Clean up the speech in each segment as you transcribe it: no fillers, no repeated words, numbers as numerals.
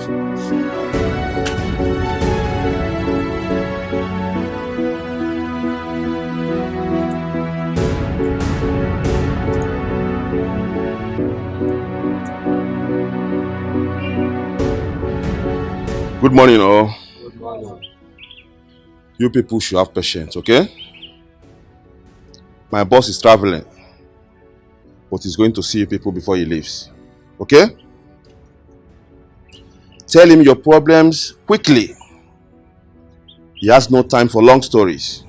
Good morning, all. Good morning. You people should have patience, okay? My boss is traveling, but he's going to see you people before he leaves, okay? Tell him your problems quickly. He has no time for long stories.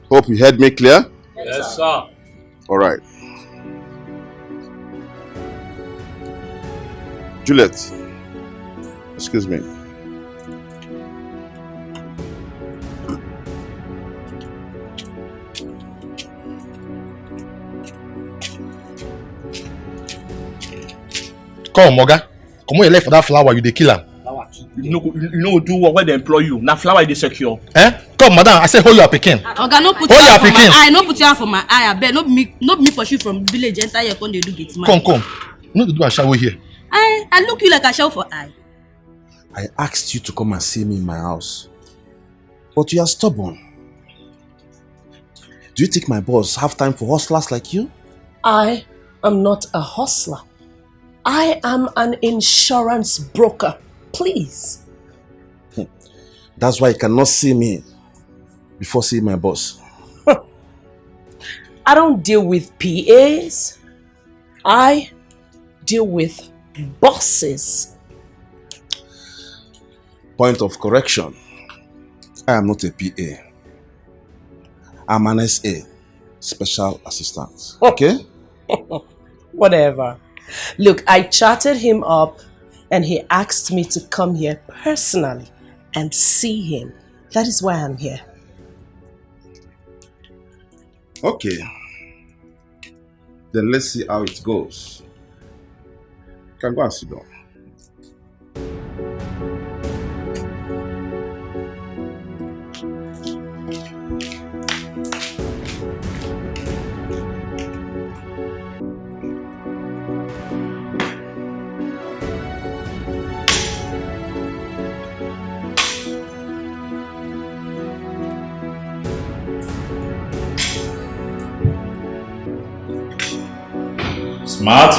Hope you heard me clear? Yes, sir. All right. Juliet, excuse me. Come, Moga. Come on, you left for that flower, you dey kill am. You know do what when they employ you. Now flower is secure. Eh? Come, madam, I say hold your pikin. Oga, no put your hand for my eye, no put your hand for my eye. I bet not me pursue from village enter here when they do get mad. Come. You know to do a shower here. I look you like a show for eye. I asked you to come and see me in my house, but you are stubborn. Do you think my boss have time for hustlers like you? I am not a hustler. I am an insurance broker. Please. That's why you cannot see me before seeing my boss. I don't deal with PAs. I deal with bosses. Point of correction. I am not a PA. I'm an SA, special assistant. Okay? Whatever. Look, I chatted him up and he asked me to come here personally and see him. That is why I'm here. Okay. Then let's see how it goes. You can go and sit down. Smart.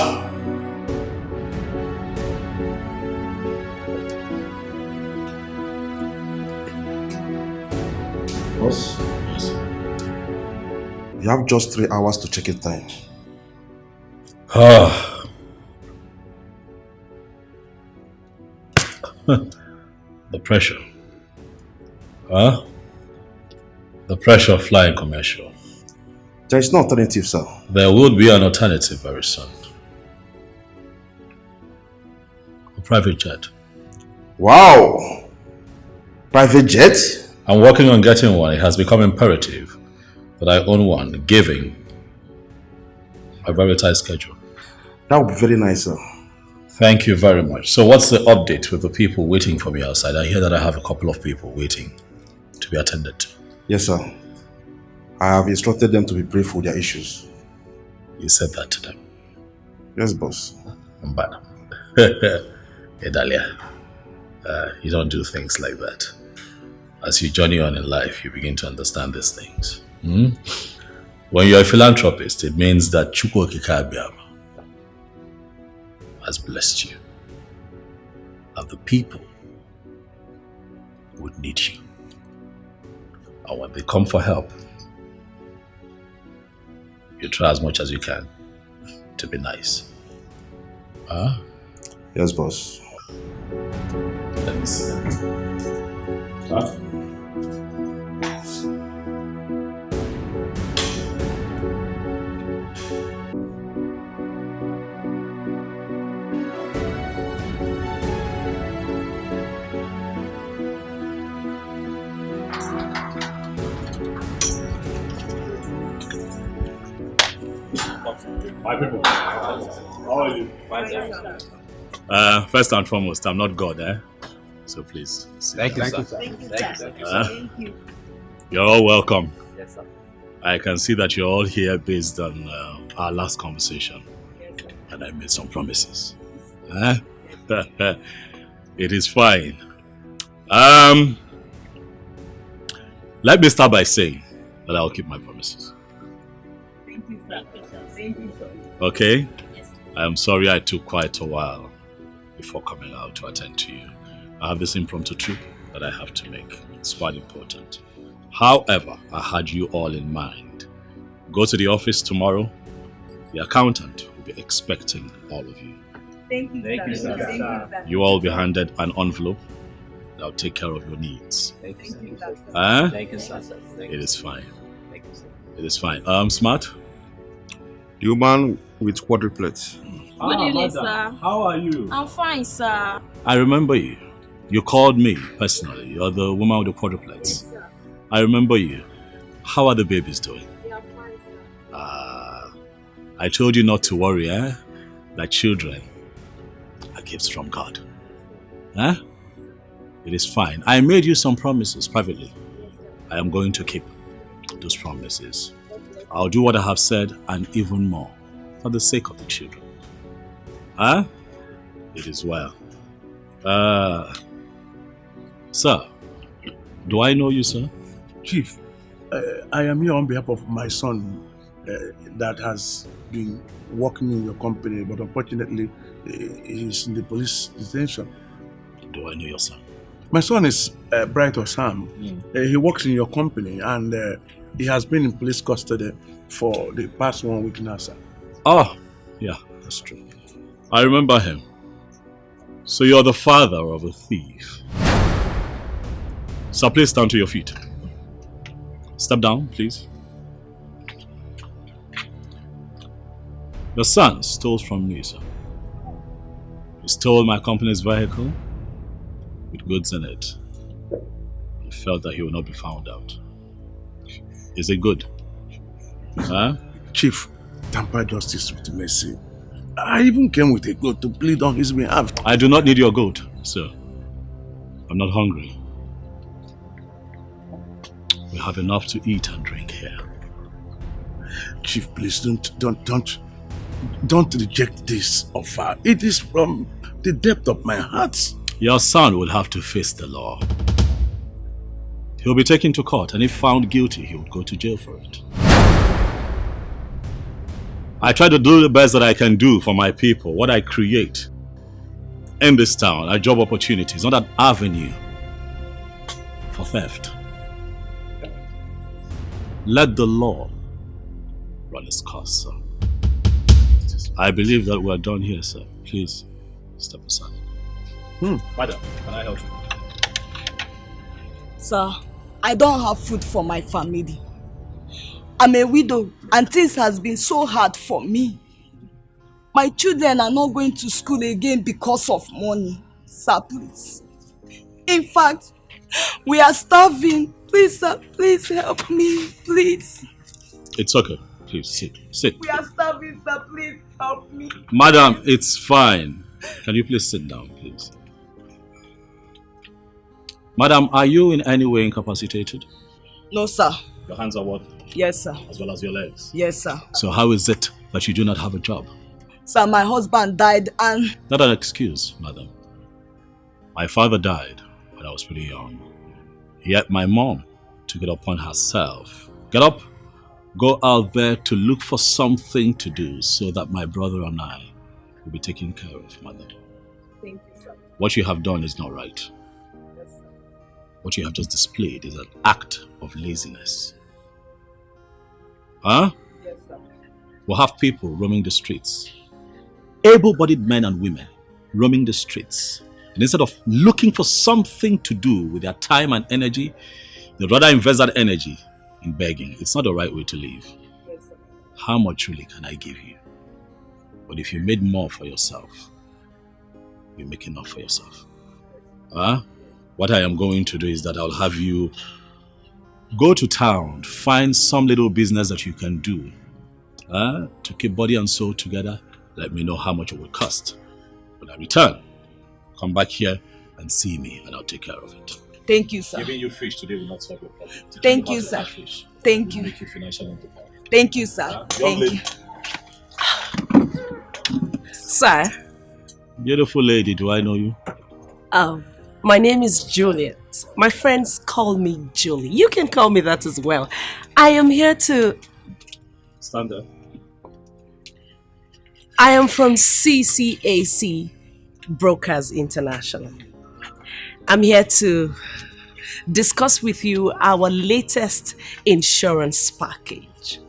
Boss? Yes. You have just 3 hours to check in time. The pressure. Huh? The pressure of flying commercial. There is no alternative, sir. There would be an alternative very soon. A private jet. Wow! Private jet? I'm working on getting one. It has become imperative that I own one, given a very tight schedule. That would be very nice, sir. Thank you very much. So what's the update with the people waiting for me outside? I hear that I have a couple of people waiting to be attended to. Yes, sir. I have instructed them to be brief with their issues. You said that to them? Yes, boss. Bad. Hey, Dahlia. You don't do things like that. As you journey on in life, you begin to understand these things. When you're a philanthropist, it means that Chukwu Okike Abiama has blessed you. And the people would need you. And when they come for help, you try as much as you can to be nice. Huh? Yes, boss. Let me see. Huh? My people, how are you? First and foremost, I'm not God, eh? So please. Thank you, sir. Thank you. You're all welcome. Yes, sir. I can see that you're all here based on our last conversation. And I made some promises. It is fine. Let me start by saying that I'll keep my promises. Thank you, sir. Thank you, sir. Okay? I am sorry I took quite a while before coming out to attend to you. I have this impromptu trip that I have to make. It's quite important. However, I had you all in mind. Go to the office tomorrow. The accountant will be expecting all of you. Thank you, sir. Thank you, sir. You all will be handed an envelope that will take care of your needs. Thank you, sir. Thank you, sir. It is fine. Thank you, sir. It is fine. Smart? The woman with quadruplets. Good evening, sir. How are you? I'm fine, sir. I remember you. You called me personally. You're the woman with the quadruplets. Yes, sir. I remember you. How are the babies doing? They are fine, sir. I told you not to worry, eh? That children are gifts from God. Eh? It is fine. I made you some promises privately. I am going to keep those promises. I'll do what I have said and even more for the sake of the children. Huh? It is well. Sir, do I know you, sir? Chief, I am here on behalf of my son that has been working in your company, but unfortunately, he's in the police detention. Do I know your son? My son is Bright Osam. He works in your company and he has been in police custody for the past 1 week now, sir. Oh, yeah, that's true. I remember him. So you're the father of a thief. Sir, please stand to your feet. Step down, please. Your son stole from me, sir. He stole my company's vehicle with goods in it. He felt that he would not be found out. Is it good? Huh? Chief, tamper justice with mercy. I even came with a goat to plead on his behalf. I do not need your goat, sir. I'm not hungry. We have enough to eat and drink here. Chief, please don't reject this offer. It is from the depth of my heart. Your son will have to face the law. He'll be taken to court, and if found guilty, he would go to jail for it. I try to do the best that I can do for my people. What I create in this town are job opportunities, not an avenue for theft. Let the law run its course, sir. I believe that we're done here, sir. Please, step aside. Madam, can I help you? Sir, I don't have food for my family. I'm a widow and things has been so hard for me. My children are not going to school again because of money. Sir, please. In fact, we are starving. Please, sir, please help me, please. It's okay. Please, sit. Sit. We are starving, sir, please help me. Madam, it's fine. Can you please sit down, please? Madam, are you in any way incapacitated? No, sir. Your hands are what? Yes, sir. As well as your legs? Yes, sir. So how is it that you do not have a job? Sir, my husband died and... Not an excuse, madam. My father died when I was pretty young. Yet my mom took it upon herself. Get up, go out there to look for something to do so that my brother and I will be taken care of, madam. Thank you, sir. What you have done is not right. Yes, sir. What you have just displayed is an act of laziness. Huh? Yes, sir. We'll have people roaming the streets. Able-bodied men and women roaming the streets. And instead of looking for something to do with their time and energy, they'd rather invest that energy in begging. It's not the right way to live. Yes, sir. How much really can I give you? But if you made more for yourself, you make enough for yourself. Huh? What I am going to do is that I'll have you go to town, find some little business that you can do to keep body and soul together. Let me know how much it will cost. When I return, come back here and see me and I'll take care of it. Thank you, sir. Giving you fish today will not solve your problem. Thank you, sir. Thank you. Make you financially independent. Thank you, sir. Thank you. Sir. Beautiful lady, do I know you? My name is Juliet. My friends call me Julie. You can call me that as well. I am here to... Stand up. I am from CCAC Brokers International. I'm here to discuss with you our latest insurance package.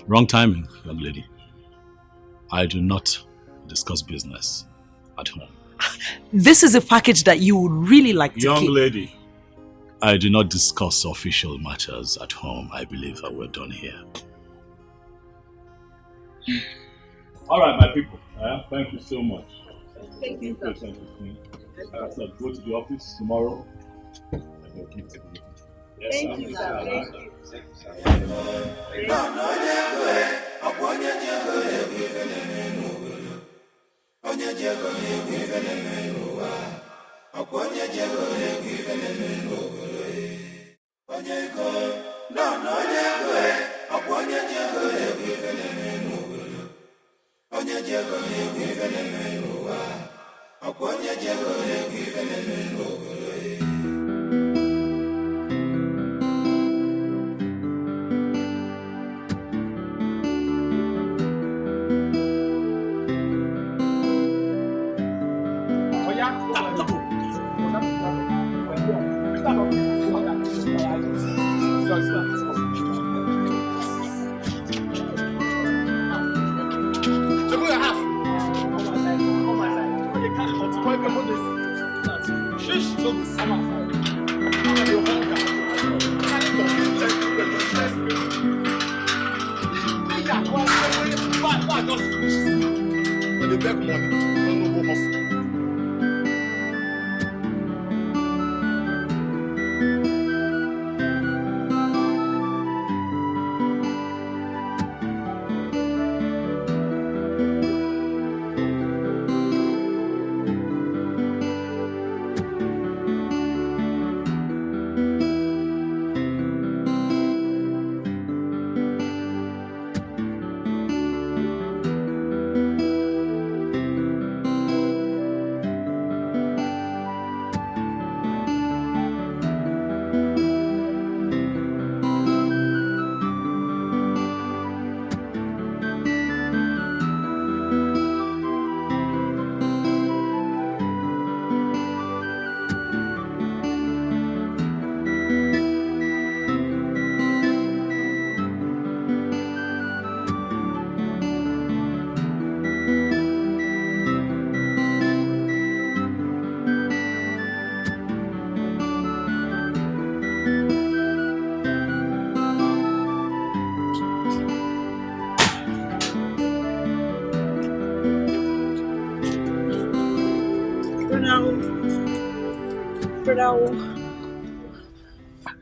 Wrong timing, young lady. I do not discuss business at home. This is a package that you would really like to Young keep. lady. I do not discuss official matters at home. I believe that we're done here. All right, my people. Thank you so much. Thank you, sir. So go to the office tomorrow. And you'll keep taking it. Yes, Thank you, sir. Thank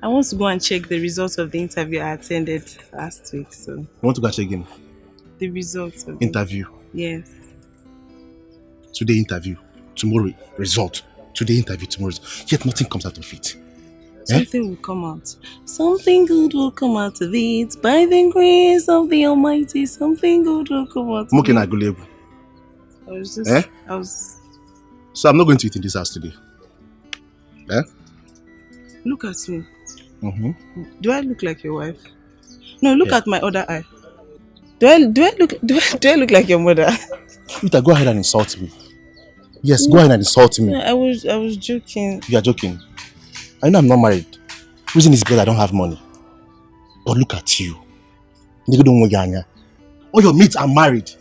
I want to go and check the results of the interview I attended last week. So You want to go check again? the results of Interview. Yes. Today interview. Tomorrow result. Today interview. Tomorrow result. Yet nothing comes out of it. Something will come out. Something good will come out of it. By the grace of the Almighty, something good will come out of it. I was just... So I'm not going to eat in this house today. Look at me. Mm-hmm. Do I look like your wife? No, look at my other eye. Do I look like your mother? Rita, go ahead and insult me. Yes, go ahead and insult me. I was joking. You are joking. I know I'm not married. Reason is because I don't have money. But look at you. All your mates are married.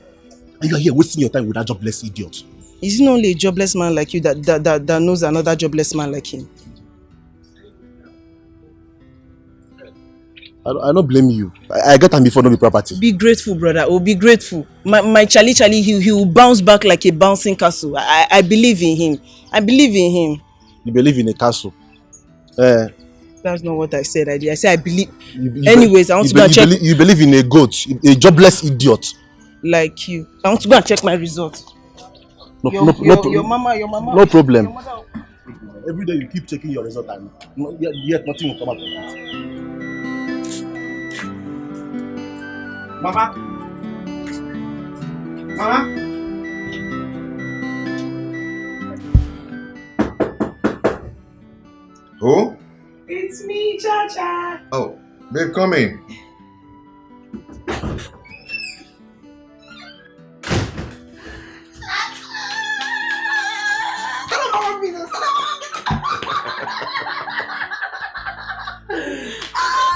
And you are here wasting your time with that jobless idiot. Isn't only a jobless man like you that knows another jobless man like him? I don't blame you. I get time before no be property. Be grateful, brother. Oh, be grateful. My Charlie, he will bounce back like a bouncing castle. I believe in him. I believe in him. You believe in a castle? That's not what I said. I said I believe. Anyways, I want to go and check. You believe in a goat, a jobless idiot. Like you. I want to go and check my results. Your mama. No problem. Every day you keep checking your result and yet nothing will come out of it. Mama. Who? It's me, Cha-Cha. Oh, babe, come in.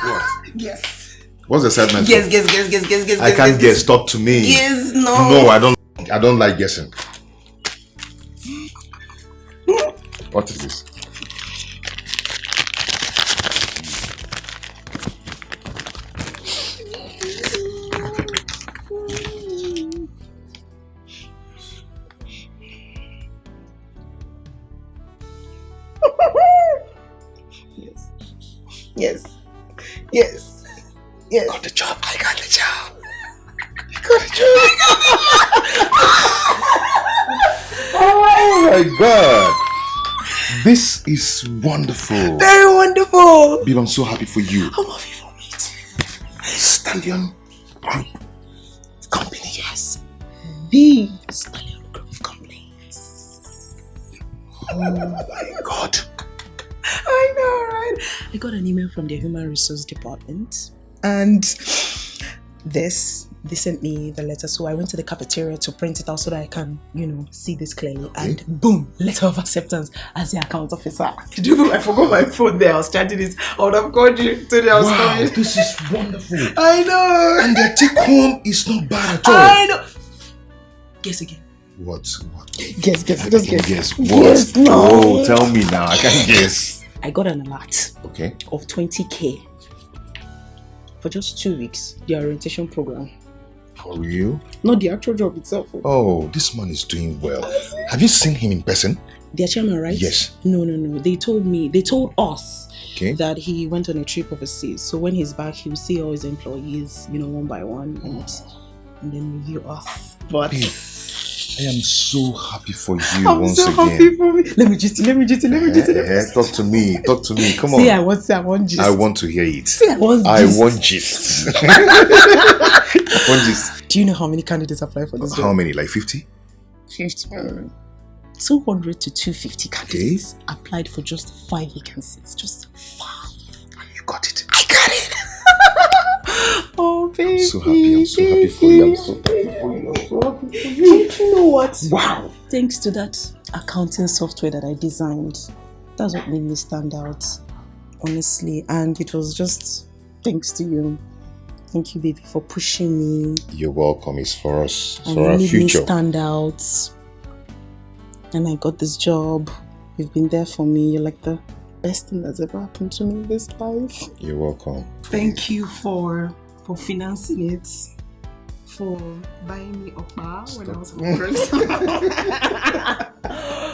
What? Yes. What's the segment? Guess. I can't guess. Talk to me. Yes, no. No, I don't like guessing. What is this? Yes. Got the job. I got the job. You got the job. Oh my God. This is wonderful. Very wonderful. Bill, I'm so happy for you. I'm happy for me too. Stallion Group Company. Yes. The Stallion Group Company. Oh my God. I know, right? I got an email from the Human Resource Department and they sent me the letter. So I went to the cafeteria to print it out so that I can, see this clearly. Okay. And boom, letter of acceptance as the account officer. Did you know I forgot my phone there? I was charging it. I would have called you today. I was coming. This is wonderful. I know. And the take home is not bad at all. I know. Guess again. What? Guess. Just guess. Guess what? Yes, no. Oh, tell me now. I can't guess. I got an alert. Okay. Of 20K for just 2 weeks. The orientation program. For real? Not the actual job itself. Oh, this man is doing well. Have you seen him in person? Their chairman, right? Yes. No. They told us Okay. that he went on a trip overseas. So when he's back, he'll see all his employees, one by one, and then review us. But Babe, I am so happy for you I'm once so again. happy for me. Let me just. Talk to me. Come on. See, I want gist. I want to hear it. See, I want gist. I want gist. Do you know how many candidates apply for this job? How many? Like 50? 50. 200 to 250 candidates applied for just 5 vacancies. Just 5. You got it. I got it. Oh, baby. I'm so happy for you. I'm so happy for you. You know what? Wow. Thanks to that accounting software that I designed, that's what made me stand out, honestly. And it was just thanks to you. Thank you, baby, for pushing me. You're welcome. It's for us. It's and for our made future. Me stand out. And I got this job. You've been there for me. You're like the best thing that's ever happened to me in this life. You're welcome. Thank you for financing it. For buying me okpa when I was hungry.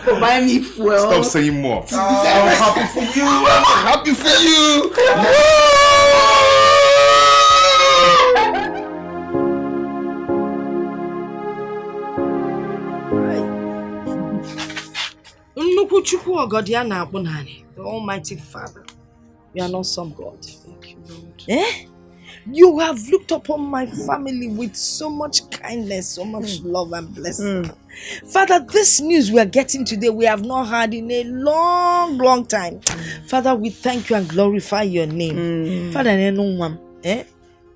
For buying me fuel. Stop saying more. I'm happy for you. I'm happy for you. The Almighty Father. You are not some God. Thank you, Lord. You have looked upon my family with so much kindness, so much love and blessing. Father, this news we are getting today, we have not heard in a long time. Father, we thank you and glorify your name. Father,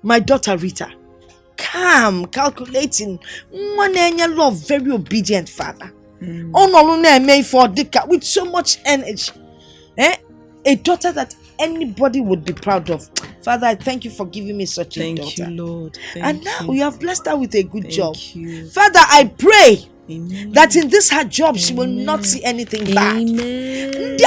my daughter Rita, calm, calculating, love, very obedient, Father. With so much energy. A daughter that anybody would be proud of. Father, I thank you for giving me such a daughter. Thank you, Lord. And now you have blessed her with a good job. You. Father, I pray Amen. that in this her job she will not see anything bad. Amen.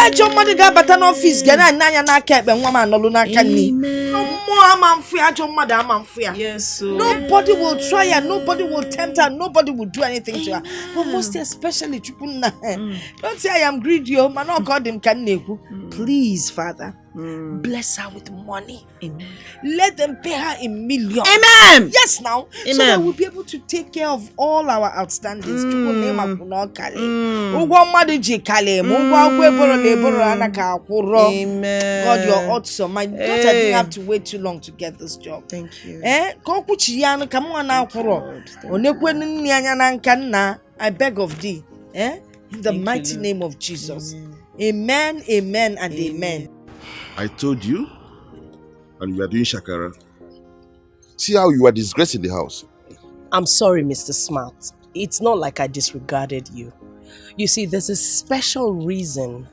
Yes, so. Nobody will try her, nobody will tempt her, nobody will do anything to her. But most especially, don't say I am greedy, man. Not God him can. Please, Father, bless her with money. Amen. Let them pay her in millions. Amen. Yes, now. Amen. So that we'll be able to take care of all our outstandings. Amen. God, you're awesome. My daughter didn't have to wait too long to get this job. Thank you. I beg of thee. In the mighty name of Jesus. Amen, amen, and amen. I told you, and you are doing shakara. See how you are disgracing the house. I'm sorry, Mr. Smart. It's not like I disregarded you. You see, there's a special reason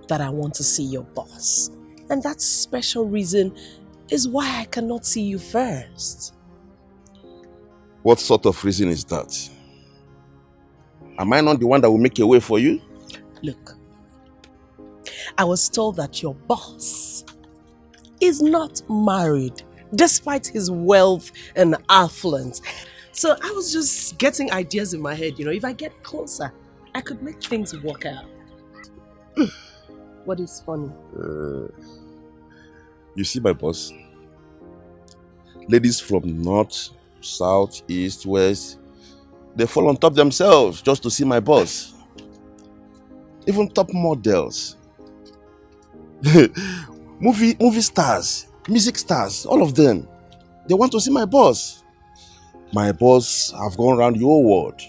that I want to see your boss. And that special reason is why I cannot see you first. What sort of reason is that? Am I not the one that will make a way for you? Look, I was told that your boss is not married, despite his wealth and affluence. So I was just getting ideas in my head, if I get closer, I could make things work out. What is funny? You see my boss? Ladies from north, south, east, west, they fall on top themselves just to see my boss. Even top models. movie stars, music stars, all of them. They want to see my boss. My boss have gone around the whole world.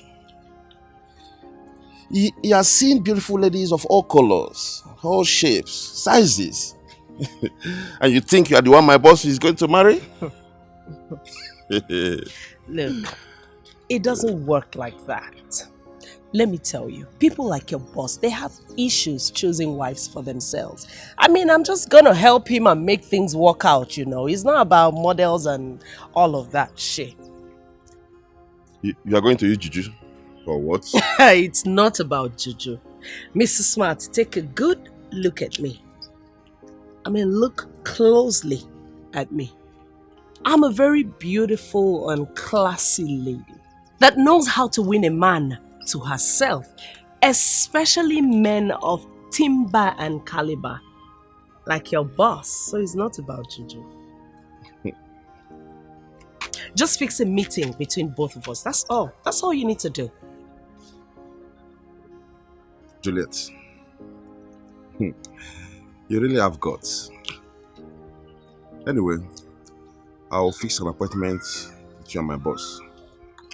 He has seen beautiful ladies of all colors, all shapes, sizes. And you think you are the one my boss is going to marry? Look, it doesn't work like that. Let me tell you, people like your boss, they have issues choosing wives for themselves. I mean, I'm just gonna help him and make things work out, It's not about models and all of that shit. You are going to use juju? For what? It's not about juju. Mr. Smart, take a good look at me. I mean, look closely at me. I'm a very beautiful and classy lady that knows how to win a man to herself, especially men of timber and caliber, like your boss. So it's not about juju. Just fix a meeting between both of us. That's all. That's all you need to do. Juliet, you really have guts. Anyway, I'll fix an appointment with you and my boss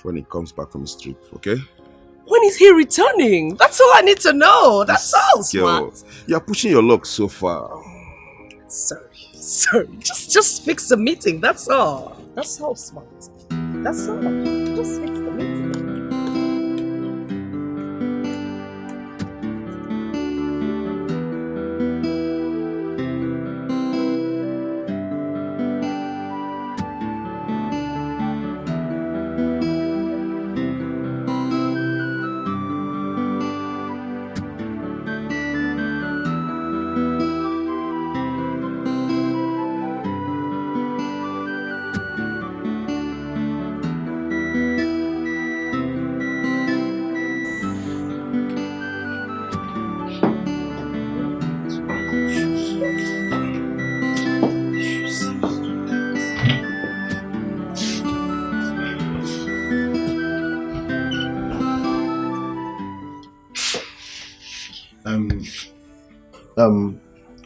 when he comes back from his trip, okay? When is he returning? That's all I need to know. That's all, Smart. You're pushing your luck so far. Sorry. Just fix the meeting. That's all. That's all, Smart. That's all. Just fix the meeting.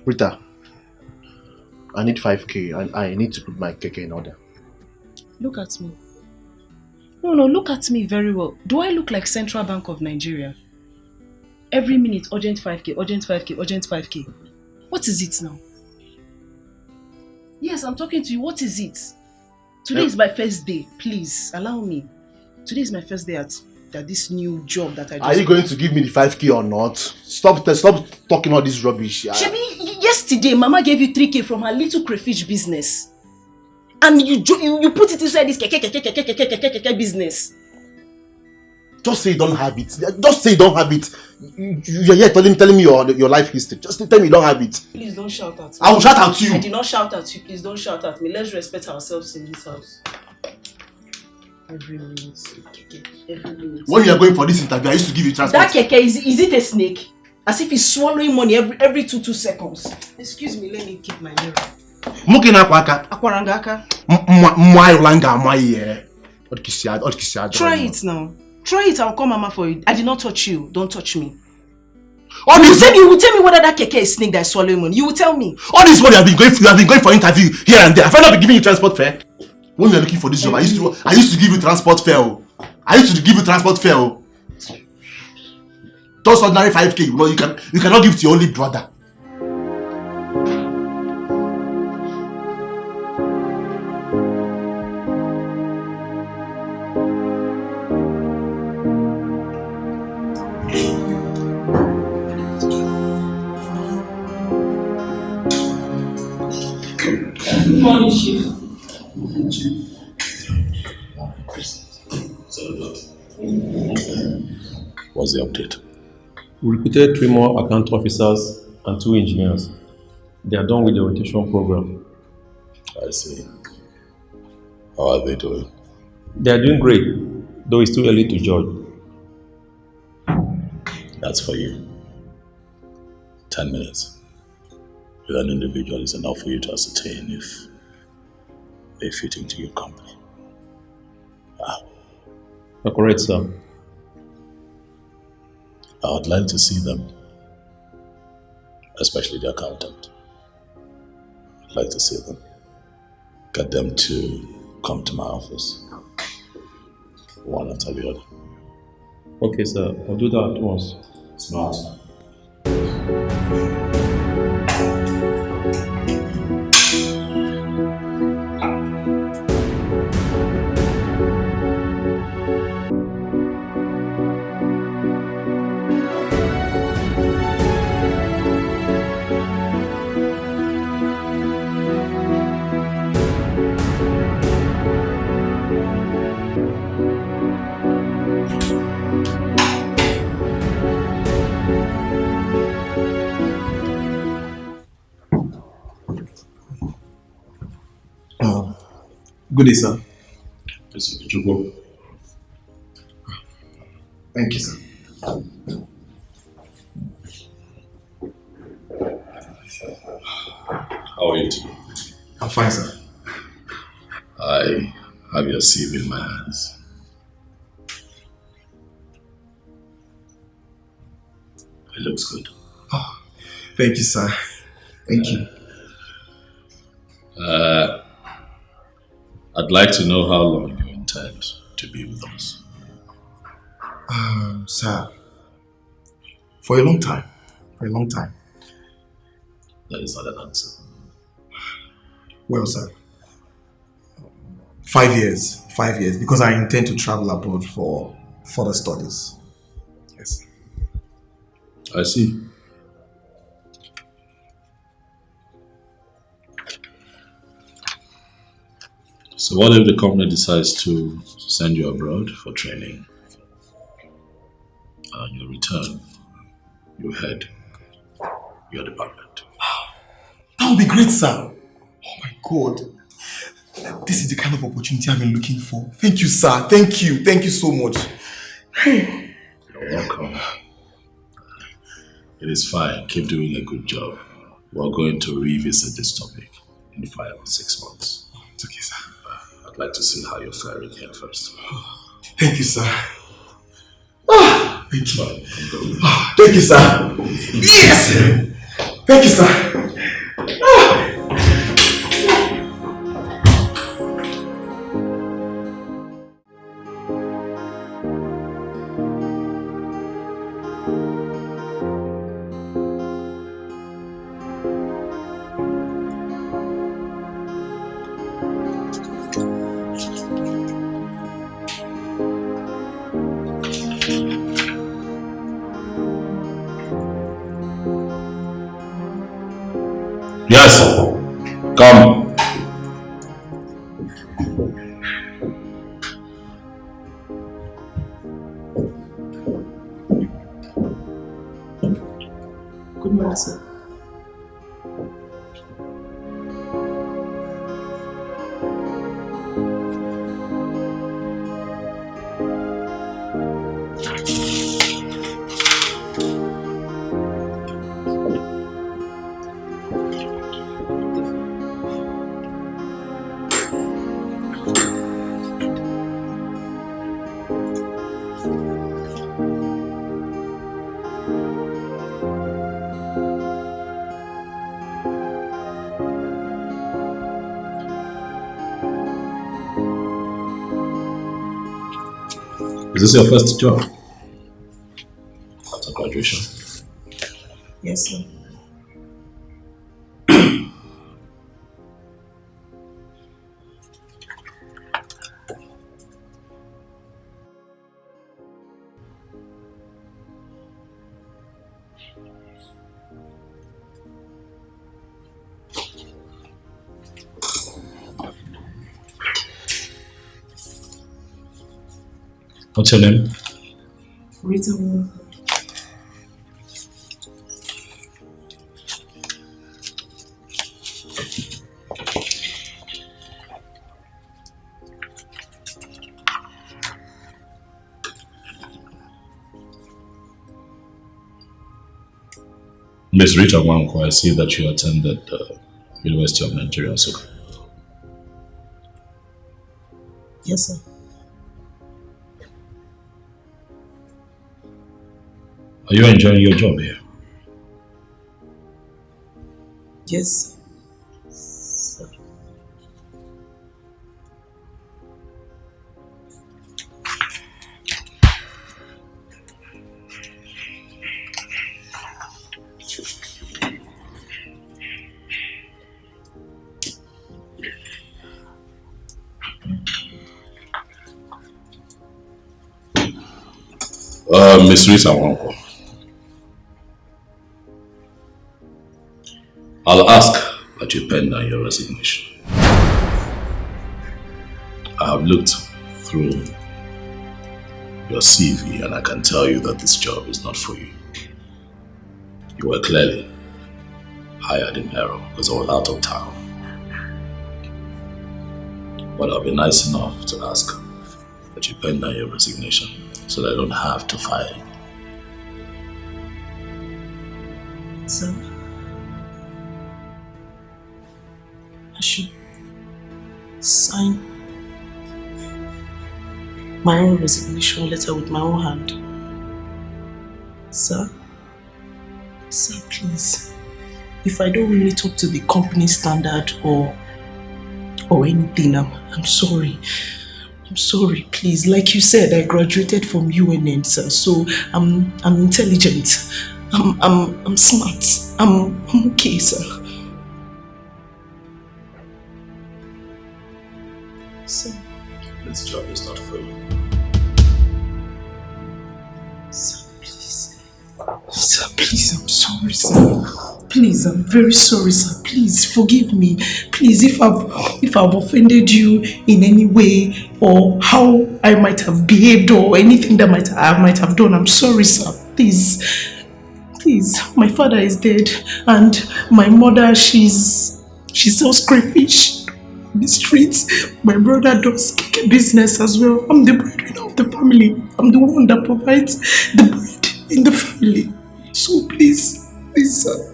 Rita, I need 5k and I need to put my keke in order. Look at me. No, look at me very well. Do I look like Central Bank of Nigeria? Every minute, urgent 5k, urgent 5k, urgent 5k. What is it now? Yes, I'm talking to you. What is it? Today is my first day. Please, allow me. Today is my first day at this new job that I just... Are you going to give me the 5k or not? Stop talking all this rubbish. Shebi, yesterday, Mama gave you 3k from her little crayfish business. And you put it inside this keke business. Just say you don't have it. Just say you don't have it. You're here telling me your life history. Just tell me you don't have it. Please don't shout at me. I will shout at you. I did not shout at you. Please don't shout at me. Let's respect ourselves in this house. Every minute. When you are going for this interview, I used to give you transport. That keke, is it a snake? As if he's swallowing money every 2 seconds. Excuse me, let me keep my mirror. Akwarangaka. Try it now. Try it, I'll call Mama for you. I did not touch you. Don't touch me. You will tell me whether that keke is snake that is swallowing money. You will tell me. All this while you have been going for interview here and there. Have I not been giving you transport fare? When you are looking for this job, I used to give you transport fare. I used to give you transport fare. Just ordinary 5k, you cannot give to your only brother. Good morning, Chief. What's the update? We recruited 3 more account officers and 2 engineers. They are done with the rotation program. I see. How are they doing? They are doing great, though it's too early to judge. That's for you. 10 minutes with an individual is enough for you to ascertain if they fit into your company. You're correct, sir. I would like to see them, especially the accountant. I'd like to see them. Get them to come to my office, one after the other. Okay, sir. I'll do that at once. Smart. Good day, sir. Did you go? Thank you, sir. How are you today? I'm fine, sir. I have your CV in my hands. It looks good. Oh, thank you, sir. Thank you. I'd like to know how long you intend to be with us. Sir, for a long time. For a long time. That is not an answer. Well, sir, 5 years. 5 years, because I intend to travel abroad for further studies. Yes. I see. So what if the company decides to send you abroad for training? And you return, you head your department. That would be great, sir. Oh my God. This is the kind of opportunity I've been looking for. Thank you, sir. Thank you. Thank you so much. You're welcome. It is fine. Keep doing a good job. We're going to revisit this topic in 5 or 6 months. It's okay, sir. I'd like to see how you're faring here first. Thank you, sir. Thank you. Thank you, sir. Yes! Thank you, sir. Yes, come. Good morning, sir. Is this your first job? After graduation? situation? Yes, sir. What's your name? Rita Walker. Miss Rita Wanko, I see that you attended the University of Nigerian. Yes, sir. Are you enjoying your job here? Yes, sir. Miss Rita Wanko, I'll ask that you pen down your resignation. I have looked through your CV and I can tell you that this job is not for you. You were clearly hired in error because I was out of town. But I'll be nice enough to ask that you pen down your resignation so that I don't have to fire you. Sir, I should sign my own resignation letter with my own hand. Sir, please. If I don't meet up to the company standard or anything, I'm sorry. I'm sorry, please. Like you said, I graduated from UNN, sir. So I'm intelligent. I'm smart. I'm okay, sir. Sir. This job is not for you. Sir, please. Sir, please, I'm sorry, sir. Please, I'm very sorry, sir. Please, forgive me. Please, if I've offended you in any way or how I might have behaved or anything that I might have done, I'm sorry, sir. Please, my father is dead and my mother, she sells crayfish in the streets. My brother does business as well. I'm the breadwinner of the family. I'm the one that provides the bread in the family. So please, sir.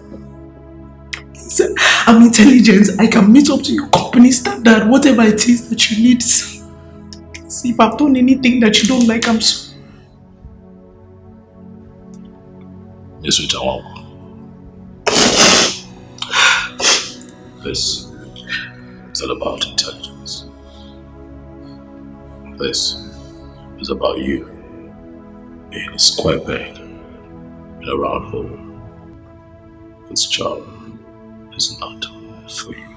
Sir, I'm intelligent. I can meet up to your company standard, whatever it is that you need. See, if I've done anything that you don't like, I'm sorry. Miss Rita Wanko, this is all about intelligence. This is about you being a square peg in a round hole. This job is not for you.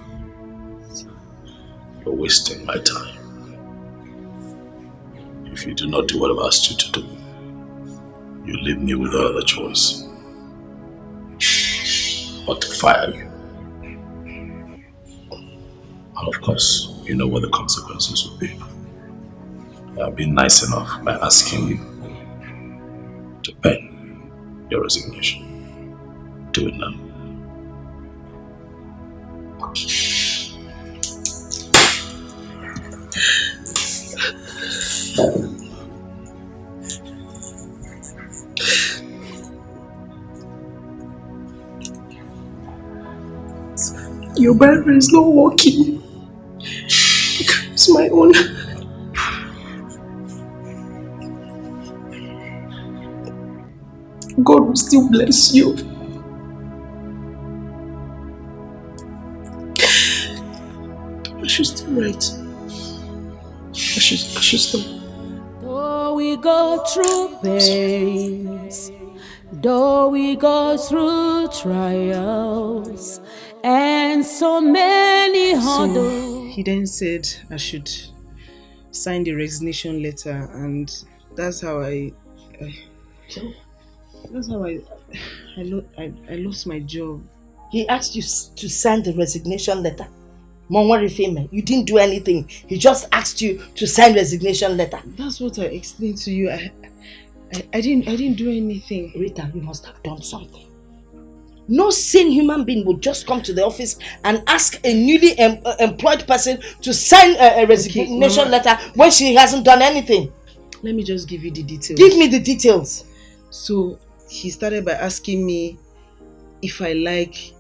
You're wasting my time. If you do not do what I've asked you to do, you leave me with no other choice but to fire you. And of course, you know what the consequences will be. I've been nice enough by asking you to pen your resignation. Do it now. Your battery is not working. It's my own. God will still bless you. I should still write. I should stop. Though we go through pains, Though we go through trials and so many hurdles. So he then said I should sign the resignation letter, and that's how I lost my job. He asked you to sign the resignation letter. You didn't do anything. He just asked you to sign resignation letter. That's what I explained to you. I didn't do anything. Rita, you must have done something. No sane human being would just come to the office and ask a newly employed person to sign a resignation letter when she hasn't done anything. Let me just give you the details. Give me the details. So he started by asking me if I like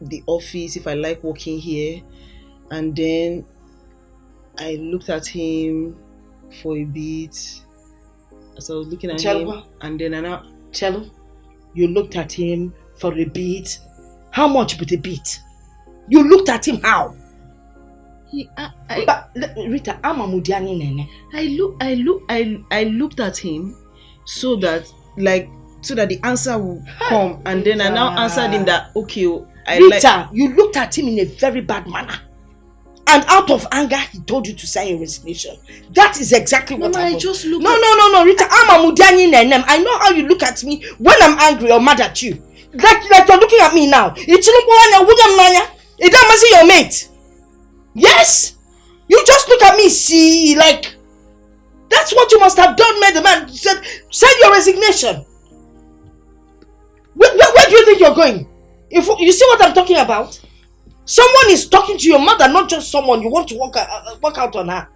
the office, if I like working here, and then I looked at him for a bit. As I was looking at him, and then you looked at him for a bit. How much with a bit? You looked at him how? Rita, I'm a Mudiani nene. I looked at him so that the answer will come, and then I now answered him that okay, you looked at him in a very bad manner. And out of anger, he told you to sign your resignation. That is exactly what happened. I just looked No, Rita, I'm a Mudiani nenem. I know how you look at me when I'm angry or mad at you. Like you're looking at me now. It doesn't see your mate. Yes? You just look at me, see, like, that's what you must have done, made the man said, sign your resignation. Where do you think you're going? If you see what I'm talking about? Someone is talking to your mother, not just someone you want to work out on her.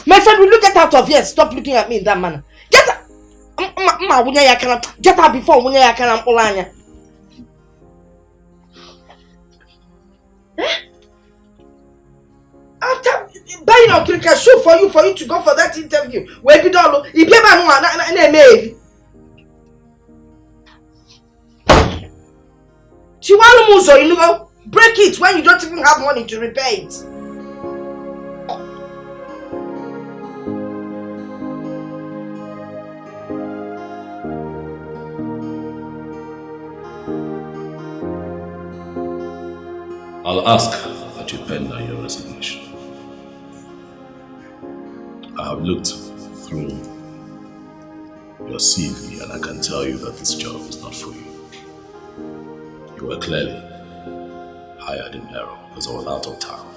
My friend, will you get out of here? Stop looking at me in that manner. Get out! Get out before I can pull on you. After buying a cricket shoe for you to go for that interview, where be done, if you ever know, you know, break it when you don't even have money to repair it. I'll ask that you pen down your resignation. I have looked through your CV and I can tell you that this job is not for you. You were clearly hired in error because I was out of town.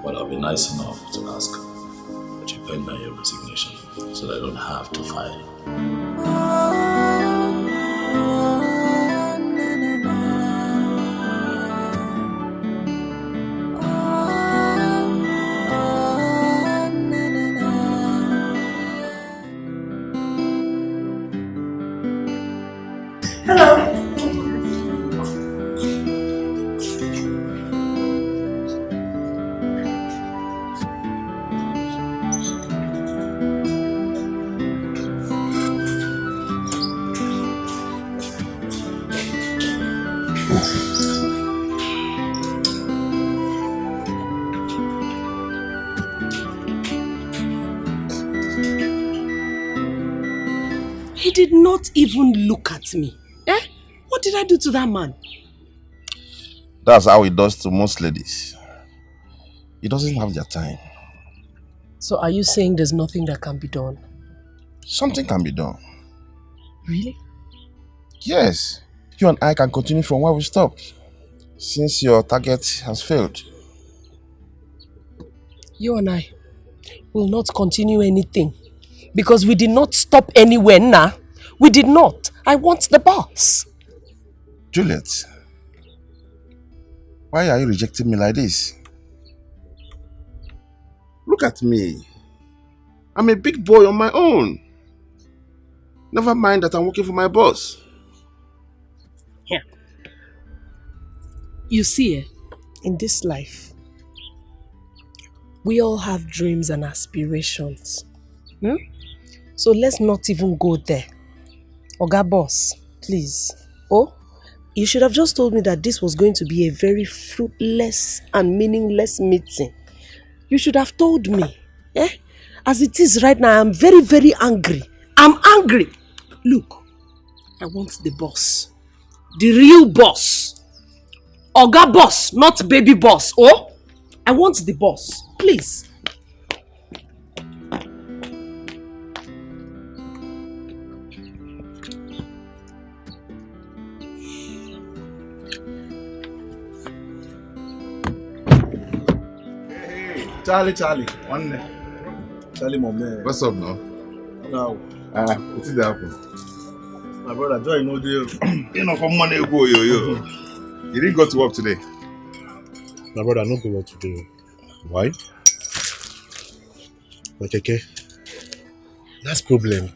But I'll be nice enough to ask that you pen down your resignation so that I don't have to fire you. Hello. He did not even look at me. What did I do to that man? That's how he does to most ladies. He doesn't have their time. So are you saying there's nothing that can be done? Something can be done. Really? Yes. You and I can continue from where we stopped, since your target has failed. You and I will not continue anything because we did not stop anywhere, nah. We did not. I want the boss. Juliet, why are you rejecting me like this? Look at me. I'm a big boy on my own. Never mind that I'm working for my boss. Yeah. You see, in this life, we all have dreams and aspirations. So let's not even go there. Oga boss, please. Oh, you should have just told me that this was going to be a very fruitless and meaningless meeting. You should have told me. As it is right now, I'm very, very angry I'm angry. Look, I want the boss. The real boss. Oga boss, not baby boss. Oh, I want the boss. Please. Charlie, one Charlie, my man. What's up now? Now, what did happen? My brother, Joy, no deal. You know, from money ago, yo. You didn't go to work today. My brother, I not go work today. Why? Okay. That's problem.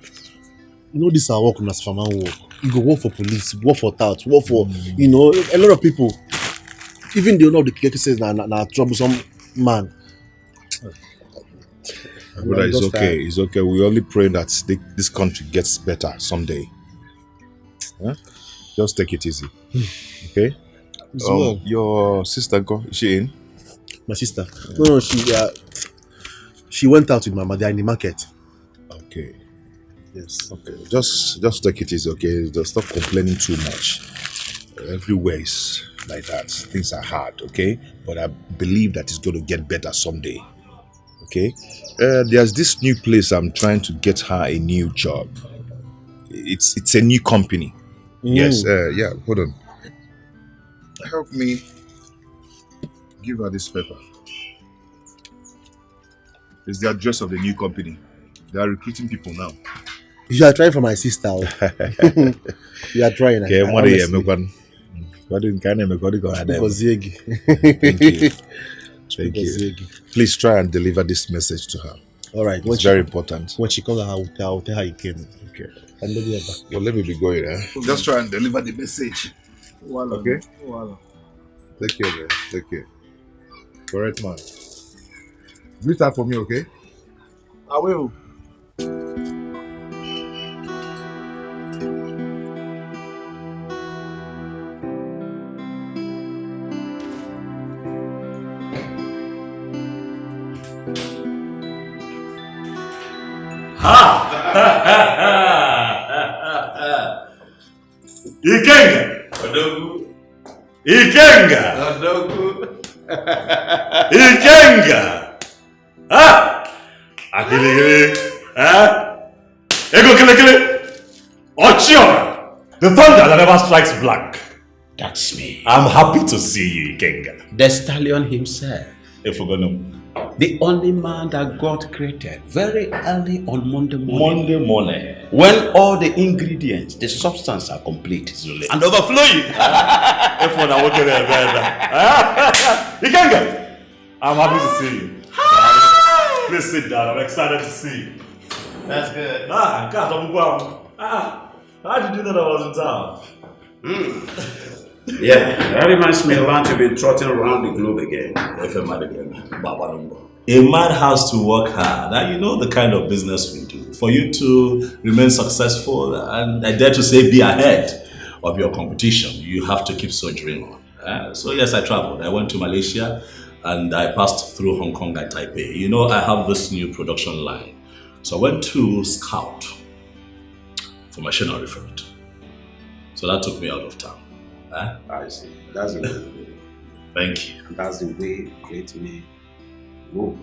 You know, this our work as farmer work. You go work for police, work for tout, work for a lot of people. Even they know the cases na troublesome man. Brother, it's okay. It's okay. We only pray that this country gets better someday. Huh? Just take it easy. Okay? Your sister, is she in? My sister? No, she went out with my mother in the market. Okay. Yes. Okay. Just take it easy, okay? Just stop complaining too much. Everywhere is like that. Things are hard, okay? But I believe that it's going to get better someday. Okay? There's this new place I'm trying to get her a new job. It's a new company. Yes, yeah, hold on. Help me give her this paper. It's the address of the new company. They are recruiting people now. You are trying for my sister. You are trying. Okay, Thank you. Please try and deliver this message to her. All right. It's very important. When she comes, I'll tell her you came. Okay. Well, let me be going. Just try and deliver the message. Okay? Take care, man. Take care. Correct, man. Greet her for me, okay? I will. Ikenga! Akiligili! Ego kilikili! Ochiora! The thunder that never strikes black. That's me. I'm happy to see you, Ikenga. The stallion himself. Ifugono. The only man that God created very early on Monday morning. When all the ingredients, the substance are complete. And overflowing. Everyone are working there, Ikenga! I'm happy to see you. Please sit down. I'm excited to see you. That's good. God, how did you know that I was in town? Yeah, that reminds me of want to be trotting around the globe again. A man has to work hard. Now you know the kind of business we do. For you to remain successful and I dare to say be ahead of your competition, you have to keep soldiering on. So yes, I traveled. I went to Malaysia and I passed through Hong Kong and Taipei. You know, I have this new production line. So I went to scout for machinery for it. So that took me out of town. I see. That's the way. Thank you. That's the way great men go.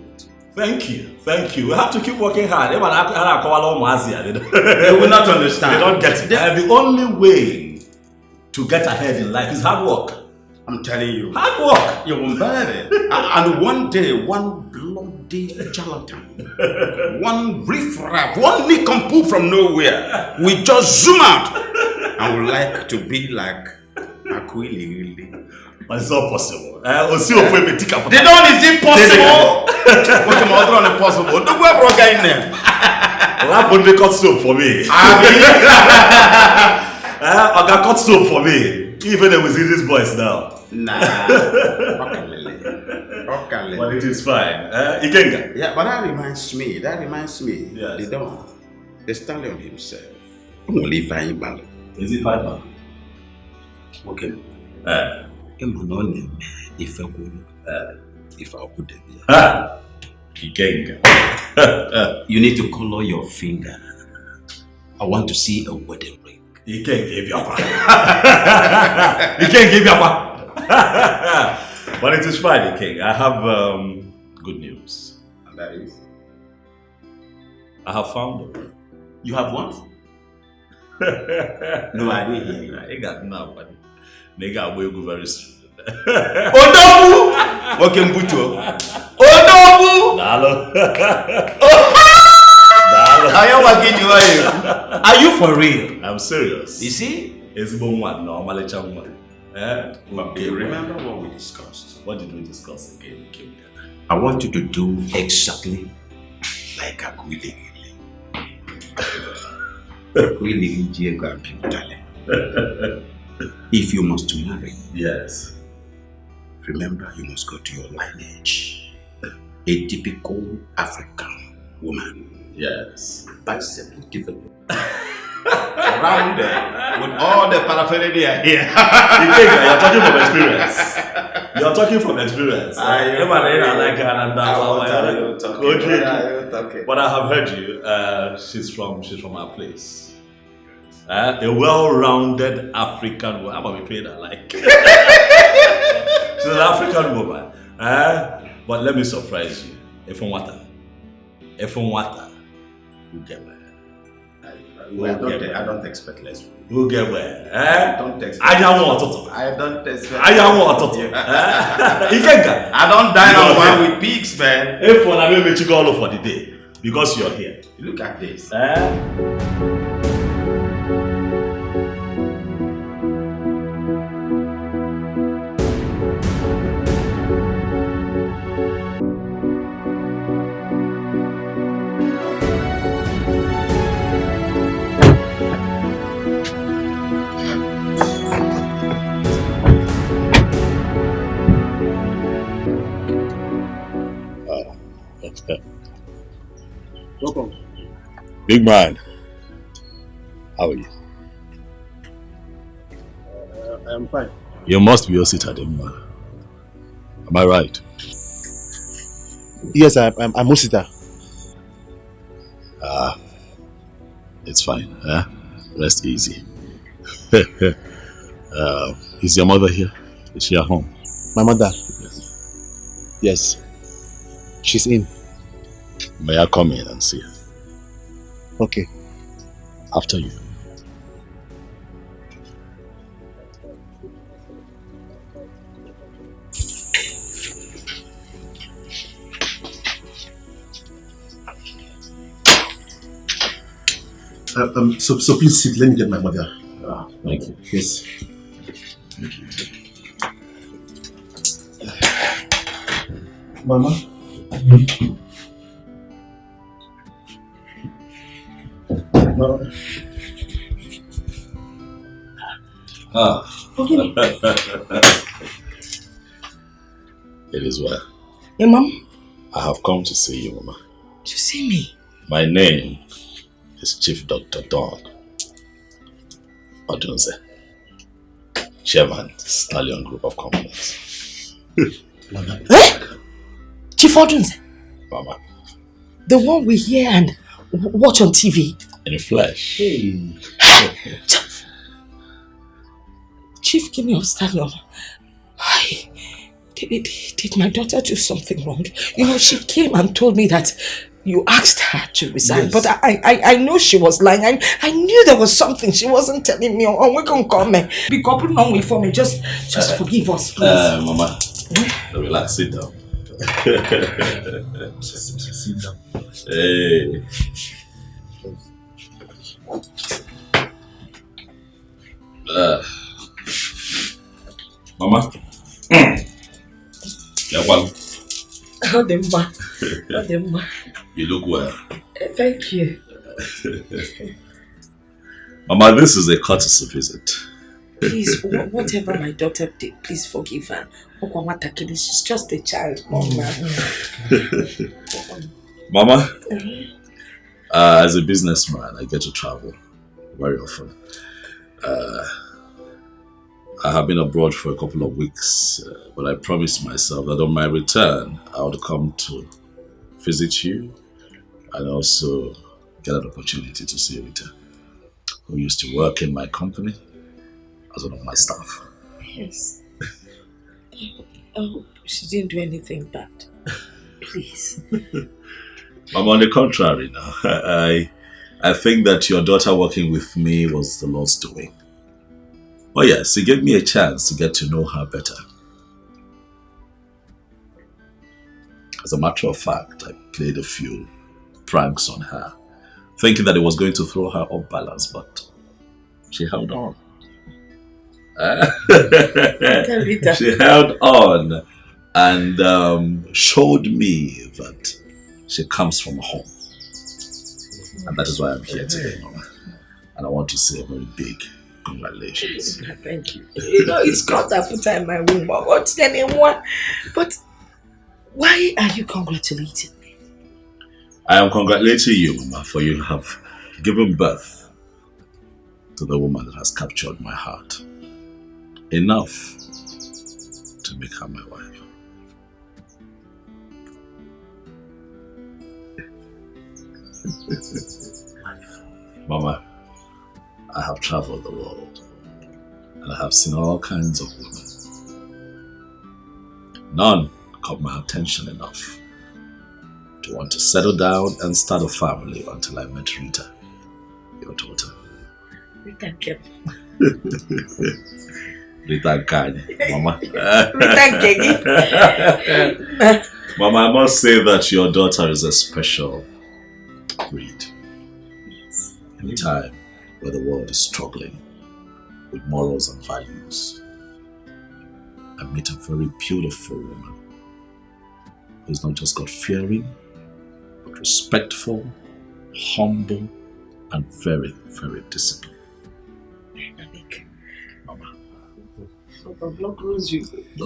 Thank you. We have to keep working hard. They will not understand. They don't get it. The only way to get ahead in life is hard work. I'm telling you. Hard work. You won't believe it. And one day, one bloody charlatan, one riffraff, one nincompoop from nowhere, we just zoom out and would like to be like Aquili. But it's not possible. They don't, is impossible. What's the matter on impossible? Don't go broke in there. That would cut soap for me. I got cut soap for me. Even if we see these boys now. Nah. Okay. But it is fine. Ikenga. Yeah, but that reminds me. Yes. The Don. The stallion himself. Only fine ball. Is it fine? Okay. If I could. Ikenga. You need to color your finger. I want to see a wedding ring. He can't give you a He can't give you a But it is Friday, King. I have good news. And that is? I have found her. You have what? No, I didn't hear you. I got nobody. Nigga, will go very soon. Odobu! Okay, Mbuto. Odobu! Nalo. Are you for real? I'm serious. You see? It's one, no, Okay, remember what we discussed? What did we discuss again? I want you to do exactly like a Quilly. If you must marry, yes. Remember, you must go to your lineage. A typical African woman. Yes. Bicep developed. Rounded with all the paraphernalia here. You're talking from experience. You're talking from experience. But I have heard you. She's from our place. A well-rounded African woman. I'm gonna pay that like. She's an African woman. But let me surprise you. If on water, you get where. I don't expect less from you. You get where. I don't expect. I don't expect. I don't dine on one with pigs, man. If one, I will make you go all over the day because you're here. Look at this. Welcome. Big man, how are you? I'm fine. You must be Osita, man. Am I right? Yes, I'm Osita. It's fine. Rest easy. Is your mother here? Is she at home? My mother? Yes. She's in. May I come in and see her? Okay. After you. So please sit. Let me get my mother. Thank you. Yes. Mama. Mama. It is well. Hey, Mom? I have come to see you, Mama. To see me? My name is Chief Dr. Don Odunze, Chairman, Stallion Group of Companies. Chief Odunze? Mama. The one we hear and watch on TV? In flesh. Hey. Chief, give me a Stallion. Did my daughter do something wrong? You know, she came and told me that you asked her to resign, yes. But I know she was lying. I knew there was something she wasn't telling me. Oh, we can come. Be coupled on with for me. Just forgive us, please. Mama, relax. Sit down. Sit down. Hey. Mama. You look well. Thank you. Mama, this is a courtesy visit. Please, whatever my daughter did, please forgive her. She's just a child, Mama. Mama, as a businessman, I get to travel very often. I have been abroad for a couple of weeks, but I promised myself that on my return, I would come to visit you and also get an opportunity to see you return. who used to work in my company as one of my staff. Yes. Oh, she didn't do anything bad. Please. Mama, on the contrary now, I think that your daughter working with me was the Lord's doing. Oh yes, it gave me a chance to get to know her better. As a matter of fact, I played a few pranks on her, thinking that it was going to throw her off balance, but she held on. She held on and showed me that she comes from home. And that is why I'm here today, Mama. And I want to say a very big congratulations. Thank you. You know, it's God that put her in my womb. But why are you congratulating me? I am congratulating you, Mama, for you have given birth to the woman that has captured my heart. Enough to make her my wife. Mama, I have traveled the world and I have seen all kinds of women. None caught my attention enough to want to settle down and start a family until I met Rita, your daughter. Rita Kep. Rita Kanye, Mama. Rita Kegi. Mama, I must say that your daughter is a special breed. Yes. In a time where the world is struggling with morals and values, I meet a very beautiful woman who's not just God-fearing, but respectful, humble, and very, very disciplined. Mama,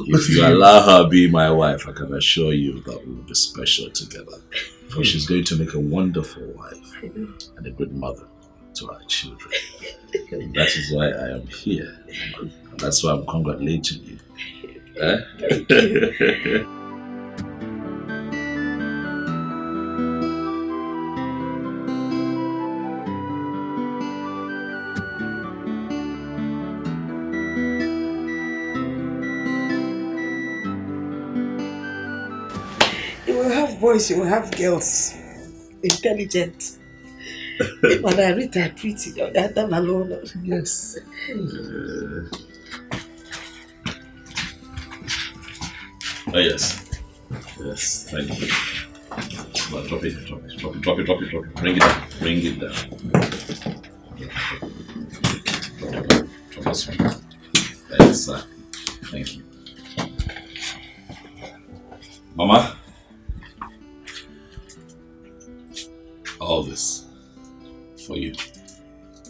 if you allow her be my wife, I can assure you that we'll be special together. For she's going to make a wonderful wife and a good mother to our children. And that is why I am here. And that's why I'm congratulating you. Thank you. You will have boys, you will have girls. Intelligent. When I read that pretty, you're that alone. Yes. Oh yes. Yes, thank you. Well, drop it. Bring it down. Drop this one. Yes, sir. Thank you. Mama. All this for you.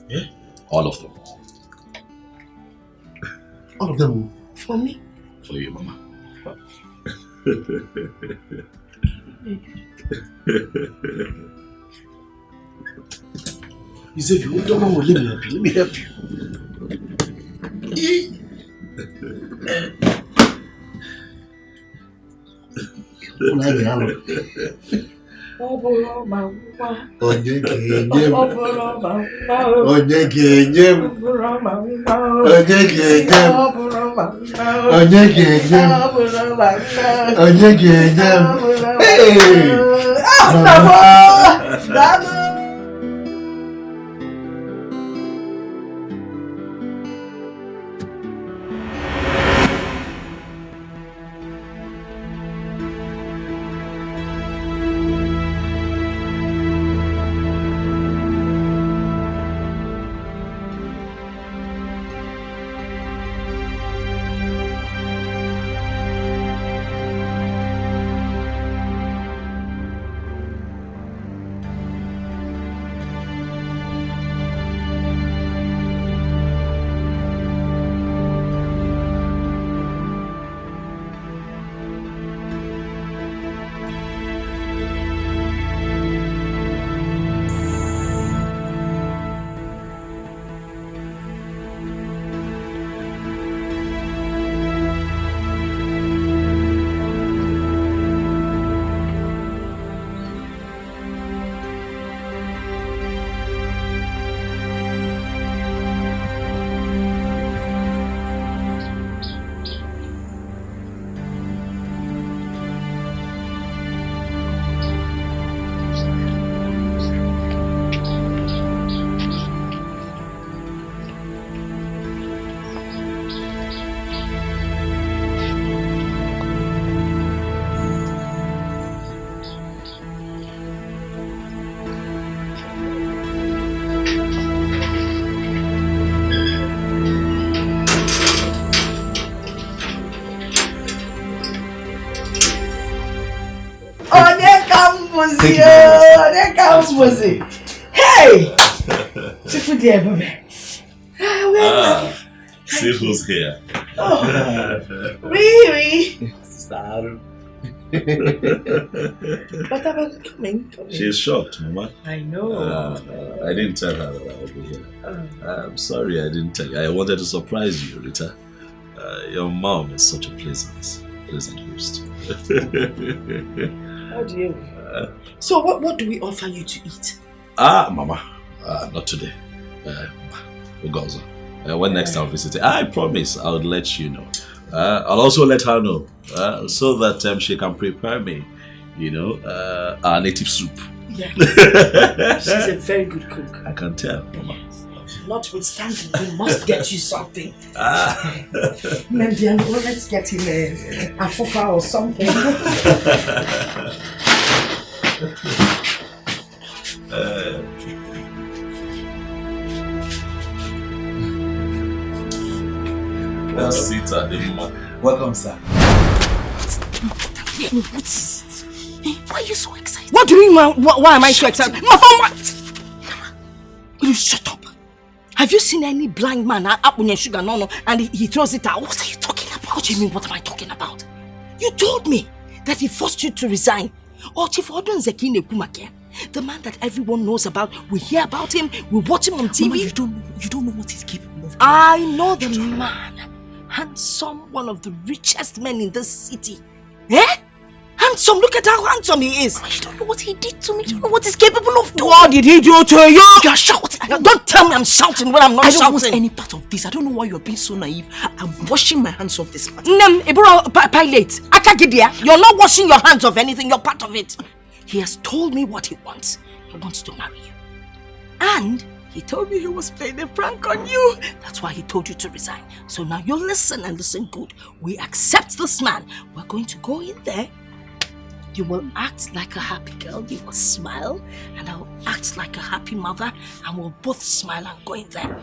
Yeah? All of them. All of them? For me? For you, Mama. You said you don't know, let me help you. Onye ga-enye m? Hey! Thank you very much. There comes Mosey. Hey! Chifu dear, baby. See who's here. Oh, really? What about coming? She's shocked, Mama. I know. I didn't tell her that I would be here. I'm sorry I didn't tell you. I wanted to surprise you, Rita. Your mom is such a pleasant host. How do you? So what do we offer you to eat? Mama. Not today. Ugozo. When next time visiting, I promise I would let you know. I'll also let her know so that she can prepare me, our native soup. Yeah. She's a very good cook. I can tell, Mama. Notwithstanding, we must get you something. Maybe let's get him a fufa or something. That's it, Ademma. Welcome, sir. What is it? Why are you so excited? What do you mean? Why am I so excited? My phone, what? You shut up. Have you seen any blind man up on your sugar no and he throws it out? What are you talking about? What do you mean? What am I talking about? You told me that he forced you to resign. Or Chief Odon Zekine Kumake, the man that everyone knows about. We hear about him. We watch him on TV. Mama, you don't know what he's capable of. I know the man. Handsome, one of the richest men in this city. Eh? Handsome, look at how handsome he is. You don't know what he did to me. You don't know what he's capable of doing. What did he do to you? You're shouting. Don't tell me I'm shouting when I'm not shouting. I don't want any part of this. I don't know why you're being so naive. I'm washing my hands off this matter. Pilate, Akagidia, you're not washing your hands of anything. You're part of it. He has told me what he wants. He wants to marry you. And he told me he was playing a prank on you. That's why he told you to resign. So now you listen and listen good. We accept this man. We're going to go in there. You will act like a happy girl. You will smile. And I will act like a happy mother. And we'll both smile and go in there.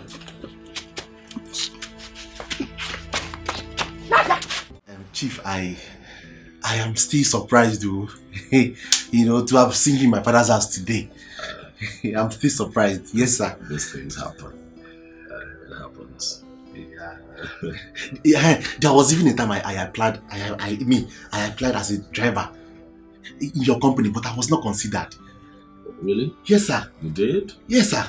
Chief, I am still surprised though. To have seen him in my father's house today. I'm still surprised. Yes, sir. These things happen. It happens. Yeah, there was even a time I applied. I applied as a driver in your company, but I was not considered. Really? Yes, sir. You did? Yes, sir.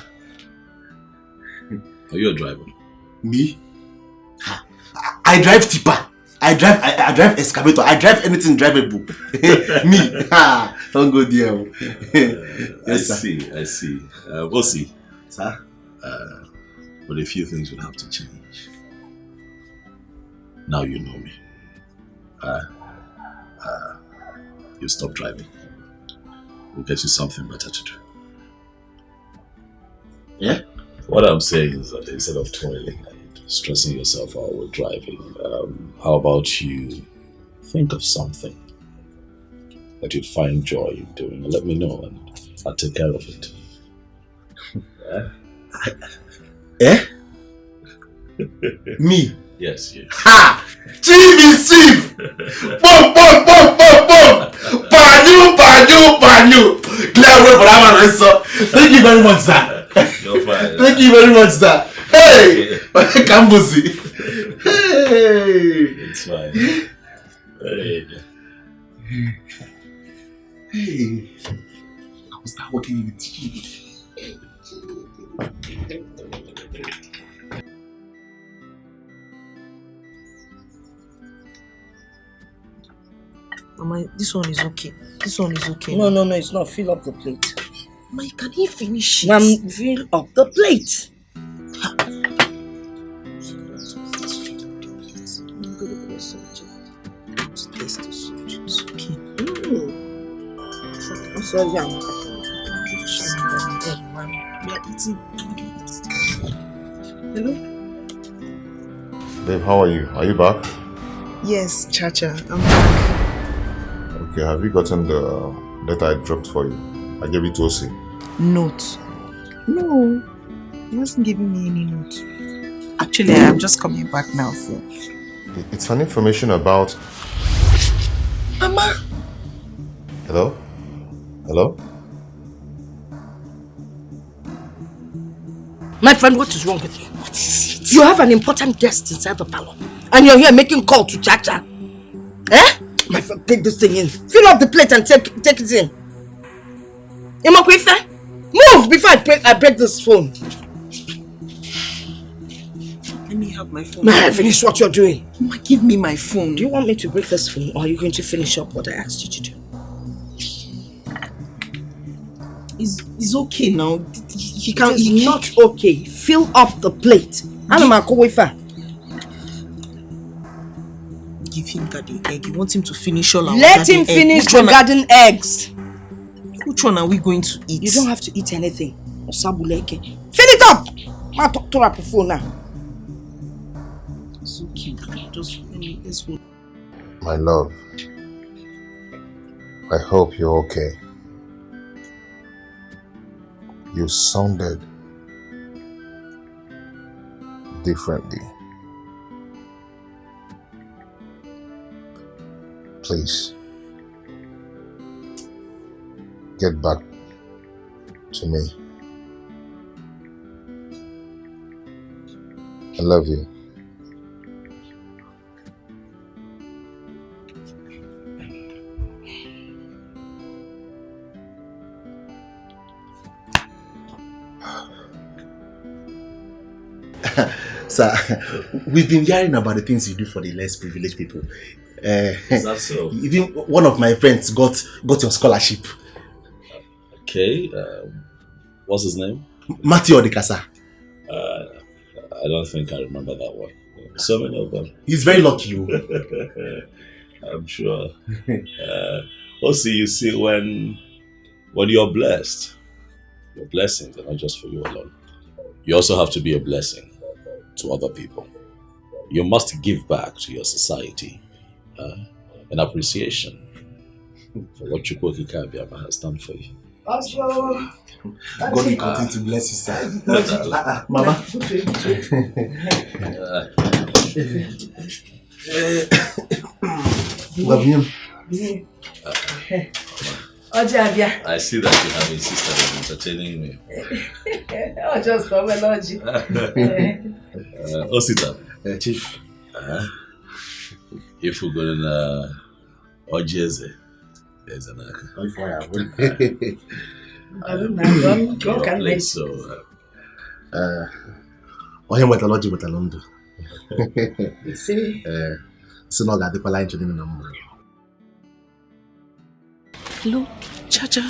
Are you a driver? Me? I drive tipper. I drive excavator. I drive anything drivable. Me. Don't go there. Yes, I see. We'll see. Sir? But a few things will have to change. Now you know me. You stop driving. We'll get you something better to do. Yeah? What I'm saying is that instead of toiling and stressing yourself out with driving, how about you think of something that you'd find joy in doing and let me know and I'll take care of it. Me? Yes, you. Ha! Chief is chief! Boom! Banyu! Clear way for that one, sir. Thank you very much, sir. You're fine. Thank you very much, sir. Hey! Kambuzi. Hey! It's fine. Hey! I will start working with you. Mama, this one is okay. No, it's not. Fill up the plate. Mama, can he finish it? Fill up the plate. So young. Hello? Babe, how are you? Are you back? Yes, Chacha, I'm back. Okay, have you gotten the letter I dropped for you? I gave it to Osi. Note? No, he hasn't given me any note. Actually, I'm just coming back now, so. It's an information about... Mama! Hello? Hello? My friend, what is wrong with you? What is it? You have an important guest inside the parlor. And you're here making call to Chacha. Eh? My friend, take this thing in. Fill up the plate and take it in. Imokwefe, move before I break this phone. Let me have my phone. May I finish what you're doing? Mama, give me my phone. Do you want me to break this phone or are you going to finish up what I asked you to do? It's okay now. He can't. It's not okay. Fill up the plate. Give him garden egg. You want him to finish all our Let him finish the garden eggs. Which one are we going to eat? You don't have to eat anything. Fill it up! Ma talk to her phone now. It's okay. Just let's go. My love, I hope you're okay. You sounded differently. Please, get back to me. I love you. Sir, we've been hearing about the things you do for the less privileged people. Is that so? Even one of my friends got your scholarship. Okay, what's his name? Matthew Odikasa. I don't think I remember that one. So many of them. He's very lucky. I'm sure. Also, you see, when you're blessed, your blessings are not just for you alone. You also have to be a blessing to other people. You must give back to your society in appreciation for what Chukwu Kabiama has done for you. God will continue to bless you, sir. Mama. Love you. I see that you have a sister that's entertaining me. Oh, just come and Chief. If we're going to Ojeze, there's an methodology with Alondo. So now got the line to the number. Hello, Chacha.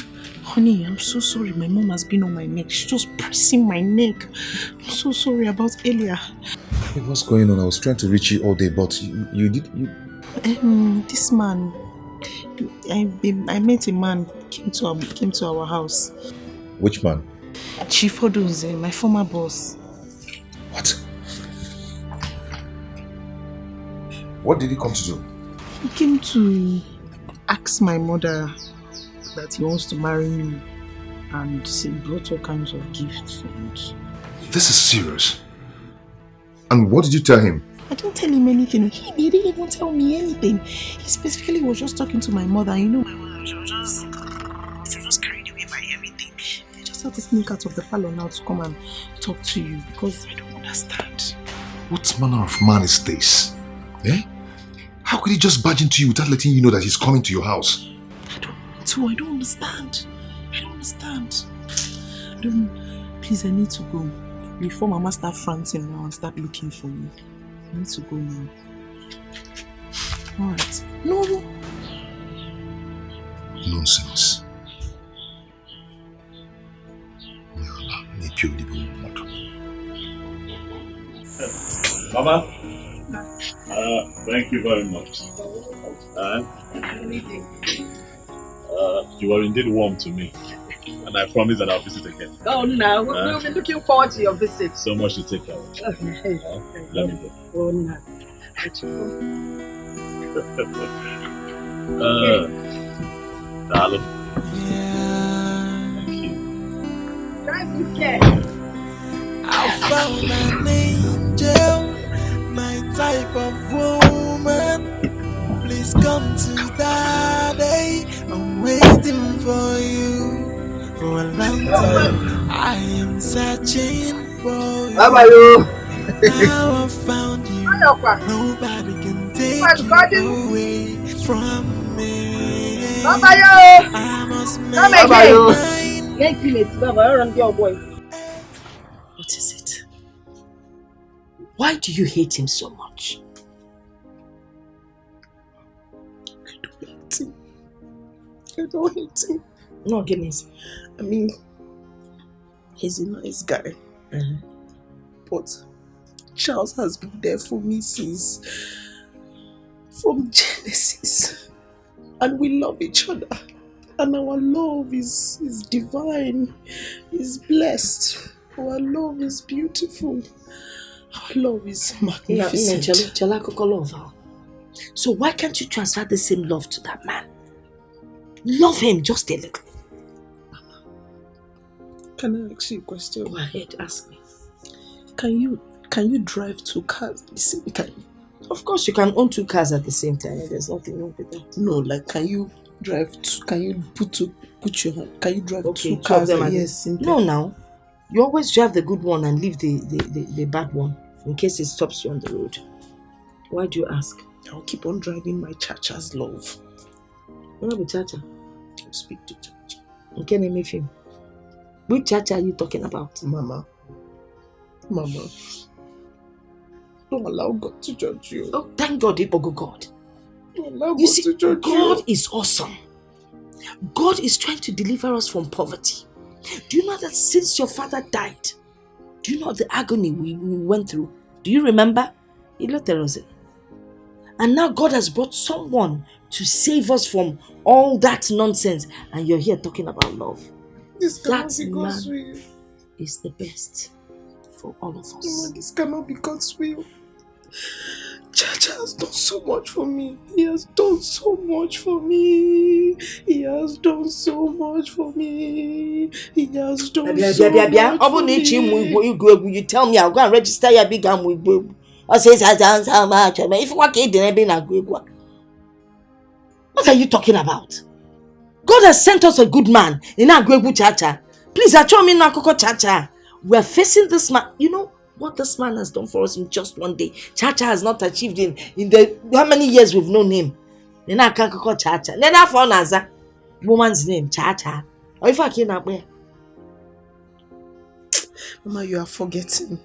Honey, I'm so sorry. My mom has been on my neck. She's just pressing my neck. I'm so sorry about earlier. Hey, what's going on? I was trying to reach you all day, but you did. This man. I met a man came to our house. Which man? Chief Odunze, my former boss. What? What did he come to do? He came to ask my mother that he wants to marry me, and he brought all kinds of gifts. This is serious. And what did you tell him? I didn't tell him anything. He didn't even tell me anything. He specifically was just talking to my mother. You know, my mother, she was just carried away by everything. They just had to sneak out of the parlor now to come and talk to you because I don't understand. What manner of man is this? Eh? How could he just barge into you without letting you know that he's coming to your house? I don't understand. Please, I need to go. Before Mama start fronting now and start looking for me. I need to go now. Alright. No. Nonsense. May Allah make you live in Mama, thank you very much. You are indeed warm to me, and I promise that I'll visit again. Oh, no, we'll be looking forward to your visit. So much to take care of. Okay. Let me go. Oh, no. Darling. Thank you, Ken. I found an angel, my type of woman. Please come to Daddy. I'm waiting for you. For a long time, I am searching for you. Now I found you. Nobody can take you away from me. I must make you mine. What is it? Why do you hate him so much? I don't hate him. No, goodness. I mean, he's a nice guy. But Charles has been there for me from Genesis. And we love each other. And our love is divine, is blessed. Our love is beautiful. Our love is magnificent. So why can't you transfer the same love to that man? Love him just a little. Can I ask you a question? Go ahead, ask me. Can you drive 2 cars at the same time? Of course you can own 2 cars at the same time. There's nothing wrong with that. No, like can you drive 2? Can you put your hand? Can you drive 2 2 cars? of them Yes. No, now. You always drive the good one and leave the bad one in case it stops you on the road. Why do you ask? I'll keep on driving my Chacha's love. What about Chacha? I'll speak to Chacha. Okay, name me film. Which Chacha are you talking about? Mama. Don't allow God to judge you. Oh, thank God, Ibogo God. Don't allow You God see, to judge God you. is awesome. God is trying to deliver us from poverty. Do you know that since your father died, do you know the agony we went through? Do you remember? And now God has brought someone to save us from all that nonsense. And you're here talking about love. This cannot That be God's man will. is the best for all of us. No, this cannot be God's will. Chacha has done so much for me. He has done so much for me. He has done so much for me. He has done so much for me. You tell me I'll go and register your big arm with Bob. I say has done so much. If what are you talking about? God has sent us a good man in our Chacha. Please, I told me now, Chacha. We're facing this man. You know what this man has done for us in just one day. Chacha has not achieved in the how many years we've known him. In our Chacha. Never for Naza. Woman's name, Chacha. Or if I can't up there. Mama, you are forgetting.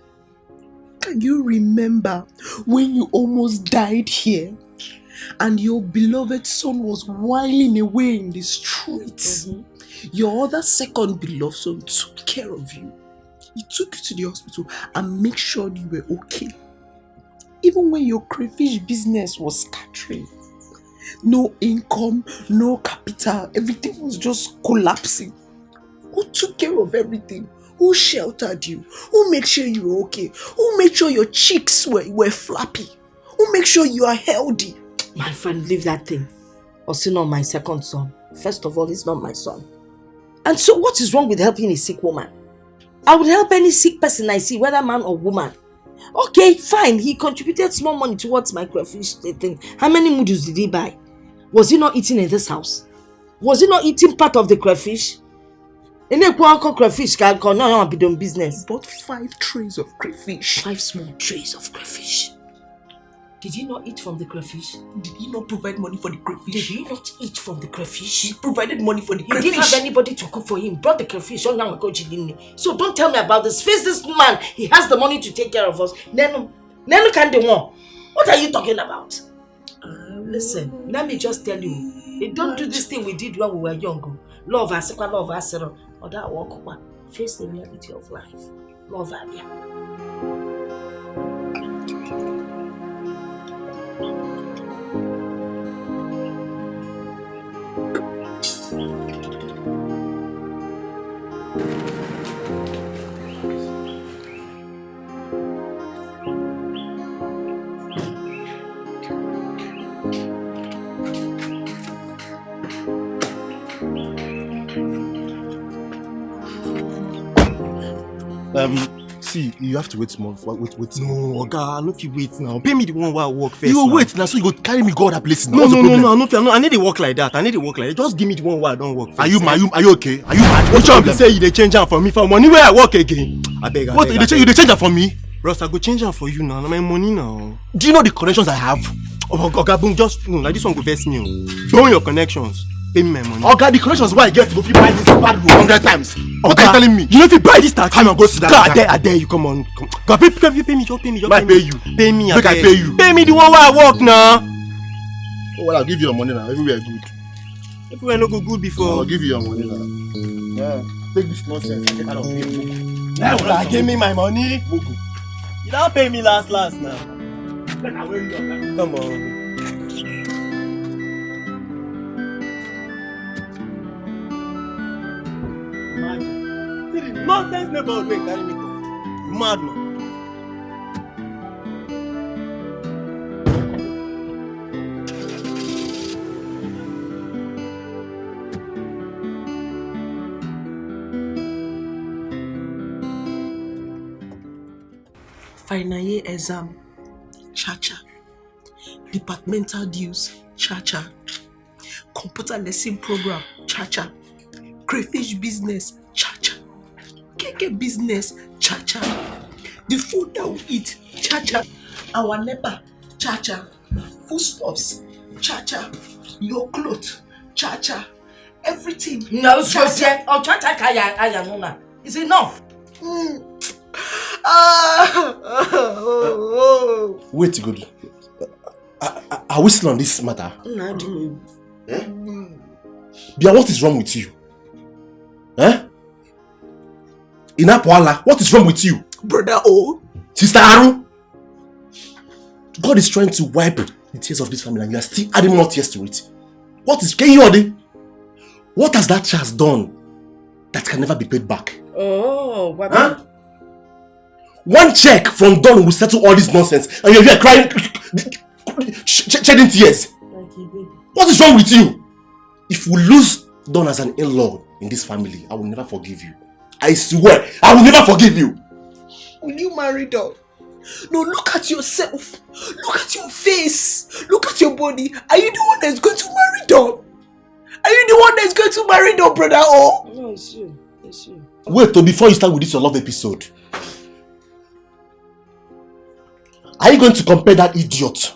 Can you remember when you almost died here and your beloved son was whiling away in the streets? Your other second beloved son took care of you. He took you to the hospital and made sure you were okay. Even when your crayfish business was scattering, no income, no capital, everything was just collapsing. Who took care of everything? Who sheltered you? Who made sure you were okay? Who made sure your cheeks were flappy? Who made sure you are healthy? My friend, leave that thing. Also not my second son. First of all, he's not my son. And so what is wrong with helping a sick woman? I would help any sick person I see, whether man or woman. Okay, fine. He contributed small money towards my crayfish thing. How many noodles did he buy? Was he not eating in this house? Was he not eating part of the crayfish? Any crayfish can be done business. He bought 5 trays of crayfish. 5 small trays of crayfish. Did he not eat from the crayfish? Did he not provide money for the crayfish? Did he not eat from the crayfish? He provided money for the crayfish. He didn't have anybody to cook for him. Brought the crayfish. So don't tell me about this. Face this man. He has the money to take care of us. Nenu can do more. What are you talking about? Listen, let me just tell you. Don't do this thing we did when we were young. Love us, love us, or that walk. Face the reality of life. Love Abia. see, you have to wait more. Wait. No, Oga, I no fit wait now. Pay me the one where I work first. You wait now, so you go carry me go other places. No, I need to work like that. Just give me the one where I don't work first. Are you okay? Are you mad? Which one you say you dey change am for me for money where I work again? I beg. What you dey change am for me? Bros, I go change am for you now. Na my money now. Do you know the connections I have? Oga, boom, just like this one go vex me. Burn your connections. Pay me my money. Oga, the connections where I get to go fit buy this bad room 100 times. What are you telling me? You know if you buy this taxi, come and go sit down. God, I dare you. Come on. God, pay me. Just pay me. I pay you. Pay me. Make I pay you. Pay me the one where I work now. Oh, well, I'll give you your money now. Everywhere good. Everywhere no go good before. I'll give you your money now. Yeah. Take this nonsense and get out of here. Now, give me my money. You don't pay me last now. Come on. Nonsense neighborhood wey carry me go. Mad man. Final year exam, cha-cha. Departmental dues, cha-cha. Computer lesson program, cha-cha. Crayfish business, cha-cha. Keke business, cha-cha. The food that we eat, cha-cha. Our neighbor, cha-cha. Foodstuffs, cha-cha. Your clothes, cha-cha. Everything. No, cha-cha. Oh, cha-cha kaya nuna. It's enough. Wait, good. Are we still on this matter? No. Eh? Bia, what is wrong with you? Eh? Inapwala, what is wrong with you? Brother O. Sister Aru? God is trying to wipe the tears of this family and you are still adding more tears to it. What has that child done that can never be paid back? Oh, what? Huh? One check from Don will settle all this nonsense and you're here crying, shedding tears. What is wrong with you? If we lose Don as an in-law in this family, I will never forgive you. I swear, I will never forgive you. Will you marry Don? No, look at yourself. Look at your face. Look at your body. Are you the one that's going to marry Don? Are you the one that's going to marry Don, brother? Oh? No, it's you. It's you. Wait, before you start with this your love episode. Are you going to compare that idiot?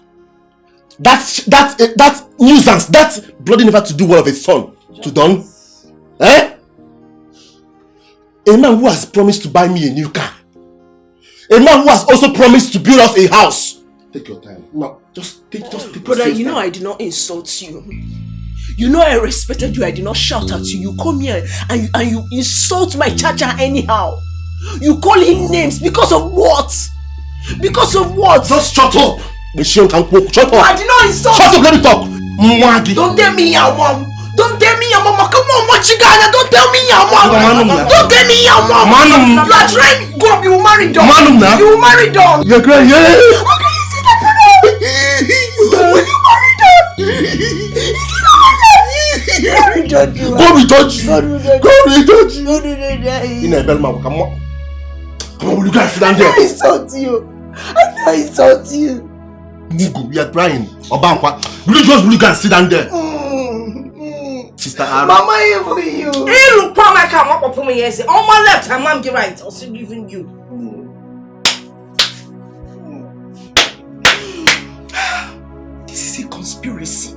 That nuisance, that bloody never to do well of a son to Don? Eh? A man who has promised to buy me a new car. A man who has also promised to build us a house. Take your time. No, just take brother, you know I did not insult you. You know I respected you. I did not shout at you. You come here and you insult my cha-cha anyhow. You call him names because of what? Because of what? Just shut up. Shut up. I did not insult. Shut up, let me talk. Mwagi. Don't tell me your mom. Don't tell me your mama. Come on, Machigana. Don't tell me your mom. Don't tell me your mom. You are trying. Go up. You will marry Don. You will marry Don. You're crying. Yeah. Okay, you see that, brother? Will you marry Don? Go be judge. Go be judge. In a Belma, come on. Come on, will you guys sit down there? I insult you. I insult you. Mugu, you are crying. Obankwa, will you guys sit down there? Sister Aru. Mama, even you. Hey, look, Pama, come up for me. Yes, on my left, and Mom, right. I'll still giving you. This is a conspiracy.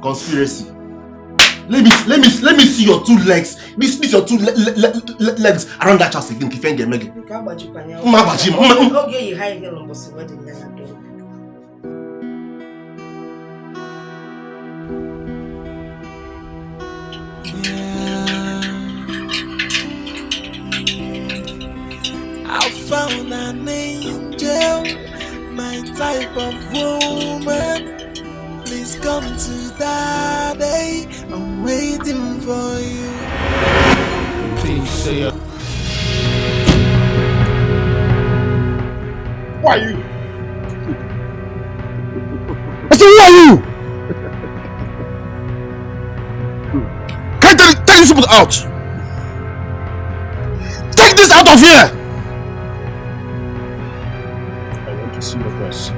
Conspiracy. Let me see your two legs. This your two legs around that chest again. Kifenge megi. Okay, you hide your number. What did you do? I found an angel, my type of woman. Please come to Daddy, I'm waiting for you. Who are you? I said, who are you? Can you tell these people out? of here! I want to see your boss.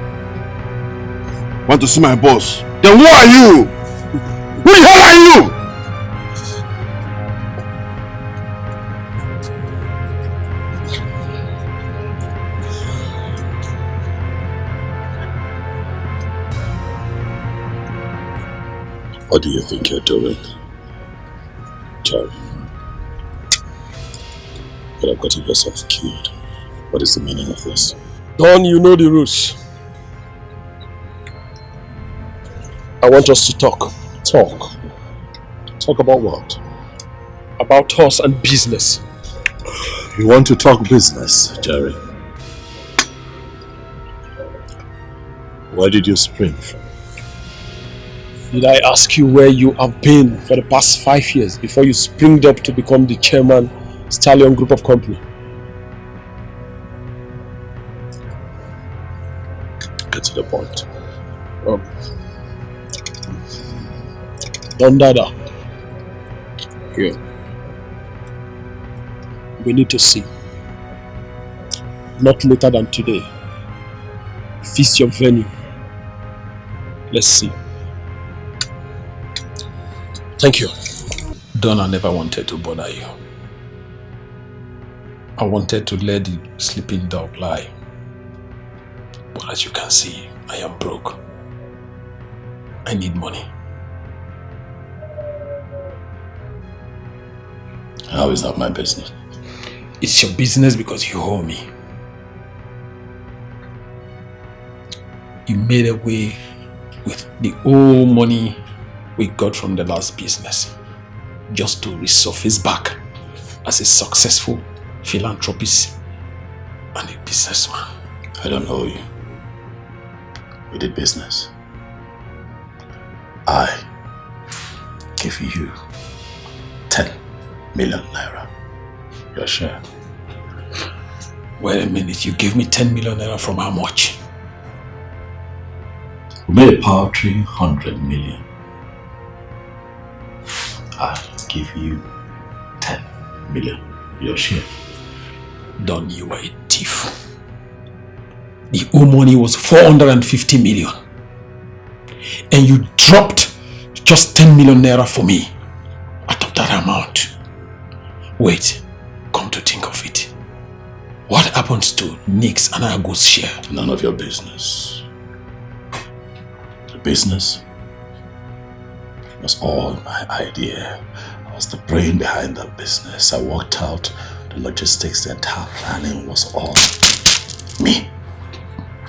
Want to see my boss? Then who are you? Who the hell are you? What do you think you're doing, Jerry? You could have gotten yourself killed. What is the meaning of this? Don, you know the rules. I want us to talk. Talk? Talk about what? About us and business. You want to talk business, Jerry? Where did you spring from? Did I ask you where you have been for the past 5 years before you springed up to become the chairman, Stallion Group of Company? Get to the point. Don Dada. Here. We need to see. Not later than today. Feast your venue. Let's see. Thank you. Don, I never wanted to bother you. I wanted to let the sleeping dog lie. But as you can see, I am broke. I need money. How is that my business? It's your business because you owe me. You made away with the old money we got from the last business just to resurface back as a successful philanthropist and a businessman. I don't owe you. We did business. I give you 10 million naira. Your share. Wait a minute, you gave me 10 million naira from how much? We made a paltry 100 million. I give you 10 million. Your share. Don, you were a thief. The old money was 450 million. And you dropped just 10 million naira for me out of that amount. Wait, come to think of it. What happens to Nick's and Ago's share? None of your business. The business was all my idea. I was the brain behind that business. I worked out the logistics, the entire planning was all me.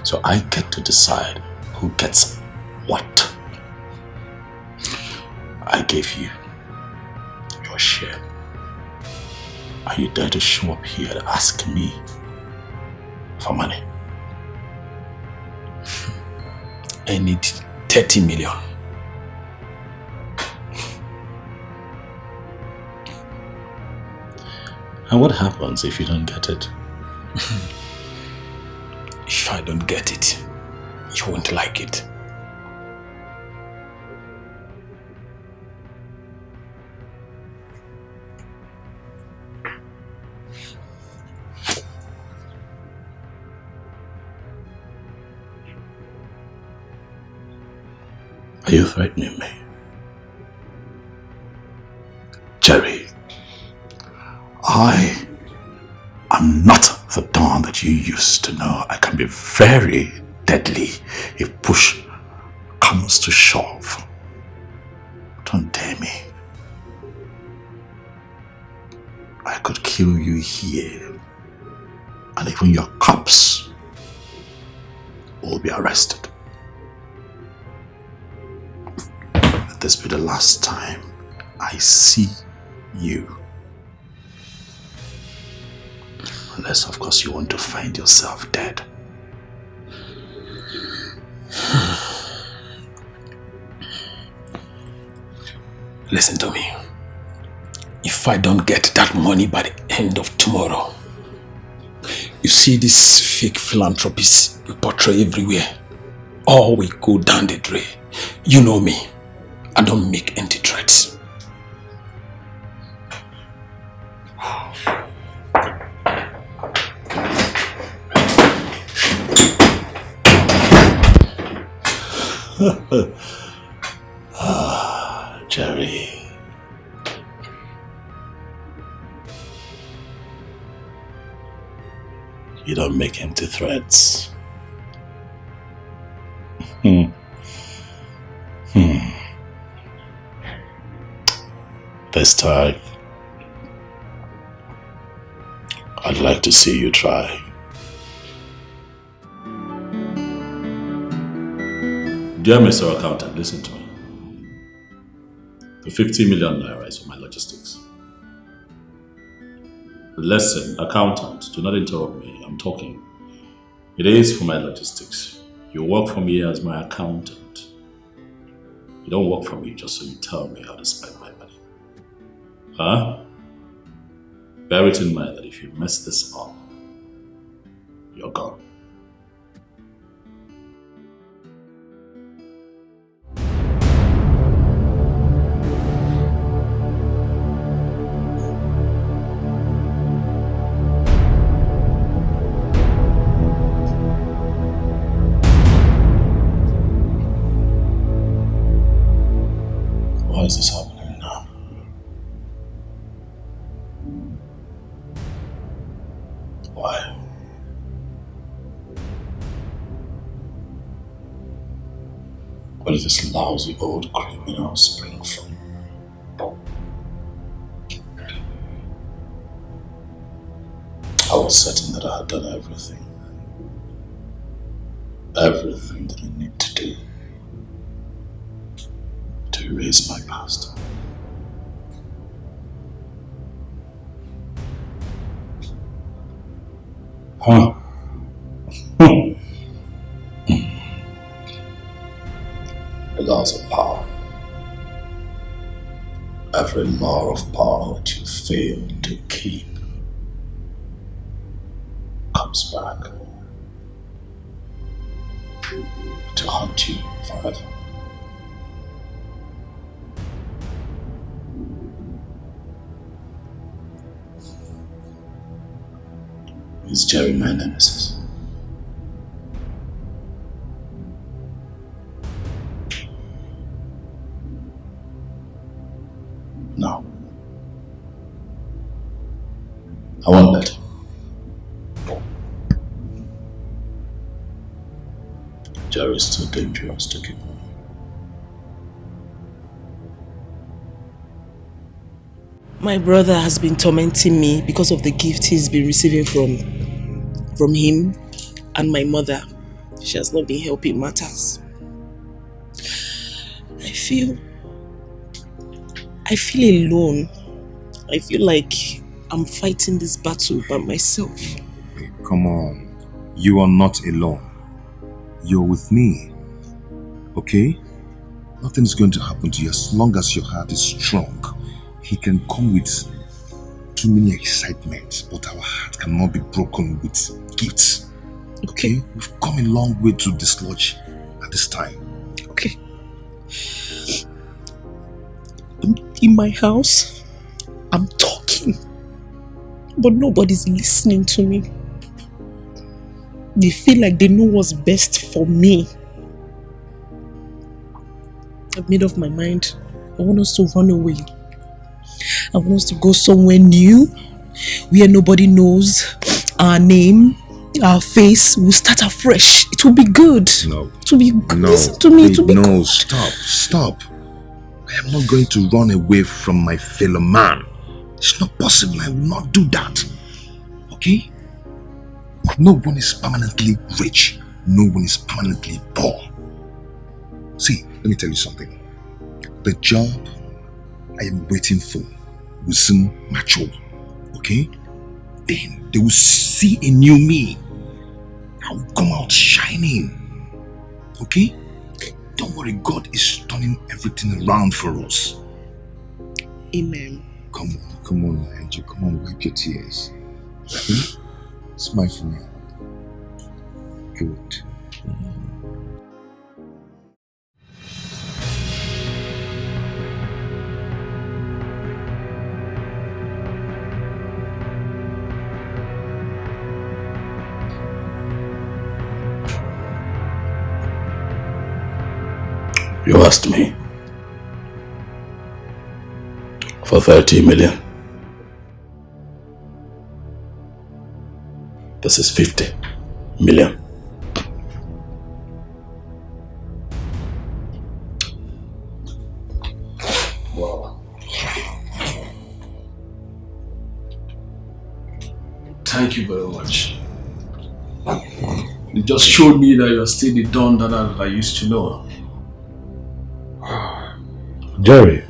So I get to decide who gets what. I gave you your share. Are you dare to show up here and ask me for money? I need 30 million. And what happens if you don't get it? If I don't get it, you won't like it. Are you threatening me? Jerry, I am not the Don that you used to know. I can be very deadly if push comes to shove. Don't dare me. I could kill you here, and even your cops will be arrested. Let this be the last time I see you. Unless, of course, you want to find yourself dead. Listen to me. If I don't get that money by the end of tomorrow, you see this fake philanthropists we portray everywhere. All we go down the drain. You know me. I don't make empty threats. Jerry. You don't make empty threats. This time, I'd like to see you try. Dear Mr. Accountant, listen to me. The 50 million naira is for my logistics. Listen, accountant, do not interrupt me. I'm talking. It is for my logistics. You work for me as my accountant. You don't work for me just so you tell me how to spend my money. Huh? Bear it in mind that if you mess this up, you're gone. Why is this happening now? Why? Where did this lousy old criminal spring from? I was certain that I had done everything. Everything that I need to do to erase my past. Huh? The laws of power. Every law of power that you fail to keep comes back to haunt you forever. Is Jerry my nemesis? No. I won't let him. Jerry is too dangerous to keep on. My brother has been tormenting me because of the gift he's been receiving from him and my mother. She has not been helping matters. I feel alone. I feel like I'm fighting this battle by myself. Hey, come on. You are not alone. You're with me. Okay? Nothing's going to happen to you as long as your heart is strong. He can come with too many excitements, but our heart cannot be broken with gifts. Okay? We've come a long way to dislodge at this time. Okay. I'm in my house. I'm talking. But nobody's listening to me. They feel like they know what's best for me. I've made up my mind. I want us to run away. I want us to go somewhere new, where nobody knows our name, our face. We'll start afresh. It will be good. No. It will be good. No. Listen to me. Wait, it will be no, good. stop. I am not going to run away from my fellow man. It's not possible. I will not do that. Okay? No one is permanently rich. No one is permanently poor. See, let me tell you something. The job I am waiting for will soon mature. Okay? Then they will see a new me. I will come out shining. Okay? Don't worry, God is turning everything around for us. Amen. Come on, my angel. Come on, wipe your tears. Okay? Smile for me. Good. You asked me for 30 million. This is 50 million. Wow. Thank you very much. You just showed me that you're still the Don that I used to know. Jerry.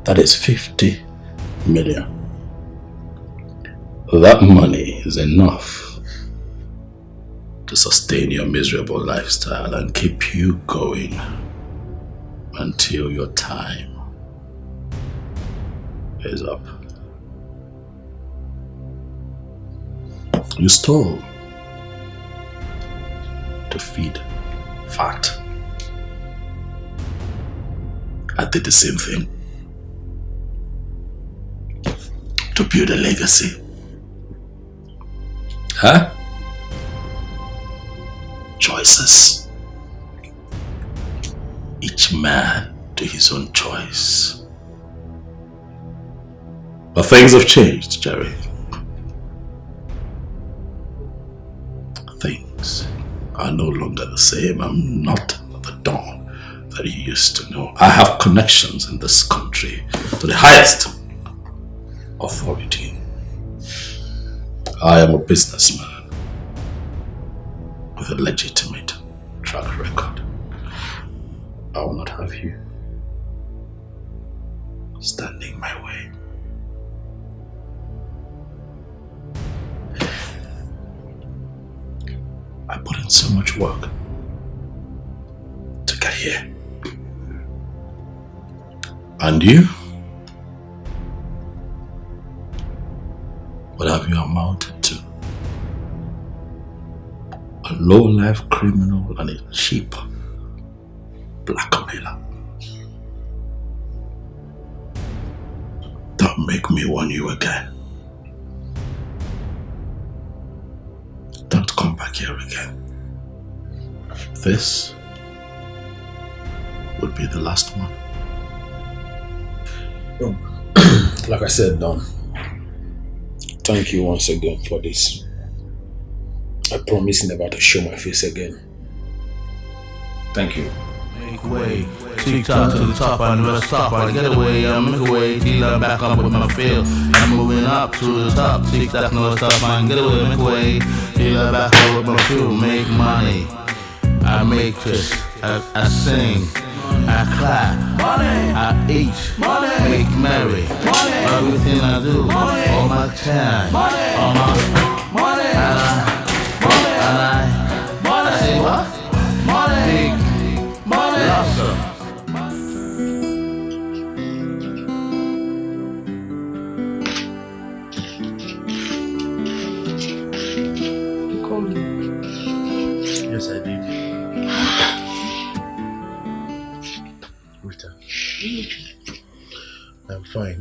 That is 50 million. That money is enough to sustain your miserable lifestyle and keep you going until your time is up. You stole to feed fat. I did the same thing to build a legacy. Huh? Choices. Each man to his own choice. But things have changed, Jerry. Things are no longer the same. I'm not the Don that you used to know. I have connections in this country to the highest authority. I am a businessman with a legitimate track record. I will not have you standing my way. I put in so much work to get here. And you? What have you amounted to? A low-life criminal and a cheap blackmailer. Don't make me warn you again. Don't come back here again. This would be the last one. Like I said, Don, thank you once again for this. I promise never to show my face again. Thank you. Make way, TikTok to the top, I never stop, I get away, I make a way, till I'm back up with my feel. I'm moving up to the top, TikTok never stop, I get away, make way, till I'm back up with my feel. Make money, I make this, I sing, I clap, I eat, make merry, everything I do, all my time, all my, I say what? Big money. You called me. Yes, I did. Rita. I'm fine.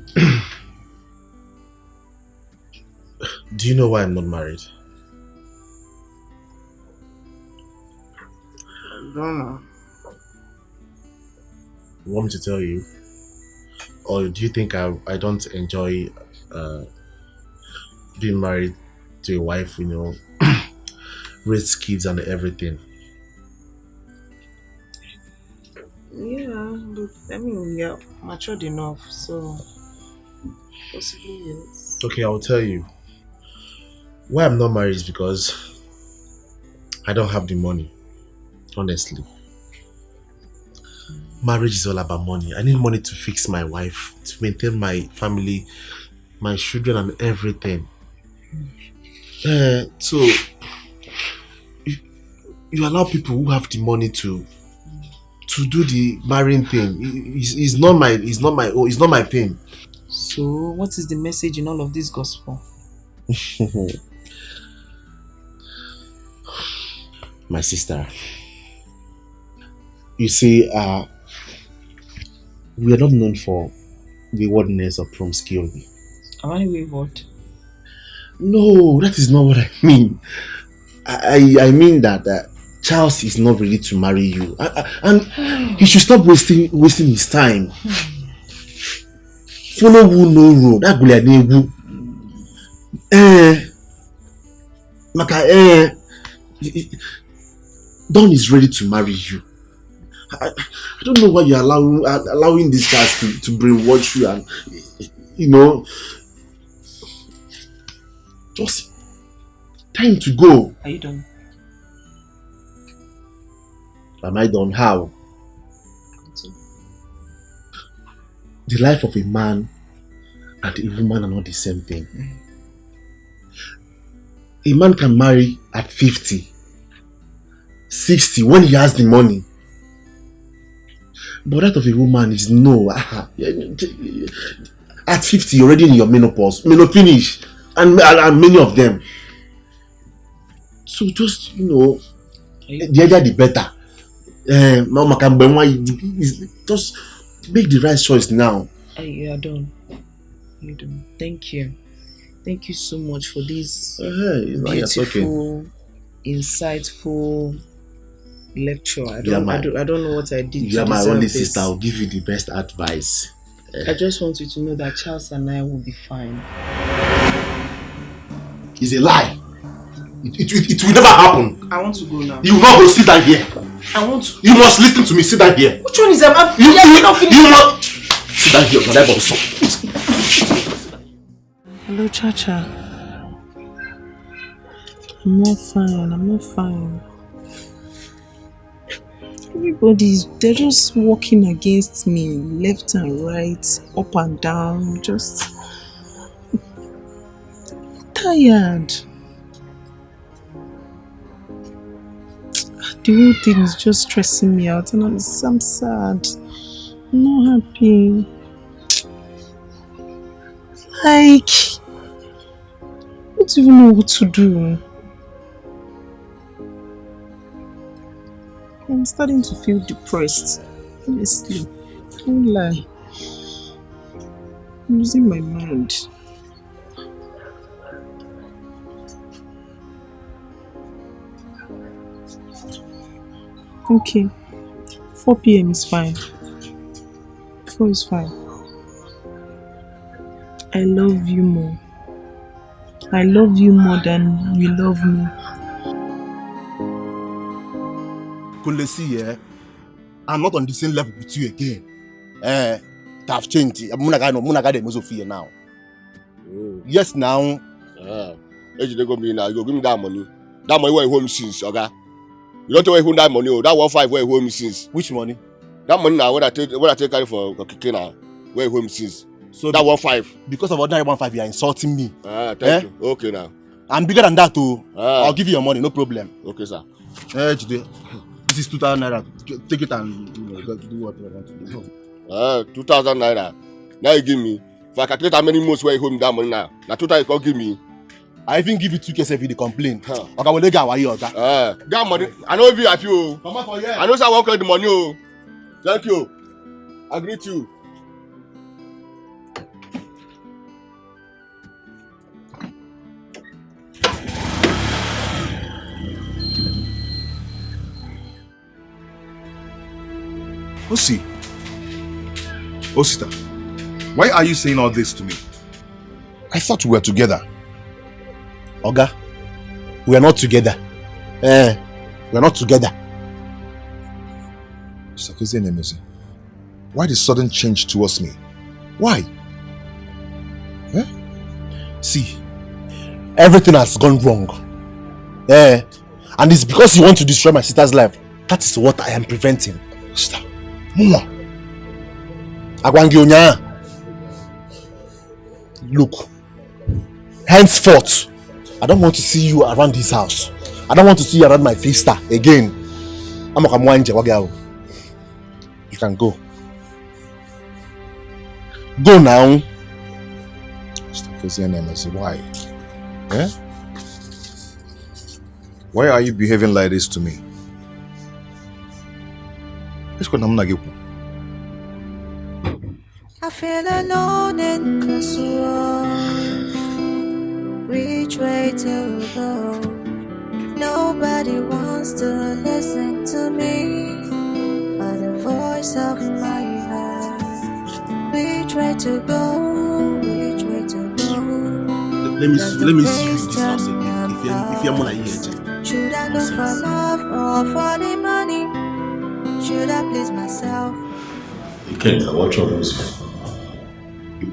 Do you know why I'm not married? I don't know. You want me to tell you? Or do you think I don't enjoy being married to a wife, you know, raise kids and everything? Yeah, but I mean, you're matured enough, so possibly yes. Okay, I'll tell you. Why I'm not married is because I don't have the money, honestly. Marriage is all about money. I need money to fix my wife, to maintain my family, my children and everything. So you allow people who have the money to do the marrying thing. It's not my thing. So what is the message in all of this gospel? My sister, you see, we are not known for waywardness or promiscuity. Am I wayward? No, that is not what I mean. I mean that Charles is not ready to marry you, and he should stop wasting his time. Follow who no road. That gula nebu. Maka Don is ready to marry you. I don't know why you're allowing this child to brainwash you, and just time to go. Are you done? Am I done? How? The life of a man and a woman are not the same thing. A man can marry at 50, 60 when he has the money. But that of a woman is no. At 50, you're already in your menopause. Finish. And many of them. So just, the earlier the better. Just make the right choice now. You are done. You're done. Thank you. Thank you so much for this beautiful, insightful lecture. I don't know what I did. You are my only sister. I'll give you the best advice. I just want you to know that Charles and I will be fine. It's a lie. It will never happen. I want to go now. You will not go. Sit down here. I want to. You must listen to me. Sit down here. Which one is that? You must sit down here. Hello, Chacha. I'm not fine. They're just walking against me, left and right, up and down, just tired. The whole thing is just stressing me out, and I'm sad. I'm not happy. I don't even know what to do. I'm starting to feel depressed. Honestly, don't lie. I'm losing my mind. Okay, 4 p.m. is fine. 4 is fine. I love you more. I love you more than you love me. Kulesi, I'm not on the same level with you again. I've changed. I'm not going now. Yes, now. You go give me that money. That money where home since, okay? You don't take home that money. That 1.5 where home since. Which money? That money now. What I take carry for Kikina. Where home since. So that 1.5. Because of ordinary 1.5, you are insulting me. Thank you. Okay now. I'm bigger than that too. I'll give you your money, no problem. Okay, sir. This is 2,000 naira. Take it and do what you want to do. 2,000 naira. Now you give me. If I calculate how many months where you hold me that money now. Now 2,000 you can't give me. I even give you 2K if you complain. Okay, well, they got why you that money. I know if you at you. Come on for here. I know sir won't collect the money. Oh. Thank you. I greet you. Sister, why are you saying all this to me? I thought we were together. Oga, we are not together. We are not together. Mr. Why the sudden change towards me? Why? See, everything has gone wrong. And it's because you want to destroy my sister's life. That is what I am preventing. Sister, Mama. Look, henceforth, I don't want to see you around this house. I don't want to see you around my sister again. You can go. Go now. Why? Why are you behaving like this to me? I feel alone and consumed. Which way to go? No Nobody wants to listen to me, but the voice of my heart. Which way to go? Which way to go? Let me see you in this house again. If you're more like here, should I go for love or for the money? Should I please myself? You can't. What troubles you?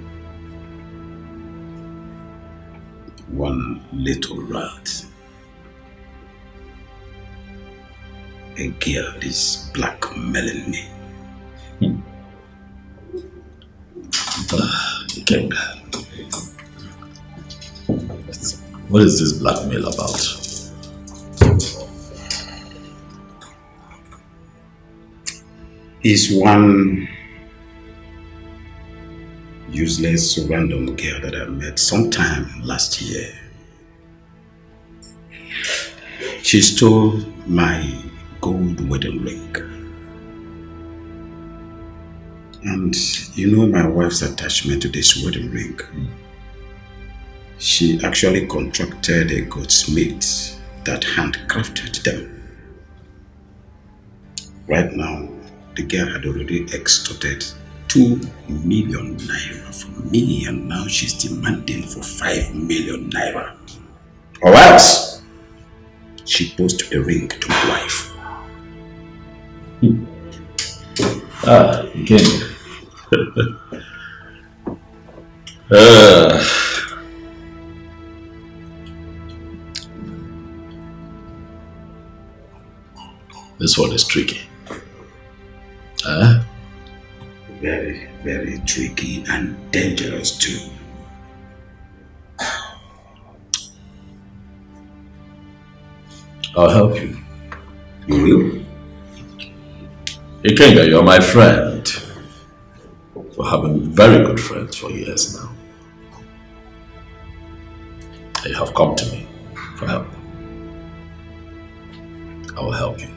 One little rat. A girl is blackmailing me. Ikenga. What is this blackmail about? Is one useless random girl that I met sometime last year. She stole my gold wedding ring. And you know my wife's attachment to this wedding ring. She actually contracted a goldsmith that handcrafted them. Right now, the girl had already extorted 2 million naira from me, and now she's demanding for 5 million naira. Or else, she posted the ring to my wife. Again. This one is tricky. Very, very tricky and dangerous too. I'll help you. You will? Ikenga, you're my friend. We have been very good friends for years now. You have come to me for help. I will help you.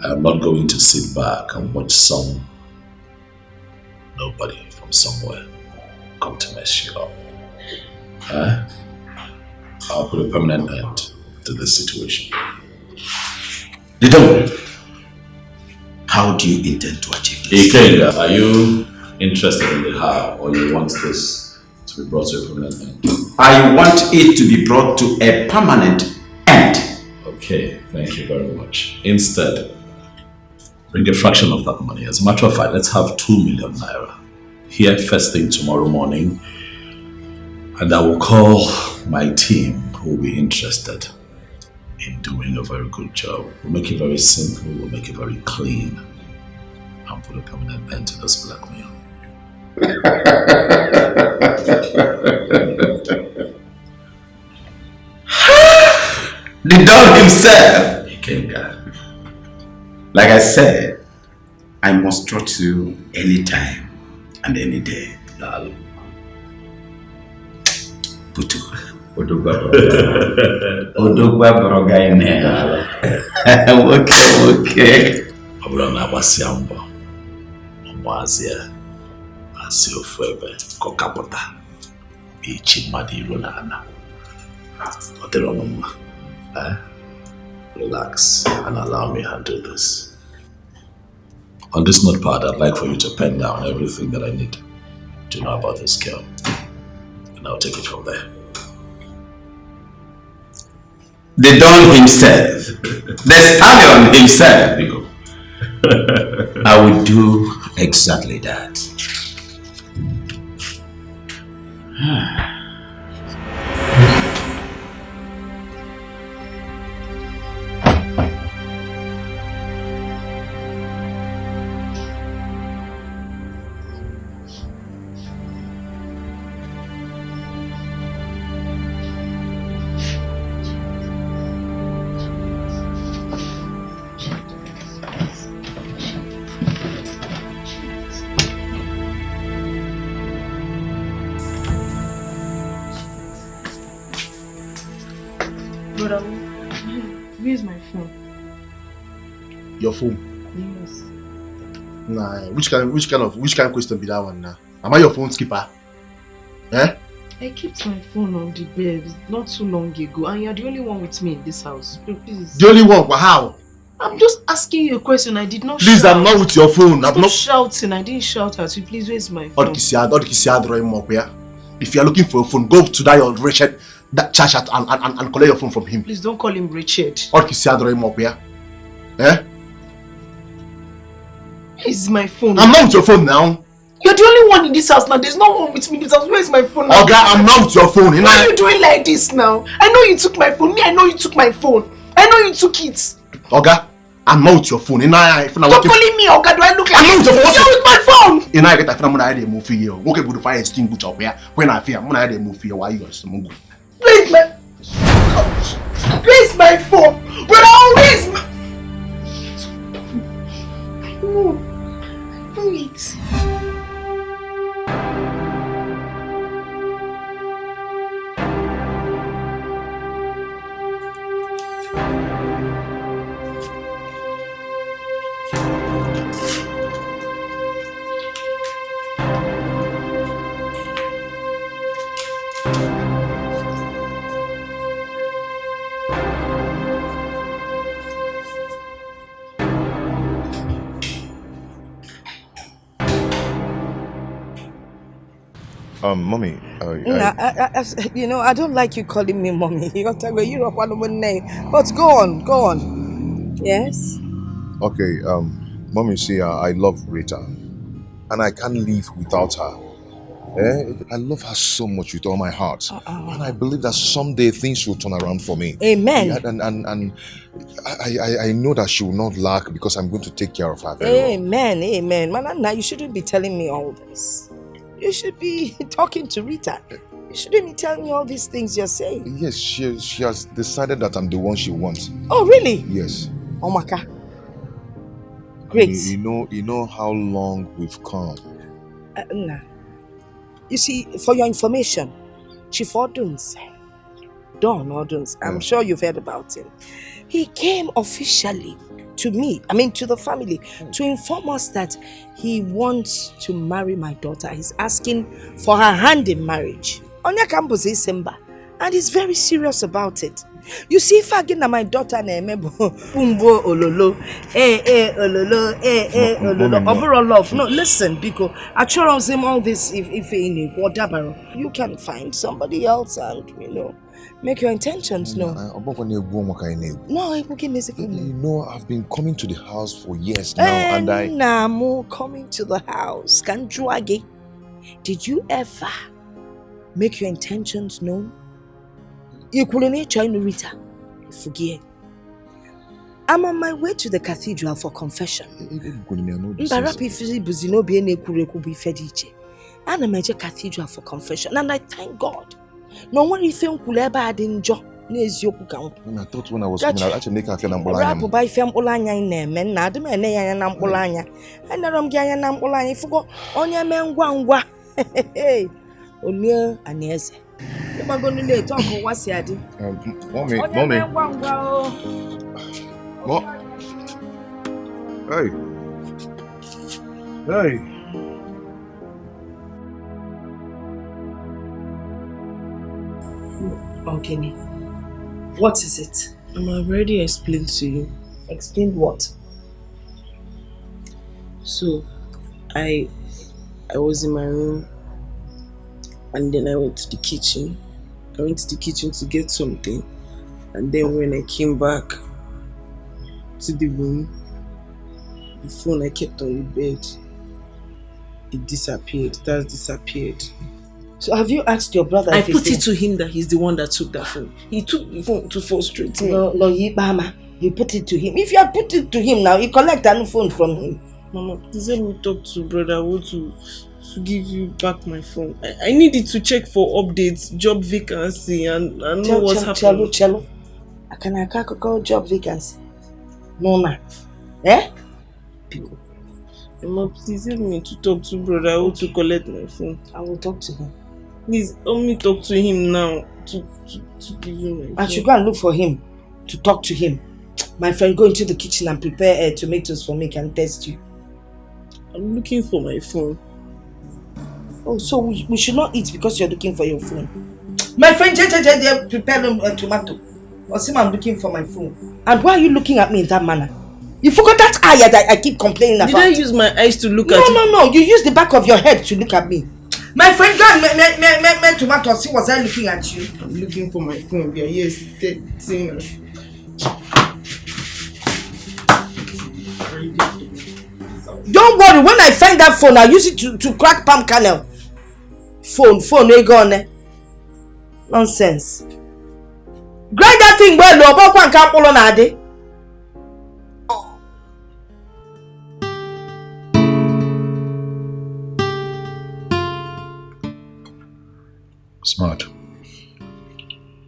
I am not going to sit back and watch nobody from somewhere come to mess you up. I'll put a permanent end to this situation. Didon, how do you intend to achieve this? Ikenga, are you interested in the how, or you want this to be brought to a permanent end? I want it to be brought to a permanent end. Okay, thank you very much. Instead, bring a fraction of that money. As a matter of fact, let's have 2 million naira here first thing tomorrow morning, and I will call my team who will be interested in doing a very good job. We'll make it very simple, we'll make it very clean, and put a permanent end to this blackmail. The dog himself! Ikenga. Like I said, I must trust you anytime and any day. Putu. Odogwa broga ine. Okay. Abura na basiambo. Omwazia. Asi ofebe kokapota. Bichi madiru nana. Oteronoma. Relax and allow me to handle this. On this notepad, I'd like for you to pen down everything that I need to know about this girl. And I'll take it from there. The Don himself, the stallion himself, I will do exactly that. Where's my phone? Your phone? Yes. Nah, which kind of question be that one now? Am I your phone skipper? Eh? I kept my phone on the bed not too long ago, and you're the only one with me in this house. Please. The only one? But how? I'm just asking you a question. I did not Please, shout. I'm not with your phone. I'm not shouting. I didn't shout at you. Please, where's my phone? If you are looking for a phone, go to that old Richard that church and collect your phone from him. Please don't call him Richard. Eh? Where's my phone? I'm not with your phone now. You're the only one in this house now. There's no one with me in this house. Where's my phone now? Okay, I'm not with your phone. Why are you doing like this now? I know you took my phone. Me, I know you took my phone. I know you took it. Oga, I'm not with your phone. Stop calling me Oga. Do I look like I'm not with your phone? You're with my phone. I get that phone. I'm move here. Okay, good fire extinguisher up here. When I fear, I'm gonna move here. Why you are Where's my phone? Brother, where's my... No. Wait. Mommy, I don't like you calling me mommy. You're talking about Europe one name. But go on. Yes? Okay, Mommy, see, I love Rita. And I can't live without her. I love her so much with all my heart. And I believe that someday things will turn around for me. Amen. Yeah, and I know that she will not lack because I'm going to take care of her very well. Amen. Manana, you shouldn't be telling me all this. You should be talking to Rita. You shouldn't be telling me all these things you're saying. Yes, she has decided that I'm the one she wants. Oh, really? Yes. Omaka. Great. You know how long we've come. Nah. You see, for your information, Chief Oduns, Don Oduns, I'm sure you've heard about him. He came officially to me, to the family, to inform us that he wants to marry my daughter. He's asking for her hand in marriage. Onya campus is Simba, and he's very serious about it. You see, if I get my daughter name, Umbo Ololo, Ololo, Ololo, overall love. No, listen, because I chose him all this if in whatever. You can find somebody else and make your intentions known. No, it will give me a You know, I've been coming to the house for years now, and I... Namu coming to the house. Did you ever make your intentions known? You couldn't try to Rita. Forget. I'm on my way to the cathedral for confession. I'm a major cathedral for confession, and I thank God. No one if you could ever add in job. I thought when I was coming, I'd actually make her feel Rapu by Fem Olanya in them, and Nadam and Nayan Bolanya. And Naram Gayan Bolanya forgot on your man Gwangwa. Hey, Onya and yes. You're going to talk about what's your idea. Mommy. Hey. Okay, what is it? I'm already explained to you. Explained what? So, I was in my room, and then I went to the kitchen. I went to the kitchen to get something, and then when I came back to the room, the phone I kept on the bed, it disappeared. It has disappeared. So have you asked your brother? I put it to him that he's the one that took that phone. He took the phone to frustrate me. No, Yibama. You put it to him. If you had put it to him now, you collect a new phone from him. Mama, please let me talk to brother Wo to give you back my phone. I needed to check for updates, job vacancy, and know what's happening. Cello. I can't call job vacancy. No, ma. Eh? Mama, please help me to talk to brother Wo to collect my phone. I will talk to him. Please, let me talk to him now to give you my phone. I should go and look for him to talk to him. My friend, go into the kitchen and prepare tomatoes for me. Can test you. I'm looking for my phone. Oh, so we should not eat because you're looking for your phone. My friend JJ prepared tomato. Or see, I'm looking for my phone. And why are you looking at me in that manner? You forgot that eye that I keep complaining about. Did I use my eyes to look at you? No. You use the back of your head to look at me. My friend, go and make tomato. See, was I looking at you? I'm looking for my phone. Yeah, yes, Don't worry, when I find that phone, I'll use it to crack palm kernel. Phone, no go on there. Nonsense. Grind that thing well, no, but one can't pull on Ade. Smart.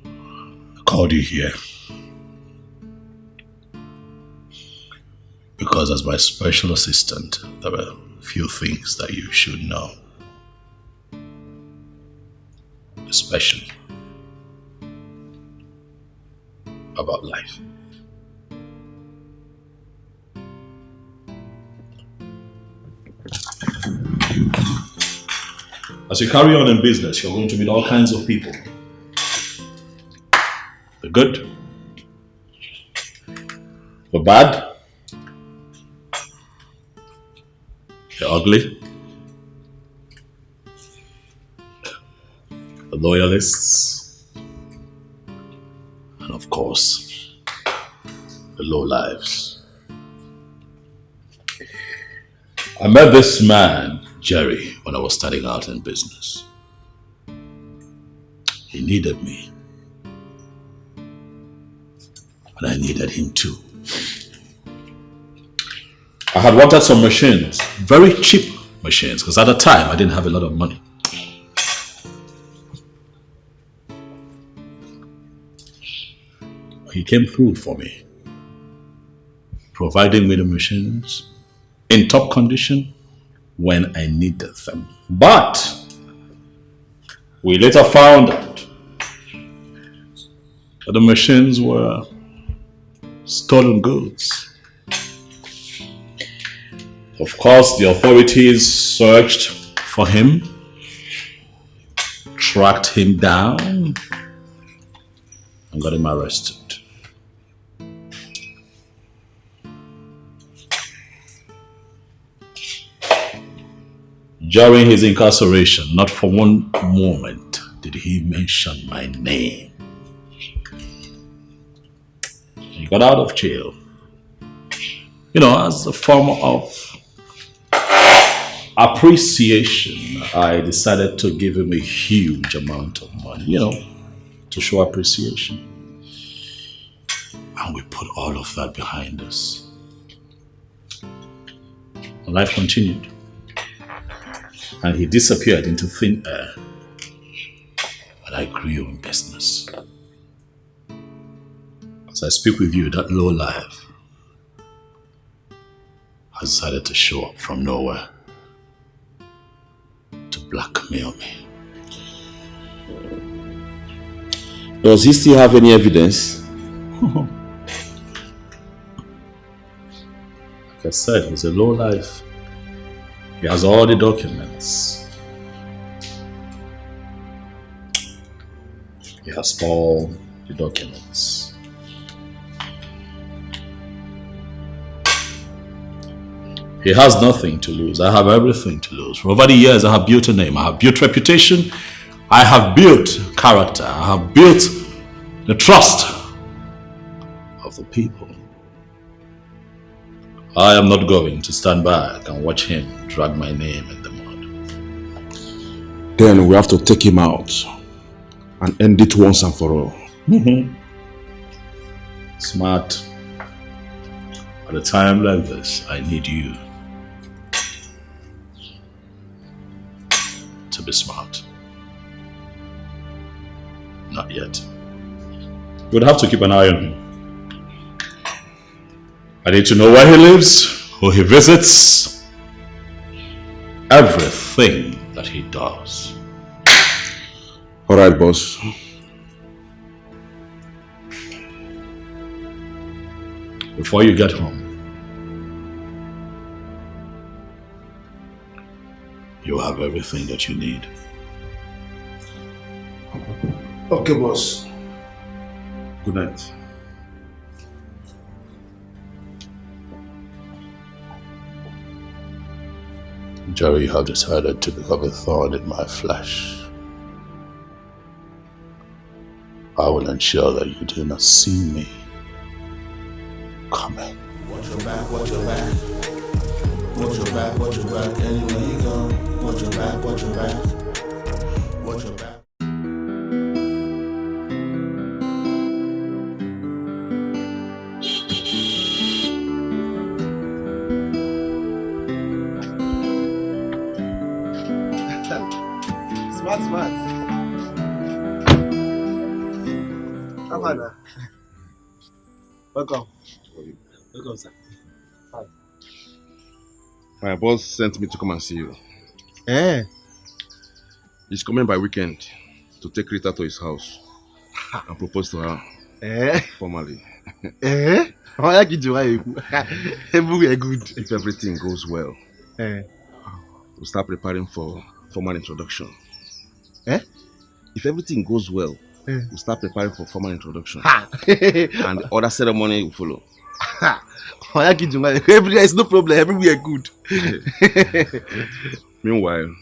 I called you here because as my special assistant, there are a few things that you should know. Especially about life. As you carry on in business, you're going to meet all kinds of people. The good, the bad, the ugly, the loyalists, and of course, the lowlives. I met this man, Jerry, when I was starting out in business. He needed me. And I needed him too. I had worked at some machines, very cheap machines, because at the time I didn't have a lot of money. He came through for me, providing me the machines in top condition when I needed them. But we later found out that the machines were stolen goods. Of course, the authorities searched for him, tracked him down, and got him arrested. During his incarceration, not for one moment did he mention my name. He got out of jail, as a form of appreciation. I decided to give him a huge amount of money, to show appreciation. And we put all of that behind us. And life continued. And he disappeared into thin air. And I grew in business. As I speak with you, that low life has decided to show up from nowhere to blackmail me. Does he still have any evidence? Like I said, he's a low life. He has all the documents. He has all the documents. He has nothing to lose. I have everything to lose. For over the years, I have built a name. I have built reputation. I have built character. I have built the trust of the people. I am not going to stand back and watch him drag my name in the mud. Then we have to take him out and end it once and for all. Smart. At a time like this, I need you to be smart. Not yet. We'd have to keep an eye on him. I need to know where he lives, who he visits, everything that he does. Alright, boss. Before you get home, You have everything that you need. Okay, boss. Good night. Jerry, you have decided to become a thorn in my flesh. I will ensure that you do not see me coming. Watch your back, watch your back. Watch your back, watch your back. Anywhere you go, watch your back, watch your back. Watch your back. Smart. Come on now. Welcome. Welcome, sir. Hi. My boss sent me to come and see you. Eh? He's coming by weekend to take Rita to his house and propose to her. Formally. Why did you good? If everything goes well, we'll start preparing for formal introduction. If everything goes well, we'll start preparing for formal introduction. And the other ceremony will follow. There's no problem, everywhere good. Meanwhile,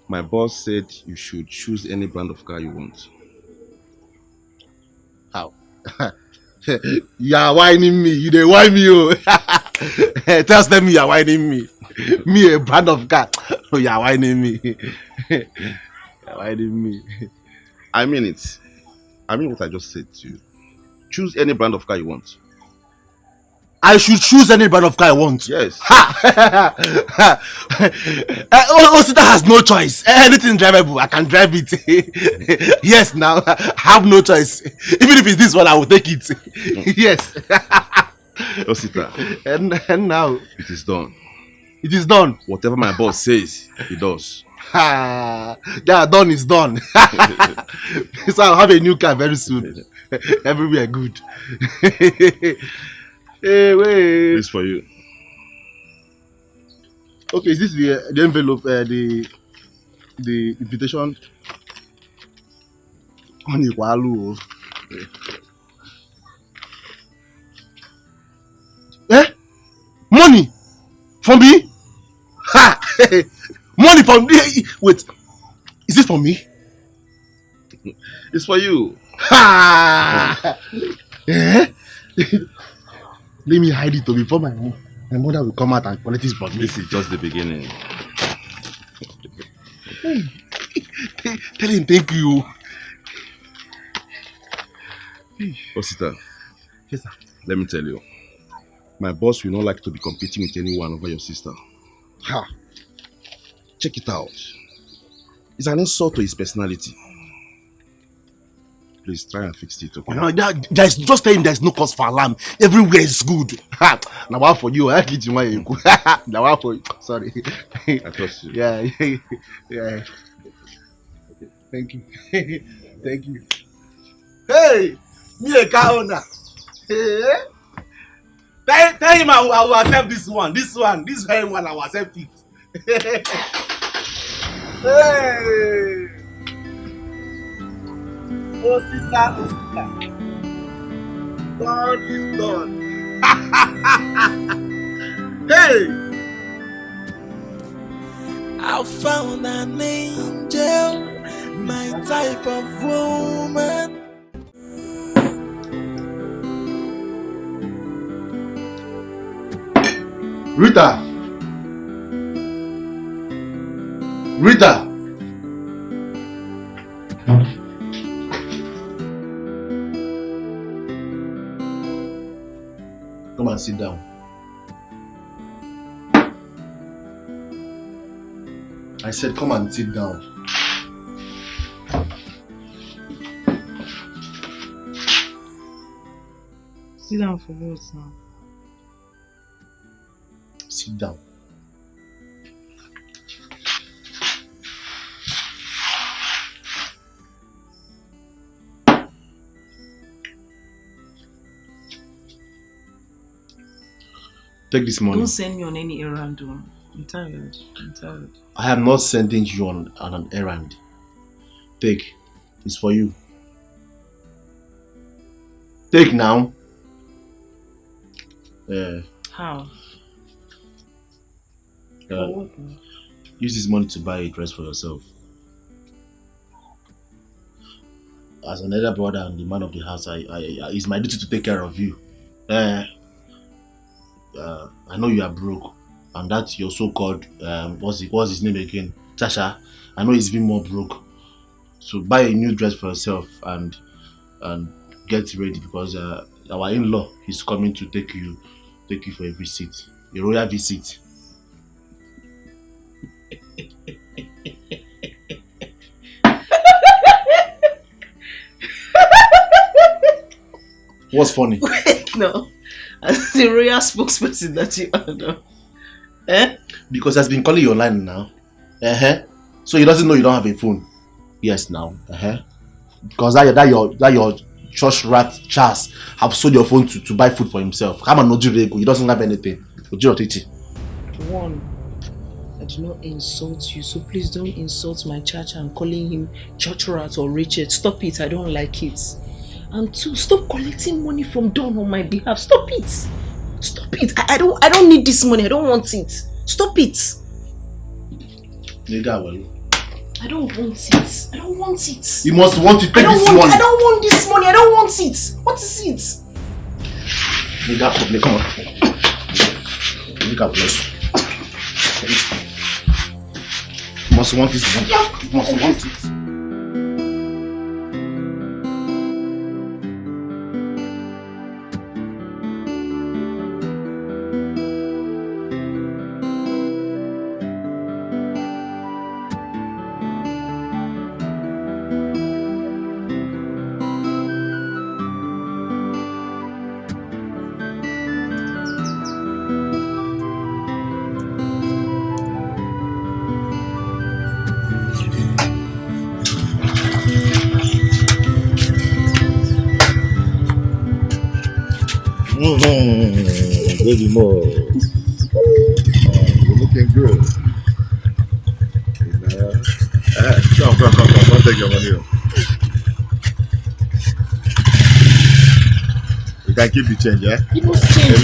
my boss said you should choose any brand of car you want. How? You are whining me. You dey whine me, oh. Just tell me you are whining me. Me a brand of car. Oh, you are whining me. You are whining me. I mean it. I mean what I just said to you. Choose any brand of car you want. I should choose any brand of car I want. Yes. Osita has no choice. Anything drivable, I can drive it. Yes, now I have no choice. Even if it's this one, I will take it. Yes. Osita. And now it is done. It is done. Whatever my boss says, he does. Yeah, done is done. So I'll have a new car very soon. Everywhere good. Hey, wait. This for you. Okay, is this the envelope, the invitation? Money from me? Ha! Money from me? Wait, is it for me? It's for you. Ha! Let me hide it before my mother will come out and collect it from me. This is just the beginning. Tell him thank you. Osita. Yes, sir. Let me tell you. My boss will not like to be competing with anyone over your sister. Ha! Check it out. It's an insult to his personality. Please try and fix it, okay? No, there's just saying there's no cause for alarm. Everywhere is good. Now one for you. Now one for you. Sorry. I trust you. Yeah. Thank you. Thank you. Hey, me a car owner. Hey. Tell him I will accept this one. This very one I will accept it. Hey. Osita. God is done. Hey! I found an angel, my type of woman. Rita! Come and sit down. I said come and sit down. Sit down for what now? Sit down. Take this money. Don't send me on any errand. I'm tired. I am not sending you on an errand. Take. It's for you. Take now. How? Use this money to buy a dress for yourself. As an elder brother and the man of the house, it's my duty to take care of you. I know you are broke, and that's your so-called what's his name again? Tasha. I know he's even more broke. So buy a new dress for yourself and get ready, because our in-law is coming to take you for a visit, a royal visit. What's funny? Wait, no. As the royal spokesperson that you are now. Because he has been calling you online now. So he doesn't know you don't have a phone. Yes, now. Because that your church rat Charles have sold your phone to buy food for himself. Come on, Nojirego. He doesn't have anything. One, I do not insult you, so please don't insult my church and calling him church rat or Richard. Stop it. I don't like it. And two, stop collecting money from Don on my behalf. Stop it. Stop it. I don't need this money. I don't want it. Stop it. I don't want it. I don't want it. You must want to take this money. I don't want this money. I don't want it. What is it? Come on. You must want this money. You must want it. Baby more. You're looking good. Come. Don't take your money. You can keep the change, yeah?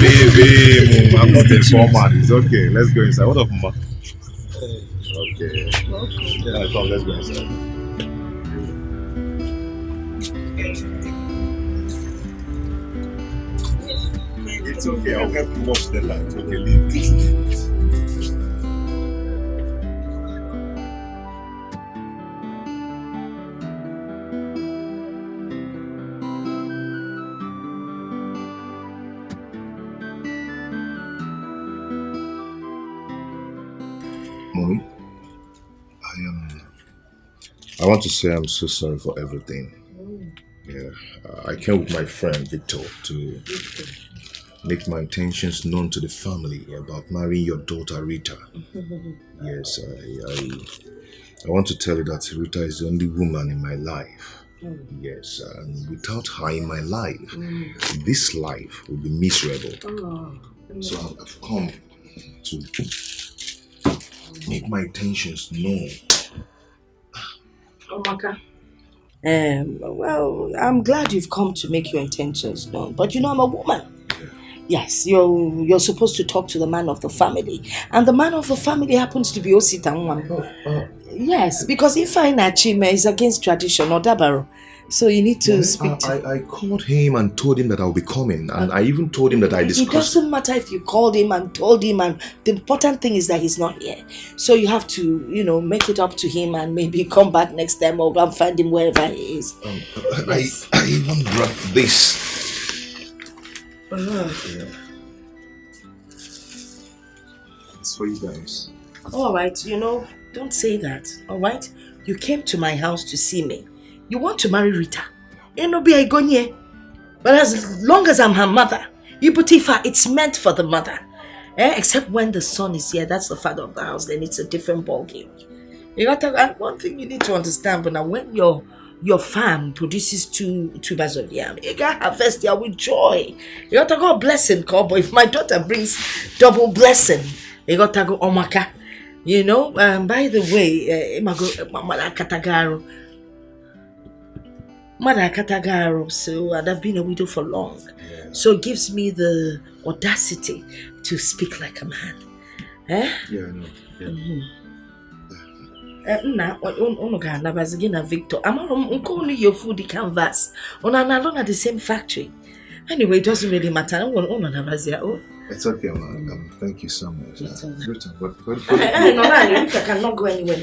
Baby, I'm not a poor man. It's okay. Let's go inside. What up, Mama? Okay. Yeah, come, let's go inside. It's okay, I'll help you watch the light. Okay, leave it. Mommy, I want to say I'm so sorry for everything. Yeah, I came with my friend Victor to make my intentions known to the family about marrying your daughter Rita. Yes, I want to tell you that Rita is the only woman in my life. Yes, and without her in my life, this life will be miserable. So I've come to make my intentions known. Maka. Well, I'm glad you've come to make your intentions known, but you know I'm a woman. Yes, you're supposed to talk to the man of the family, and the man of the family happens to be Ositanwan. Yes, because if Chime is against tradition or Dabaro, so you need to speak to I called him and told him that I'll be coming, and I even told him that I discussed. It doesn't matter if you called him and told him, and the important thing is that he's not here. So you have to, make it up to him and maybe come back next time or go and find him wherever he is. Yes. I even brought this. Yeah. It's for you guys. Alright, don't say that, alright? You came to my house to see me. You want to marry Rita. But as long as I'm her mother, it's meant for the mother. Except when the son is here, that's the father of the house, then it's a different ballgame. One thing you need to understand, but now when your farm produces two tubers of yam, you gotta harvest there with joy. You gotta go blessing, cowboy. If my daughter brings double blessing, You got to go omaka. You know, by the way, Mother Katagaro, so I've been a widow for long. Yeah. So it gives me the audacity to speak like a man. Eh? Yeah, I know. Yeah. Victor, I'm calling your food canvas. On an alone at the same factory. Anyway, it doesn't really matter. It's okay, man. Thank you so much. I cannot go anywhere.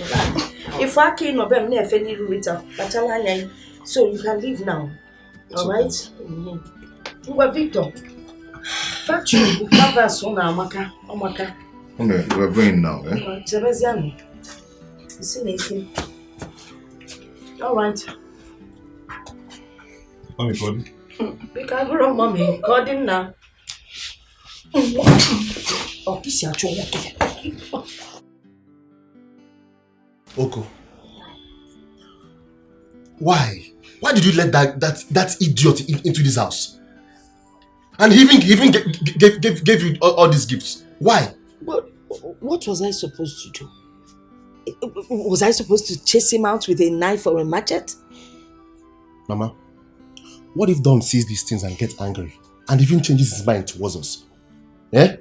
If I can't know them, never any Rita. So you can leave now. Alright? Okay. Victor. Factory canvas on Amaka. Okay, we're going now, eh? Sebastian. You see anything? Alright. Mommy, God. Because we're mommy. God in now. Oh, kiss your children. Oko. Why? Why did you let that idiot into this house? And he even gave you all these gifts. Why? What was I supposed to do? Was I supposed to chase him out with a knife or a machete? Mama, what if Don sees these things and gets angry and even changes his mind towards us? Eh?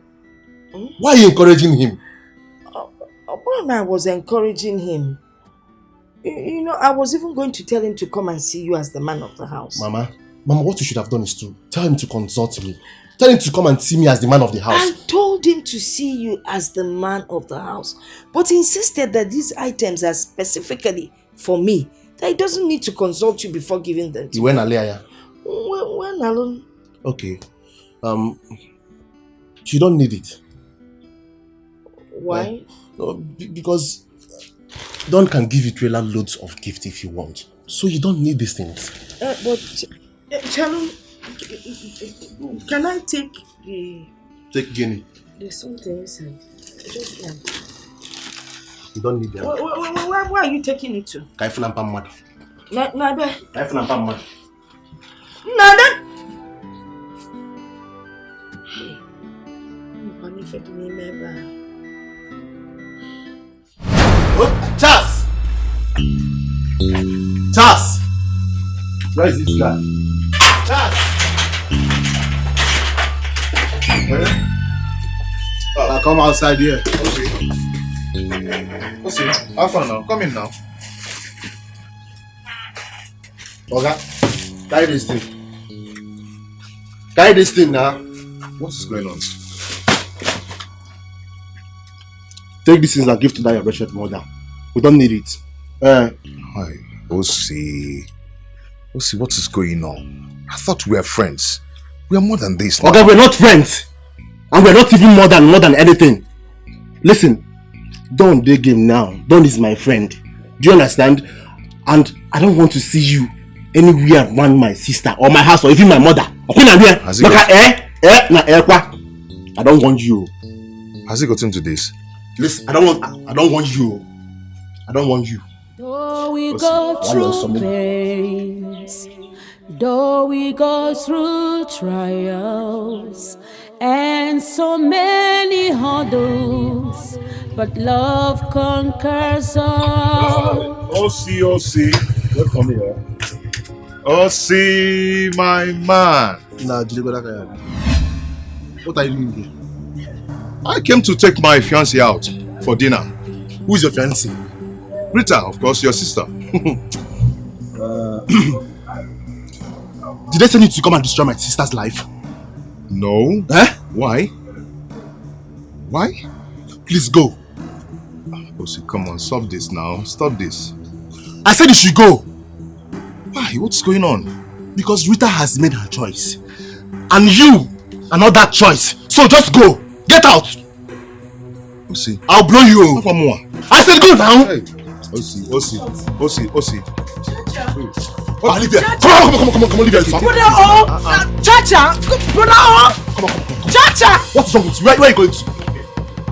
Why are you encouraging him? I was encouraging him. You know, I was even going to tell him to come and see you as the man of the house. Mama, what you should have done is to tell him to consult me. Tell him to come and see me as the man of the house. I told him to see you as the man of the house. But he insisted that these items are specifically for me. That he doesn't need to consult you before giving them to you. When Alea? When alone. Okay. You don't need it. Why? Because Don can give you trailer loads of gifts if you want. So you don't need these things. But Shalom, can I take the... Take Guinea. There's something inside. Just one. You don't need them. Where are you taking it to? Kaifunampa mad. Nada. Kaifunampa mad. Nada. Charles! Charles! Where is this guy? Charles! I'll come outside here. Okay, have fun now. Come in now. Okay, carry this thing. Carry this thing now. What is going on? Take these things and give to that your wretched mother. We don't need it. Hi, Osi, what is going on? I thought we were friends. We are more than this now. Okay, we're not friends. And we're not even more than anything. Listen, Don dey game now. Don is my friend. Do you understand? And I don't want to see you anywhere around my sister or my house or even my mother. I don't want you. Has he gotten to this? Listen, I don't want you. I don't want you. Though we go through pains, though we go through trials and so many hurdles, but love conquers all. Osi, welcome here. Osi, my man. What are you doing here? I came to take my fiancée out for dinner. Who is your fiancée? Rita, of course, your sister. Did they send you to come and destroy my sister's life? No. Eh? Why? Why? Please go. Osi, come on, stop this now. Stop this. I said you should go. Why? What's going on? Because Rita has made her choice. And you are not that choice. So just go. Get out. Osi. I'll blow you. One more. I said go now. Hey. Osi. Leave here. Come on, leave here. Brother, Chacha! Brother, Come on. Chacha! What's wrong with you? Where are you going to?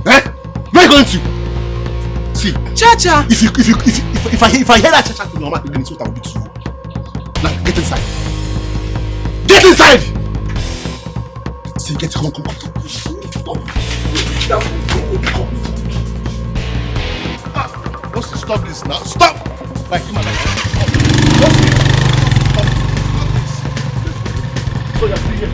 Eh? Where are you going to? See, Chacha! If I hear that Chacha to Mama again, it's what I will do to you. Now, get inside. Get inside! See, come on. What's to stop this now? Stop! Like, come on, like, stop. So you're still here.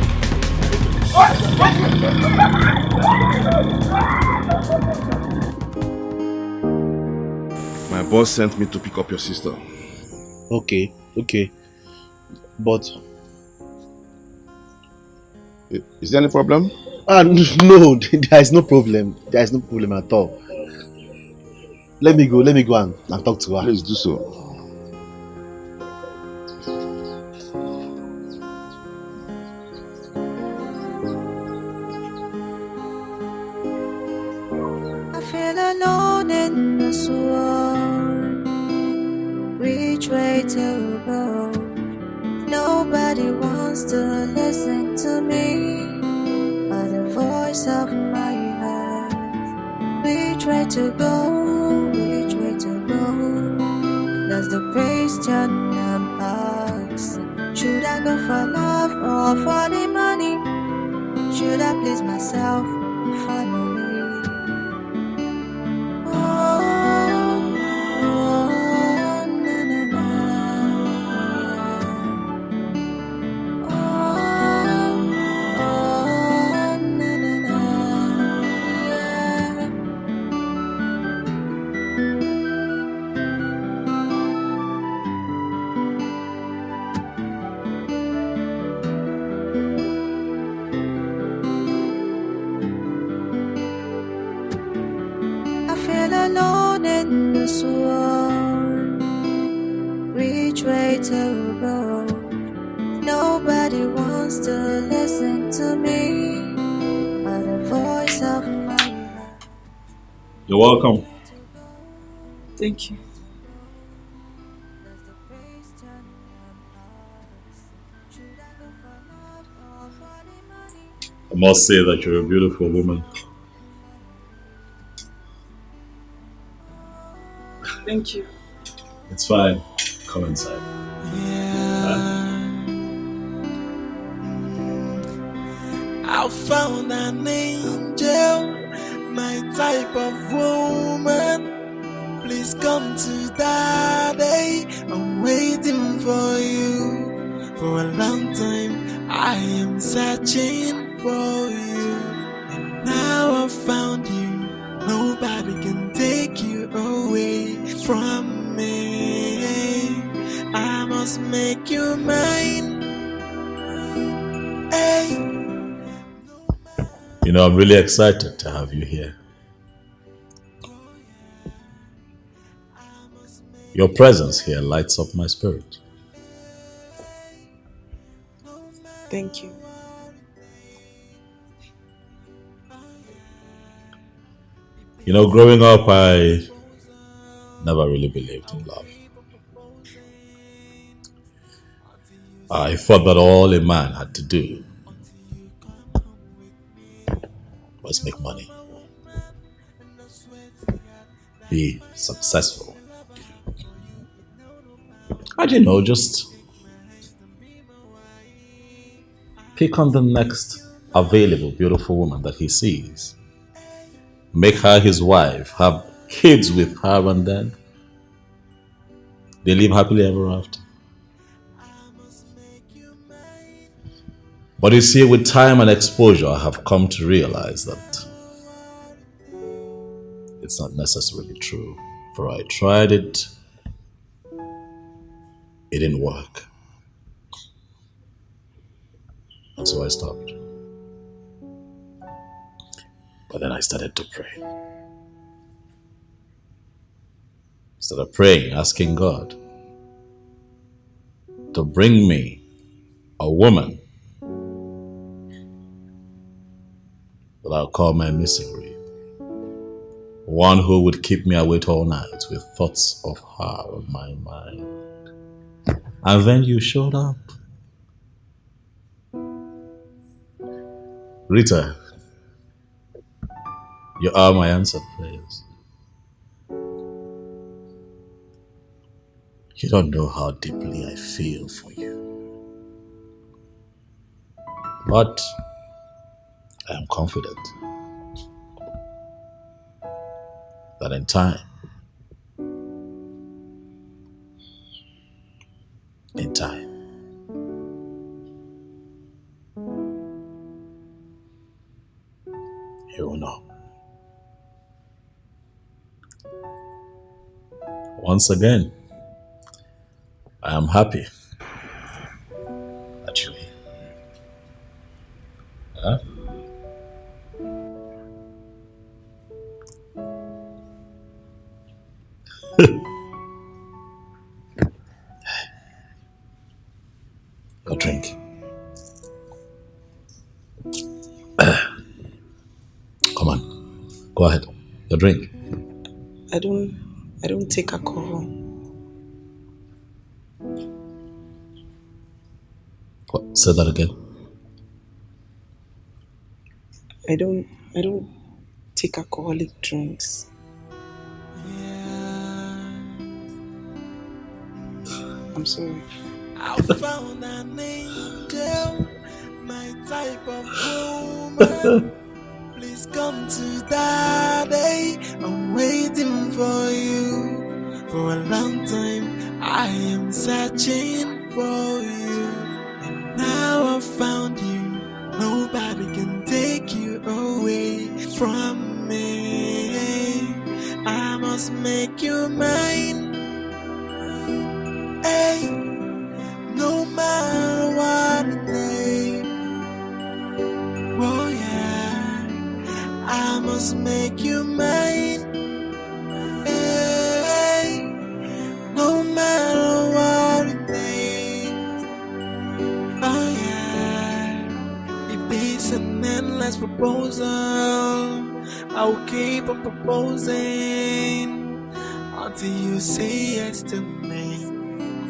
My boss sent me to pick up your sister. Okay. But is there any problem? No, there is no problem. There is no problem at all. Let me go and talk to her. Please do so. I feel alone in this world. Which way to go? Nobody wants to listen to me, but the voice of my heart. Which way to go? Which way to go? That's the question I'm asking. Should I go for love or for the money? Should I please myself or family? Alone in this world, which way to go? Nobody wants to listen to me, but the voice of my heart. You're welcome. Thank you. I must say that you're a beautiful woman. Thank you. It's fine. Come inside. I found an angel, my type of woman. Please come to daddy. I'm waiting for you. For a long time, I am searching for you. And now I found you. Nobody can take you away from me. I must make you mine. Hey. You know, I'm really excited to have you here. Your presence here lights up my spirit. Thank you. You know, growing up, I never really believed in love. I thought that all a man had to do was make money, be successful, and you know, just pick on the next available beautiful woman that he sees, make her his wife, have kids with her, and then they live happily ever after. But you see, with time and exposure, I have come to realize that it's not necessarily true. For I tried it, it didn't work. And so I stopped. But then I started to pray. Started praying, asking God to bring me a woman that I'll call my missing rib. One who would keep me awake all night with thoughts of her on my mind. And then you showed up. Rita, you are my answered prayers. You don't know how deeply I feel for you. But I am confident But in time, you will know. Once again, I am happy that you're here. Huh? Your drink. Come on, go ahead. Your drink. I don't take alcohol. What? Say that again. I don't take alcoholic drinks. I'm sorry. I found an angel, my type of woman. Please come to daddy. I'm waiting for you. For a long time, I am searching for you. And now I found you. Nobody can take you away from me. I must make you mine. Hey, no matter what it takes. Oh yeah, I must make you mine. Hey, no matter what it takes. Oh yeah, it is an endless proposal. I'll keep on proposing until you say yes to me.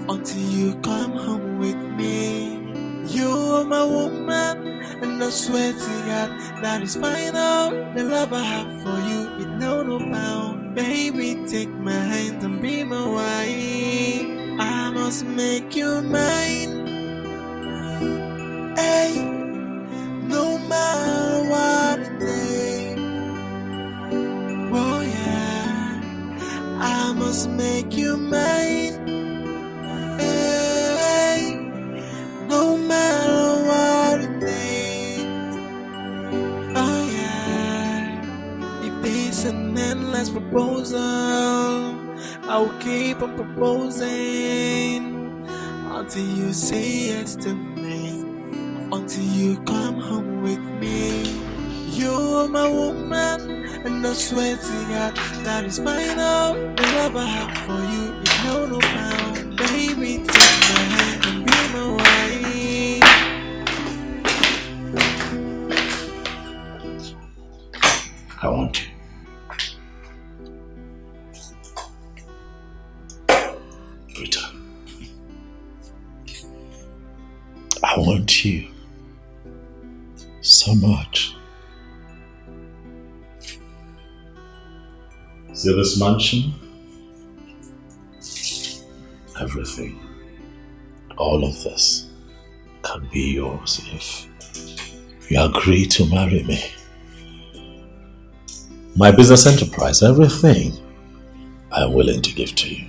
Until you come home with me. You're my woman, and I swear to God that is final. The love I have for you, it know no bound. Baby, take my hand and be my wife. I must make you mine. Hey, no matter what it takes. Oh yeah, I must make you mine. No matter what it takes. Oh yeah, it is an endless proposal. I'll keep on proposing until you say yes to me. Until you come home with me. You're my woman, and I swear to God that is final. The love I have for you is no bound. Baby, take my hand and be my wife. I want you. Rita. I want you so much. See this mansion? Everything, all of this can be yours if you agree to marry me. My business enterprise, everything I'm willing to give to you.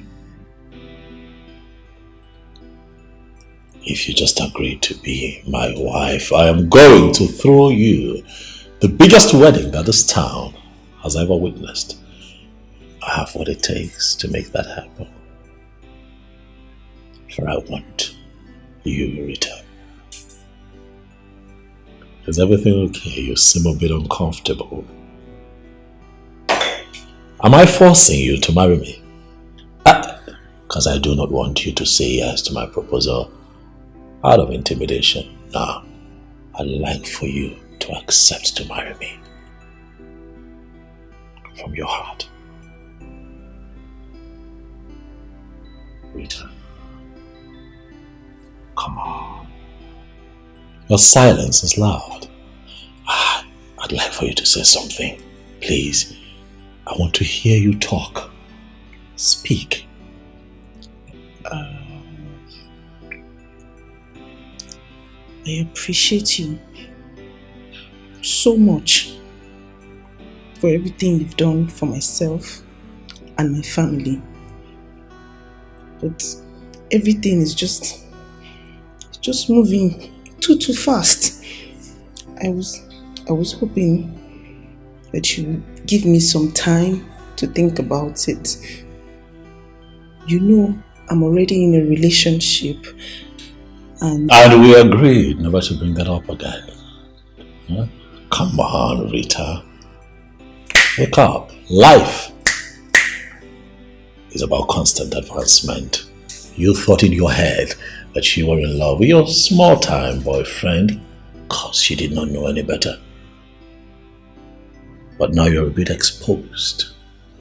If you just agree to be my wife, I am going to throw you the biggest wedding that this town has ever witnessed. I have what it takes to make that happen. For I want you, Rita. Is everything okay? You seem a bit uncomfortable. Am I forcing you to marry me? Because I do not want you to say yes to my proposal out of intimidation. No, I'd like for you to accept to marry me from your heart. Rita, come on. Your silence is loud. I'd like for you to say something. Please, I want to hear you talk. Speak. I appreciate you so much for everything you've done for myself and my family. But everything is just moving too fast. I was hoping that you give me some time to think about it. You know, I'm already in a relationship and we agreed never to bring that up again. Huh? Come on, Rita. Wake up. Life is about constant advancement. You thought in your head that you were in love with your small-time boyfriend because you did not know any better. But now you're a bit exposed.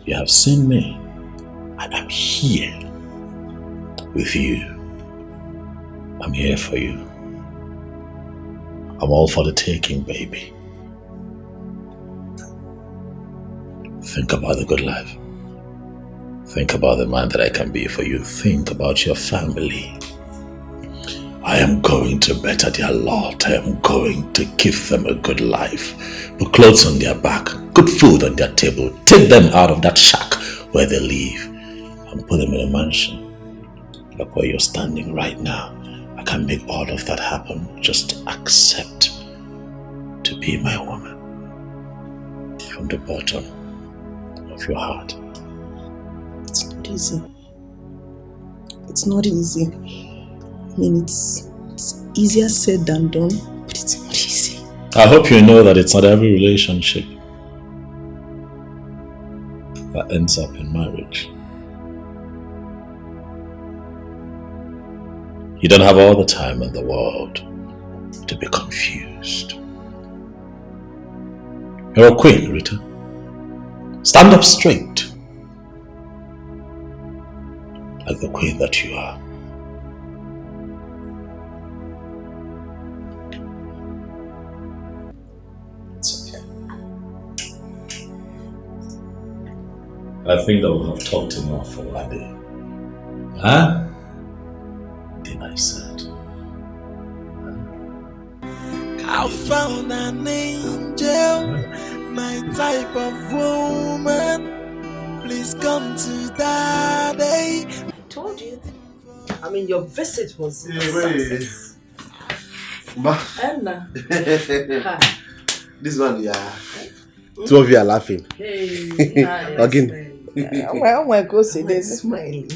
You have seen me, and I'm here with you. I'm here for you. I'm all for the taking, baby. Think about the good life. Think about the man that I can be for you. Think about your family. I am going to better their lot. I am going to give them a good life. Put clothes on their back, good food on their table. Take them out of that shack where they live and put them in a mansion. Look where you're standing right now. I can make all of that happen. Just accept to be my woman from the bottom of your heart. It's not easy. It's not easy. I mean, it's easier said than done, but it's not easy. I hope you know that it's not every relationship that ends up in marriage. You don't have all the time in the world to be confused. You're a queen, Rita. Stand up straight, like the queen that you are. It's okay. I think that we have talked enough for one day. Huh? Then I said. I found an angel, my type of woman. Please come to daddy. I told you. I mean, your visit was a success. Anna. This one, yeah. Two of you are laughing. Hey, Again. Well, my God, say they're smiling.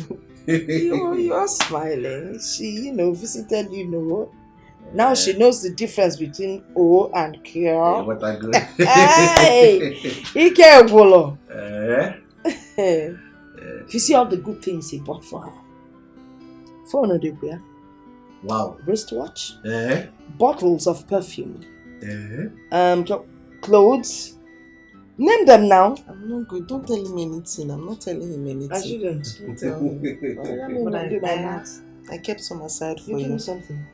You are smiling. She, visited, Now she knows the difference between O and K. What I go. Hey! Ike Bolo. If you see all the good things he bought for her. Phone of the wear. Wow. Wristwatch. Bottles of perfume. Clothes. Name them now. I'm not good. Don't tell him anything. I'm not telling him anything. I shouldn't. Don't tell him. But I kept some aside for You you. give me something.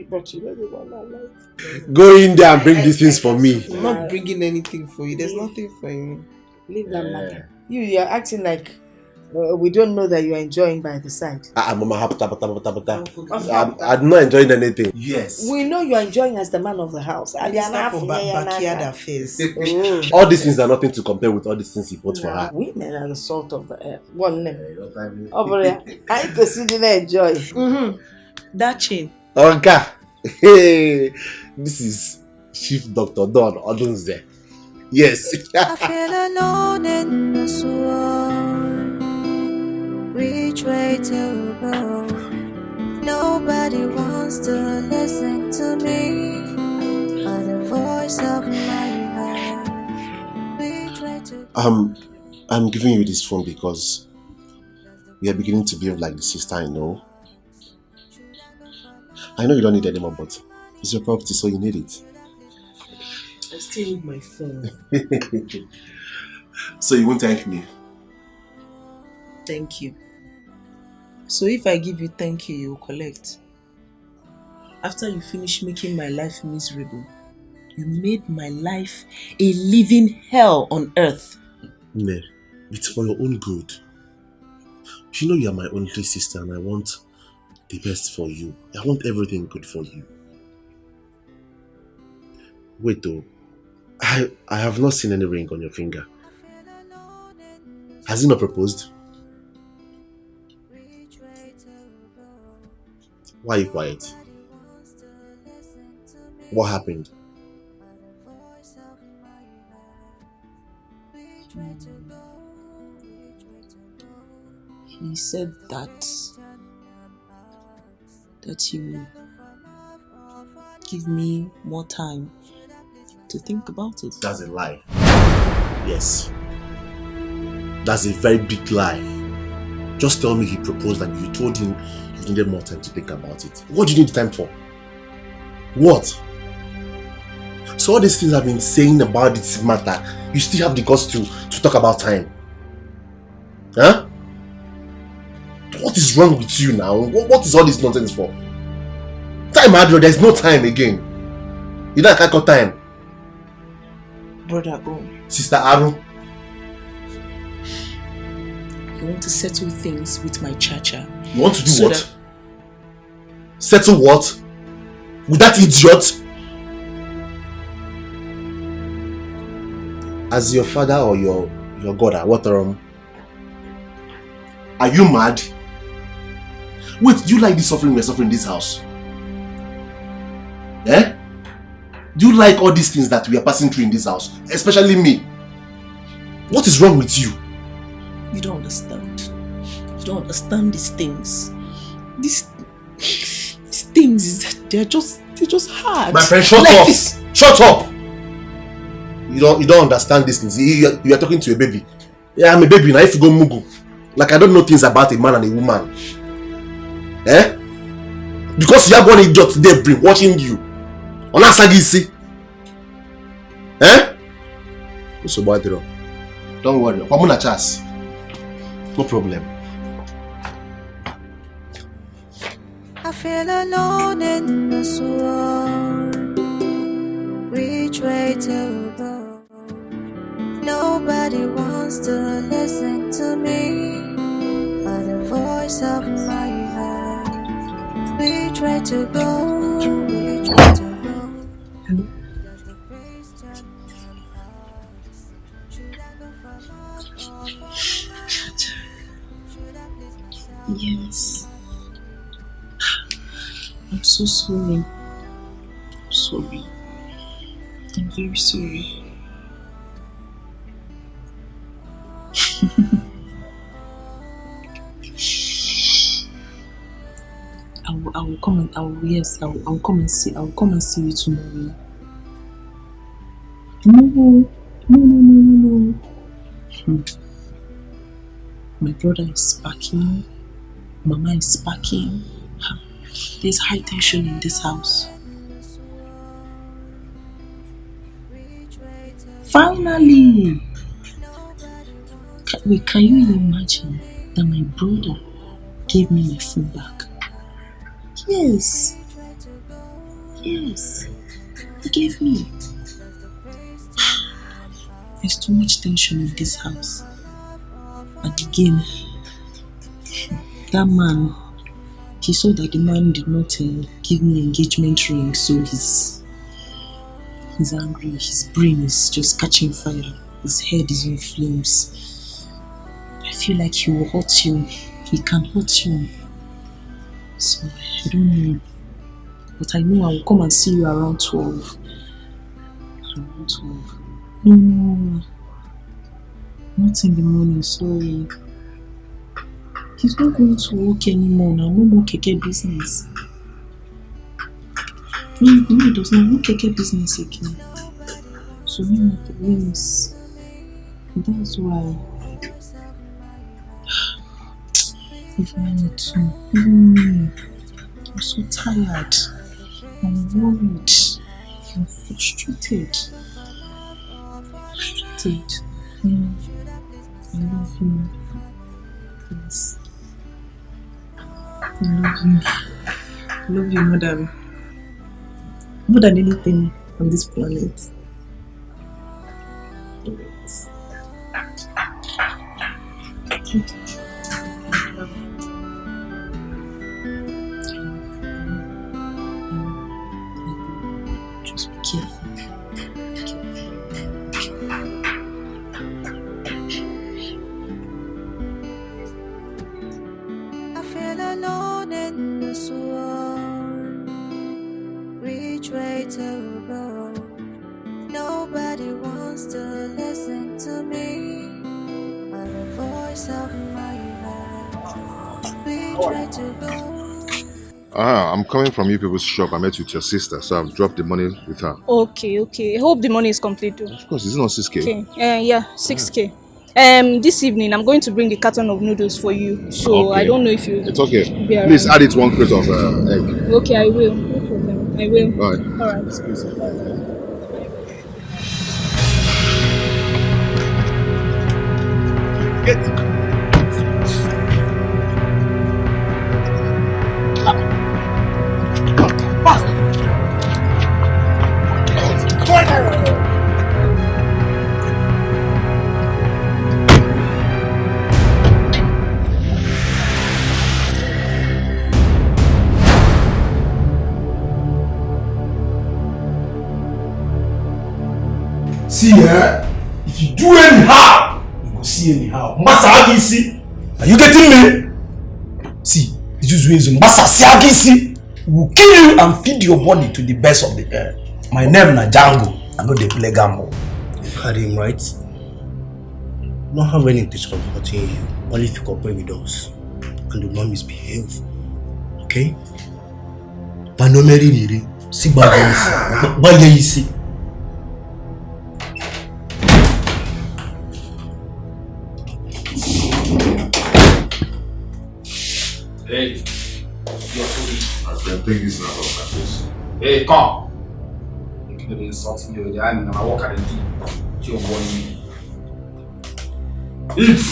But you know the one I like. Go in there and bring these things for me. I'm not bringing anything for you. There's nothing for you. Leave that matter. You're acting like we don't know that you're enjoying by the side. Mama, I'm not enjoying anything. Yes. We know you're enjoying as the man of the house. It's not for backyard affairs. All these things are nothing to compare with all these things he bought for her. Women are the salt of the earth. One name. Over there. I can see they enjoy. That chain. Okay. Hey, this is Chief Dr. Don Odunze. Yes. I feel alone in this world. Which way to go? Nobody wants to listen to me. Or the voice of my heart. Which way to go? I'm giving you this phone because we are beginning to behave like the sister I know. I know you don't need it anymore, but it's your property, so you need it. I still need my phone. So you won't thank me? Thank you. So if I give you thank you, you'll collect. After you finish making my life miserable, you made my life a living hell on earth. Ne, it's for your own good. You know you are my only sister and I want the best for you. I want everything good for you. Wait though, I have not seen any ring on your finger. Has he not proposed? Why are you quiet? What happened? He said that he will give me more time to think about it. That's a lie. Yes. That's a very big lie. Just tell me he proposed and you told him you needed more time to think about it. What do you need time for? What? So all these things I've been saying about this matter, you still have the guts to talk about time? Huh? What is wrong with you now? What is all this nonsense for? Time, Adro, there's no time again. You don't have time. Brother O. Sister Aaron. I want to settle things with my cha-cha. You want to do what? Settle what? With that idiot? As your father or your God, what are you mad? Wait, do you like the suffering we're suffering in this house? Eh? Do you like all these things that we are passing through in this house? Especially me. What is wrong with you? You don't understand. You don't understand these things. These things, they're just hard. My friend, shut like up! This. Shut up! You don't understand these things. You are talking to a baby. Yeah, I'm a baby now. If you go mugu, like I don't know things about a man and a woman. Eh? Because you have one idiot today watching you. On a sagisi. Eh? What's about it? Don't worry. I'm on a chance. No problem. I feel alone in this world. Which way to go? Nobody wants to listen to me, but the voice of my heart. Which way to go? Which way to go? Hello? Yes. I'm so sorry. I'm sorry. I'm very sorry. I will come and I'll come and see you tomorrow. No. My brother is packing. Mama is packing. There's high tension in this house. Finally! Can you imagine that my brother gave me my phone back? Yes. He gave me. There's too much tension in this house. And again, that man, he saw that the man did not give me engagement ring, so he's angry. His brain is just catching fire. His head is in flames. I feel like he will hurt you. He can hurt you. So, I don't know. But I know I will come and see you around 12. Around 12. No. Not in the morning, sorry. He's not going to work anymore now. No more keke business. No, he does not. No keke business again. So many problems. That's why. Even me too. I'm so tired. I'm worried. I'm frustrated. I love you. Yes. I love you. I love you more than anything on this planet. Yes. Just be careful. which way to go. Nobody wants to listen to me, but the voice of my heart, which way to go. I'm coming from you people's shop. I met with your sister, so I've dropped the money with her. Okay. I hope the money is complete too. Of course, it's not 6K. Okay. Yeah, 6K. This evening I'm going to bring the carton of noodles for you. So Okay. I don't know if you. It's okay. be around. Please add it 1 crate of egg. Okay, I will. No problem. I will. All right. All right. See, if you do anyhow, you go see anyhow. Masa Agisi, are you getting me? See, this is reason. Masa Agisi will kill you and feed your body to the best of the air. My name is Django. I know they play gamble. You heard him right. We don't have any intention of hurting you, only if you cooperate with us and do not misbehave. Okay? But no marry, see bad you see. Hey, your police. I think it's not like this. Hey, come. You're insulting me with the hand and I walk at the deep. You're warning me. Eat!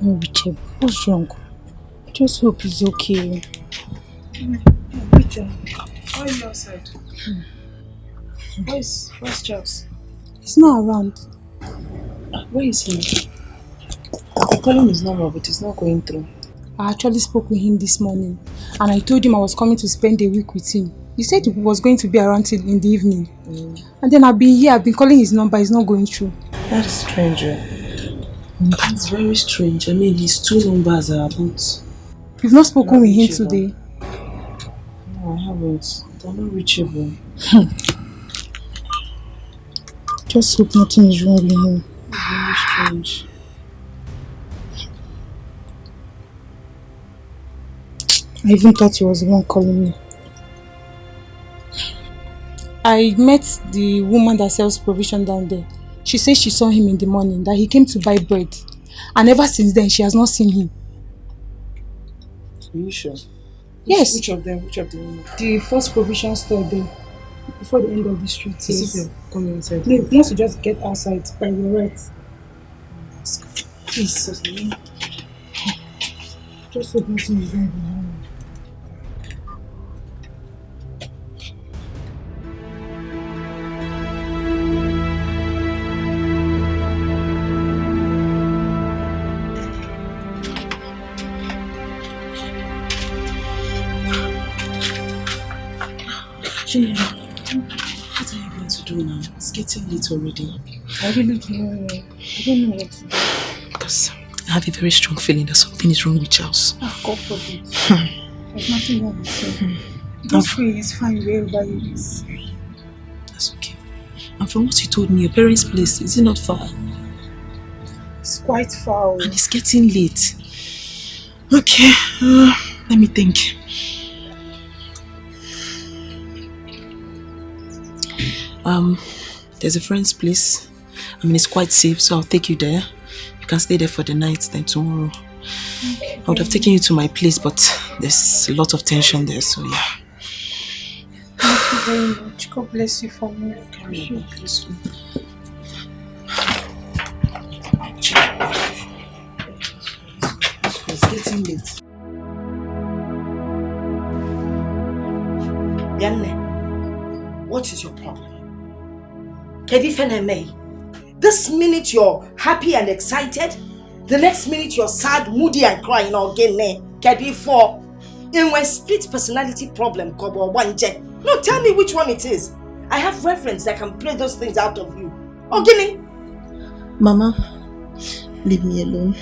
No, Richard, what's wrong? Just hope he's okay. Richard, why are you outside? Where's Charles? He's not around. Where is he? I'm calling his number, but it's not going through. I actually spoke with him this morning and I told him I was coming to spend a week with him. He said he was going to be around till in the evening. And then I've been calling his number, it's not going through. That is strange. That's very strange. I mean, his two numbers are about... You've not spoken with him today? No, I haven't. They're not reachable. Just hope nothing is wrong with him. Very strange. I even thought he was the one calling me. I met the woman that sells provision down there. She says she saw him in the morning, that he came to buy bread. And ever since then, she has not seen him. Are you sure? Yes. Which of them? The first provision store there, before the end of the street. Yes. If you're coming inside. No, once you just get outside, by your right. Please. Just hope nothing is wrong with him. Junior, what are you going to do now? It's getting late already. I really don't know. I don't know what to do. Because I have a very strong feeling that something is wrong with Charles. Oh, God forbid. There's nothing wrong with him. Don't free, he's fine wherever he is. That's okay. And from what you told me, your parents' place, is it not far? It's quite far. And it's getting late. Okay, let me think. There's a friend's place. I mean, it's quite safe, so I'll take you there. You can stay there for the night, then tomorrow. Okay. I would have taken you to my place, but there's a lot of tension there, so yeah. Thank you very much. God bless you for me. Bless you. It's getting late. Yanne, what is your problem? This minute you're happy and excited, the next minute you're sad, moody and crying again. For in my split personality problem, no, tell me which one it is. I have reference that can play those things out of you. Okay. Mama, leave me alone.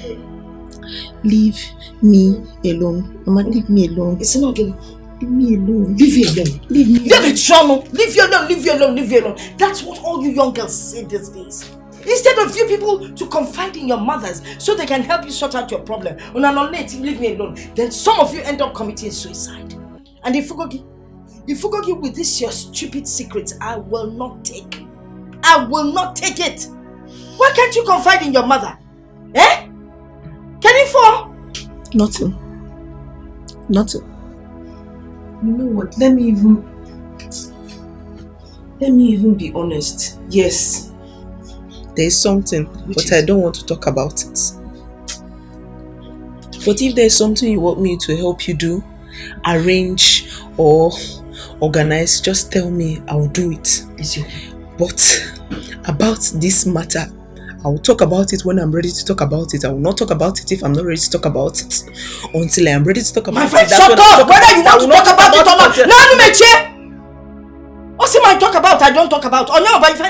Leave me alone. Mama, leave me alone. It's not getting. Leave me alone. Leave you alone. Leave me alone. Leave you alone. Leave you alone. Leave you alone. That's what all you young girls say these days. Instead of you people to confide in your mothers so they can help you sort out your problem. When I'm not late, leave me alone. Then some of you end up committing suicide. And if you go with this your stupid secrets, I will not take. I will not take it. Why can't you confide in your mother? Eh? Can you fall? Nothing. You know what? Let me even be honest. Yes, there is something, but I don't want to talk about it. But if there is something you want me to help you do, arrange or organize, just tell me. I will do it. But about this matter, I will talk about it when I'm ready to talk about it. I will not talk about it if I'm not ready to talk about it. Until I am ready to talk about it. My friend, shut up! Whether you want to talk about it or not. No, me what's it I talk about? I don't talk about. Oh no, but if I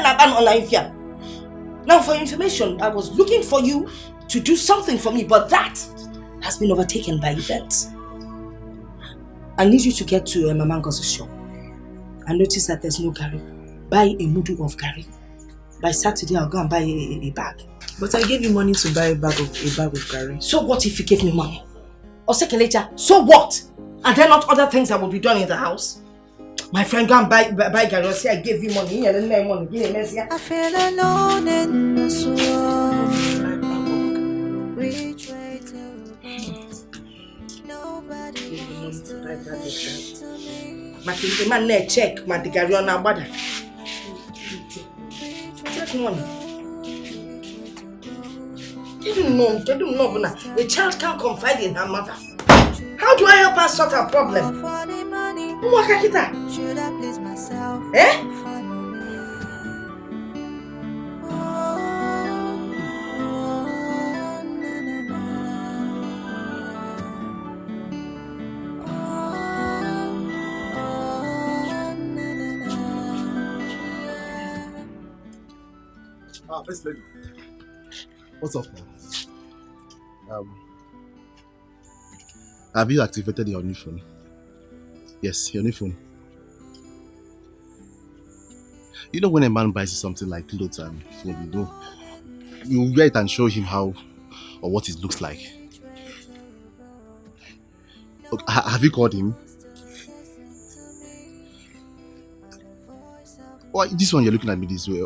now for information, I was looking for you to do something for me, but that has been overtaken by events. I need you to get to Mamango's shop. I noticed that there's no Gary. Buy a mudu of Gary. By Saturday, I'll go and buy a bag. But I gave you money to buy a bag of Gary. So what if you gave me money? Or second later, so what? Are there not other things that will be done in the house? My friend, go and buy Gary. Or say I gave you money. I feel alone in this world. Which way to go? Nobody wants to listen to me. My man, check my Gary on our body. Money. Didn't know. A child can't confide in her mother. How do I help her sort her problem? Should I please myself? Eh? First lady. What's up now? Have you activated your new phone? Yes, your new phone. You know when a man buys something like clothes and phone, you wear it and show him how or what it looks like. Okay, have you called him? Why this one you're looking at me this way?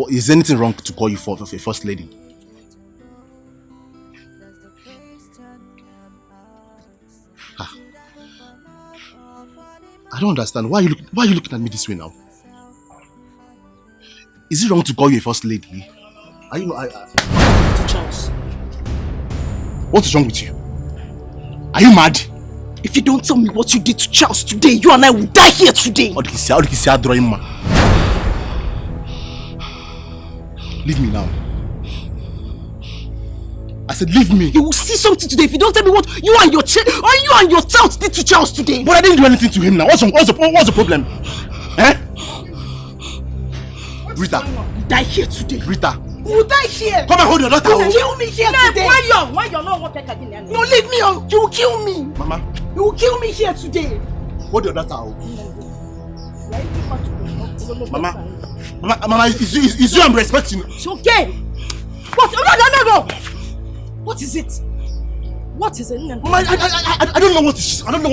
Is there anything wrong to call you for a first lady? I don't understand. Why are you looking at me this way now? Is it wrong to call you a first lady? Are you Charles. What is wrong with you? Are you mad? If you don't tell me what you did to Charles today, you and I will die here today. How did he say drawing man? Leave me now. I said leave me. You will see something today if you don't tell me what you and your child did to Charles today. But I didn't do anything to him now. What's the problem? Eh? Rita. You die here today. Rita. You will die here. Come and hold your daughter. You will kill me here today. Why you're not wanted again? No, leave me on. You will kill me. Mama. You will kill me here today. Hold your daughter. Mama, is you I'm respecting? It's okay. What? No. What is it? What is it? Mama, I don't know what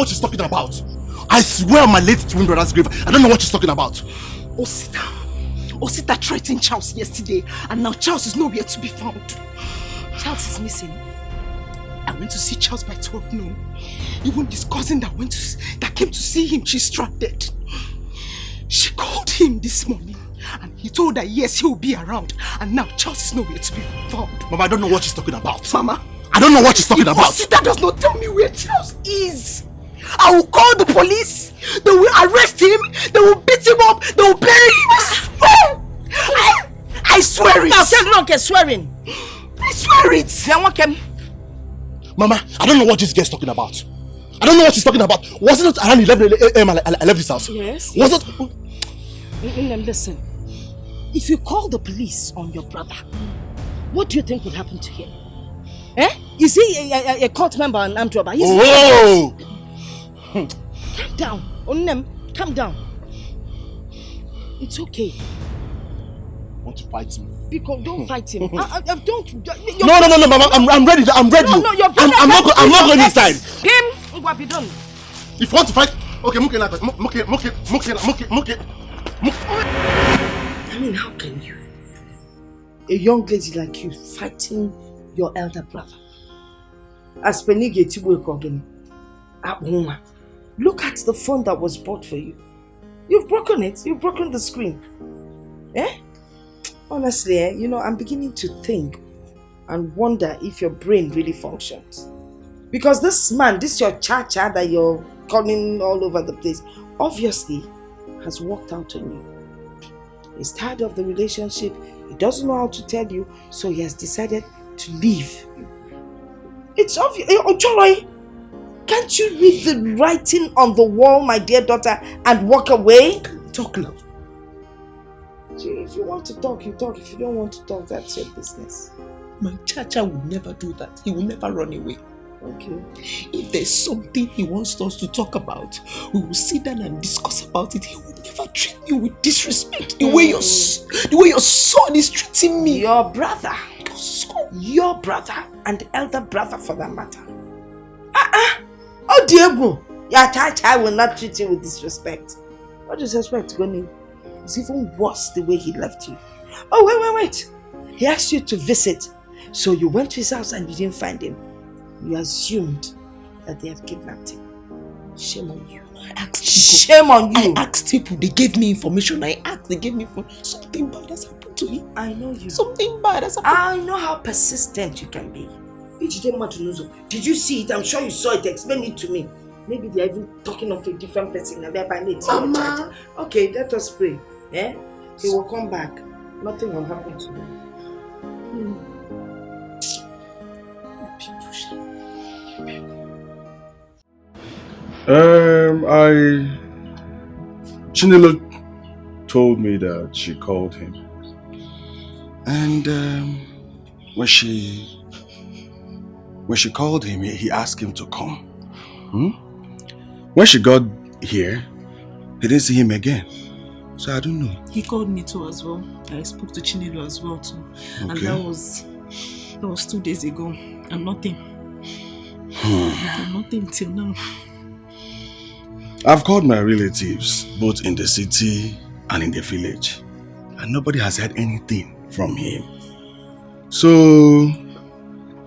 she's talking about. I swear on my late twin brother's grave, I don't know what she's talking about. Osita threatened Charles yesterday, and now Charles is nowhere to be found. Charles is missing. I went to see Charles by 12 noon. Even his cousin that came to see him, she's stranded. She called him this morning, and he told her yes, he will be around. And now Charles is nowhere to be found. Mama, I don't know what she's talking about. Mama, I don't know what she's talking about. Osita does not tell me where Charles is, I will call the police. They will arrest him. They will beat him up. They will bury him. I swear it. No, okay, swearing. I swear it. Mama, I don't know what this girl's talking about. I don't know what she's talking about. Was it not around 11 a.m. I left this house? Yes. Was it? Listen, if you call the police on your brother, what do you think would happen to him? Is he a cult member and armed robber? Oh! Calm down. Onem, calm down. It's okay. Want to fight him? Because don't fight him. Don't. No, Mama. I'm ready. I'm ready. No, your brother. I'm not going inside. Him. What be done? If you want to fight, okay, muke. I mean, how can you? A young lady like you fighting your elder brother? As Penige Tibu Kogeni. Look at the phone that was bought for you. You've broken it. You've broken the screen. Honestly, I'm beginning to think and wonder if your brain really functions. Because this man, this your cha-cha that you're calling all over the place, obviously has worked out on you. He's tired of the relationship. He doesn't know how to tell you, so he has decided to leave. It's obvious. Ojoy, can't you read the writing on the wall, my dear daughter, and walk away? Talk, love. If you want to talk, you talk. If you don't want to talk, that's your business. My Chacha will never do that. He will never run away. Okay. If there's something he wants us to talk about, we will sit down and discuss about it. He will never treat me with disrespect. The way your son is treating me. Your brother. Your brother and elder brother for that matter. Oh, Diego. Your Chacha will not treat you with disrespect. What disrespect, Goni? It's even worse the way he left you. Oh, wait. He asked you to visit. So you went to his house and you didn't find him. You assumed that they had kidnapped him. Shame on you. I asked people. Shame on you. I asked people. They gave me information. They gave me information. Something bad has happened to him. I know you. Something bad has happened. I know how persistent you can be. Did you see it? I'm sure you saw it. Explain it to me. Maybe they're even talking of a different person. Mama. Okay, let us pray. He will come back. Nothing will happen to him. Chinelo told me that she called him. And when she called him, he asked him to come. When she got here, he didn't see him again. So I don't know. He called me too as well. I spoke to Chinelo as well too. Okay. And that was 2 days ago. And nothing. Nothing till now. I've called my relatives, both in the city and in the village, and nobody has heard anything from him. So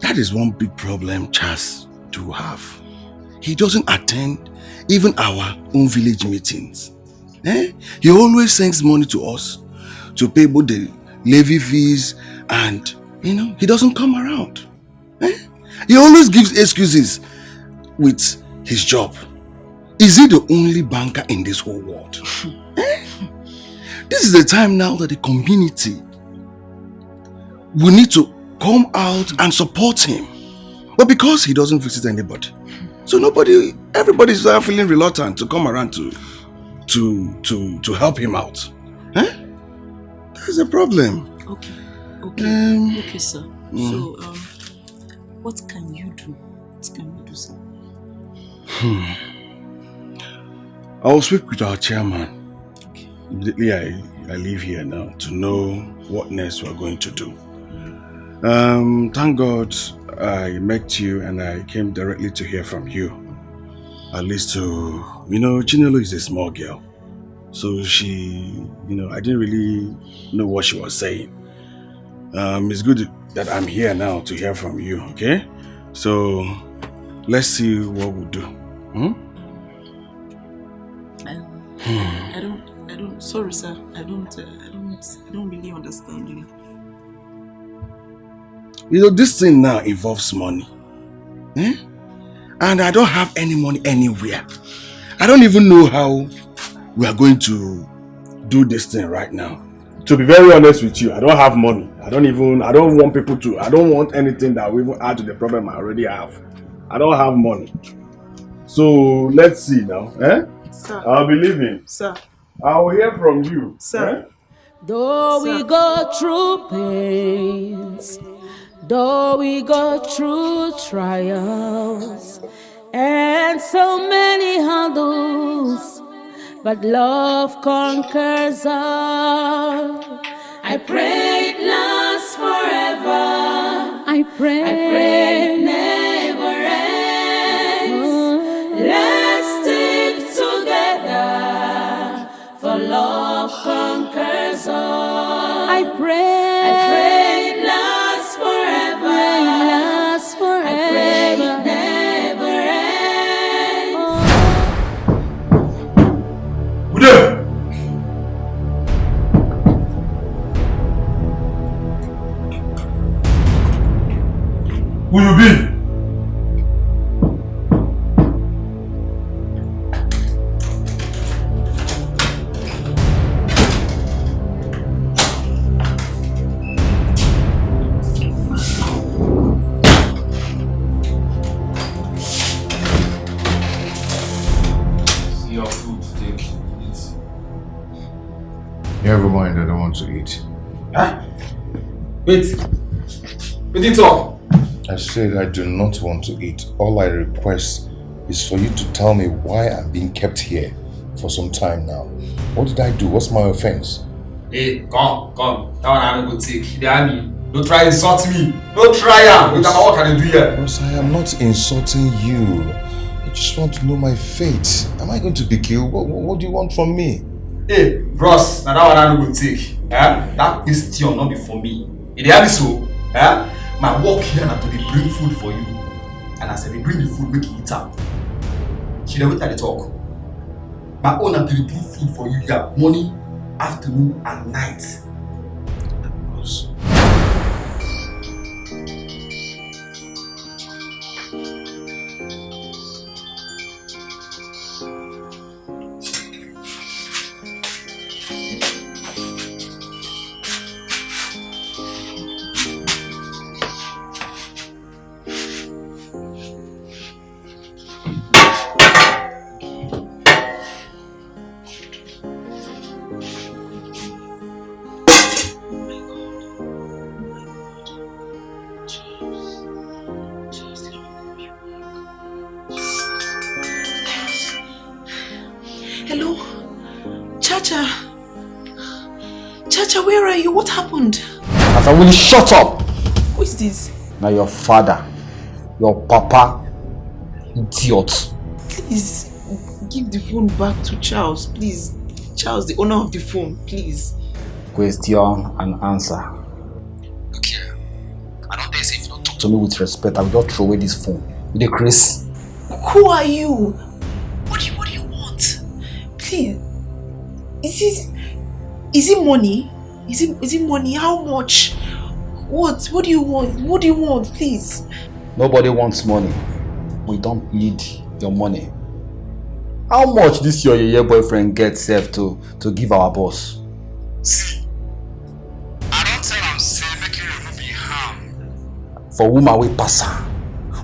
that is one big problem Charles do have. He doesn't attend even our own village meetings. He always sends money to us to pay both the levy fees and, he doesn't come around. He always gives excuses with his job. Is he the only banker in this whole world? This is the time now that the community will need to come out and support him. But because he doesn't visit anybody, so everybody's feeling reluctant to come around to help him out. That's a problem. Okay, sir. So, what can you do? What can you do, sir? I will speak with our chairman. Immediately I leave here now to know what next we are going to do. Thank God I met you and I came directly to hear from you. At least Chinelo is a small girl. So she, I didn't really know what she was saying. It's good that I'm here now to hear from you, okay? So, let's see what we'll do. Sorry sir, I don't really understand you. This thing now involves money. And I don't have any money anywhere. I don't even know how we are going to do this thing right now. To be very honest with you, I don't have money. I don't want anything that will even add to the problem I already have. I don't have money. So let's see now. Sir. I'll be leaving. Sir. I will hear from you. Sir. Though we go through pains, though we go through trials, and so many hurdles, but love conquers all. I pray it lasts forever. I pray it never ends. Let's stick together, for love conquers all. I pray it lasts forever. I pray it never ends. Good day. Who you be? See your food, take it. Never mind, I don't want to eat. Huh? Wait. What did you talk? I said I do not want to eat. All I request is for you to tell me why I'm being kept here for some time now. What did I do? What's my offense? Hey, come. That one I don't go take. The army. Don't try to insult me. Don't try it. Look at what can I do here? Boss, I am not insulting you. I just want to know my fate. Am I going to be killed? What do you want from me? Hey, bros, now that one I don't go take. That question not be for me. It is so. My work here na to dey bring food for you. And as I dey bring the food, make you eat am. She dey wait at the talk. My own na to dey bring food for you here, morning, afternoon, and night. Hello? Chacha, where are you? What happened? As I will shut up. Who is this? Now your father, your papa, idiot. Please, give the phone back to Charles, please. Charles, the owner of the phone, please. Question and answer. Okay. I don't think if you don't talk to me with respect, I will just throw away this phone. You dey Chris? Who are you? What do you want? Please. Is it money? Is it money? How much? What do you want? What do you want, please? Nobody wants money. We don't need your money. How much this your boyfriend gets self to give our boss? See, I don't tell him say make you remove your harm. For woman we pass her.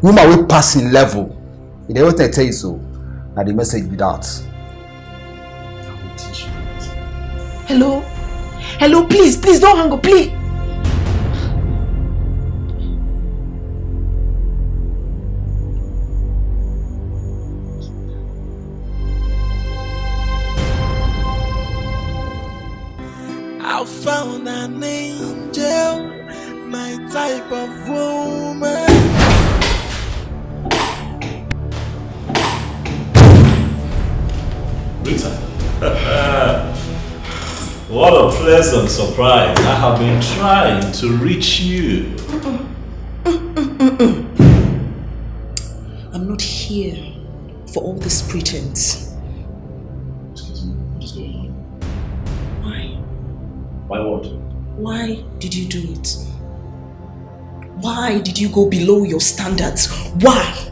Woman we pass in level. If they don't tell you so, now the message be that. Hello? Hello, please don't hang up, please. I found an angel, my type of woman. Rita. What a pleasant surprise. I have been trying to reach you. I'm not here for all this pretense. Excuse me, what is going on? Why? Why what? Why did you do it? Why did you go below your standards? Why?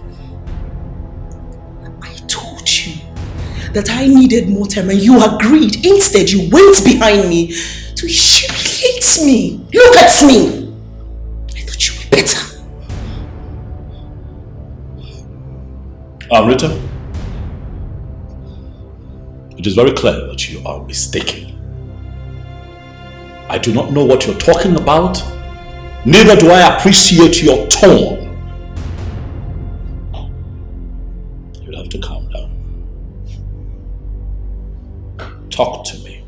I told you that I needed more time and you agreed. Instead, you went behind me to humiliate me. Look at me. I thought you were better. Rita, it is very clear that you are mistaken. I do not know what you're talking about, neither do I appreciate your tone. You'll have to calm down. Talk to me.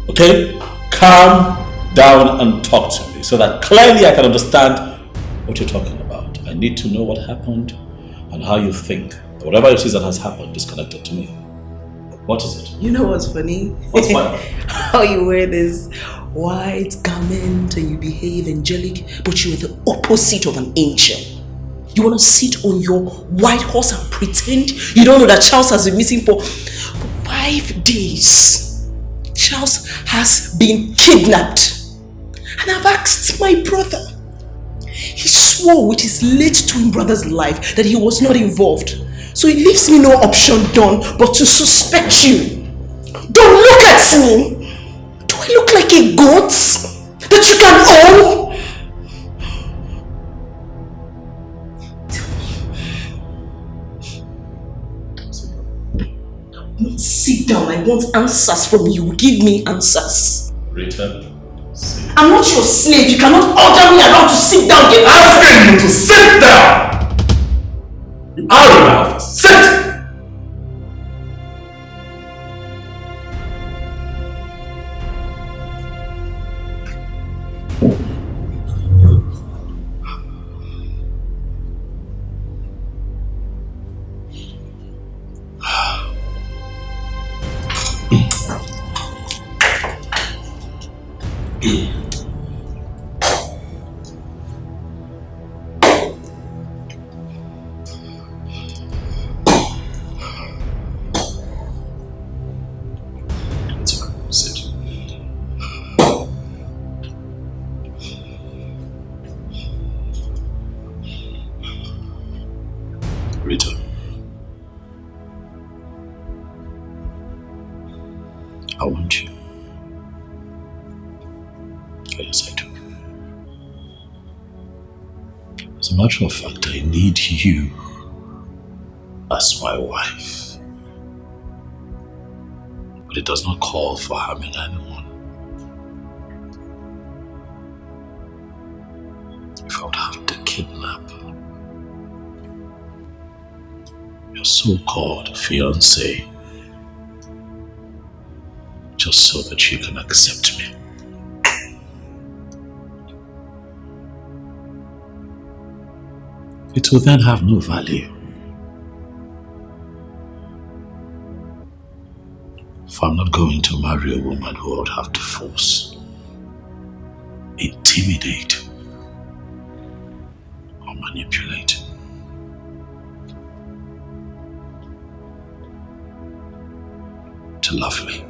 Okay? Calm down and talk to me so that clearly I can understand what you're talking about. I need to know what happened and how you think that whatever it is that has happened is connected to me. What is it? You know what's funny? What's funny? How you wear this white garment and you behave angelic, but you are the opposite of an angel. You want to sit on your white horse and pretend you don't know that Charles has been missing for 5 days. Charles has been kidnapped. And I've asked my brother. He swore with his late twin brother's life that he was not involved. So it leaves me no option, Don, but to suspect you. Don't look at me. Do I look like a goat that you can own? Don't sit down. I want answers from you. Give me answers. Rita, I'm not your slave. You cannot order me around to sit down. Get asking you to sit down. You are in my office. Sit! Rita, I want you. Yes, I do. As a matter of fact, I need you as my wife. But it does not call for harming anyone. If I would have to kidnap your so-called fiancé just so that you can accept me. It will then have no value. If I'm not going to marry a woman who I would have to force, intimidate, or manipulate. To love me.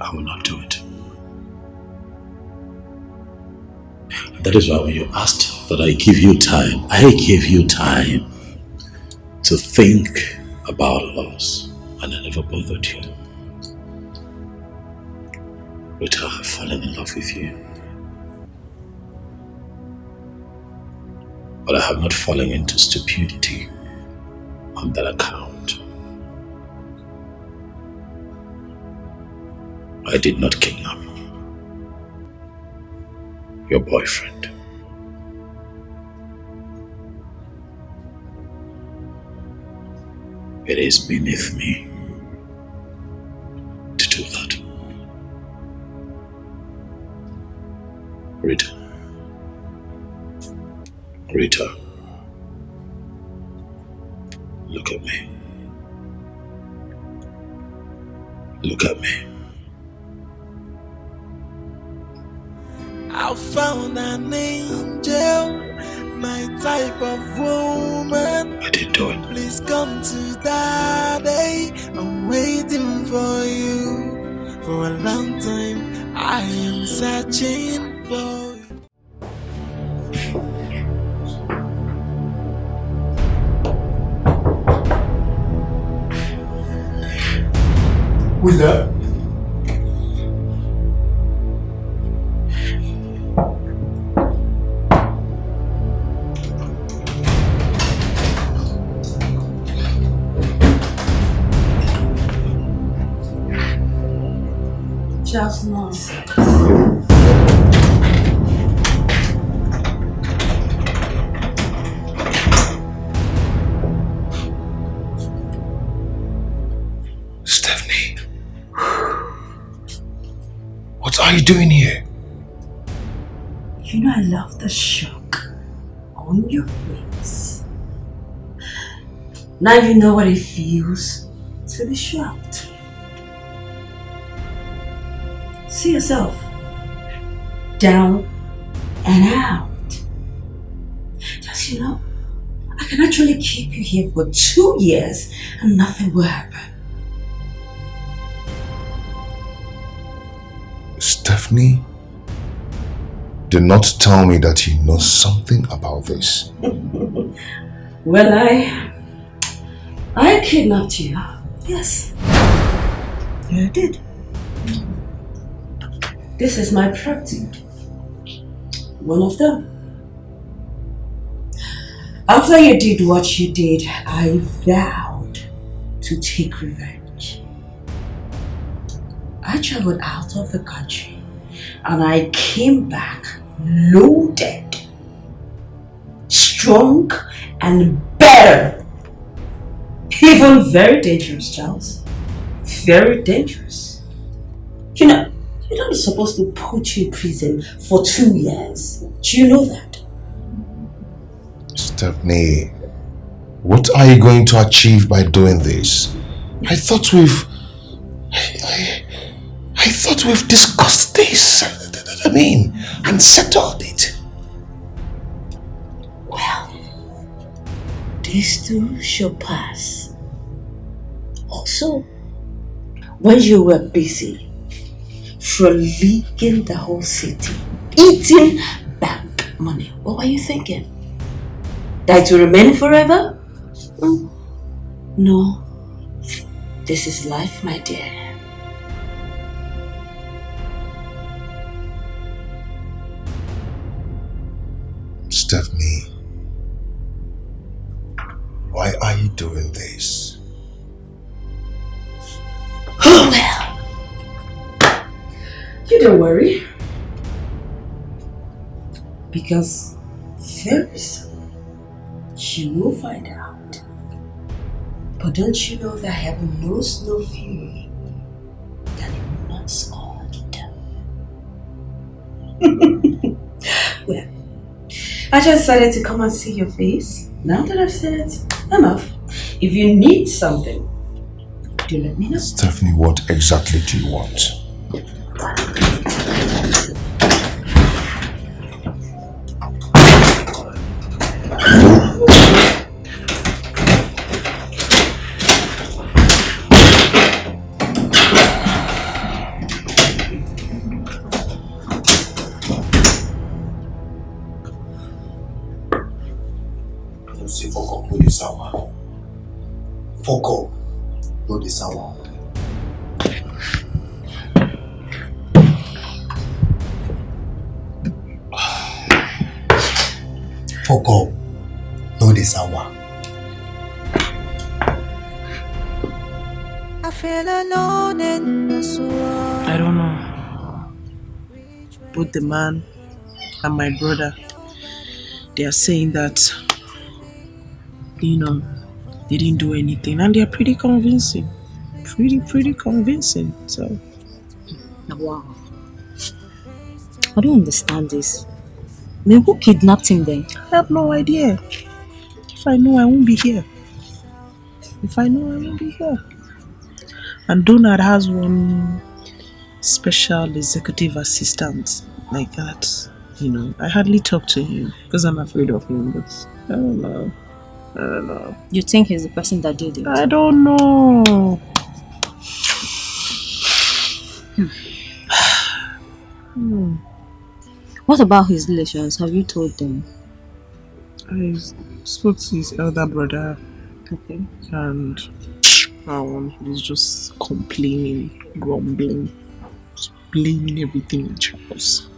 I will not do it. And that is why when you asked that I give you time, I gave you time to think about us, and I never bothered you. Rita, I've fallen in love with you. But I have not fallen into stupidity on that account. I did not kidnap your boyfriend. It is beneath me to do that. Rita. Rita. Look at me. Look at me. I found an angel, my type of woman. I didn't do it. Please come to daddy. I'm waiting for you. For a long time, I am searching for you. Who's that? Just nonsense. Stephanie. What are you doing here? You know I love the shock on your face. Now you know what it feels to be shocked. See yourself. Down and out. Just, you know, I can actually keep you here for 2 years and nothing will happen. Stephanie did not tell me that you know something about this. Well, I kidnapped you. Yes. Yeah, I did. This is my property. One of them. After you did what you did, I vowed to take revenge. I traveled out of the country and I came back loaded, strong and better. Even very dangerous, Charles. Very dangerous. You know, you're not supposed to put you in prison for 2 years. Do you know that? Stephanie, what are you going to achieve by doing this? I thought we've discussed this. And settled it. Well, this too shall pass. Also, when you were busy leaking the whole city, eating bank money, what were you thinking? That it will remain forever? No. This is life, my dear. Stephanie, why are you doing this? Oh well. You don't worry. Because very soon you will find out. But don't you know that heaven knows no fury that it will not scorn? Well, I just decided to come and see your face. Now that I've said it, I'm off. If you need something, do let me know. Stephanie, what exactly do you want? Foko, no the sour. Foko, no the sour. I feel alone in this world. I don't know. Both the man and my brother, they are saying that, you know, they didn't do anything, and they're pretty convincing. Pretty convincing. So, wow. I don't understand this. I mean, who kidnapped him then? I have no idea. If I know, I won't be here. If I know, I won't be here. And Donald has one special executive assistant like that. You know, I hardly talk to him because I'm afraid of him, but I don't know. I don't know. You think he's the person that did it? I don't know. What about his relations? Have you told them? I spoke to his elder brother. Okay. And he's just complaining, grumbling, just blaming everything in Charles.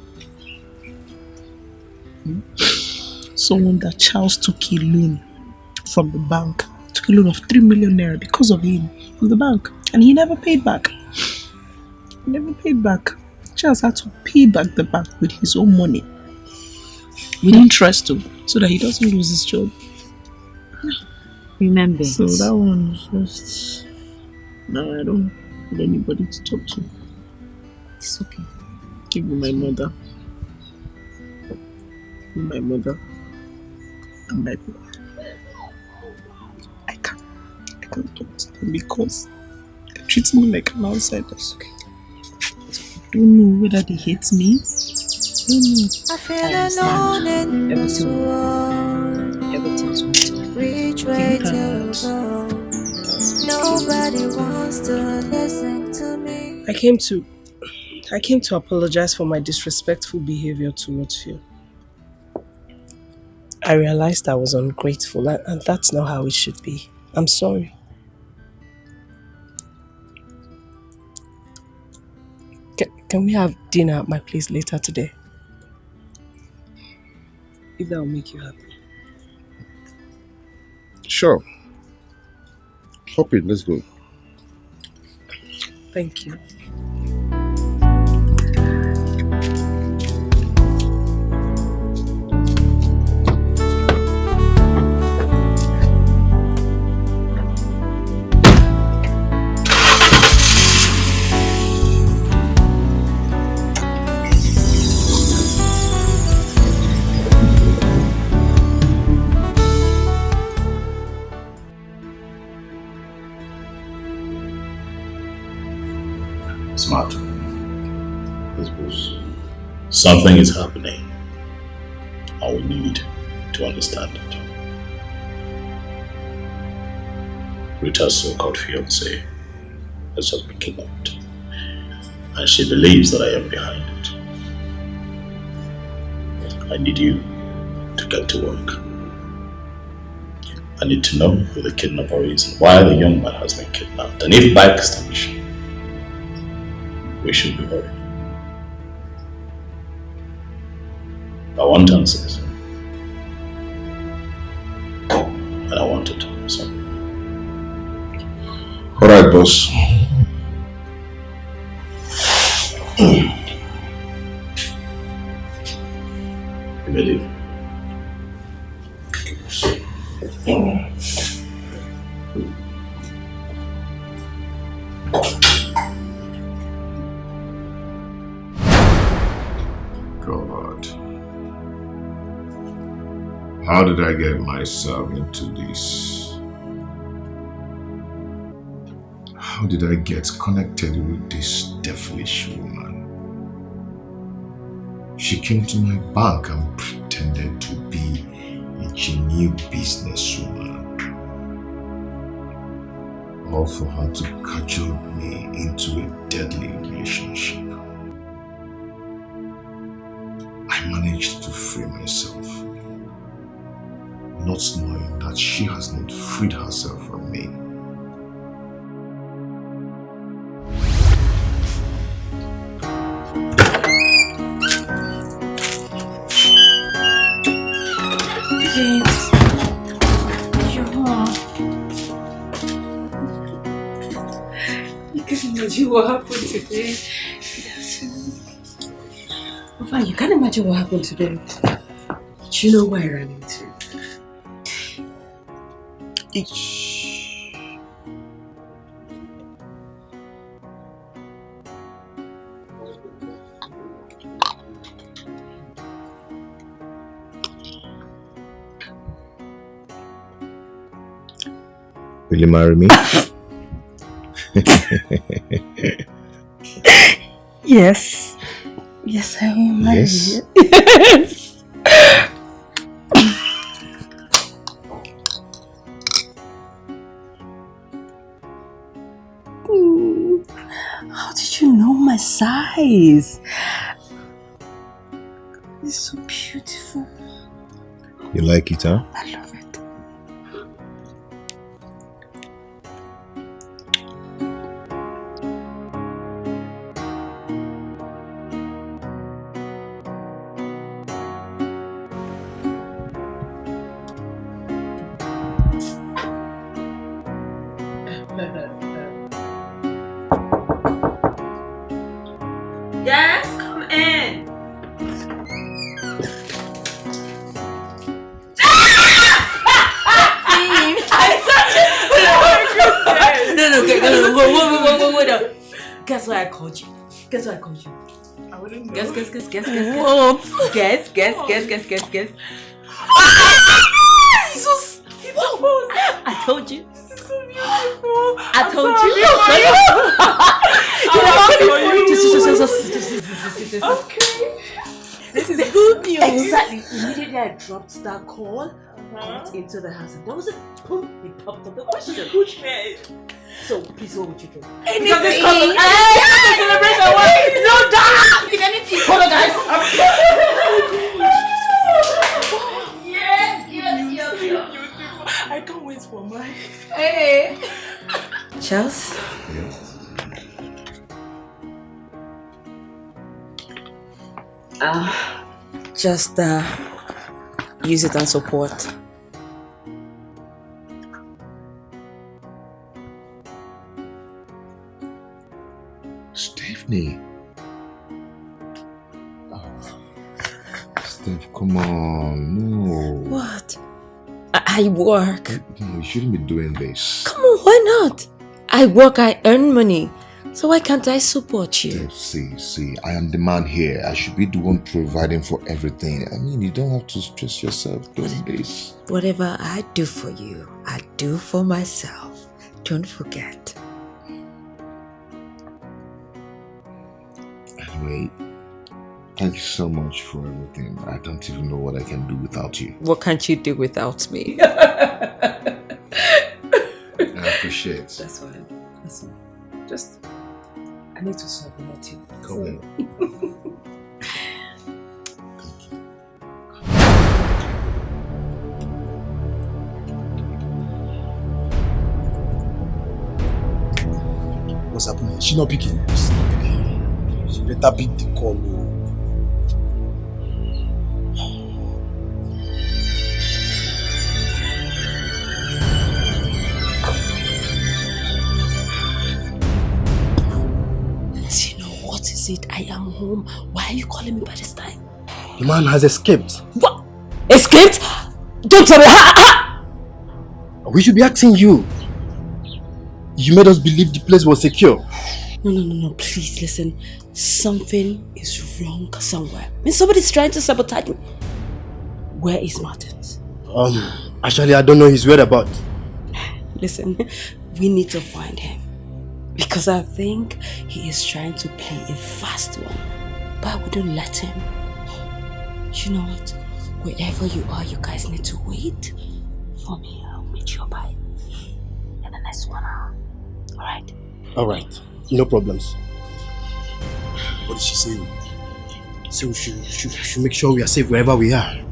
Someone that Charles took a loan from the bank, took a loan of 3 million naira because of him from the bank, and he never paid back. He never paid back. Charles had to pay back the bank with his own money, with interest too, so that he doesn't lose his job. Remember. So that one's just... No, I don't have anybody to talk to. It's okay. Give me my mother. My mother. And my brother. I can't talk to them because they treat me like an outsider. Okay. I don't know whether they hate me. I don't know. I feel alone in this world. Everything's good. Which way to go? Nobody wants to listen to me. I came to apologize for my disrespectful behavior towards you. I realized I was ungrateful, and that's not how it should be. I'm sorry. Can we have dinner at my place later today? If that will make you happy. Sure. Hop in, let's go. Thank you. Smart. Yes, boss. Something is happening. I will need to understand it. Rita's so-called fiancé has just been kidnapped, and she believes that I am behind it. I need you to get to work. I need to know who the kidnapper is and why the young man has been kidnapped, and if by extinction we should be worried. I want answers. And I want it. So. Alright, boss. You believe? God. How did I get myself into this? How did I get connected with this devilish woman? She came to my bank and pretended to be a genuine businesswoman. All for her to cajole me into a deadly relationship. I managed to free myself, not knowing that she has not freed herself from me. James, you're home. You can imagine what happened today. Fine, you can't imagine what happened today. Do you know where I ran into? Will you marry me? Yes. Yes, I will marry Yes. you. Yes. How did you know my size? It's so beautiful. You like it, huh? I love it. Yes, come in. No, wait up. Guess why I called you? Guess why I called you? I wouldn't know. Guess. What? Guess. Jesus! I told you. This is so beautiful. I told you. Okay. This is good news. Exactly. Immediately I dropped that call, got into the house, and there was a boom. He popped up the question. So please, what would you do? Anything. Because this couple, celebration. No, damn. If anything. Hold on, guys. Yes. I can't wait for mine. Hey. Charles. Just use it and support. Stephanie. Steph, come on. No. What? I work. No, you shouldn't be doing this. Come on, why not? I work, I earn money. So why can't I support you? See, I am the man here. I should be the one providing for everything. I mean, you don't have to stress yourself doing this. Whatever I do for you, I do for myself. Don't forget. Anyway, thank you so much for everything. I don't even know what I can do without you. What can't you do without me? I appreciate it. That's fine. Just, I need to serve you too. Come in. What's happening? She not picking. She better pick the call. I am home. Why are you calling me by this time? The man has escaped. What? Escaped? Don't tell me. We should be asking you. You made us believe the place was secure. No. Please listen. Something is wrong somewhere. I mean, somebody's trying to sabotage me. Where is Martins? Actually, I don't know his whereabouts. Listen, we need to find him. Because I think he is trying to play a fast one. But I wouldn't let him. You know what? Wherever you are, you guys need to wait for me. I'll meet you by in the next 1 hour. Alright? Alright. No problems. What did she say? So we should make sure we are safe wherever we are.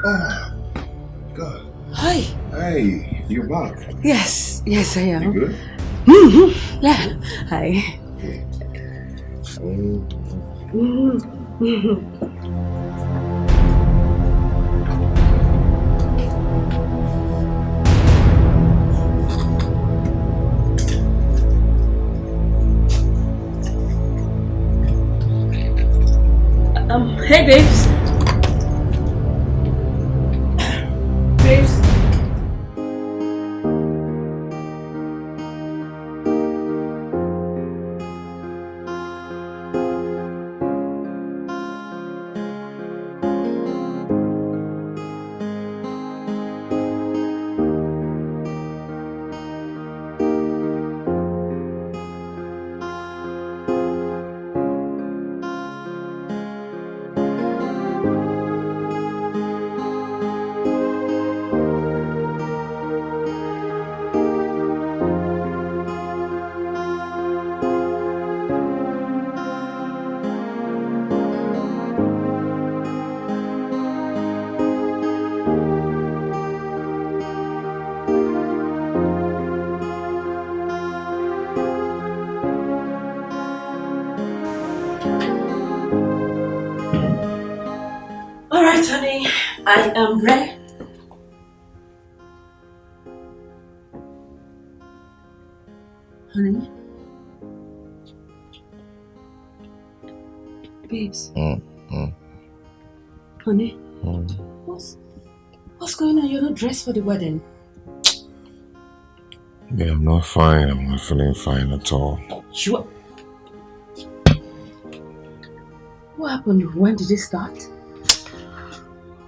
Ah, God. Hi. Hey, you're back. Yes, I am. You good? Yeah. Hi. Okay. Hey babes. Babes. All right, honey. I am ready. Honey. Babes. Honey. What's going on? You're not dressed for the wedding. Yeah, I'm not fine. I'm not feeling fine at all. Sure. What happened? When did it start?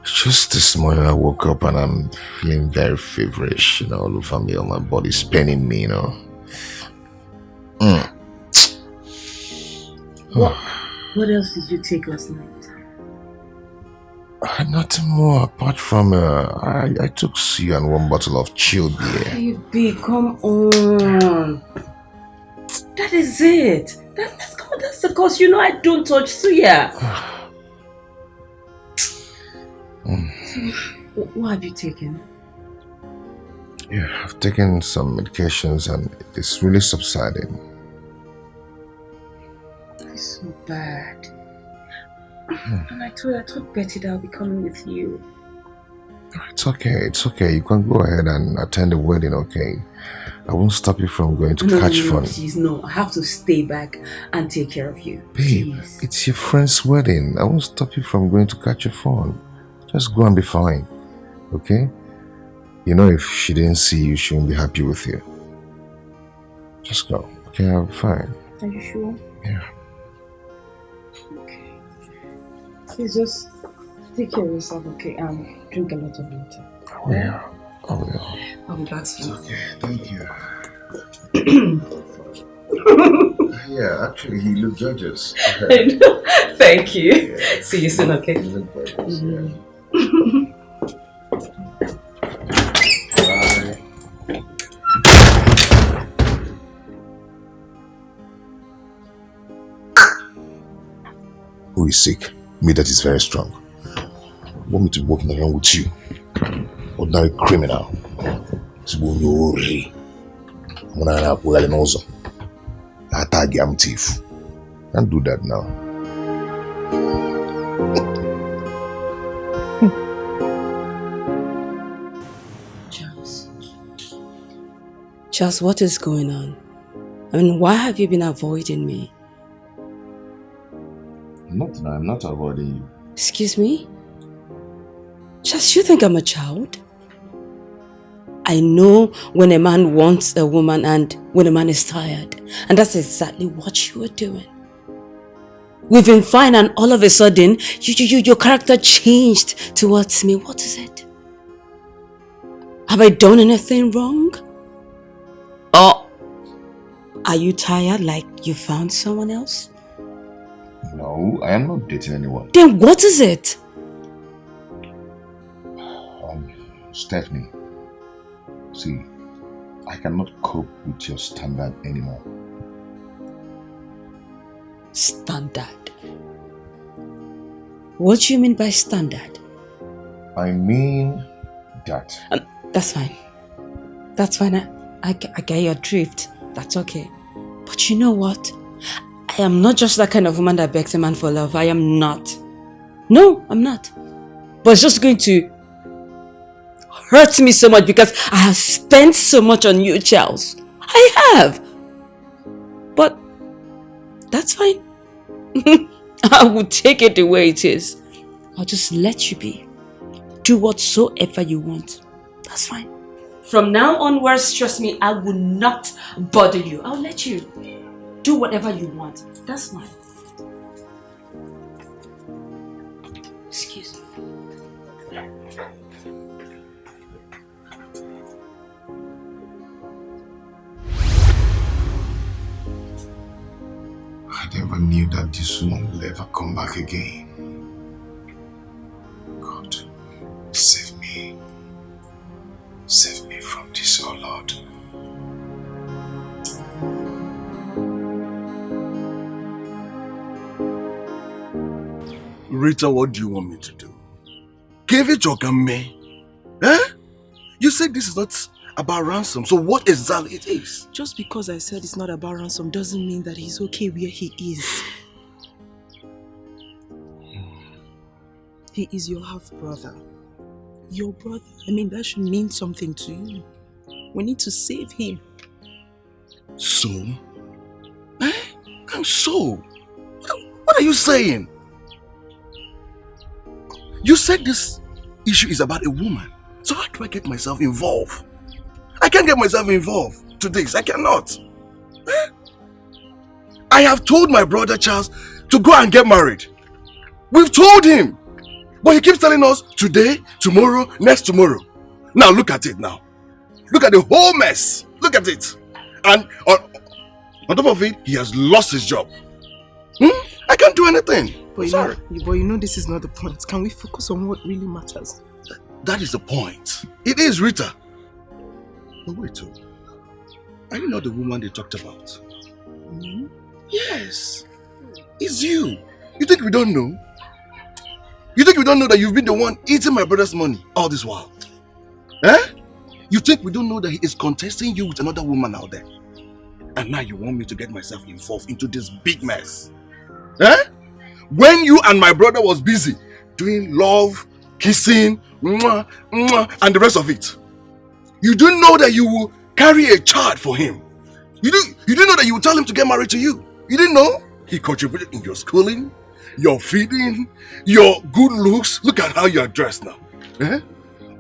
Just this morning I woke up and I'm feeling very feverish, all over me, all my body's paining me, What else did you take last night? Nothing more apart from I took Sia and one bottle of chilled beer. Baby, come on. That is it. That's the cause. I don't touch suya. So, what have you taken? Yeah, I've taken some medications and it's really subsiding. It's so bad. And I told Betty that I'll be coming with you. It's okay. You can go ahead and attend the wedding, okay? I won't stop you from going to catch fun. Please, no. I have to stay back and take care of you. Babe, Please. it's your friend's wedding. I won't stop you from going to catch your fun. Just go and be fine, okay? If she didn't see you, she won't be happy with you. Just go, okay? I'll be fine. Are you sure? Yeah. Okay. Please just take care of yourself, okay? Drink a lot of water. Yeah, I will. I'll be back soon. Okay, thank you. Yeah, actually, he looked gorgeous. Thank you. Yeah. See you soon, okay? He looked gorgeous, yeah. Bye. Who is sick? Me that is very strong. Want me to be walking around with you? Ordinary criminal. I'm thief. Can't do that now. Charles, what is going on? Why have you been avoiding me? Nothing, I'm not avoiding you. Excuse me? Charles, you think I'm a child? I know when a man wants a woman and when a man is tired. And that's exactly what you were doing. We've been fine and all of a sudden, your character changed towards me. What is it? Have I done anything wrong? Or are you tired like you found someone else? No, I am not dating anyone. Then what is it? Stephanie, see, I cannot cope with your standard anymore. Standard? What do you mean by standard? I mean that. That's fine. That's fine. I get your drift. That's okay. But you know what? I am not just that kind of woman that begs a man for love. I am not. No, I'm not. But it's just going to hurt me so much because I have spent so much on you, Charles. I have. But that's fine. I will take it the way it is. I'll just let you be. Do whatsoever you want. That's fine. From now onwards, trust me, I will not bother you. I'll let you do whatever you want. That's fine. Excuse me. I never knew that this woman will ever come back again. God, save me. Save me from this, oh Lord. Rita, what do you want me to do? Give it your game. Eh? You said this is not about ransom, so what exactly it is? Just because I said it's not about ransom doesn't mean that he's okay where he is. He is your half-brother. Your brother. I mean, that should mean something to you. We need to save him. So? Eh? And so? What are you saying? You said this issue is about a woman. So how do I get myself involved? I can't get myself involved to this. I cannot. Eh? I have told my brother Charles to go and get married. We've told him. But he keeps telling us today, tomorrow, next tomorrow. Now look at it now. Look at the whole mess. Look at it. And on top of it, he has lost his job. I can't do anything. But you know this is not the point. Can we focus on what really matters? That is the point. It is, Rita. But wait, are you not the woman they talked about? Yes. It's you. You think we don't know? You think we don't know that you've been the one eating my brother's money all this while? Eh? You think we don't know that he is contesting you with another woman out there? And now you want me to get myself involved into this big mess? Eh? When you and my brother was busy doing love, kissing, mwah, mwah, and the rest of it, you didn't know that you will carry a child for him. You didn't know that you would tell him to get married to you. You didn't know? He contributed in your schooling, your feeding, your good looks. Look at how you are dressed now. Eh?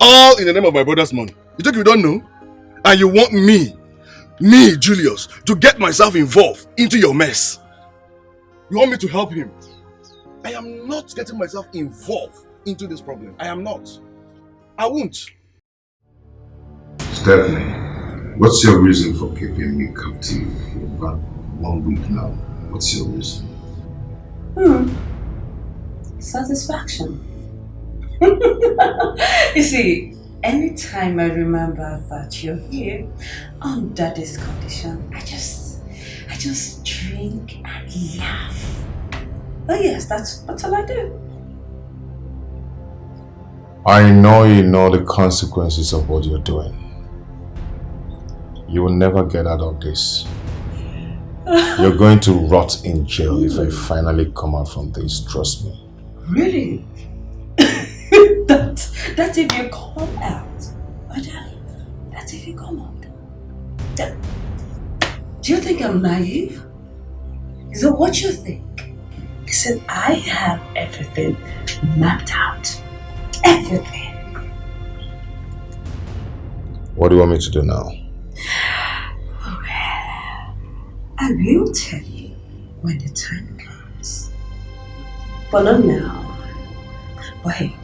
All in the name of my brother's money. You think you don't know? And you want me, Julius, to get myself involved into your mess. You want me to help him? I am not getting myself involved into this problem. I am not. I won't. Stephanie, what's your reason for keeping me captive for about 1 week now? What's your reason? Satisfaction. You see, anytime I remember that you're here under this condition, I just drink and laugh. Oh yes, that's all I do. I know you know the consequences of what you're doing. You will never get out of this. You're going to rot in jail if I finally come out from this, trust me. Really? That's if you come out. That's if you come out. Do you think I'm naive? Is that what you think? Listen, I have everything mapped out. Everything. What do you want me to do now? I will tell you when the time comes. But not now. But hey,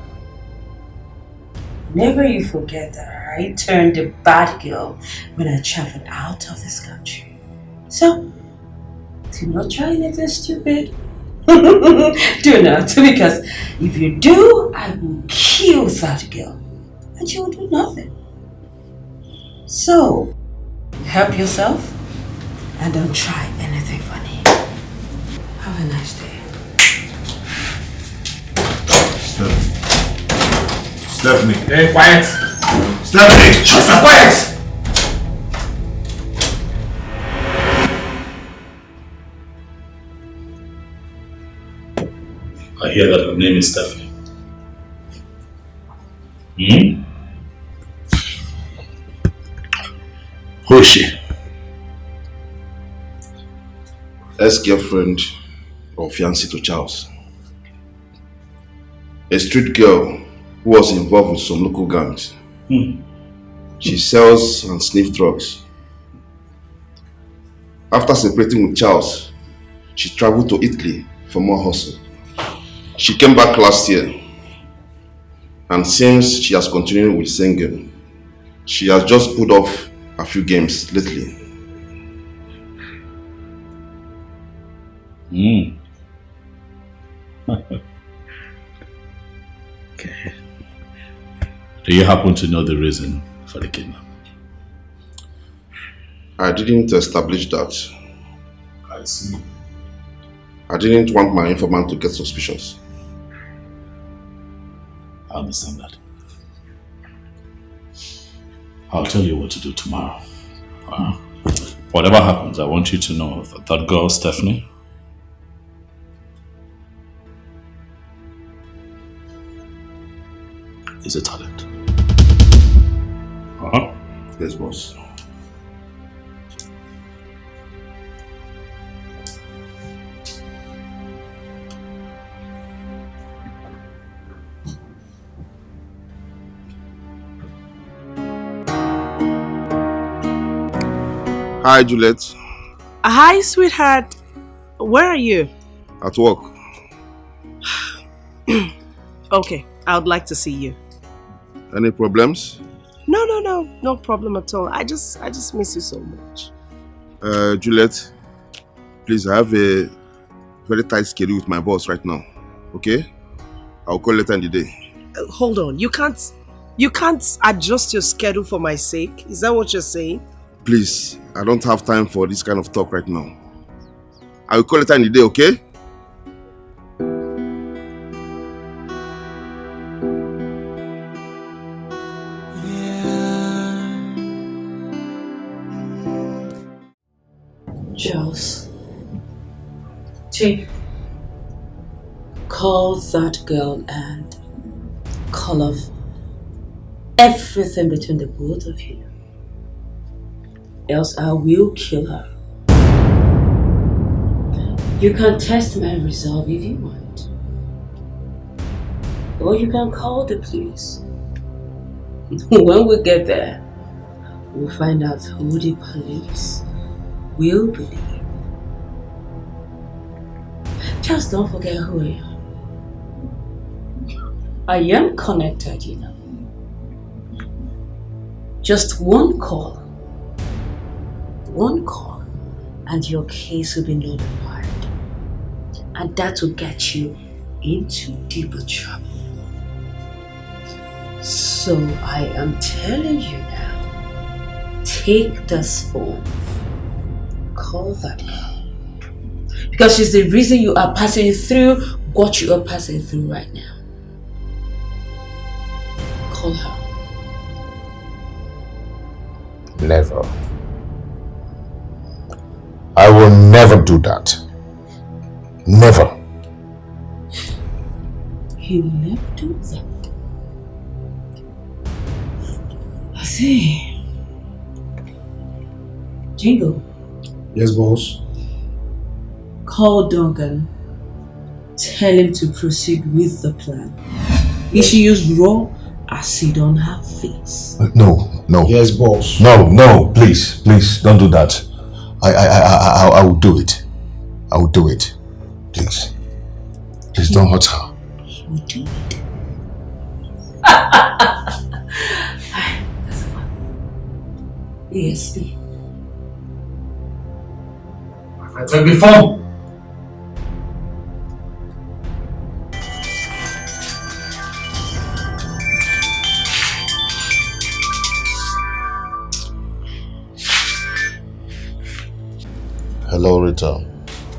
never you forget that I turned a bad girl when I traveled out of this country. So, do not try anything stupid. Do not, because if you do, I will kill that girl and she will do nothing. So, help yourself and don't try anything funny. Have a nice day. Stephanie. Hey, quiet. Stephanie! Just be quiet! I hear that her name is Stephanie. Hmm? Who is she? Ex-girlfriend or fiancée to Charles. A street girl who was involved with some local gangs. She sells and sniffs drugs. After separating with Charles, she traveled to Italy for more hustle. She came back last year, and since she has continued with singing, she has just put off a few games lately. Okay. Do you happen to know the reason for the kidnapping? I didn't establish that. I see. I didn't want my informant to get suspicious. I understand that. I'll tell you what to do tomorrow. Whatever happens, I want you to know that that girl, Stephanie, is a talent. Yes, boss. Hi, Juliet. Hi, sweetheart. Where are you? At work. Okay, I would like to see you. Any problems? No problem at all. I just miss you so much. Juliet, please, I have a very tight schedule with my boss right now. Okay? I'll call later in the day. Hold on. You can't adjust your schedule for my sake. Is that what you're saying? Please, I don't have time for this kind of talk right now. I will call later in the day, okay? Charles, call that girl and call off everything between the both of you. Else I will kill her. You can test my resolve if you want. Or you can call the police. When we get there, we'll find out who the police will believe. Just don't forget who I am. I am connected, you know. Just one call, and your case will be notified. And that will get you into deeper trouble. So I am telling you now, take this phone, call that girl. Because she's the reason you are passing through what you are passing through right now. Call her. Never. I will never do that. Never. You will never do that. I see. Jingle. Yes, boss. Call Duncan. Tell him to proceed with the plan. He should use raw acid on her face. No. Yes, boss. No, please, don't do that. I will do it. I will do it. Please. Please don't hurt her. He will do it. That's fine. ESP. I said before. Hello, Rita.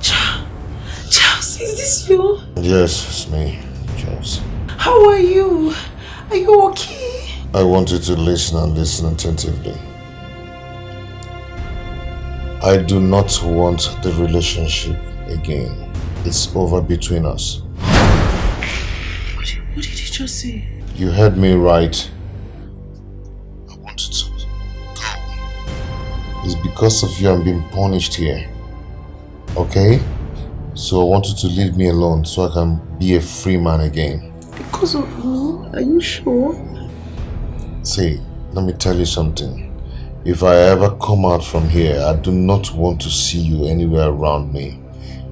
Charles, is this you? Yes, it's me, Charles. How are you? Are you okay? I want you to listen and listen attentively. I do not want the relationship again. It's over between us. What did you just say? You heard me right. I want you to go. It's because of you I'm being punished here. Okay? So I want you to leave me alone so I can be a free man again. Because of me? Are you sure? See, let me tell you something. If I ever come out from here, I do not want to see you anywhere around me.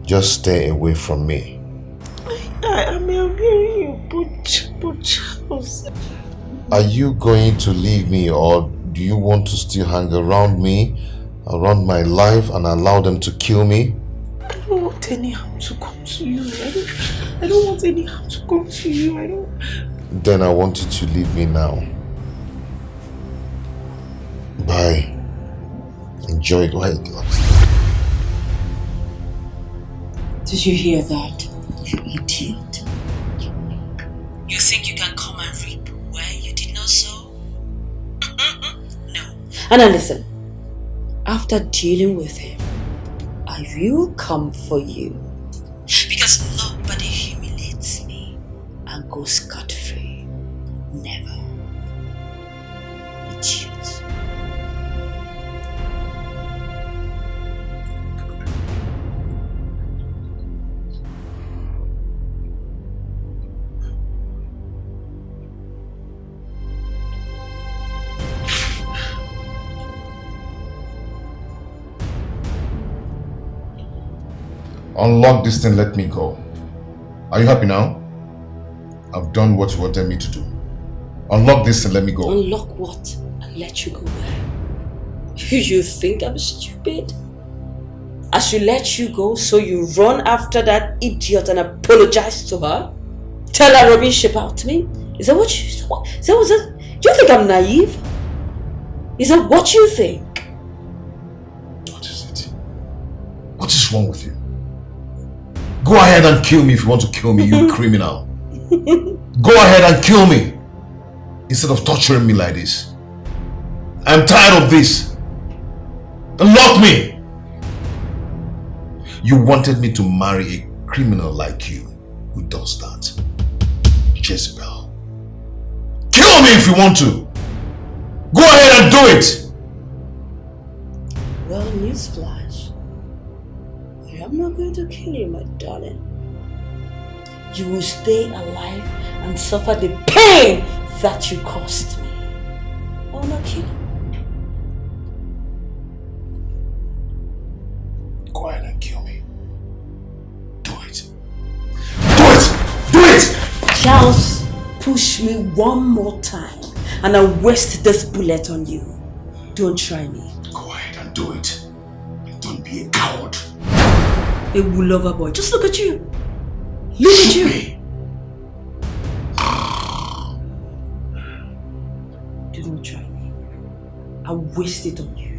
Just stay away from me. I'm hearing you, but Charles. Are you going to leave me, or do you want to still hang around me, around my life, and allow them to kill me? I don't want any harm to come to you. I don't want any harm to come to you. Then I want you to leave me now. Bye. Enjoy it while it lasts. Did you hear that, you idiot? You think you can come and reap where you did not sow? No. And now listen, after dealing with him, I will come for you. Because nobody humiliates me and goes scot-free. Never. Idiot. Unlock this thing, let me go. Are you happy now? I've done what you wanted me to do. Unlock this and let me go. Unlock what? And let you go where? You think I'm stupid? I should let you go so you run after that idiot and apologize to her? Tell her rubbish about me? Is that what you... Do you think I'm naive? Is that what you think? What is it? What is wrong with you? Go ahead and kill me if you want to kill me, you criminal. Go ahead and kill me instead of torturing me like this. I'm tired of this. Unlock me. You wanted me to marry a criminal like you who does that. Jezebel. Kill me if you want to. Go ahead and do it. Well, newsflash. I'm not going to kill you, my darling. You will stay alive and suffer the pain that you caused me. Oh, no, kill you. Go ahead and kill me. Do it. Do it! Do it! Charles, push me one more time and I'll waste this bullet on you. Don't try me. Go ahead and do it. Don't be a coward. A lover boy. Just look at you. Look at you. Don't try me. I'll waste it on you.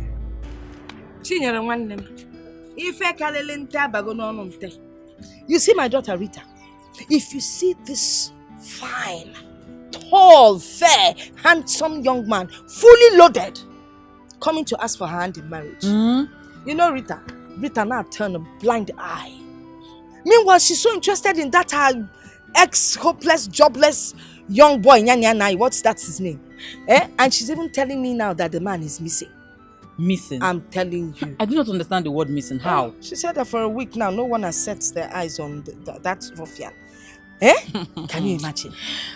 You see my daughter Rita? If you see this fine, tall, fair, handsome young man, fully loaded, coming to ask for her hand in marriage. You know Rita now turned a blind eye. Meanwhile, she's so interested in that her ex-hopeless, jobless young boy, Nyanyanai, that's his name? And she's even telling me now that the man is missing. Missing? I'm telling you. I do not understand the word missing. How? She said that for a week now, no one has set their eyes on that ruffian. Can you imagine?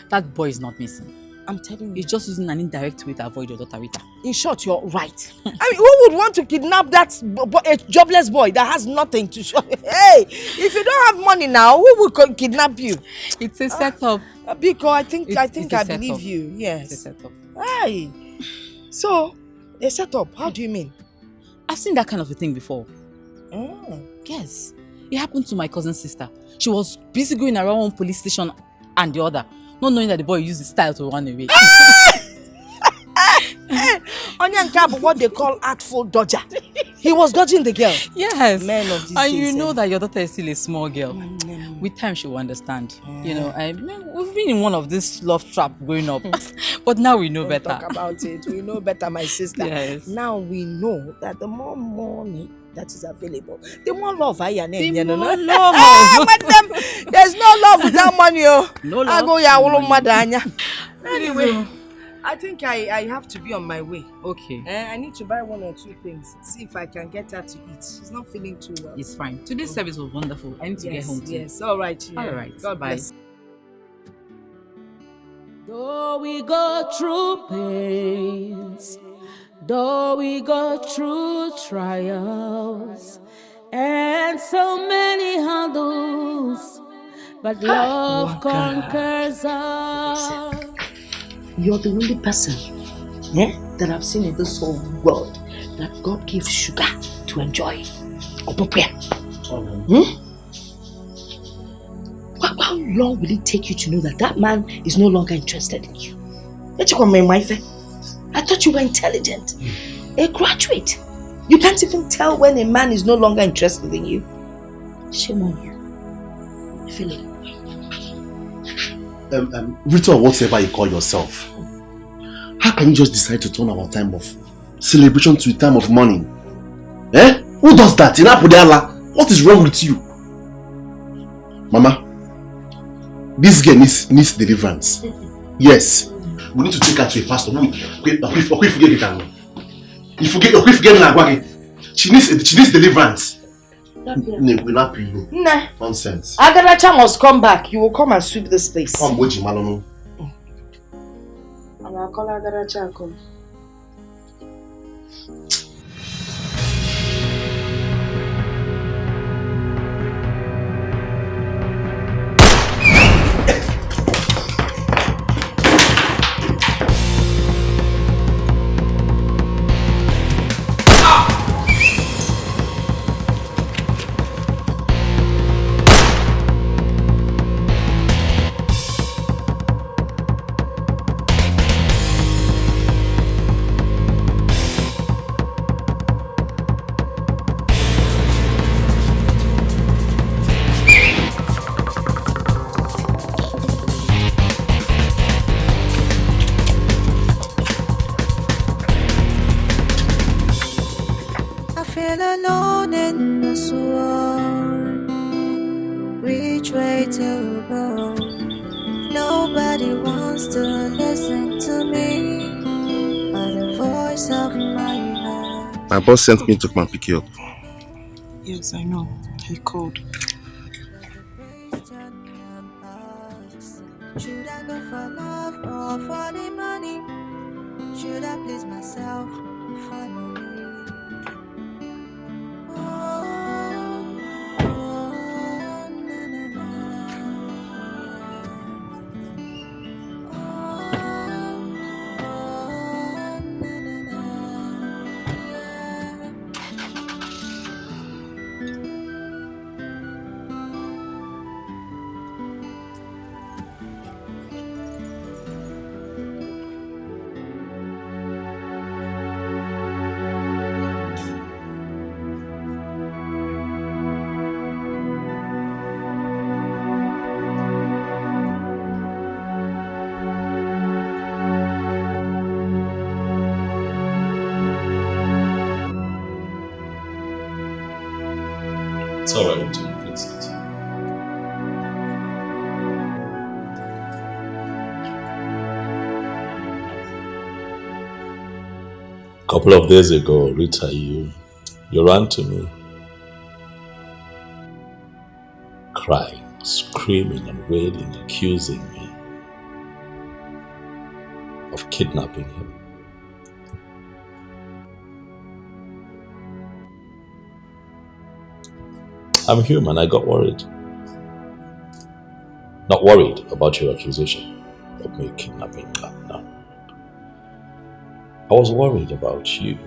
That boy is not missing. I'm telling you. He's just using an indirect way to avoid your daughter Rita. In short, you're right. I mean, who would want to kidnap a jobless boy that has nothing to show? Hey, if you don't have money now, who would kidnap you? It's a setup. Bcos, I think I believe setup. you. Yes. It's a setup. Hey. So, a setup, how do you mean? I've seen that kind of a thing before. Oh. Yes. It happened to my cousin's sister. She was busy going around one police station and the other, not knowing that the boy used his style to run away. Onyanka, what they call artful dodger. He was dodging the girl. Yes. Men of these and days, you know that your daughter is still a small girl. with time she will understand. You know, I mean, we've been in one of this love trap growing up, but now we know Don't better. talk about it. We know better, my sister. Yes. Now we know that the more money that is available, the more love I am. The There's more love. no love without money. Oh. No love. I go ya No money. Anyway, I think I have to be on my way. Okay. I need to buy 1 or 2 things. See if I can get her to eat. She's not feeling too well. It's fine. Today's service was wonderful. I need to get home too. Yes, all right. Yeah. All right. God Bye. bless. Though we go through pains, though we go through trials, and so many hurdles, but love conquers all. You're the only person that I've seen in this whole world that God gives sugar to enjoy. How long will it take you to know that that man is no longer interested in you? I thought you were intelligent. A graduate. You can't even tell when a man is no longer interested in you. Shame on you. I feel it. Rita or whatever you call yourself, how can you just decide to turn our time of celebration to a time of mourning? Who does that? What is wrong with you? Mama, this girl needs deliverance. Yes. We need to take her to a pastor. She needs deliverance. Nonsense. Agaracha must come back. You will come and sweep this place. Come, Boji Malono. I'll call Agaracha and come. My boss sent me to come and pick you up. Yes, I know. He called. Should I go for love or for the money? Should I please myself finally? It's alright to fix it. A couple of days ago, Rita, you ran to me, crying, screaming and wailing, accusing me of kidnapping him. I'm human, I got worried. Not worried about your accusation of me kidnapping her, no. I was worried about you.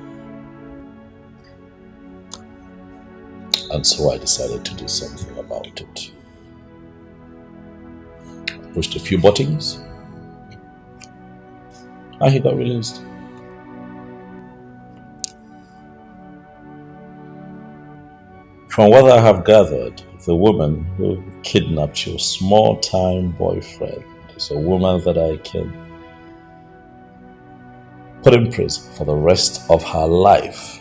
And so I decided to do something about it. I pushed a few buttons, and he got released. From what I have gathered, the woman who kidnapped your small-time boyfriend is a woman that I can put in prison for the rest of her life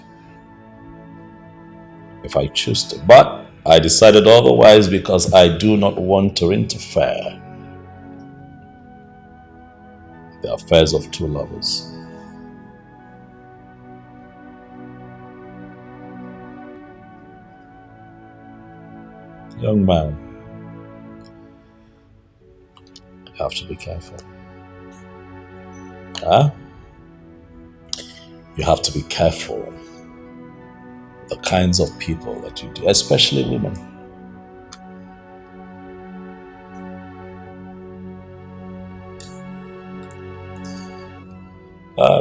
if I choose to. But I decided otherwise because I do not want to interfere in the affairs of two lovers. Young man, you have to be careful. Huh? You have to be careful the kinds of people that you do, especially women.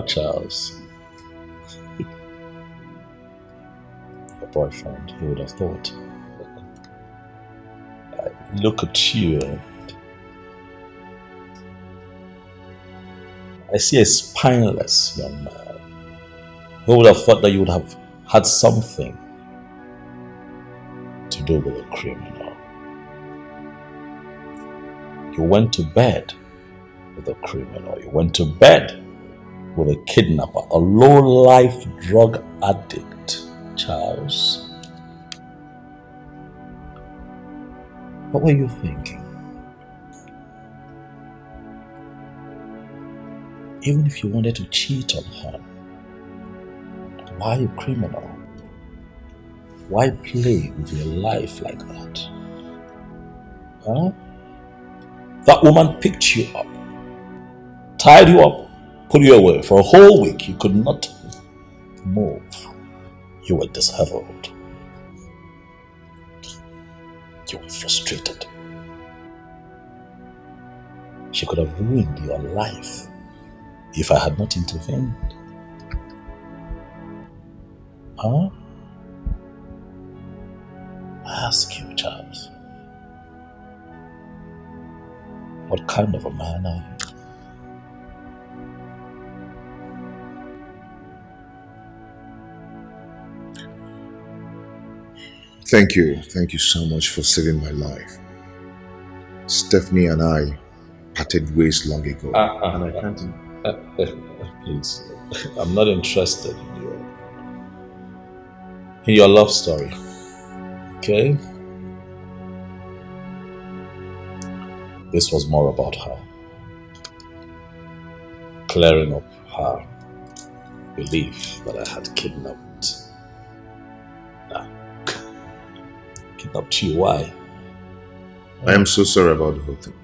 Charles. Your boyfriend, who would have thought? Look at you. I see a spineless young man. Who would have thought that you would have had something to do with a criminal? You went to bed with a criminal. You went to bed with a kidnapper, a low-life drug addict, Charles. What were you thinking? Even if you wanted to cheat on her, why a criminal? Why play with your life like that? Huh? That woman picked you up, tied you up, put you away for a whole week. You could not move. You were disheveled. You were frustrated. She could have ruined your life if I had not intervened. Huh? I ask you, Charles, what kind of a man are you? Thank you. Thank you so much for saving my life. Stephanie and I parted ways long ago. And I can't... Please, I'm not interested in your love story. Okay? This was more about her. Clearing up her belief that I had kidnapped. Kidnapped you, why? I am so sorry about the whole thing.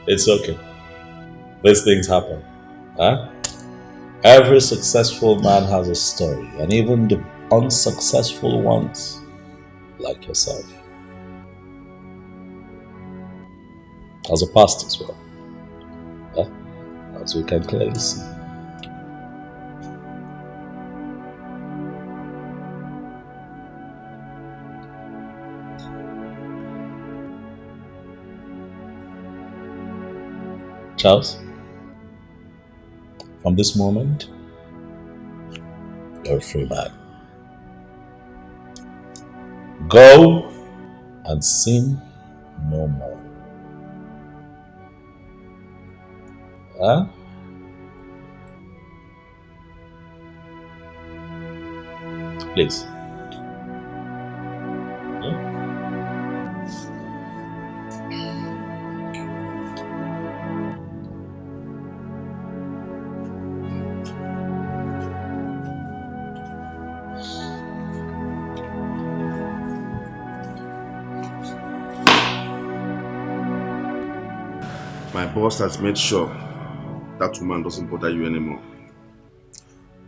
It's okay. These things happen. Huh? Every successful man has a story, and even the unsuccessful ones, like yourself, has a past as well. Huh? As we can clearly see. Charles, from this moment, you're a free man. Go and sin no more. Huh? Please. My boss has made sure that woman doesn't bother you anymore.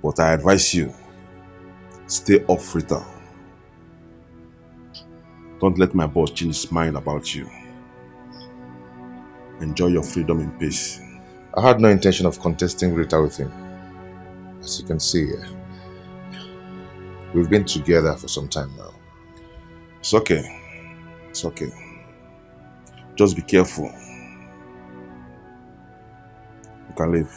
But I advise you, stay off Rita. Don't let my boss change his mind about you. Enjoy your freedom in peace. I had no intention of contesting Rita with him. As you can see, we've been together for some time now. It's okay. It's okay. Just be careful. You can leave.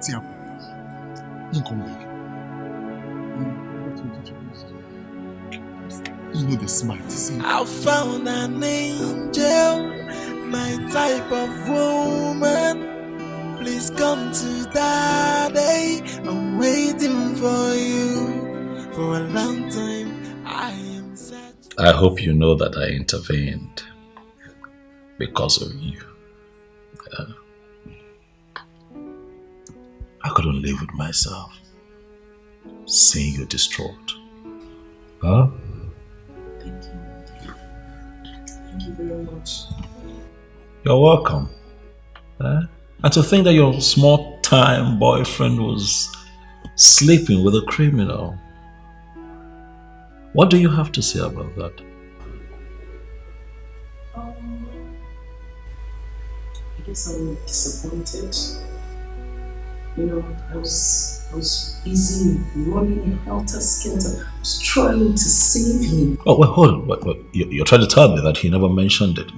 Tia, don't come back. You know the smart, see? I found an angel, my type of woman. Please come to daddy. I'm waiting for you for a long time. I hope you know that I intervened because of you. I couldn't live with myself, seeing you distraught. Huh? Thank you. Thank you very much. You're welcome. And to think that your small-time boyfriend was sleeping with a criminal. What do you have to say about that? I guess I'm disappointed. You know, I was busy running a helter-skelter. I was trying to save him. Oh, wait, hold on. Wait. You're trying to tell me that he never mentioned it.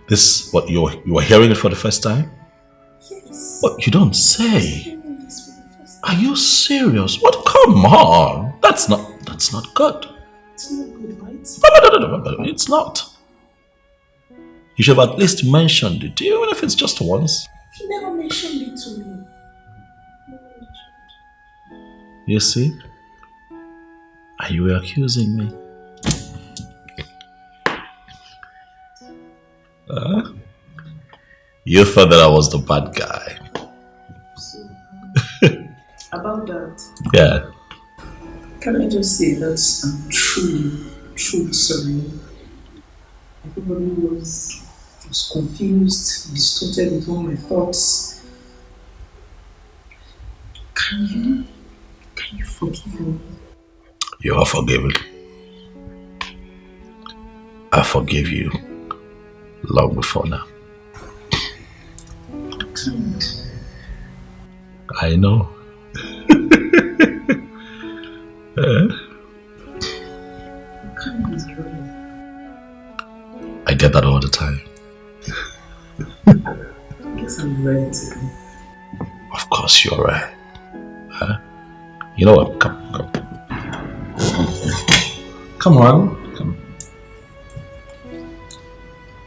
This, what, you were hearing it for the first time? Yes. What, you don't say? Are you serious? What? Come on. That's not good. It's not good, right? No, it's not. You should have at least mentioned it, even if it's just once. He never mentioned it to me. You see? Are you accusing me? You thought that I was the bad guy. About that, Yeah. can I just say that I'm truly sorry. Everybody was confused, distorted with all my thoughts. Can you forgive me? You are forgiven. I forgive you long before now. I can't. I know. I get that all the time. I guess I'm ready to go. Of course you're right. Huh? You know what? Come. Come on. Come.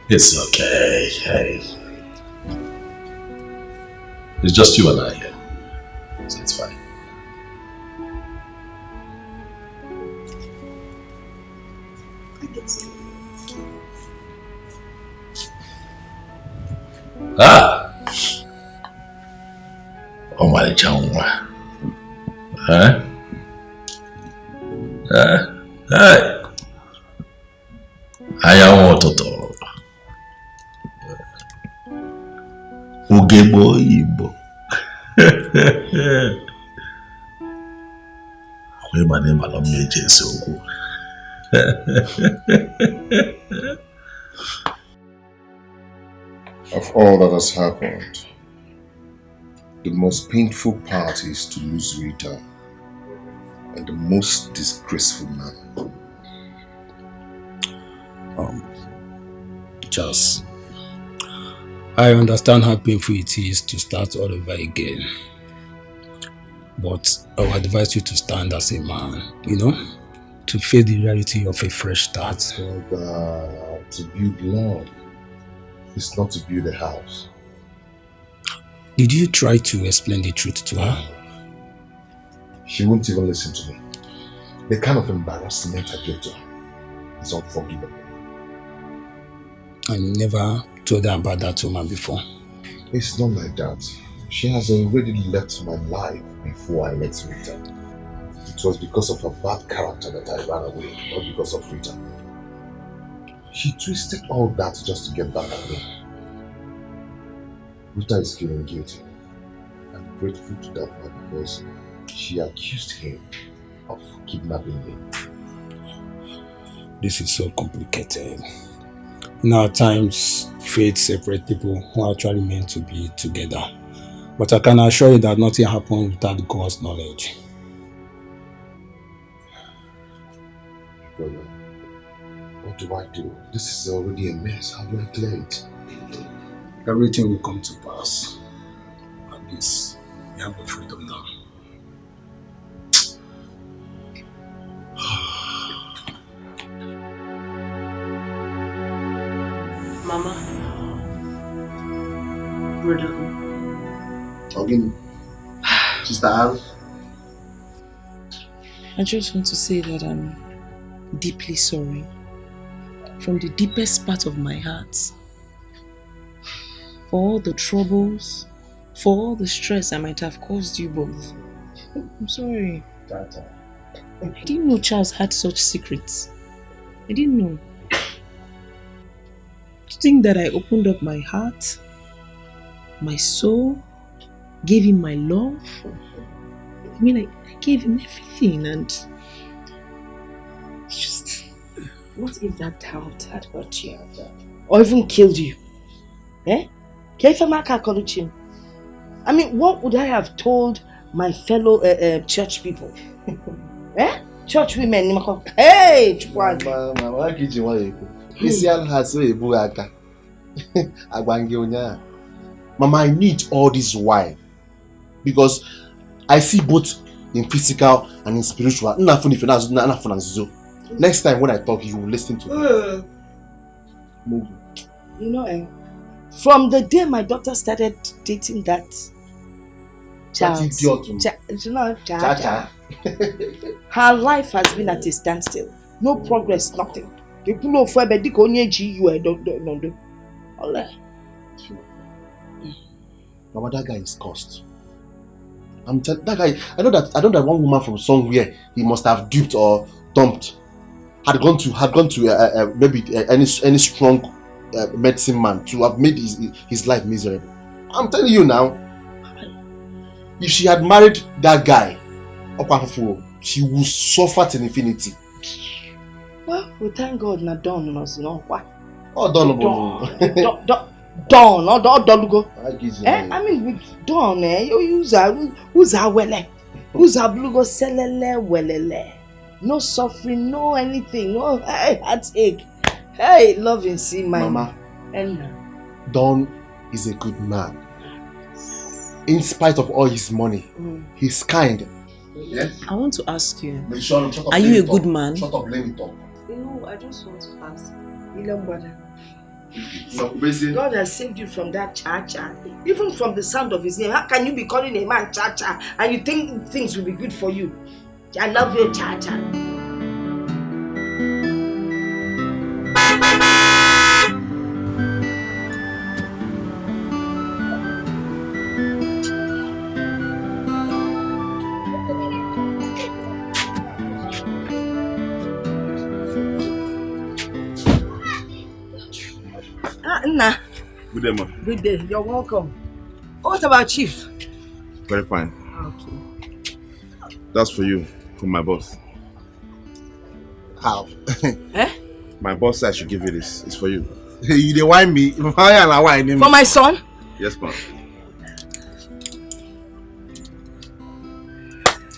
It's okay. Hey. It's just you and I here. So it's fine. I guess. Oh my God. Huh? Hey. I want to talk. Ugebo Igbo. My name is Of all that has happened, the most painful part is to lose Rita, and the most disgraceful man. Just, I understand how painful it is to start all over again. But I would advise you to stand as a man, to face the reality of a fresh start. To build love is not to build a house. Did you try to explain the truth to her? She won't even listen to me. The kind of embarrassment I gave to her is unforgivable. And you never told her about that woman before? It's not like that. She has already left my life before I met Rita. It was because of her bad character that I ran away, not because of Rita. She twisted all that just to get back at me. Rita is feeling guilty. I'm grateful to that man because she accused him of kidnapping me. This is so complicated. At times, fate separates people who are actually meant to be together. But I can assure you that nothing happens without God's knowledge. Brother, what do I do? This is already a mess. How do I clear it? Everything will come to pass. At least You have your freedom now. Mama. Brother. Again. Sister Al. I just want to say that I'm deeply sorry. From the deepest part of my heart. For all the troubles, for all the stress I might have caused you both. I'm sorry. I didn't know Charles had such secrets. I didn't know. To think that I opened up my heart, my soul, gave him my love. I mean, I gave him everything, and it's just... What if that doubt had hurt you? Or even killed you? Eh? I mean, what would I have told my fellow church people? Eh? Church women. Hey! Mama, I need all this why. Because I see both in physical and in spiritual. Next time when I talk, you will listen to me. You know, from the day my daughter started dating that Charles, her life has been at a standstill. No progress, nothing. Mama, that guy is cursed. That guy. I know that one woman from somewhere he must have duped or dumped had gone to maybe any strong medicine man to have made his life miserable. I'm telling you now, if she had married that guy, she would suffer to infinity. Well, we thank God not done us, no. Oh, done. Dawn, or Dolugo. I mean, with Dawn, who's our wele? Who's our blugo selele welele? No suffering, no anything, no heartache. Hey, love and see my Mama. And Dawn is a good man. In spite of all his money, he's kind. Yes? I want to ask you, Are are you a good man? Shut up, let me talk. No, I just want to ask. God has saved you from that cha-cha. Even from the sound of his name. How can you be calling a man cha-cha and you think things will be good for you? I love you, cha-cha. Nna. Good day, ma. Good day. You're welcome. What about Chief? Very fine. Okay. That's for you, from my boss. How? My boss said I should give you this. It's for you. You dey whine me? For my son? Yes, ma'am.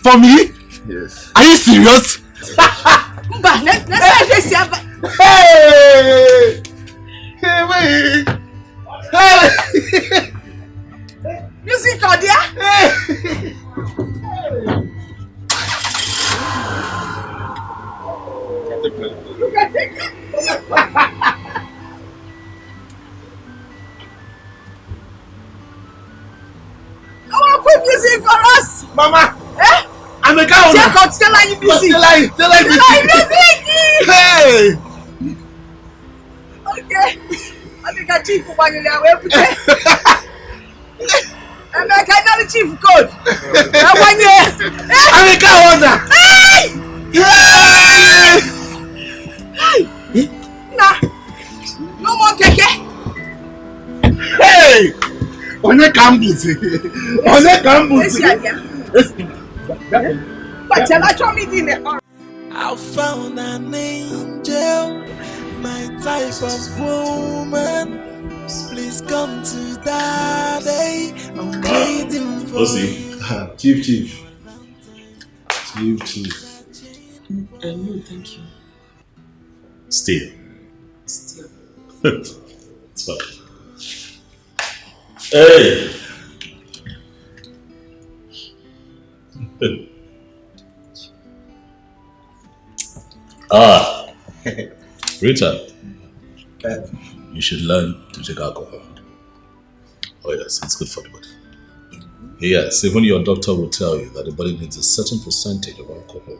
For me? Yes. Are you serious? Hey! Hey, wait! Hey! You see Claudia? Hey! Look at it! Come on, put music for us! Mama! Eh? I'm a cow! Check out, tell her you busy! Tell her music! Hey! Okay. I think a chief for one year. I'm like another chief code. That 1 year. I'm a cow! Hey! Hey! Nah. No more keke. Hey! On a campus. On a campus. But tell her show me the I found an angel, my type of woman. Please come to daddy. I'm waiting for you. Chief. No, thank you. Still. It's fine. Hey! Ah, Rita, you should learn to take alcohol. Oh yes, it's good for the body. Yes, even your doctor will tell you that the body needs a certain percentage of alcohol.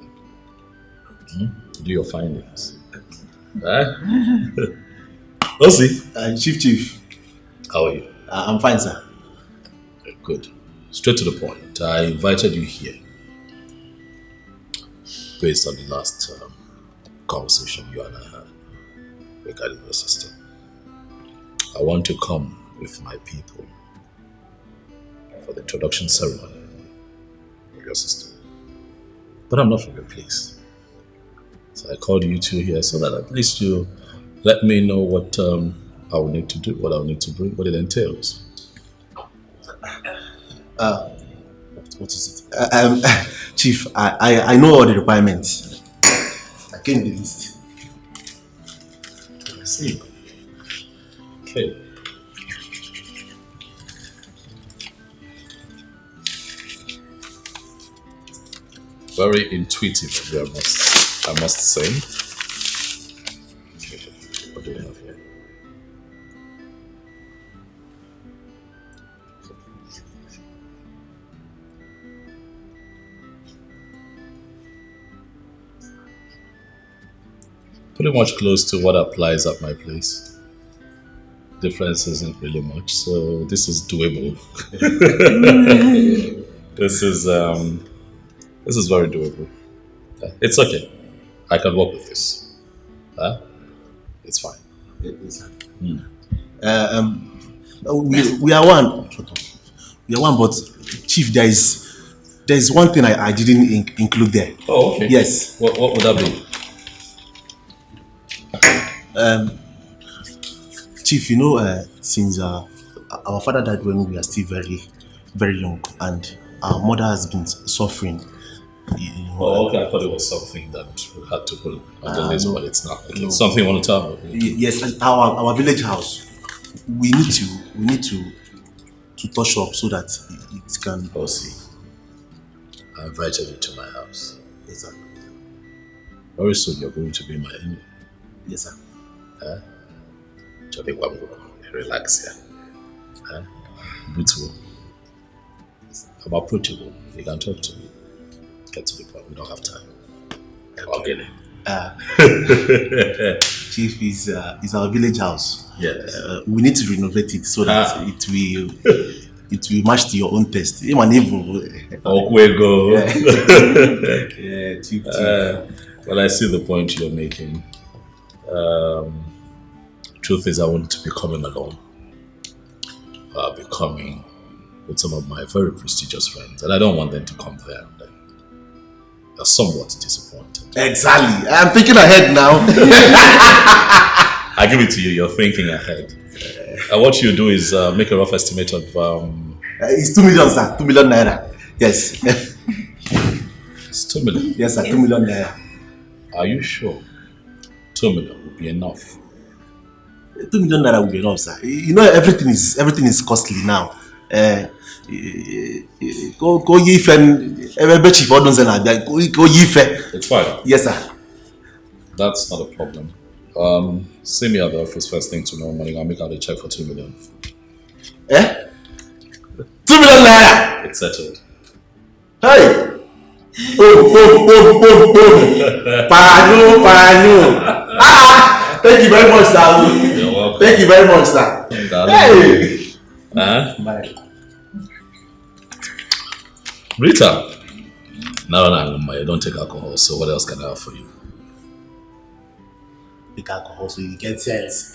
Do your findings. Osi. Chief. How are you? I'm fine, sir. Good. Straight to the point. I invited you here based on the last conversation you and I had regarding your sister. I want to come with my people for the introduction ceremony of your sister. But I'm not from your place. So I called you two here so that at least you let me know what I will need to do, what I will need to bring, what it entails. What is it? Chief, I know all the requirements. I came the list. I see. Okay. Very intuitive of you, I must say. Okay. What do we have here? Pretty much close to what applies at my place. Difference isn't really much, so this is doable. This is very doable. It's okay. I can work with this. It's fine. We are one. We are one, but Chief, there is one thing I didn't include there. Oh, okay. Yes. What would that be? Chief, since our father died when we were still very, very young, and our mother has been suffering. Okay. I thought it was something that we had to put on the list, but it's not. Okay. No. Something you want to tell me? Yes, our village house. We need to touch up so that it can. Oh, see. I invited you to my house. Yes, sir. Very soon you're going to be my in-law. Yes, sir. Relax here. Beautiful. I'm approachable. You can talk to me. Get to the point. We don't have time. I'll get it. Chief is our village house. Yes. We need to renovate it so that it will match to your own taste. Even Okwego. Yeah, Chief. Well, I see the point you're making. Truth is, I want to be coming alone. I'll be coming with some of my very prestigious friends, and I don't want them to come there and then they're somewhat disappointed. Exactly. I'm thinking ahead now. I give it to you. You're thinking ahead. What you do is make a rough estimate of. It's 2 million, sir. 2 million naira. Yes. It's 2 million. Yes, sir. 2 million naira. Are you sure? 2 million would be enough. 2 million naira will be enough, sir. Everything is costly now. Go yife. Every chief orders go yife. It's fine. Yes, sir. That's not a problem. See me at the office first thing tomorrow morning. I'll make out a check for 2 million. 2 million naira. It's settled. Hey. Boom. Panu. Thank you very much, sir. You're welcome. Thank you very much, sir. Hey. Bye. Rita. No, you don't take alcohol, so what else can I have for you? Take alcohol so you get sense.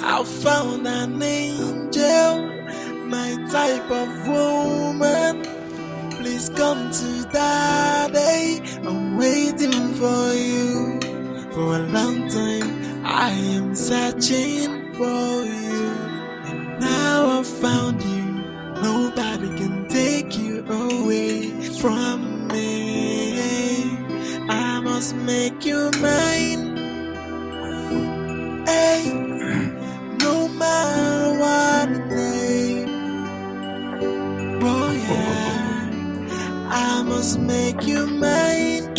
I found an angel, my type of woman. Please come to daddy. I'm waiting for you. For a long time, I am searching for you. And now I found you. Nobody can take you away from me. I must make you mine. Hey, no matter what it takes. must make you mine.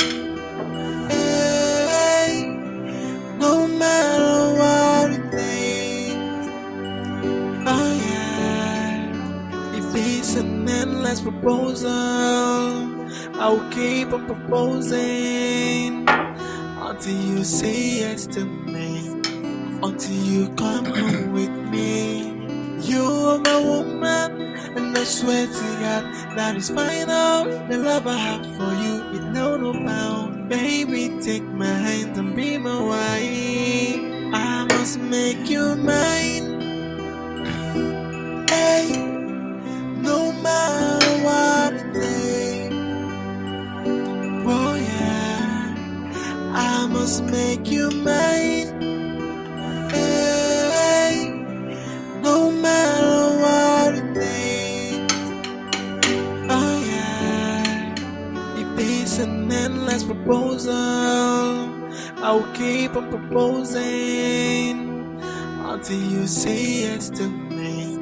Hey, no matter what it takes. Oh yeah, if it's an endless proposal, I'll keep on proposing until you say yes to me, until you come home with me. You're my woman, and I swear to God that is final. The love I have for you is no bound. Baby, take my hand and be my wife. I must make you mine. Hey, no matter what it takes. Oh yeah, I must make you mine. Hey, no matter what it takes. Oh yeah, if it's an endless proposal, I'll keep on proposing until you say yes to me,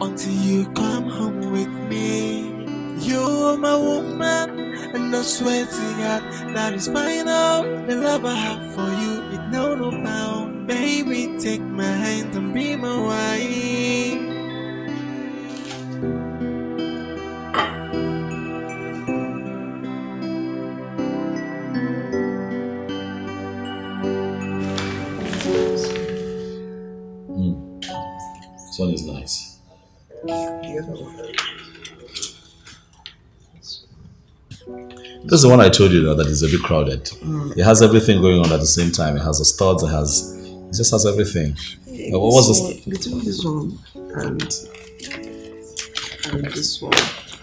until you come home with me. You're my woman, and I swear to God that is final. The love I have for you is no bound. Baby, take my hand and be my wife. This one is nice. This is the one I told you that is a bit crowded. It has everything going on at the same time. It has the studs, it just has everything. What was this? Between this one and this one.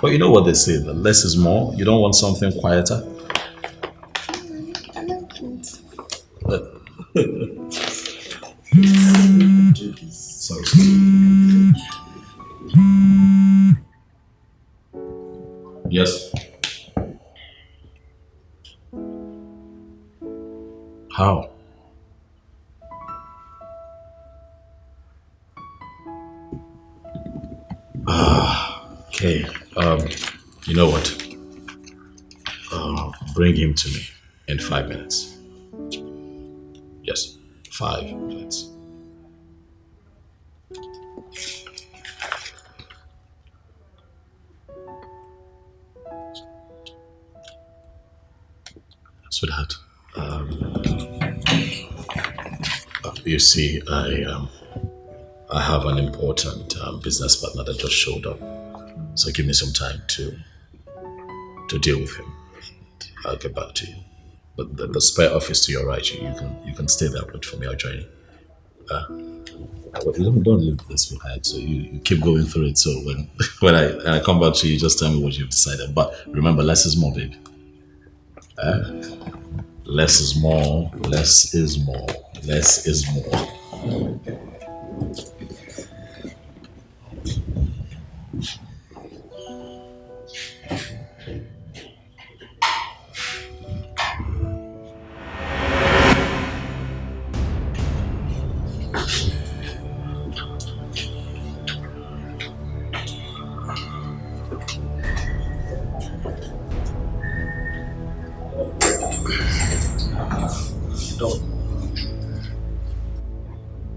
But you know what they say, that less is more. You don't want something quieter. I like it. Sorry. Yes. How? Okay. You know what? Bring him to me in 5 minutes. Yes, 5 minutes. Sweetheart, you see, I have an important business partner that just showed up. So give me some time to deal with him. I'll get back to you. But the spare office to your right, you can stay there. Wait for me. I'll join you. Don't leave this behind. So you keep going through it. So when I come back to you, just tell me what you've decided. But remember, less is more, baby. Less is more. Less is more. Less is more.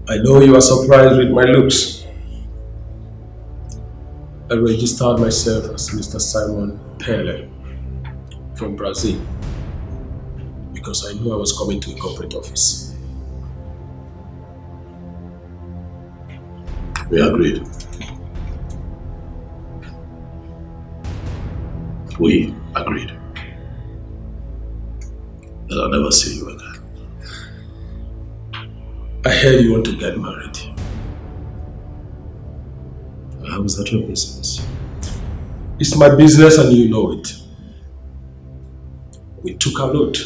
I know you are surprised with my looks. I registered myself as Mr. Simon Pele from Brazil because I knew I was coming to a corporate office. We agreed. We agreed that I'll never see you again. I heard you want to get married. How is that your business? It's my business and you know it. We took a lot.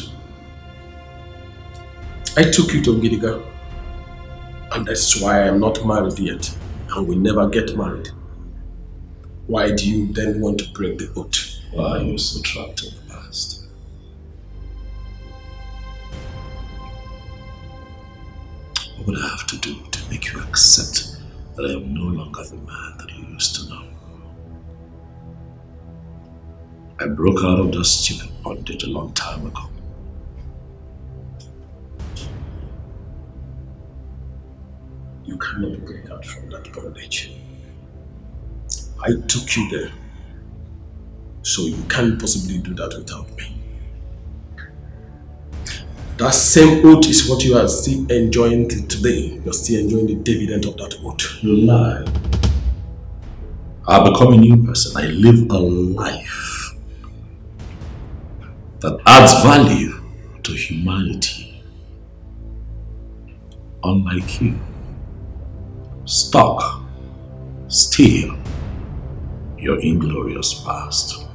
I took you to Gidiga. And that's why I'm not married yet. And we never get married. Why do you then want to break the oath? Why are you so trapped in the past? What would I have to do to make you accept that I am no longer the man that you used to know? I broke out of that stupid bondage a long time ago. You cannot break out from that bondage. I took you there, so you can't possibly do that without me. That same oath is what you are still enjoying till today. You're still enjoying the dividend of that oath. You lie. I become a new person. I live a life that adds value to humanity. Unlike you, stuck, still, your inglorious past.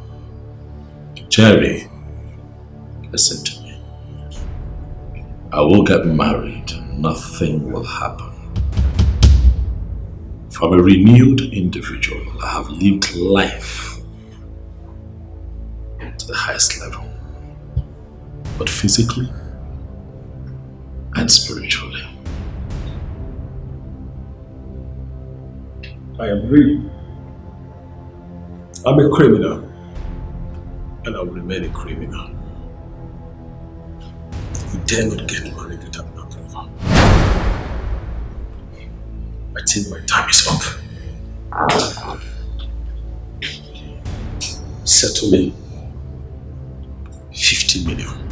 Jerry, listen to me. I will get married. Nothing will happen. From a renewed individual, I have lived life to the highest level, but physically and spiritually. I am real. I'm a criminal, and I will remain a criminal. You dare not get married without my approval. I think my time is up. Settle me 50 million.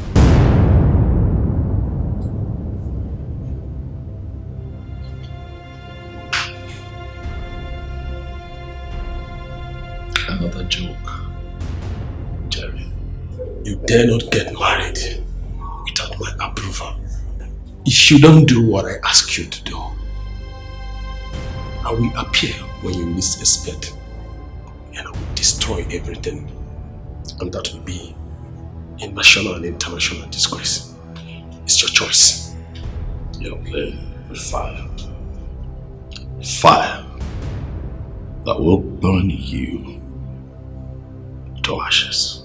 Another joke, Jerry. You dare not get married without my approval. If you don't do what I ask you to do, I will appear when you least expect, and I will destroy everything, and that will be a national and international disgrace. It's your choice. You're playing with fire. Fire that will burn you to ashes.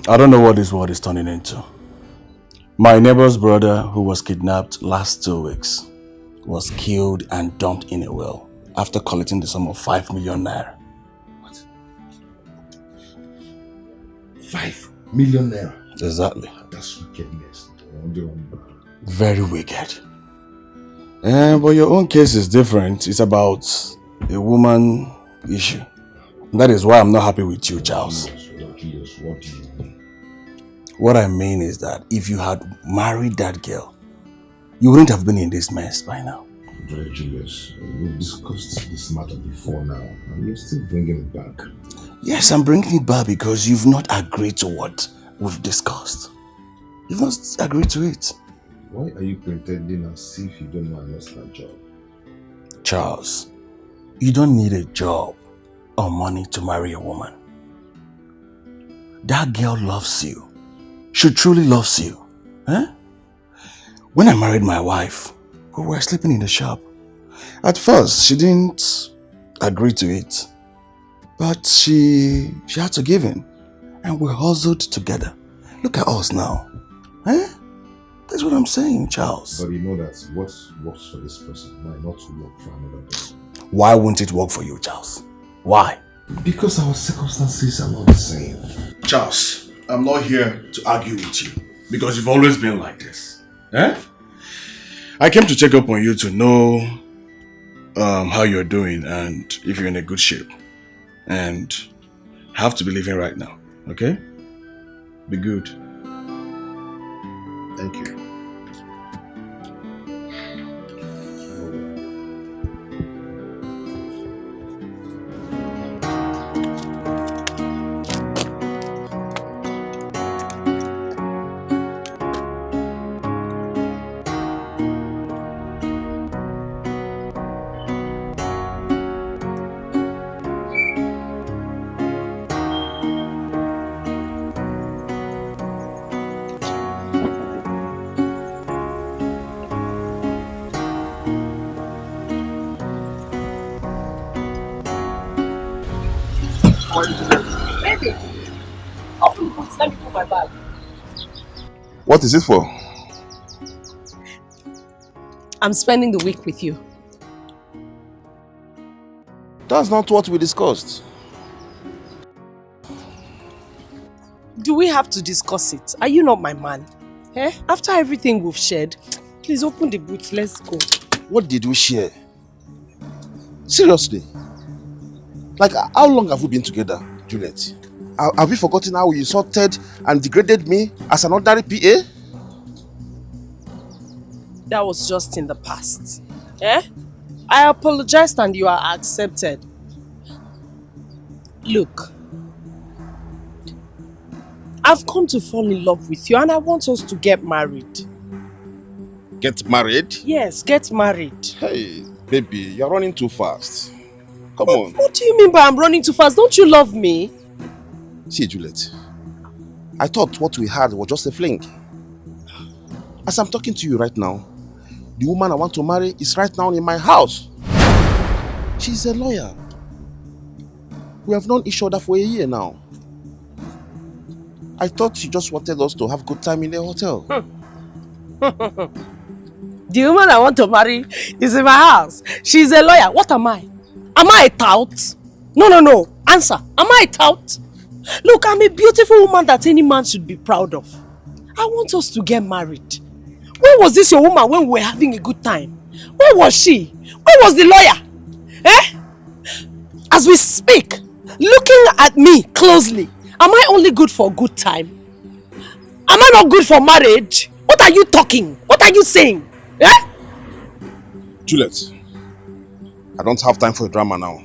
I don't know what this world is turning into. My neighbor's brother, who was kidnapped last 2 weeks, was killed and dumped in a well after collecting the sum of 5 million naira. What? 5 million naira? Exactly. That's wickedness. Very wicked. But your own case is different. It's about a woman issue. That is why I'm not happy with you, Charles. What do you mean? What I mean is that if you had married that girl, you wouldn't have been in this mess by now. Brother Julius, we've discussed this matter before now, and you're still bringing it back. Yes, I'm bringing it back because you've not agreed to what we've discussed. You've not agreed to it. Why are you pretending as if you don't know I lost my job? Charles, you don't need a job or money to marry a woman. That girl loves you. She truly loves you. Huh? When I married my wife, we were sleeping in the shop. At first, she didn't agree to it. But she had to give in. And we hustled together. Look at us now. Huh? That's what I'm saying, Charles. But you know that what works for this person might not work for another person. Why won't it work for you, Charles? Why? Because our circumstances are not the same. Charles, I'm not here to argue with you. Because you've always been like this. Eh? I came to check up on you to know how you're doing and if you're in a good shape. And I have to be leaving right now. Okay? Be good. Thank you. Baby, open the boot. Let me put my bag. What is it for? I'm spending the week with you. That's not what we discussed. Do we have to discuss it? Are you not my man? Eh? After everything we've shared, please open the boot. Let's go. What did we share? Seriously? Like, how long have we been together, Juliet? Have you forgotten how you insulted and degraded me as an ordinary PA? That was just in the past. Eh? I apologized and you are accepted. Look, I've come to fall in love with you and I want us to get married. Get married? Yes, get married. Hey, baby, you're running too fast. Come on. What do you mean by I'm running too fast? Don't you love me? See, Juliet, I thought what we had was just a fling. As I'm talking to you right now, the woman I want to marry is right now in my house. She's a lawyer. We have known each other for a year now. I thought she just wanted us to have good time in the hotel. The woman I want to marry is in my house. She's a lawyer. What am I? Am I a tout? No. Answer. Am I a tout? Look, I'm a beautiful woman that any man should be proud of. I want us to get married. Where was this your woman when we were having a good time? Where was she? Where was the lawyer? Eh? As we speak, looking at me closely, am I only good for a good time? Am I not good for marriage? What are you talking? What are you saying? Eh? Juliet, I don't have time for drama now.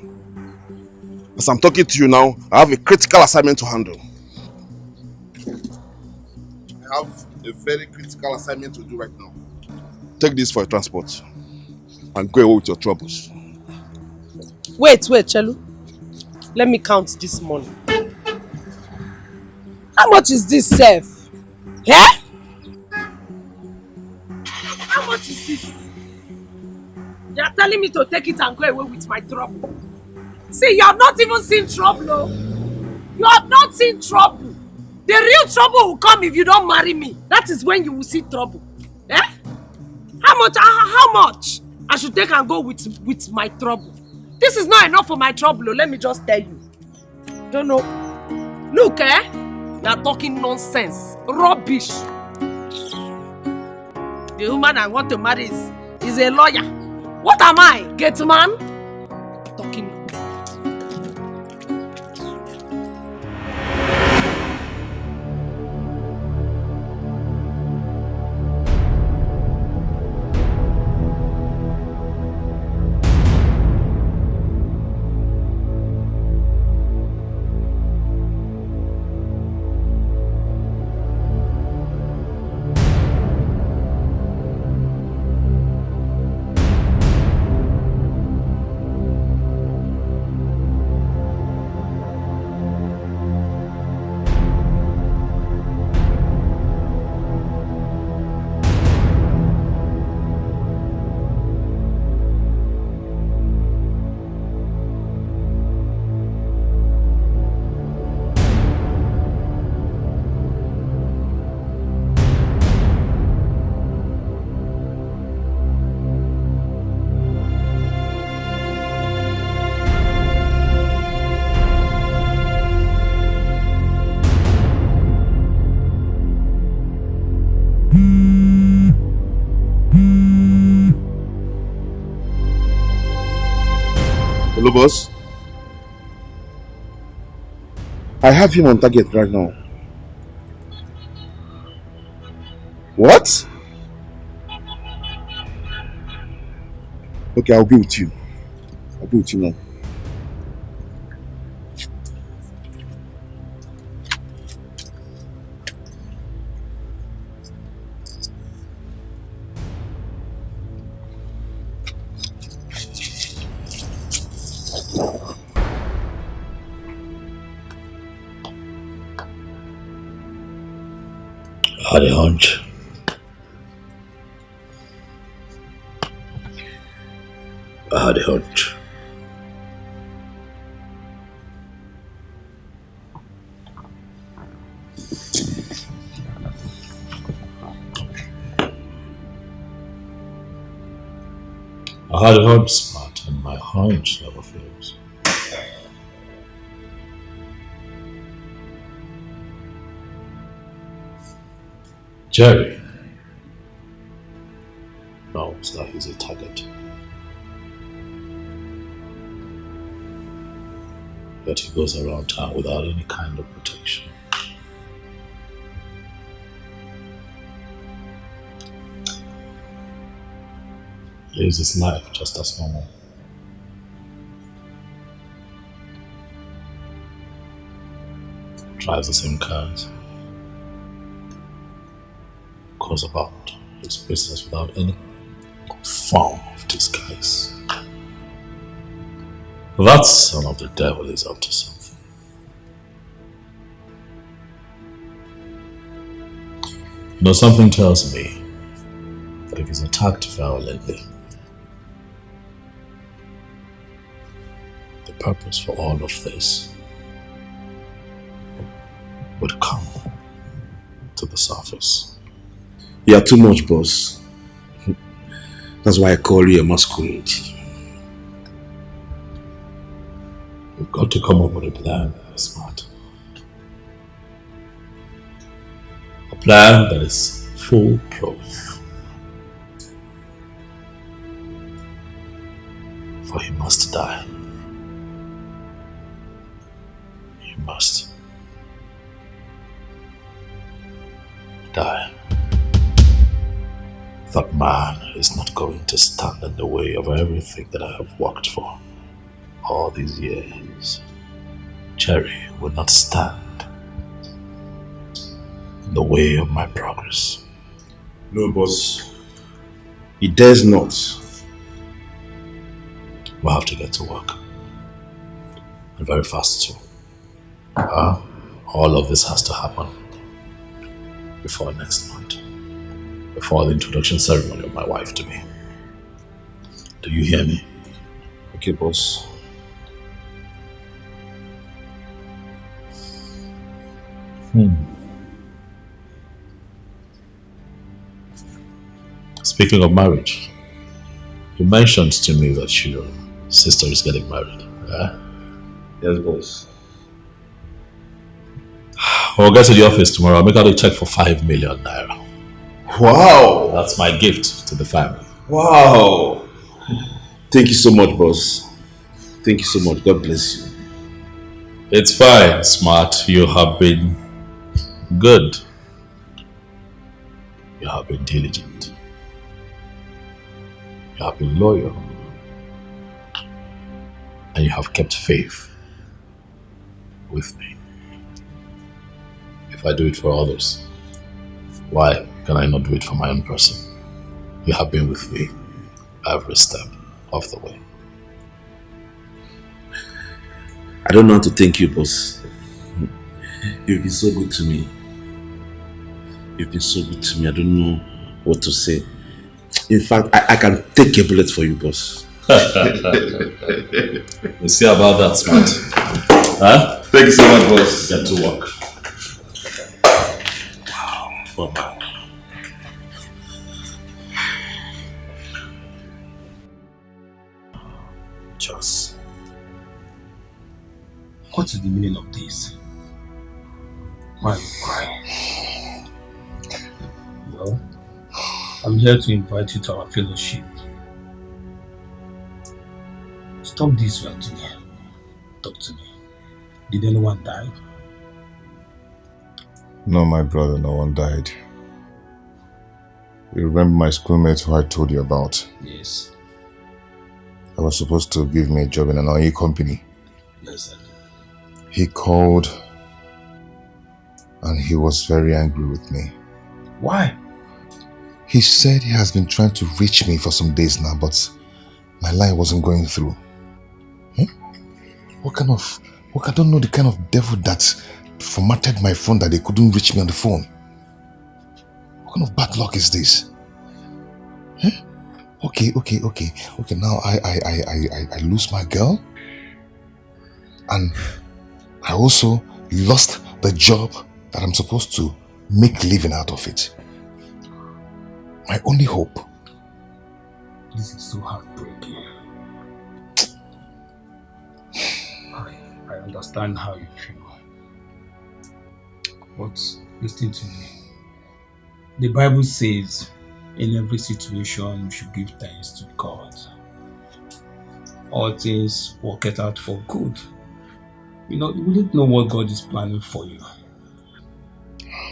As I'm talking to you now, I have a critical assignment to handle. I have a very critical assignment to do right now. Take this for your transport and go away with your troubles. Wait, Chelu. Let me count this money. How much is this, Seth? Yeah? How much is this? You are telling me to take it and go away with my trouble. See, you have not even seen trouble. Oh. You have not seen trouble. The real trouble will come if you don't marry me. That is when you will see trouble. Eh? How much I should take and go with my trouble? This is not enough for my trouble. Let me just tell you. Don't know. Look, you are talking nonsense. Rubbish. The woman I want to marry is a lawyer. What am I? Gate man? Talking. Hello, boss. I have him on target right now. What? Okay, I'll be with you. I'll be with you now. I had a hunch. I had a hunch. I had heard smart and my hunch never fails. Jerry knows that he's a target. Yet he goes around town without any kind of protection. Lives his life just as normal. Drives the same cars. Goes about his business without any form of disguise. That son of the devil is up to something. You know, something tells me that if he's attacked violently, the purpose for all of this would come to the surface. You are too much, boss. That's why I call you a masquerade. We've got to come up with a plan, smart. A plan that is foolproof. For he must die. He must die. That man is not going to stand in the way of everything that I have worked for all these years. Jerry will not stand in the way of my progress. No, boss. He dares not. We'll have to get to work. And very fast too. All of this has to happen before next month. Before the introduction ceremony of my wife to me. Do you hear me? Okay, boss. Speaking of marriage, you mentioned to me that your sister is getting married. Yes, boss. We'll get to the office tomorrow. I'll make out a check for 5 million naira. Wow! That's my gift to the family. Wow! Thank you so much, boss. Thank you so much. God bless you. It's fine, smart. You have been good. You have been diligent. You have been loyal. And you have kept faith with me. If I do it for others, why can I not do it for my own person? You have been with me every step of the way. I don't know how to thank you, boss. You've been so good to me. You've been so good to me. I don't know what to say. In fact, I can take a bullet for you, boss. We'll see about that, smart. Huh? Thank you so much, boss. Get to work. Wow. Bye-bye. Just, what is the meaning of this? Why are you crying? Well, I'm here to invite you to our fellowship. Stop this you are doing. Talk to me. Did anyone die? No, my brother, no one died. You remember my schoolmate who I told you about? Yes. I was supposed to give me a job in an oil company. Yes, sir. He called and he was very angry with me. Why? He said he has been trying to reach me for some days now, but my line wasn't going through. I don't know the kind of devil that formatted my phone that they couldn't reach me on the phone. What kind of bad luck is this? Okay. Now I lose my girl, and I also lost the job that I'm supposed to make living out of it. My only hope This is so heartbreaking. I understand how you feel. But listen to me. The Bible says in every situation we should give thanks to God. All things work it out for good. You wouldn't know what God is planning for you.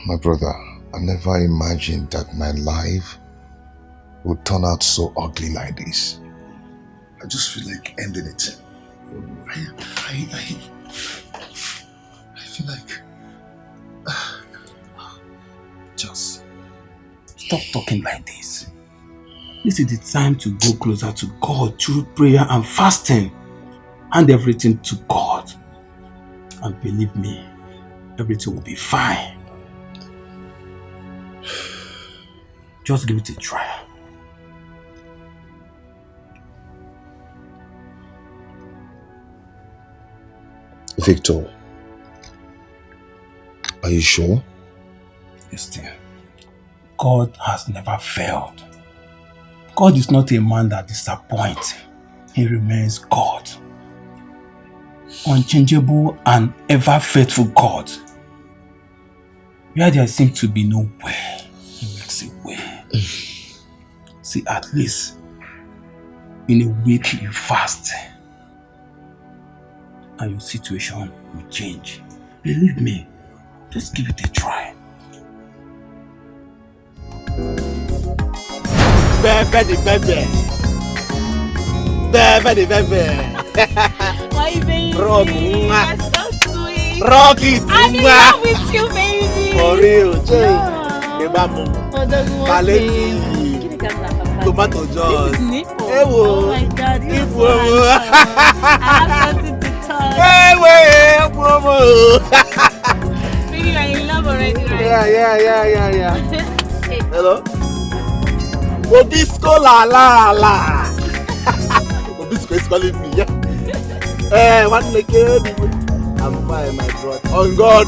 My brother, I never imagined that my life would turn out so ugly like this. I just feel like ending it. I feel like... Just stop talking like this. This is the time to go closer to God through prayer and fasting. Hand everything to God. And believe me, everything will be fine. Just give it a try. Victor, are you sure? Yes, dear. God has never failed. God is not a man that disappoints. He remains God. Unchangeable and ever faithful God. Where there seems to be no way, He makes a way. See, at least in a week you fast and your situation will change. Believe me, just give it a try. Bebe. My baby, Rock, you're so sweet. Rock it, I'm in love with you, baby. For real, Paleti, tomato juice. This is Nipo. Ewo. Oh my God, Nipo. I have something to talk. Baby, you're in love already, right? Yeah. Hello? Obisco la. Obisco is calling me, yeah. Hey, what make it? I'm fine, my brother. On God.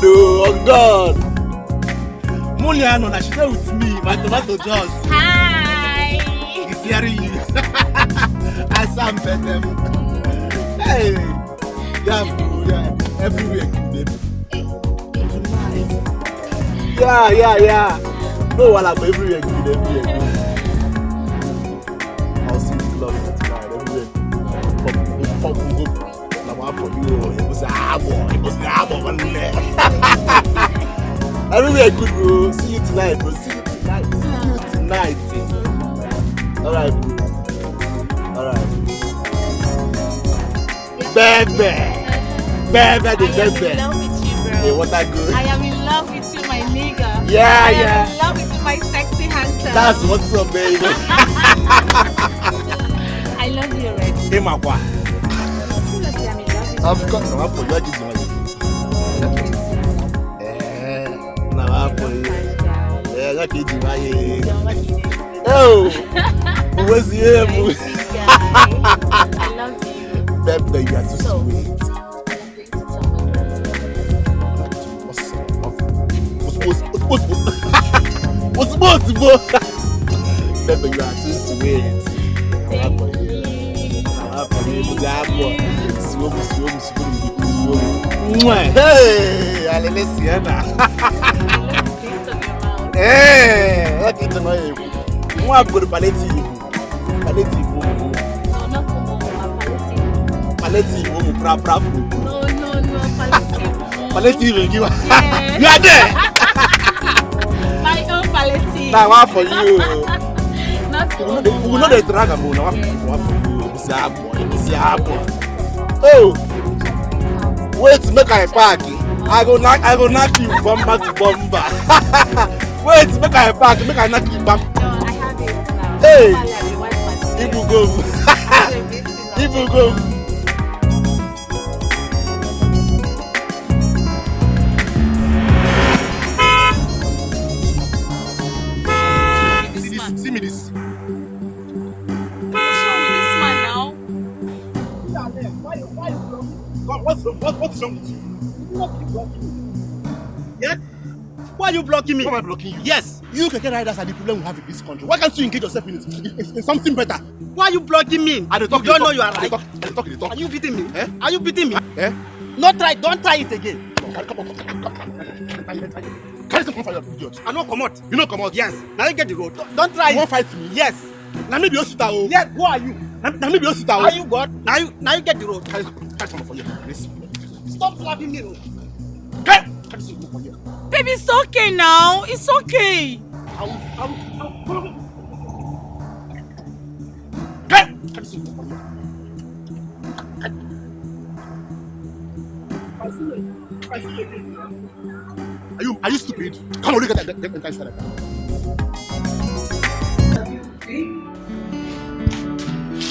Muliano, now she's there with me, my tomato juice. Hi. He's hearing you. I sam them. Hey. Yeah, everywhere. Yeah. No, while I'm everywhere. I'll see the club tonight, everywhere. Pop, for you. It was a harbor, man. Everywhere good, bro. See you tonight, bro. Alright, bro. Alright. Bebe. I am in love with you, bro. Hey, what that good? I am in love with you, my nigga. Yeah. I am in love with you, my sexy handsome. That's what's up, baby. I love you already. Hey, my boy. Seriously, I'm in love with you. Of course, I'm for you. I just want for you. Yeah, that kid is my oh, what's the aim? I love you. Baby, you are too sweet. What's Baby, you are too sweet. Thank you. Hey, allez, Sienna. Hey, what is my moi, I'm going to palliative. Palliative. No, not for more. Palliative, bravo. No, palliative. Palliative, you are Yeah. there. My own palliative. Now, one for you. Not for more. We know the drag I'm going to for you. Oh, wait, make I park. I go knock you bumper to bumper. Wait, make I park. Make I knock you back. No, I have it now. Hey, Ibu go. See me this. What's wrong with this man now? What's wrong with you? Yeah? Why Why are you blocking me? Why am I blocking you? Yes. You Keke riders are the problem we have in this country. Why can't you engage yourself in something better? Why are you blocking me? You don't know you are right. Are you beating me? Eh? Are you beating me? Eh? Don't try it again. Come on. Carry some for your idiot. I know come out. You know come out. Yes. Now you get the road. Don't try it. You won't fight me? Yes. Now me be Osita. Yes. Who are you? Now me be Osita. Are you God? Now you get the road. Carry some for you. Please. Stop slapping me. Carry some for you. Baby, it's okay now. It's okay. Are you stupid? Come on, look at that entire side.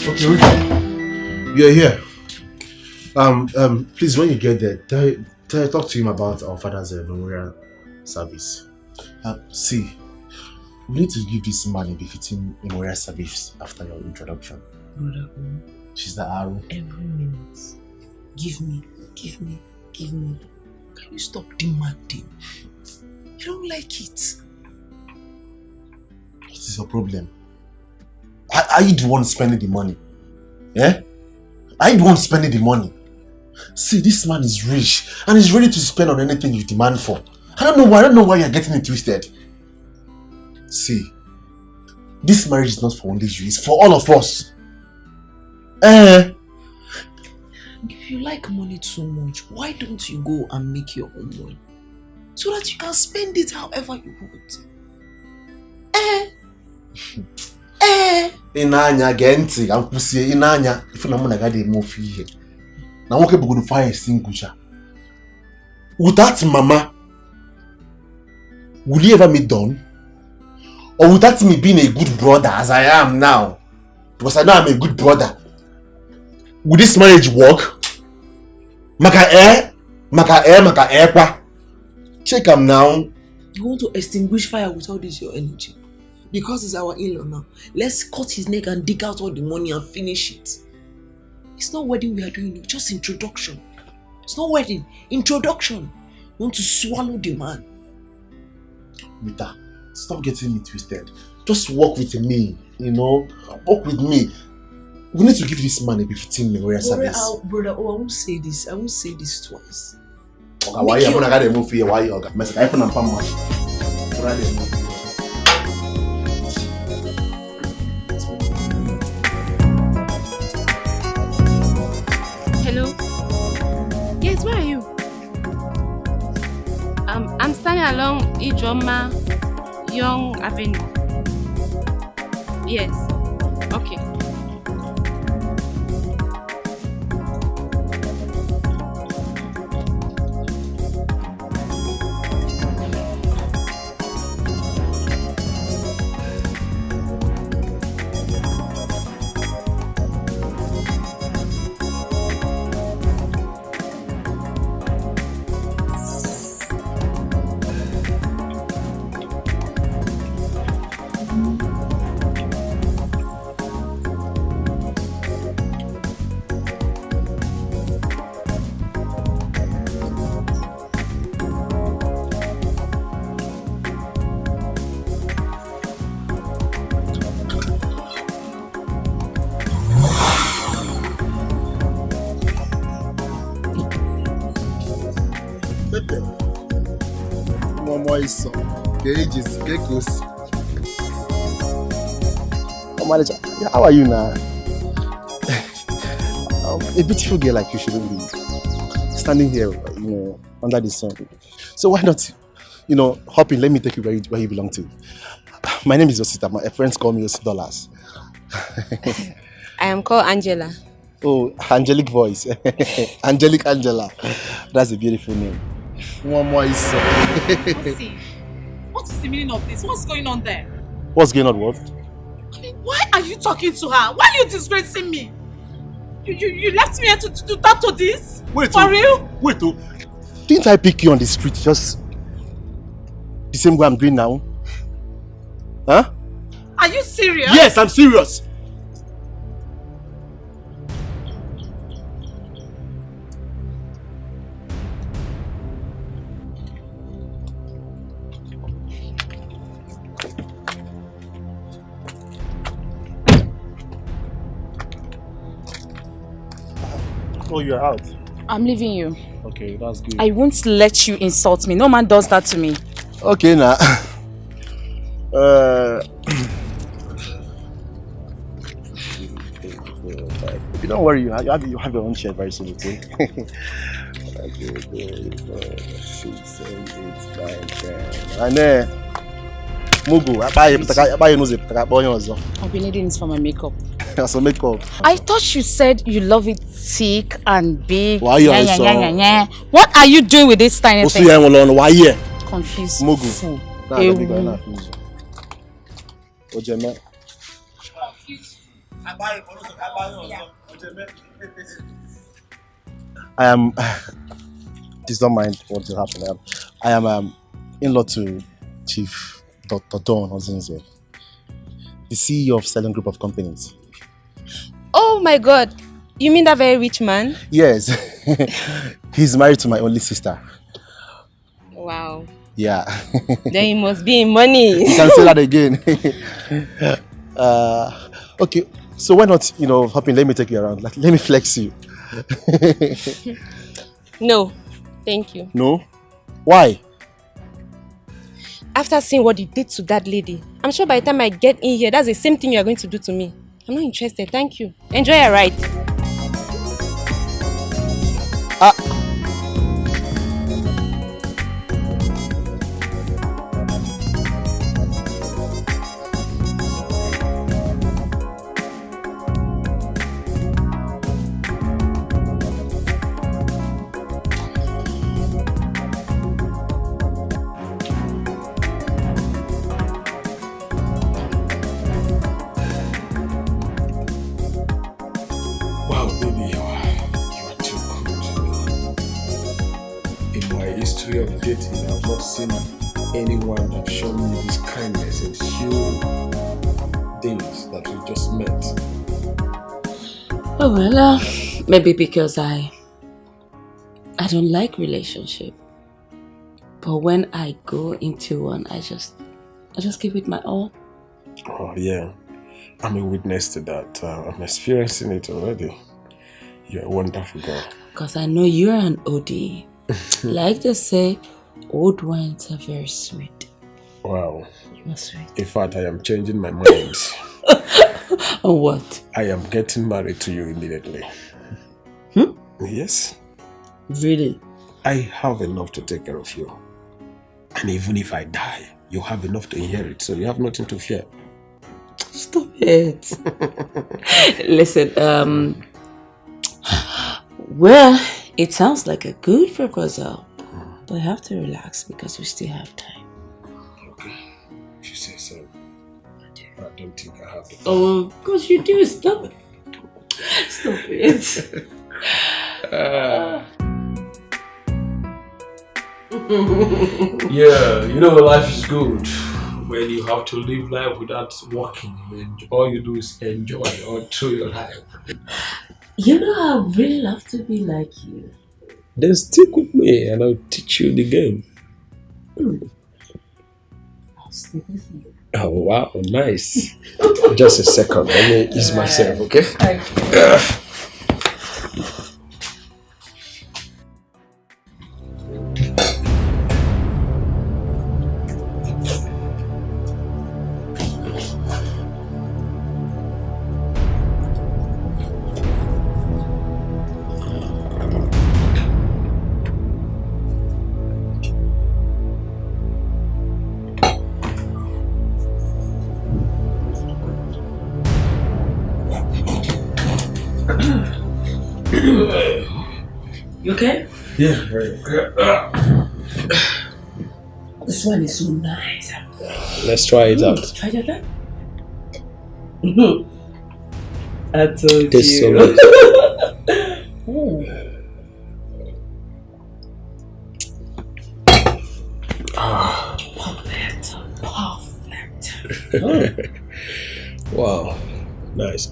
Okay, you're here. Please, when you get there, talk to him about our father's memorial service. See, we need to give this man a befitting memorial service after your introduction. Brother, She's the arrow. every minute, give me. Can you stop demanding? You don't like it. What is your problem? Are you the one spending the money? Yeah? Are you the one spending the money? See, this man is rich and he's ready to spend on anything you demand for. I don't know why you're getting it twisted. See, this marriage is not for only you, it's for all of us. If you like money too much, why don't you go and make your own money? So that you can spend it however you want. Inanya genti, ampusie inanya. Ifu na muna gade mofi here. Na woke bugu fire extinguisher. Without mama, will you ever meet Dawn? Or without me being a good brother as I am now? Because I know I'm a good brother. Will this marriage work? Maka pa. Check him now. You want to extinguish fire with all this your energy? Because it's our in-law now. Let's cut his neck and dig out all the money and finish it. It's not wedding we are doing, it's just introduction. It's not wedding, introduction. You want to swallow the man. Mita, stop getting me twisted. Just walk with me, walk with me. We need to give this man a befitting memorial service. Brother, I won't say this. I won't say this twice. Why you gonna get a move here? Why you got message? I found a Hello? Yes, where are you? I'm standing along Ijoma Young Avenue. Yes. Okay. Bcos. Oh, manager, how are you now? A beautiful girl like you shouldn't be standing here, under the sun. So why not, hop in? Let me take you where you belong to. My name is Osita. My friends call me $Dollars. I am called Angela. Oh, angelic voice. Angelic Angela. That's a beautiful name. What is the meaning of this? What's going on there? What's going on, what? I mean, why are you talking to her? Why are you disgracing me? You left me here to talk to this? Wait, for real? Wait, didn't I pick you on the street just the same way I'm doing now? Huh? Are you serious? Yes, I'm serious. Oh, you're out. I'm leaving you. Okay, that's good. I won't let you insult me. No man does that to me. Okay, now. Don't worry, you have your own share very soon, okay? And Mugu, I buy you no. I'll be needing this for my makeup. So makeup. I thought you said you love it thick and big. Why you so? What are you doing with this tiny thing? Why here? Confused. Mugu. Fool. Nah, let me go now. Ojeme. I am. Please don't mind what will happen. I am in-law to Chief Dr. Don Ozinze, the CEO of Selling Group of Companies. Oh my God! You mean that very rich man? Yes. He's married to my only sister. Wow. Yeah. Then he must be in money. You can say that again. Okay, so why not, hopping, let me take you around. Let me flex you. No, thank you. No? Why? After seeing what you did to that lady, I'm sure by the time I get in here, that's the same thing you're going to do to me. I'm not interested, thank you. Enjoy your ride. Seen anyone that shown me this kindness in few days that we just met. Oh well, maybe because I don't like relationship. But when I go into one, I just give it my all. Oh yeah, I'm a witness to that. I'm experiencing it already. You're a wonderful girl. Because I know you're an OD. Like they say, old wines are very sweet. Wow. You are sweet. In fact, I am changing my mind. On what? I am getting married to you immediately. Yes. Really? I have enough to take care of you. And even if I die, you have enough to inherit, so you have nothing to fear. Stop it. Listen, well, it sounds like a good proposal. But I have to relax because we still have time. Okay, if you say so. I don't think I have the time. Oh, of course you do. Stop it. Stop it. Yeah, life is good when you have to live life without working. All you do is enjoy all through your life. I really love to be like you. Then stick with me and I'll teach you the game. I'll stick with you. Oh wow, nice. Just a second, let me ease myself, okay? You okay? Yeah, very good. This one is so nice. Let's try it out. Try it out. I told Tastes you. so nice. Perfect. Wow, nice.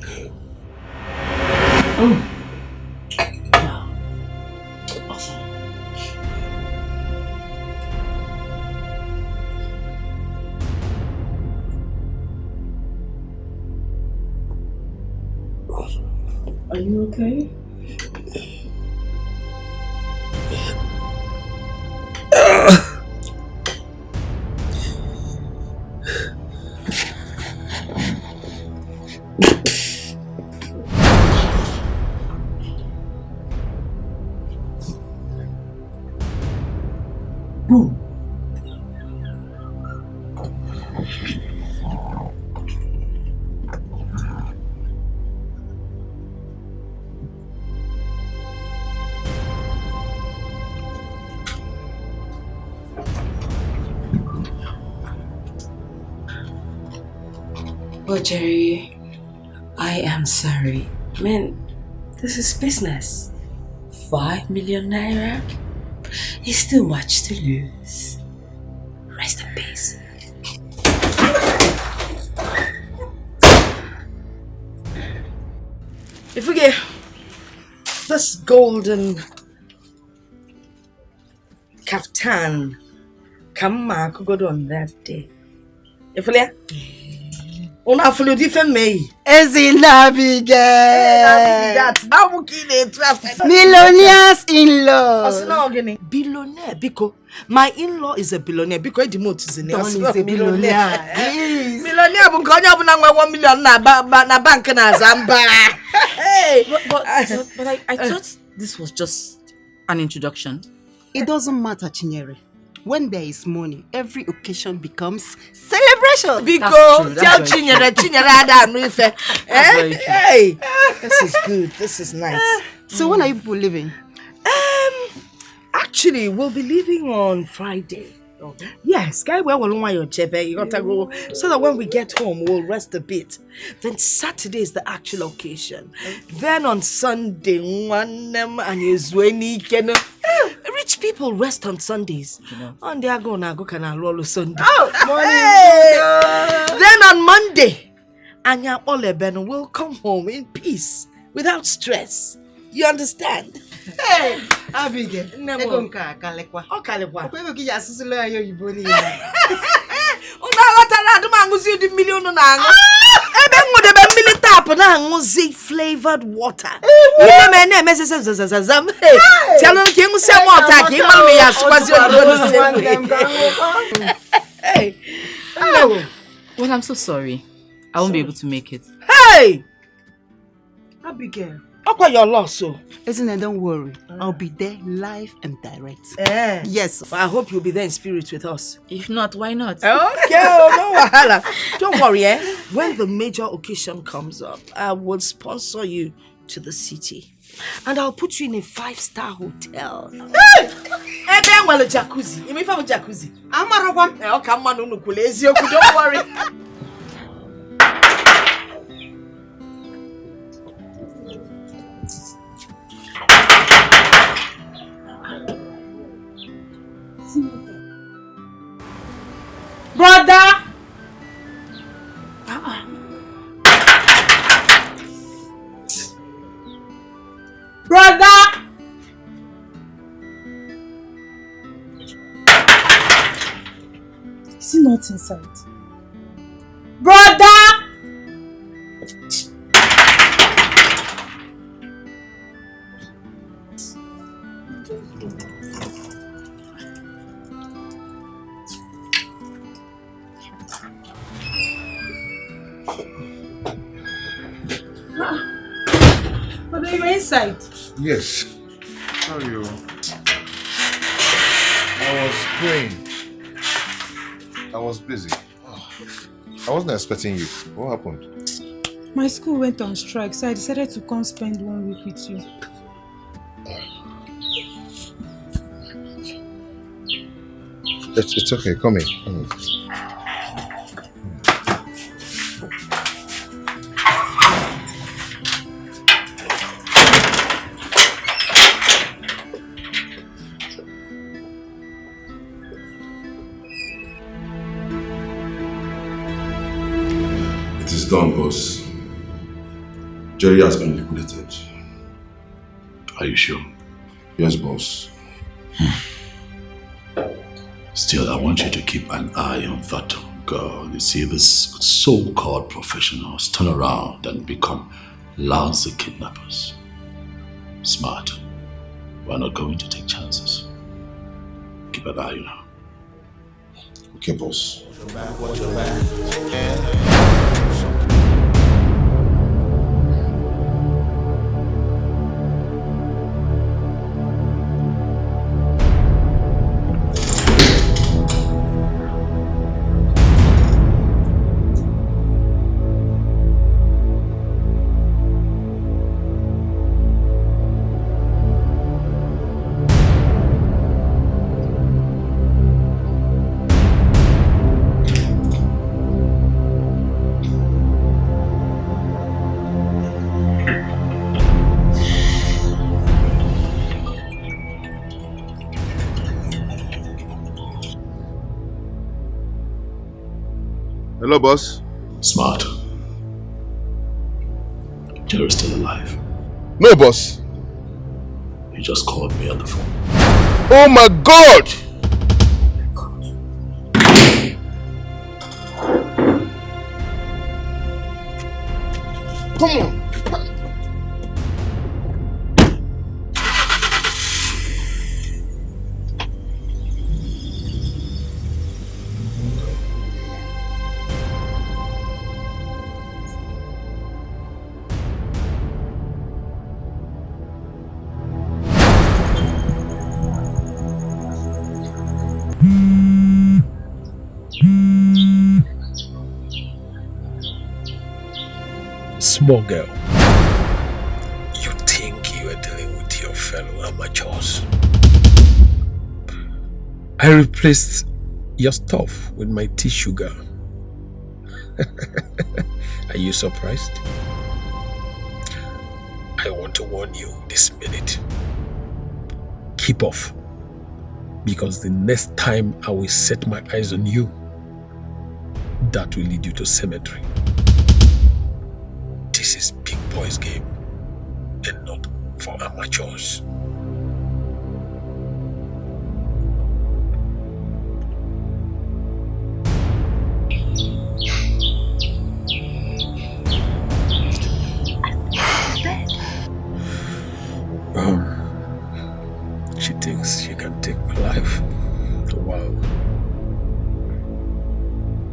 Are you okay? But Jerry, I am sorry. Man, this is business. 5 million naira is too much to lose. Rest in peace. If we get this golden kaftan, come on, go on that day. If we Una follow different me. Millionaires in-law. Billionaire, because my in-law is a billionaire. Because the motor is a billionaire. Billionaire, but going up now 1 million na bank na Zamba. Hey, but I thought this was just an introduction. It doesn't matter, Chinyere. When there is money, every occasion becomes celebration. Because tell Chinyere Adam Hey, this is good. This is nice. So when are you people leaving? Actually, we'll be leaving on Friday. Okay. Yes, guy, where will your chebe? You gotta go so that when we get home, we'll rest a bit. Then Saturday is the actual occasion. Okay. Then on Sunday, and rich people rest on Sundays. And they are gonna go can roll Sunday. Then on Monday, Anya Oleben will come home in peace without stress. You understand? Hey, Abigail. Kalekwa. Oh, Kalekwa. Flavored water. Hey. Well, I'm so sorry. I won't be able to make it. Hey! Abigail. Okay, your loss, so. Isn't it? Don't worry. I'll be there live and direct. Yes. But I hope you'll be there in spirit with us. If not, why not? Okay, no wahala. Don't worry, When the major occasion comes up, I will sponsor you to the city. And I'll put you in a 5-star hotel. Hey! Then well a jacuzzi. You mean for a jacuzzi? I'm a robot. Come on, don't worry. Brother! Brother! Is he not inside? Brother! But you were inside. Yes. How are you? I was praying. I was busy. I wasn't expecting you. What happened? My school went on strike, so I decided to come spend 1 week with you. It's okay. Come in. Come in. Done, boss. Jerry has been liquidated. Are you sure? Yes, boss. Still, I want you to keep an eye on that girl. You see, these so-called professionals turn around and become lousy kidnappers. Smart. We're not going to take chances. Keep an eye on her. Okay, boss. Watch your back. Hello, boss. Smart. Jerry's still alive. No, boss. He just called me on the phone. Oh my God! Come on. Small girl, you think you are dealing with your fellow amateurs. I replaced your stuff with my tea sugar. Are you surprised? I want to warn you this minute. Keep off, because the next time I will set my eyes on you, that will lead you to cemetery. This is big boys game and not for amateurs. She thinks she can take my life. Wow.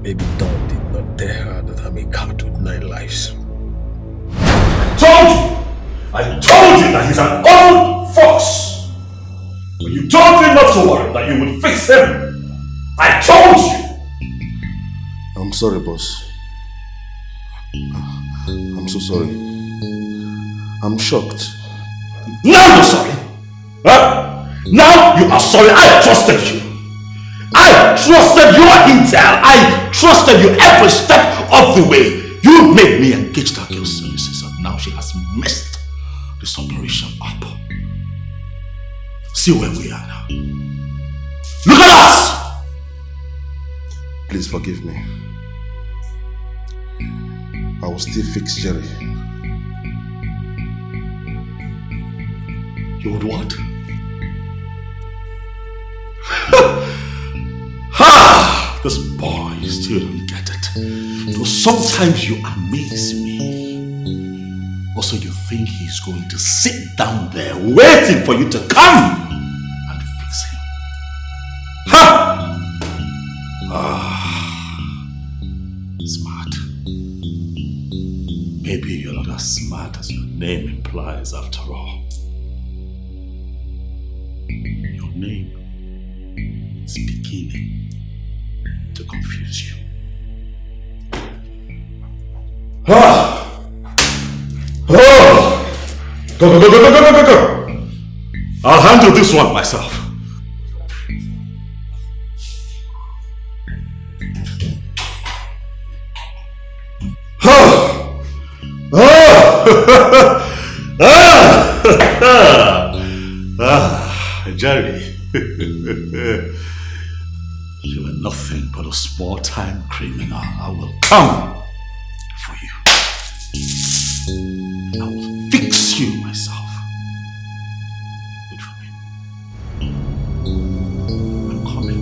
Maybe Dawn did not tell her that I'm a cat with 9 lives. I told you that he's an old fox. But you told me not to worry, that you would fix him. I told you. I'm sorry, boss. I'm so sorry. I'm shocked. Now you're sorry. Huh? Now you are sorry. I trusted you. I trusted your intel. I trusted you every step of the way. You made me engage that girl's services, and now she has messed this operation up. See where we are now. Look at us! Please forgive me. I will still fix Jerry. You would what? Ha! This boy, you still don't get it. So sometimes you amaze me. Also, you think he's going to sit down there waiting for you to come and fix him. Ha! Smart. Maybe you're not as smart as your name implies after all. Your name is beginning to confuse you. Go. I'll handle this one myself. Jerry, you are nothing but a small-time criminal. I will come for you. I will fix you myself. Wait for me. I'm coming.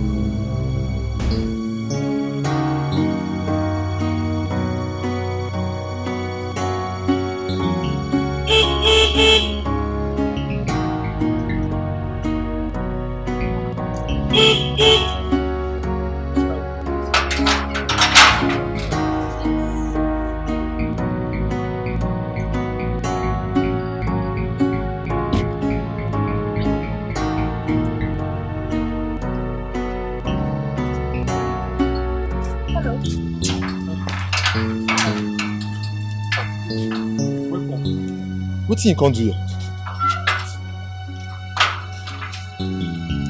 What you can't do here?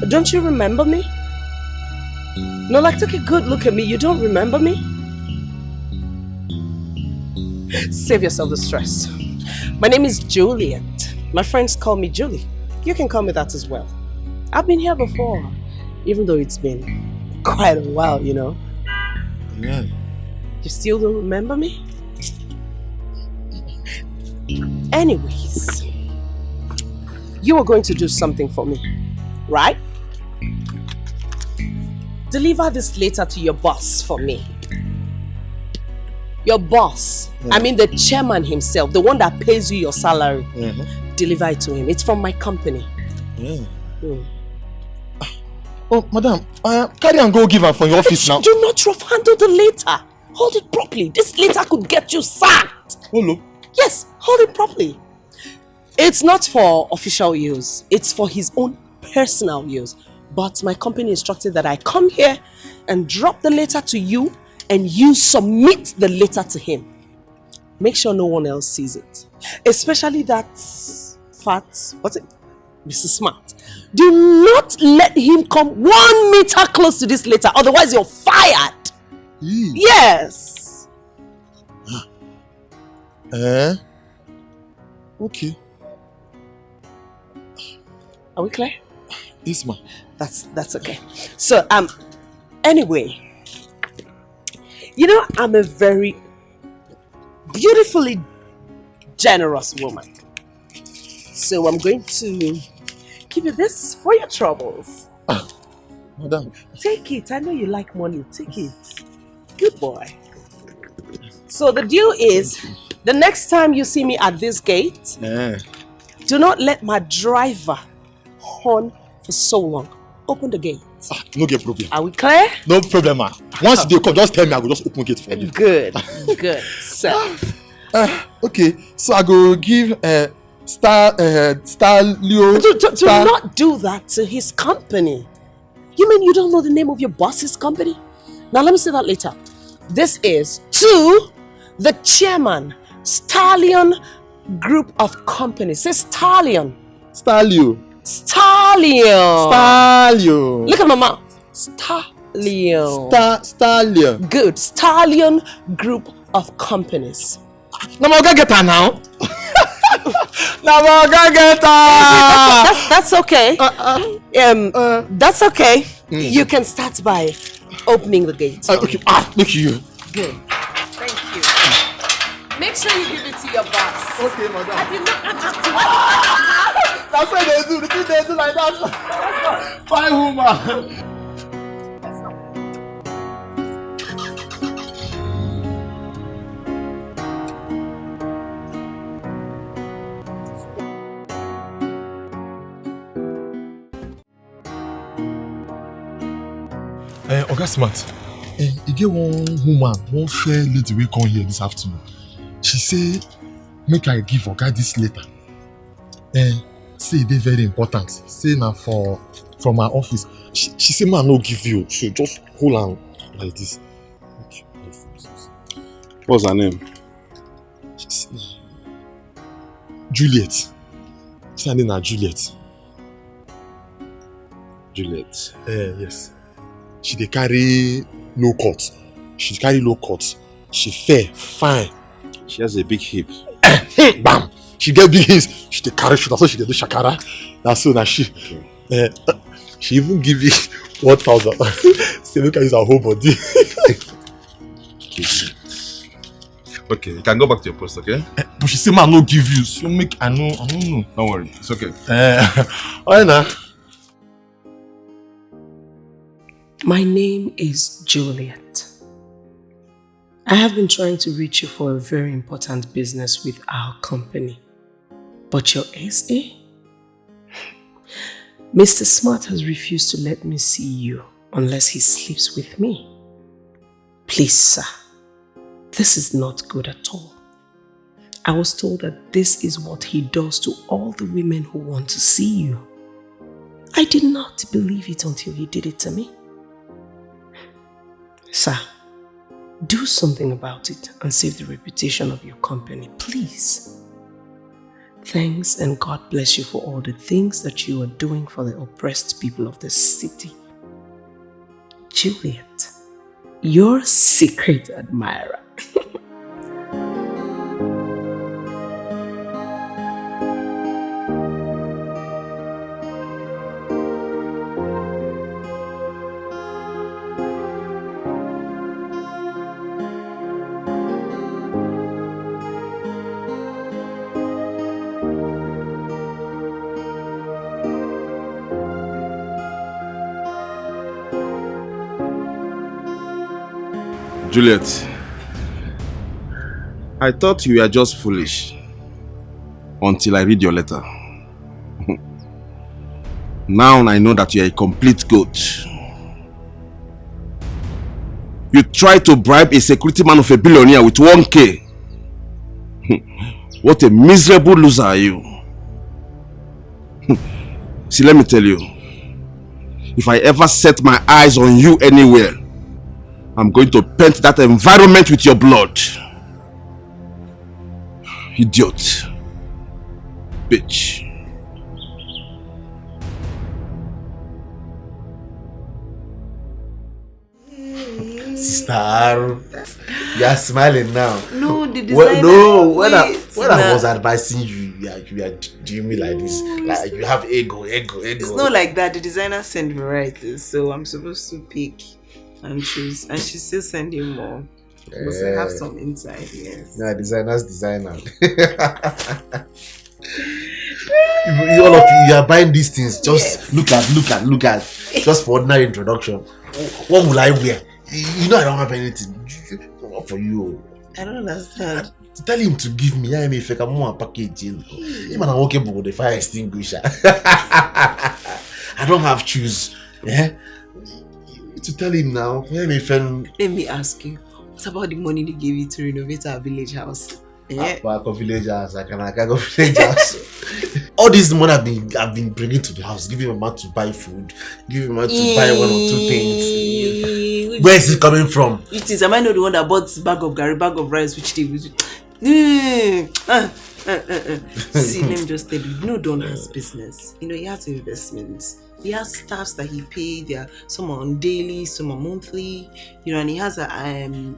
Don't you remember me? No, like, take a good look at me. You don't remember me? Save yourself the stress. My name is Juliet. My friends call me Julie. You can call me that as well. I've been here before, even though it's been quite a while, you know. Yeah. You still don't remember me? Anyways, you were going to do something for me, right? Deliver this letter to your boss for me. Your boss, I mean the chairman himself, the one that pays you your salary. Deliver it to him. It's from my company. Oh, madam, carry and go give her from your office now. Do not rough handle the letter. Hold it properly. This letter could get you sacked. Hello? Yes, hold it properly. It's not for official use. It's for his own personal use. But my company instructed that I come here and drop the letter to you and you submit the letter to him. Make sure no one else sees it. Especially that fat, what's it? Mr. Smart. Do not let him come 1 meter close to this letter, otherwise you're fired. Yes. Okay. Are we clear? Yes, ma'am. That's okay. So, anyway, you know, I'm a very beautifully generous woman. So I'm going to give you this for your troubles. Madam. Take it. I know you like money. Take it. Good boy. So the deal is, the next time you see me at this gate, do not let my driver horn for so long. Open the gate. No get problem. Are we clear? No problem, ma. Once they come, just tell me, I will just open gate for you. Good. Good. So. Okay, so I go give Leo. Do not do that to his company. You mean you don't know the name of your boss's company? Now let me say that later. This is to the chairman, Stallion Group of Companies. Say Stallion. Stallion. Look at my mouth. Stallion. Stallion. Good. Stallion Group of Companies. Now I'm gonna get her now. Now I'm gonna get her. That's okay. That's okay. You can start by opening the gate. Okay. Look you. Good. Thank you. Make sure you give it to your boss. Okay, madam. I did not ask you. That's what they do. The thing they do like that. Fine woman. Oga Smart, you get one woman, one fair lady wey come here this afternoon. She say, make I give Oga this letter. Say they very important. Say now from my office. She say, man, no give you. So just hold on like this. What's her name? Juliet. She her name na Juliet. Juliet. Yes. She dey carry low cut. She carry low cut. She fair, fine. She has a big hip. Bam! She get big hips. She dey carry shoulder, so she dey do shakara. That's so na she. She even give me 1,000. Say make I use her whole body. Okay, you can go back to your post, okay? But she say man no give you, so make I don't know. Don't worry, it's okay. Alright now. My name is Juliet. I have been trying to reach you for a very important business with our company. But your SA? Mr. Smart has refused to let me see you unless he sleeps with me. Please, sir, this is not good at all. I was told that this is what he does to all the women who want to see you. I did not believe it until he did it to me. Sir, do something about it and save the reputation of your company, please. Thanks and God bless you for all the things that you are doing for the oppressed people of this city. Juliet, your secret admirer. Juliet, I thought you were just foolish until I read your letter. Now I know that you are a complete goat. You tried to bribe a security man of a billionaire with 1K. What a miserable loser are you. See, let me tell you. If I ever set my eyes on you anywhere, I'm going to paint that environment with your blood. Idiot. Bitch. Sister, you are smiling now. No, the designer. When I was advising you, you are doing me like this. Like you have ego. It's not like that. The designer sent me right, so I'm supposed to pick and choose, and she's still sending more. Because I have some inside, yes. Yeah, designer's designer. All of you are buying these things. Just look at. Just for ordinary introduction. What will I wear? You know I don't have anything. What for you? I don't understand. Tell him to give me. I mean, if I can more package. Even I'm working with the fire extinguisher. I don't have shoes. Yeah. To tell him now. Let me ask you. What about the money they gave you to renovate our village house? Yeah. Village house. I can go village house. All this money I've been bringing to the house, giving my man to buy food, giving my man to buy 1 or 2 things. Where is it coming from? It is. Am I not the one that bought this bag of garri, bag of rice, which they See, let me just tell you, Don has business. He has investments. He has staffs that he paid. There, some are on daily, some are monthly. And he has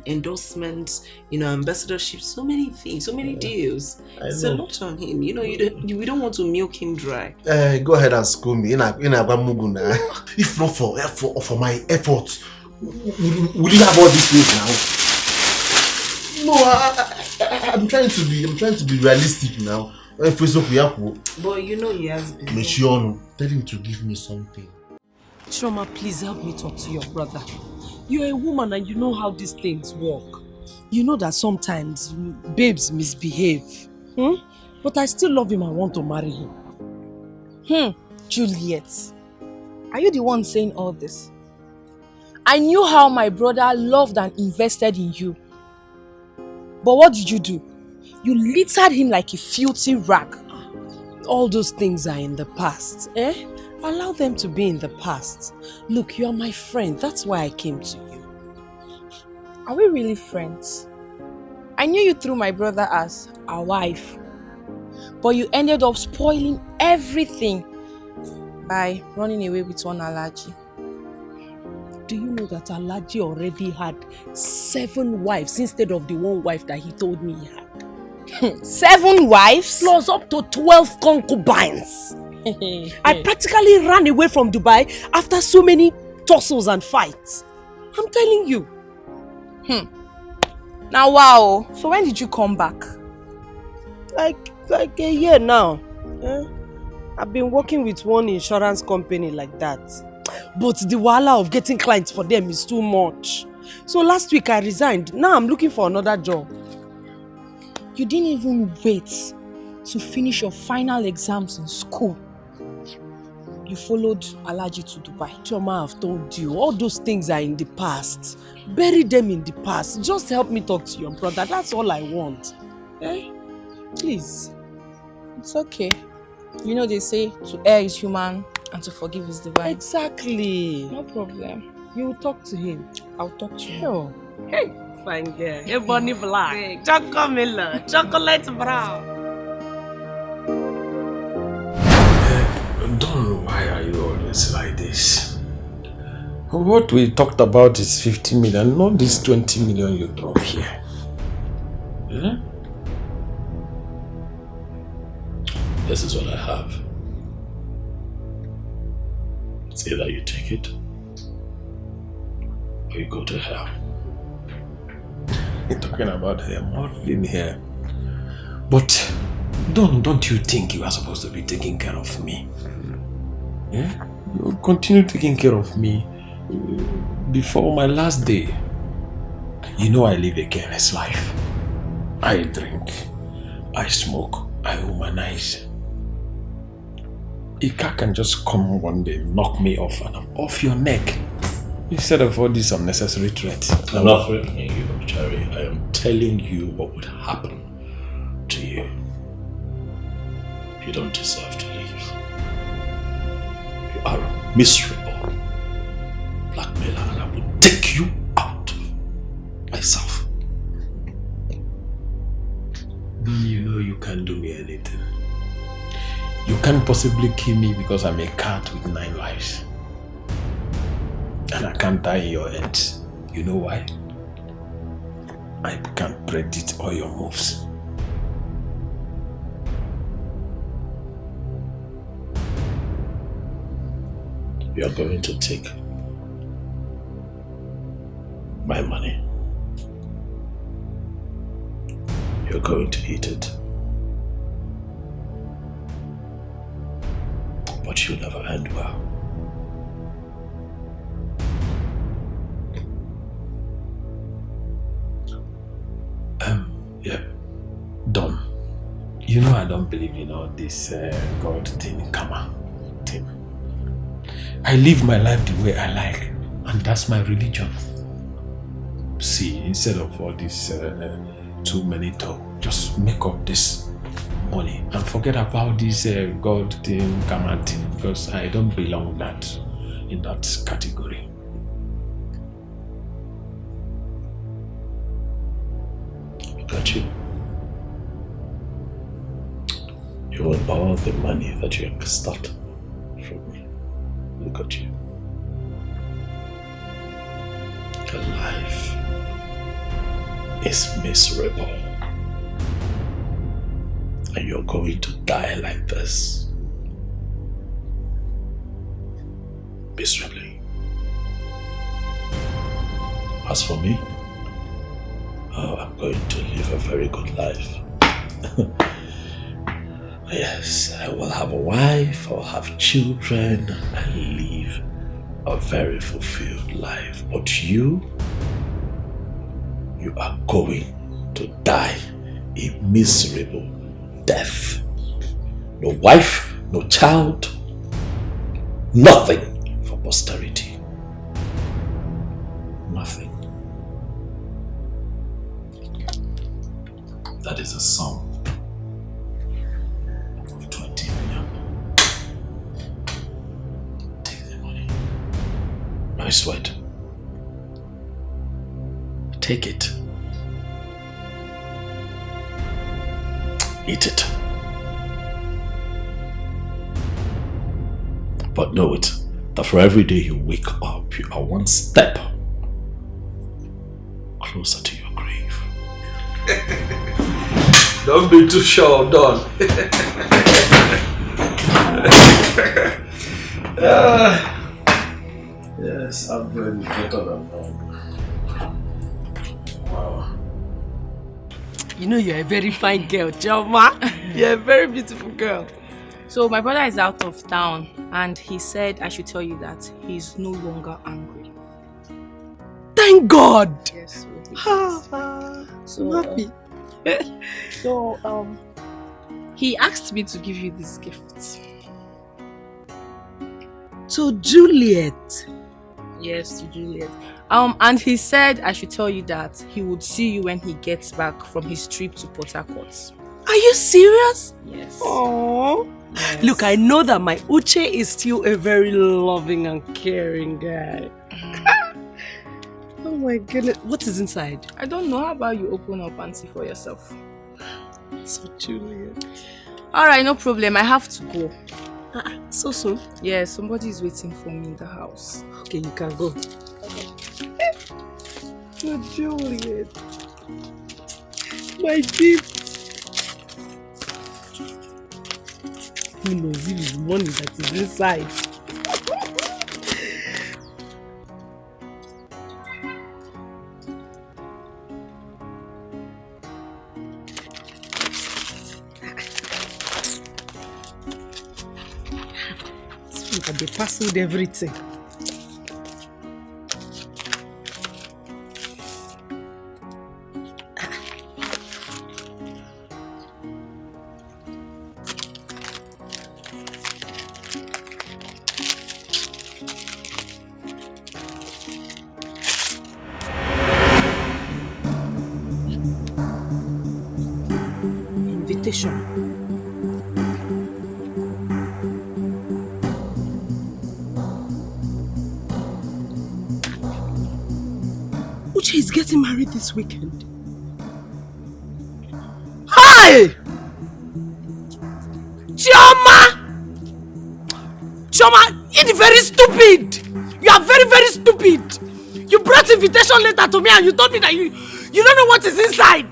endorsements. Ambassadorship. So many things, so many deals. It's a lot on him. We don't want to milk him dry. Go ahead and school me. If not for my effort, will you have all these things now? No, I'm trying to be realistic now. But he has business. Tell him to give me something. Chioma, please help me talk to your brother. You're a woman and you know how these things work. You know that sometimes babes misbehave. But I still love him and want to marry him. Juliet, are you the one saying all this? I knew how my brother loved and invested in you. But what did you do? You littered him like a filthy rag. All those things are in the past, Allow them to be in the past. Look, you are my friend. That's why I came to you. Are we really friends? I knew you through my brother as a wife. But you ended up spoiling everything by running away with one Alhaji. Do you know that Alhaji already had 7 wives instead of the 1 wife that he told me he had? 7 wives? Plus up to 12 concubines. I practically ran away from Dubai after so many tussles and fights. I'm telling you. Now wow. So when did you come back? Like a year now. I've been working with one insurance company like that. But the wahala of getting clients for them is too much. So last week I resigned. Now I'm looking for another job. You didn't even wait to finish your final exams in school. You followed Alhaji to Dubai. Chioma, I've told you, all those things are in the past. Bury them in the past. Just help me talk to your brother. That's all I want. Please. It's okay. You know they say to err is human and to forgive is divine. Exactly. No problem. You will talk to him. I'll talk to him. Sure. Hey, fine girl. Hey, bunny black. Chocolate, chocolate brown. Don, why are you always like this? What we talked about is 50 million, not this 20 million you drop here. Yeah? This is what I have. It's either you take it or you go to hell. You're talking about him, not in here. But don't you think you are supposed to be taking care of me? Yeah? You continue taking care of me before my last day. You know I live a careless life. I drink, I smoke, I womanize. Ika can just come one day, knock me off, and I'm off your neck. Instead of all these unnecessary threats. I'm not threatening you, Cherry. I am telling you what would happen to you. You don't deserve to live. You are a miserable blackmailer, and I will take you out myself. Then you know you can't do me anything. You can't possibly kill me because I'm a cat with 9 lives. And I can't die in your hands. You know why? I can't predict all your moves. You are going to take my money. You're going to eat it. But you'll never end well. Yeah, Don. You know I don't believe in all this God thing, karma thing. I live my life the way I like, and that's my religion. See, instead of all this too many talk, just make up this money and forget about this God thing, karma thing, because I don't belong in that category. Look at you. You want all the money that you extort from me. Look at you. Your life is miserable. And you're going to die like this. Miserably. As for me, I'm going to live a very good life. Yes, I will have a wife, I'll have children, and live a very fulfilled life. But you are going to die a miserable death. No wife, no child, nothing for posterity. Nothing. That is a sum of 20 million. Take the money. I sweat. Take it. Eat it. But know it, that for every day you wake up, you are one step closer to your grave. Don't be too sure, Don. Yes, I'm really better than Don. Wow. You know you're a very fine girl, Joma. You're a very beautiful girl. So my brother is out of town and he said I should tell you that he's no longer angry. Thank God! Yes. So happy. So he asked me to give you this gift. To Juliet. Yes, to Juliet. And he said I should tell you that he would see you when he gets back from his trip to Port Harcourt. Are you serious? Yes. Oh. Yes. Look, I know that my Uche is still a very loving and caring guy. Oh my goodness. What is inside? I don't know. How about you open up and see for yourself? So Juliet. Alright, no problem. I have to go. So soon? Yeah, somebody is waiting for me in the house. Okay, you can go. So Juliet. My gift. Who knows if it's money that is inside? They parceled everything. invitation. Uche is getting married this weekend. Hi! Chioma! Chioma, you're very stupid! You are very, very stupid! You brought invitation letter to me and you told me that you don't know what is inside!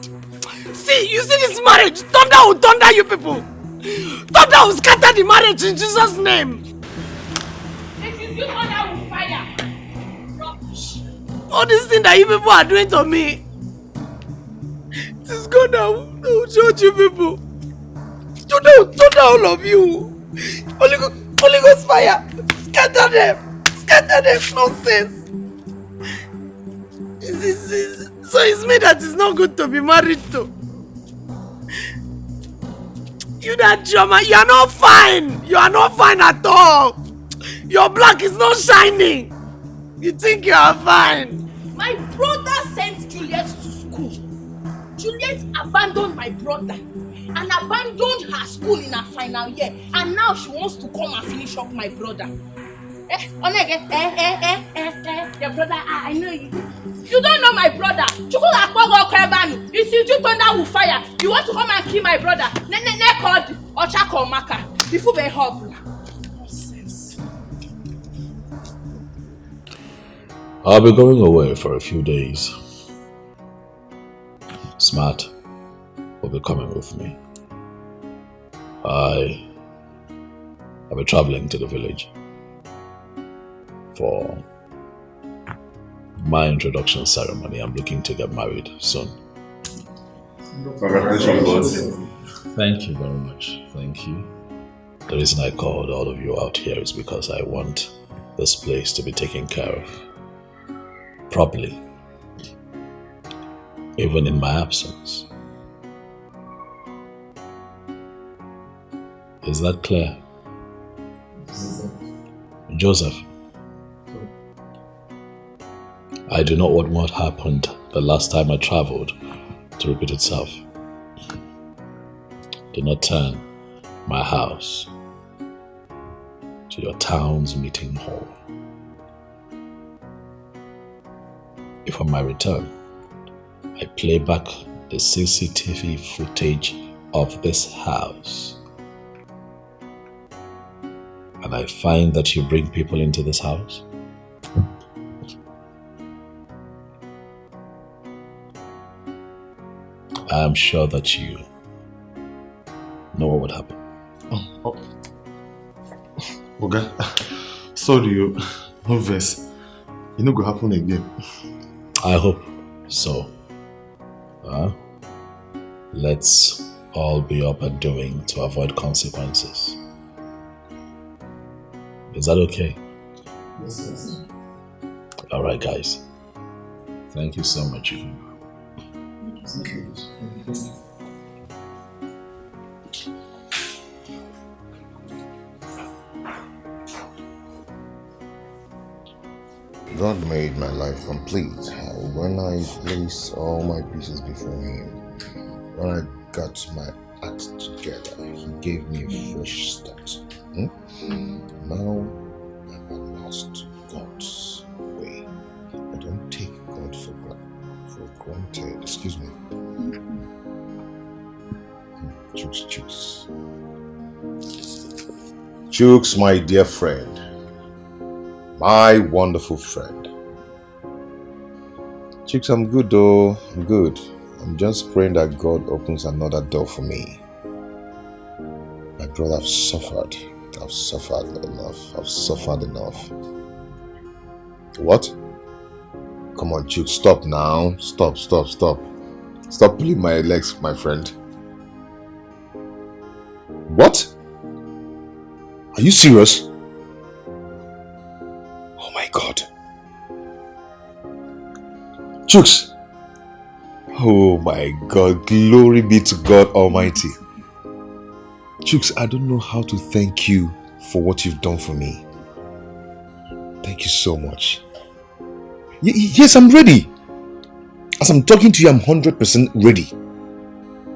See, you see this marriage? Thunder will thunder you people! Thunder will scatter the marriage in Jesus' name! If you do thunder will fire! Rubbish! All these things that you people are doing to me! It is God that will judge you people! Thunder all of you! Holy Ghost fire! Scatter them! Scatter them! Nonsense! So it's me that is not good to be married to. You that Chioma, you are not fine. You are not fine at all. Your black is not shining. You think you are fine. My brother sent Juliet to school. Juliet abandoned my brother and abandoned her school in her final year. And now she wants to come and finish up my brother. Your brother, I know you. You don't know my brother. It's you thunder will fire. You want to come and kill my brother. Called Ochako Maka. Before they help. I'll be going away for a few days. Smart will be coming with me. I'll be traveling to the village for my introduction ceremony. I'm looking to get married soon. Congratulations. Thank you very much. Thank you. The reason I called all of you out here is because I want this place to be taken care of properly, even in my absence. Is that clear? Joseph, I do not want what happened the last time I traveled to repeat itself. Do not turn my house to your town's meeting hall. If on my return, I play back the CCTV footage of this house, and I find that you bring people into this house, I am sure that you know what would happen. Oga, sorry you, no verse. It no go happen again. I hope so. Let's all be up and doing to avoid consequences. Is that okay? Yes. Alright guys. Thank you so much. Thank you. God made my life complete when I placed all my pieces before Him. When I got my act together, He gave me a fresh start. Now I'm lost God's way. I don't take God for granted. Excuse me. Chooks. Chooks, my dear friend. My wonderful friend. Chicks, I'm good though. I'm good. I'm just praying that God opens another door for me. My brother, I've suffered. I've suffered enough. What? Come on, Chooks, stop now. Stop. Stop pulling my legs, my friend. What? Are you serious? Oh my God. Chooks. Oh my God. Glory be to God Almighty. Chooks, I don't know how to thank you for what you've done for me. Thank you so much. Yes, I'm ready. As I'm talking to you, I'm 100% ready.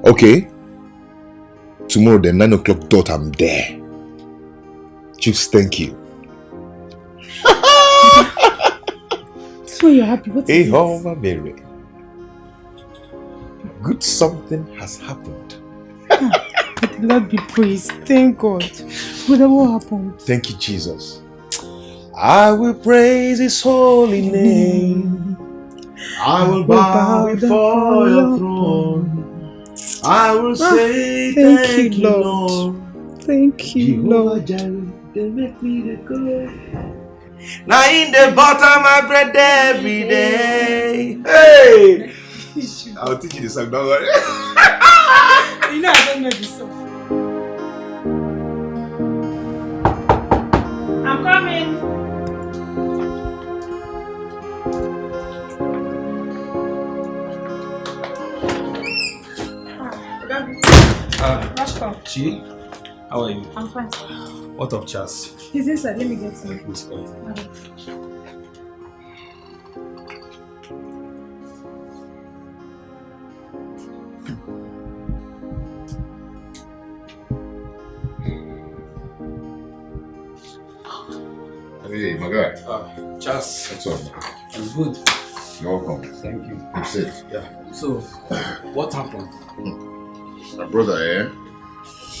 Okay? Tomorrow, the 9 o'clock dot, I'm there. Chicks, thank you. That's why you're happy. What is it? My Mary. Good something has happened. May the Lord be praised. Thank God. Brother, what happened? Thank you, Jesus. I will praise His holy name. I will bow before your throne. I will say thank you, Lord. Thank you, Lord. They make me the go. Now in the butter my bread every day. Hey! I'll teach you the song, don't worry. You know I don't know the song. I'm coming. Chi, how are you? I'm fine. What of Chas? He's inside. Let me get him. Please go. Hey, my guy. Chas. What's up, man? I'm good. You're welcome. Thank you. I'm safe. Yeah. So, what happened? My brother,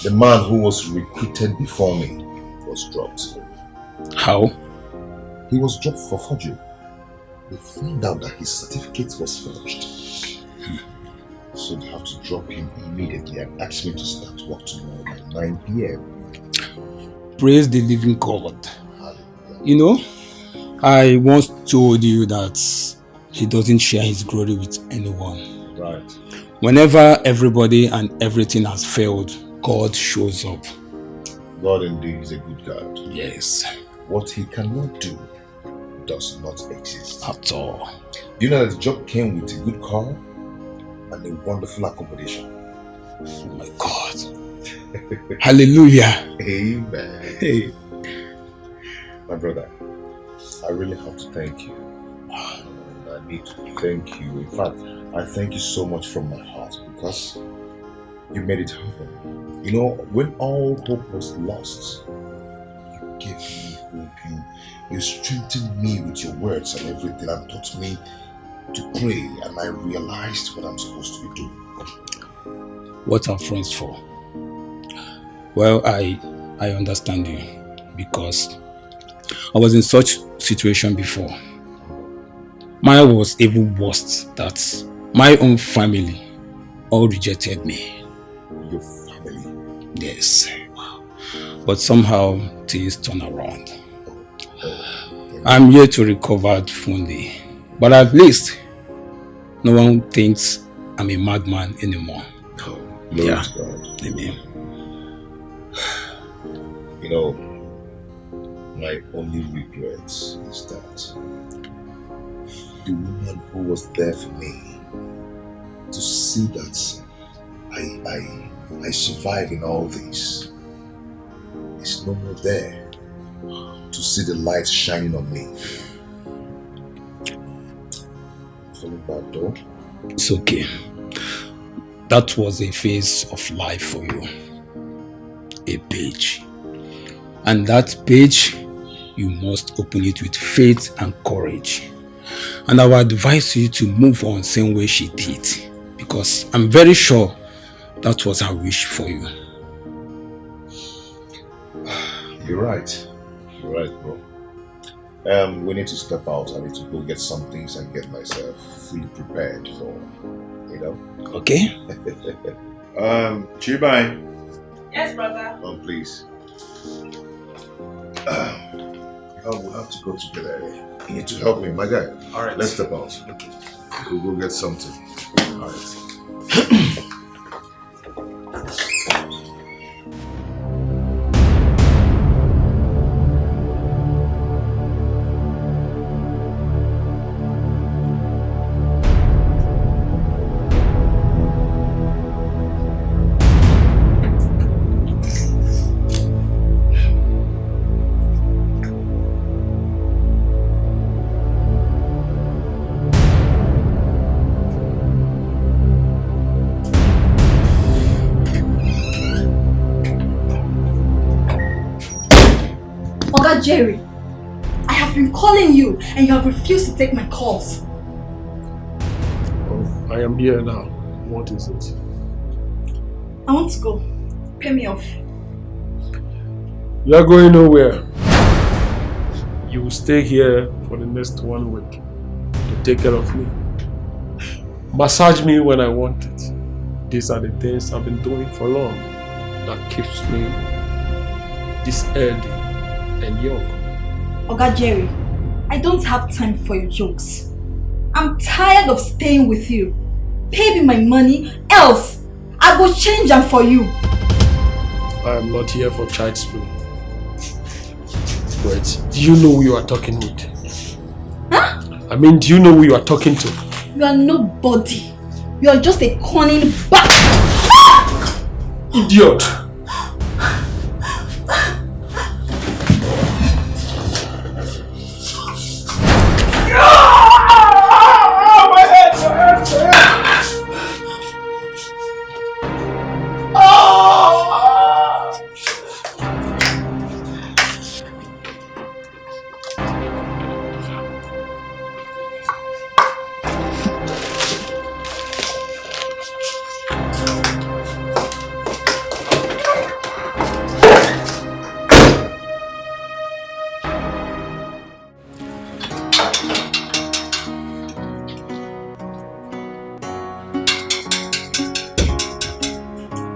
the man who was recruited before me was dropped. How? He was dropped for forgery. We found out that his certificate was forged. So they have to drop him immediately and ask me to start work tomorrow by 9 p.m. Praise the living God. You know, I once told you that he doesn't share his glory with anyone. Right. Whenever everybody and everything has failed, God shows up. God indeed is a good God. Yes. What he cannot do does not exist. At all. You know that the job came with a good car and a wonderful accommodation. Oh my God. Hallelujah. Amen. Hey. My brother, I really have to thank you. I need to thank you. In fact, I thank you so much from my heart because you made it happen. You know, when all hope was lost, you gave me hope. You strengthened me with your words and everything and taught me to pray, and I realized what I'm supposed to be doing. What are friends for? Well, I understand you because I was in such situation before. Mine was even worse, that my own family all rejected me. Your family? Yes. But somehow things turn around. I'm here to recover fully. But at least no one thinks I'm a madman anymore. Glory to God. Amen. You know, my only regret is that the woman who was there for me, to see that I survive in all this, is no more there to see the light shining on me. Feeling bad though? It's okay. That was a phase of life for you. A page. And that page, you must open it with faith and courage. And I would advise you to move on same way she did. Because I'm very sure that was her wish for you. You're right. You're right, bro. We need to step out. I need to go get some things and get myself fully prepared for, you know? Okay. Chibai. Yes, brother. Oh, please. We'll have to go together. You need to help me, my guy. All right. Let's step out. Okay. We'll go get something. All right. Jerry, I have been calling you and you have refused to take my calls. Oh, I am here now. What is it? I want to go. Pay me off. You are going nowhere. You will stay here for the next 1 week to take care of me. Massage me when I want it. These are the things I've been doing for long that keeps me this healthy and young. Oga Jerry, I don't have time for your jokes. I'm tired of staying with you. Pay me my money, else I will change them for you. I am not here for child's play. Wait, do you know who you are talking with? Huh? I mean, do you know who you are talking to? You are nobody. You are just a cunning Idiot!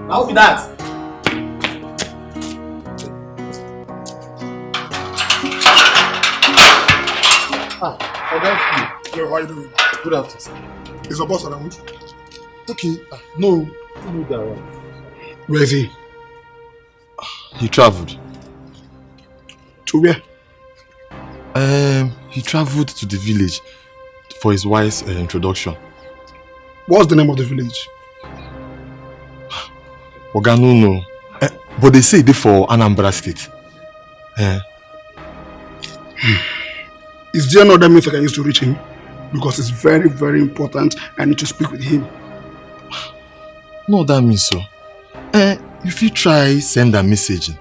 How be that? Yo, how you doing? Good afternoon. Is your boss around? Okay, no they're around. Where is he? He traveled. To where? He traveled to the village for his wife's introduction. What's the name of the village? Oga, no. But they say they for Anambra State. Is there no other means I can use to reach him? Because it's very, very important. I need to speak with him. No, that means so. If you try send a message.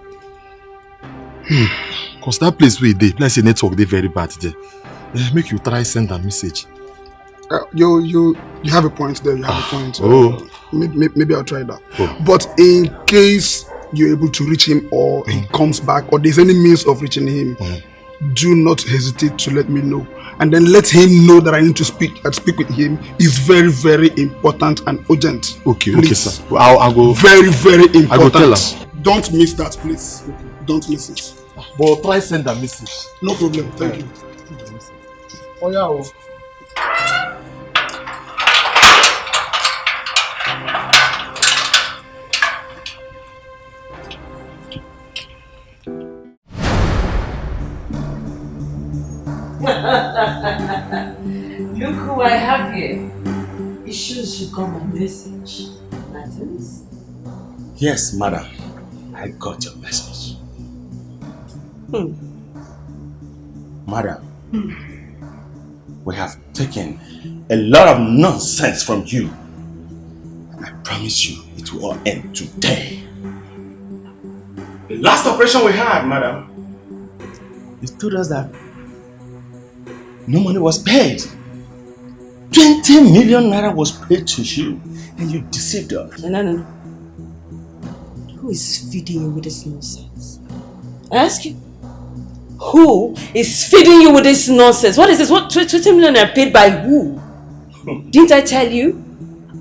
Because that place where they, let's say network, they very bad there. Make you try send a message. You have a point there. You have a point. Maybe I'll try that. Oh. But in case you're able to reach him, or he comes back, or there's any means of reaching him, do not hesitate to let me know, and then let him know that I need to speak with him. It's very, very important and urgent. Okay, please. okay, sir. I'll go. Very, very important. I go tell him. Don't miss that, please. Don't miss it. But try send a message. No problem. Thank you. Oh yeah. Look who I have here. It shows you got my message. Martins? Yes, madam. I got your message. Madam, we have taken a lot of nonsense from you. And I promise you it will all end today. The last operation we had, madam, you told us that no money was paid. 20 million naira was paid to you, and you deceived us. No. Who is feeding you with this nonsense? I ask you. Who is feeding you with this nonsense? What is this? What 20 million are paid by who? Didn't I tell you?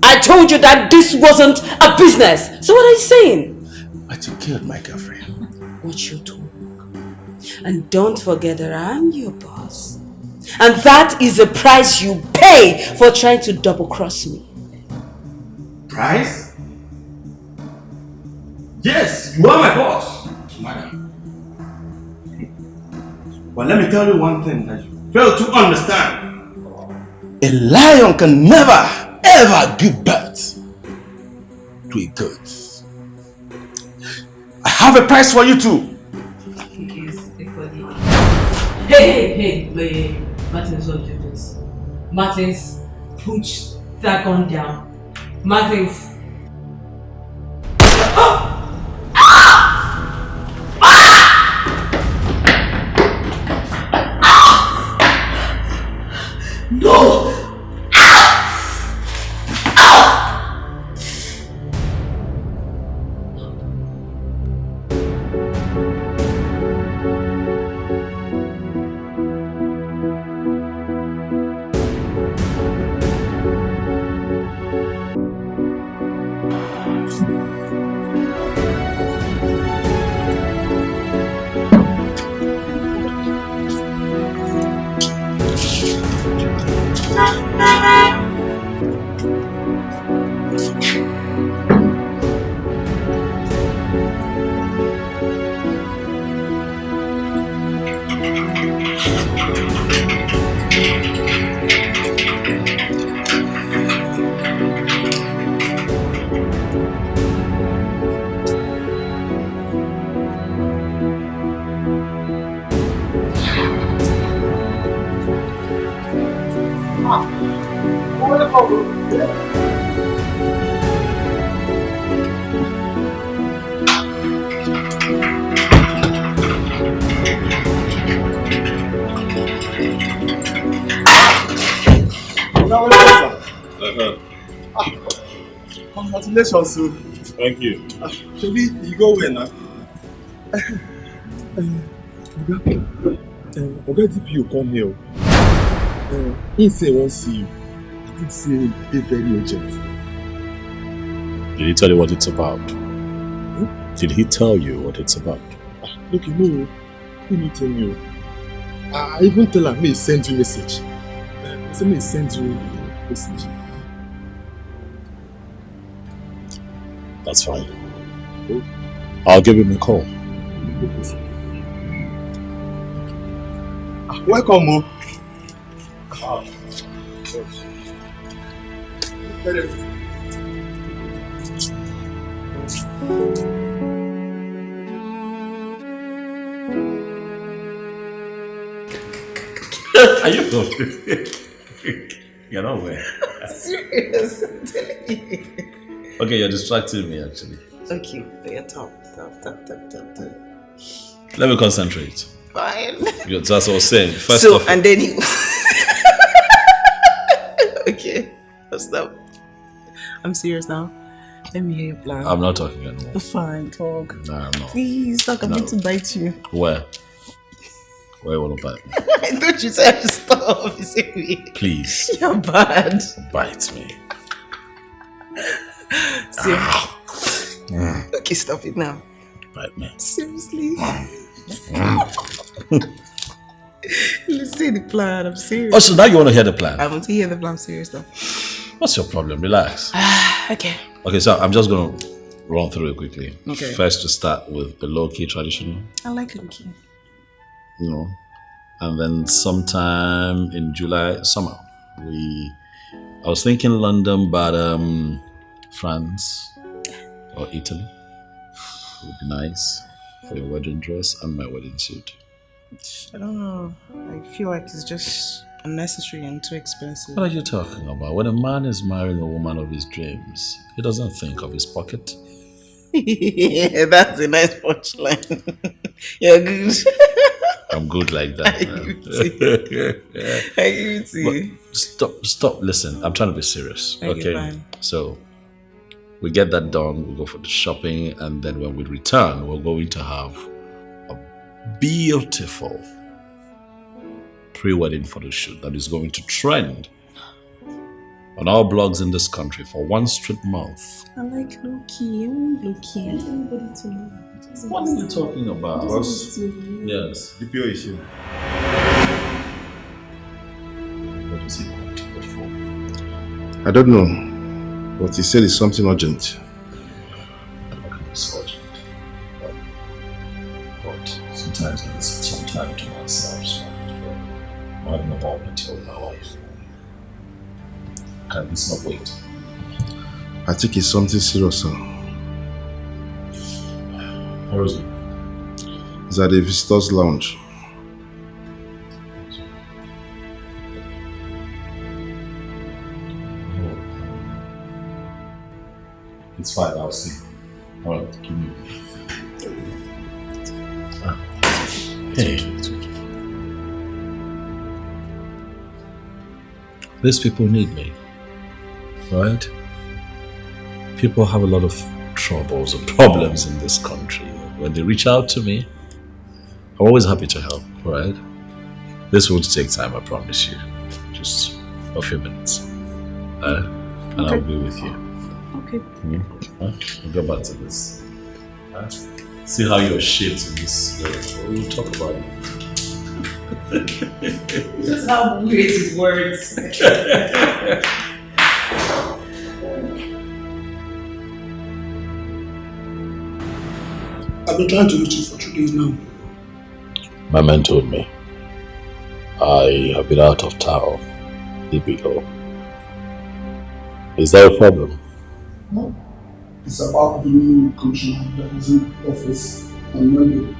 I told you that this wasn't a business. So what are you saying? But you killed my girlfriend. Watch your talk. And don't forget that I'm your boss. And that is the price you pay for trying to double cross me. Price? Yes, you are my boss, madam. But let me tell you one thing that you fail to understand. A lion can never, ever give birth to a goat. I have a price for you too. Hey, Martins, don't do this. Martins, put that gun down. Martins. Congratulations, sir. Thank you. Maybe you go where now? Oga DPO come here. He say he won't see you. I think say it's very urgent. Did he tell you what it's about? Did he tell you what it's about? Look, you know, he didn't tell you. I even tell her, may he send you a message. I said, may he send you a message. That's fine. I'll give him a call. Welcome, Mo. Are you going? You're not aware. Serious? I'm telling you. Okay, you're distracting me actually. Okay, yeah, talk. Let me concentrate. Fine. That's what I was saying. First so, off, and then he... Okay, stop. I'm serious now. Let me hear your plan. I'm not talking anymore. Fine, talk. No, I'm not. Please, talk. I'm going to bite you. Where? Where will I bite me? I thought you said to stop. You say me. Please. You're bad. Bite me. See? Okay, stop it now. Bite me. Seriously? Let's see the plan. I'm serious. Oh, so now you want to hear the plan? I want to hear the plan. I'm serious though. What's your problem? Relax. Okay. Okay, so I'm just going to run through it quickly. Okay. First, to start with the low-key traditional. I like Loki. You know, and then sometime in July, summer, I was thinking London, but France or Italy would be nice for your wedding dress and my wedding suit. I don't know. I feel like it's just unnecessary and too expensive. What are you talking about? When a man is marrying a woman of his dreams, he doesn't think of his pocket. Yeah, that's a nice punchline. You're good. I'm good like that. I give it to you. Stop. Listen, I'm trying to be serious. Okay. Fine. So we get that done. We go for the shopping, and then when we return, we're going to have a beautiful pre-wedding photo shoot that is going to trend on our blogs in this country for one straight month. I like Loki. I want Loki. I want everybody to know. What are you talking about? Yes. DPO is here. What is he going to do for? I don't know, but he said it's something urgent. It's urgent. But sometimes I need some time to myself, so I'm not about until my life. Can this not wait? I think it's something serious, sir. Where is it? It's at the visitors' lounge. It's fine, I'll see. Alright, give me. Hey. These people need me, right? people have a lot of troubles and problems in this country. When they reach out to me, I'm always happy to help, right? This won't take time, I promise you. Just a few minutes. And I'll be with you. Okay. We'll go back to this. See how you're shaped in this. We'll talk about it. Just how weird it works. I've been trying to reach you for 2 days now. My man told me I have been out of town. Bcos. Is that a problem? No. It's about the new commissioner that is in office on Monday.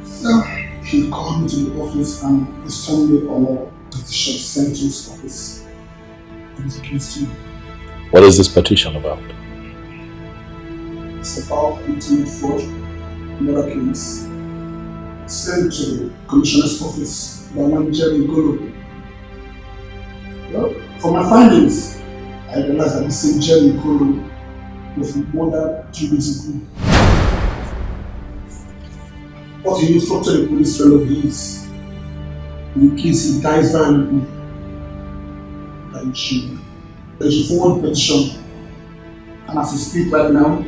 So he called me to the office and he's telling me on a petition sent to his office. And it's against you. What is this petition about? It's about ultimate fraud, another case sent to the commissioner's office by one Nigerian. Well, from my findings, I realized that the same Jerry Kolo was murdered 2 days ago. But he instructed a police friend of his in case he dies violently that he should forward the petition. And as we speak right now,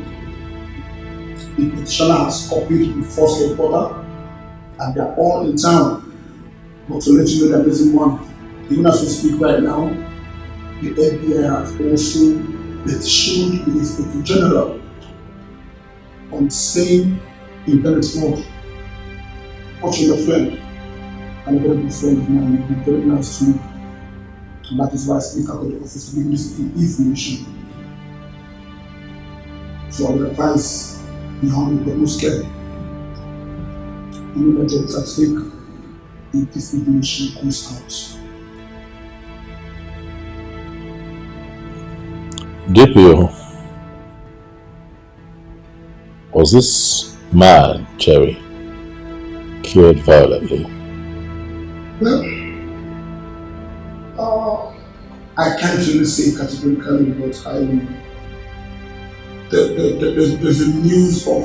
the petitioner has copied the first reporter and they are all in town. But to let you know that there's one, even as we speak right now, the FBI has also petitioned the Inspector General on the same internet fraud. Watch your friend and a very good friend of mine, he's very nice to me. And that is why I sneak out of the office to give this information. So I would advise you humble but no scared. You know my job is at stake if this information comes out. DPO, was this man, Jerry, killed violently? Well, I can't really say categorically, but there's a news of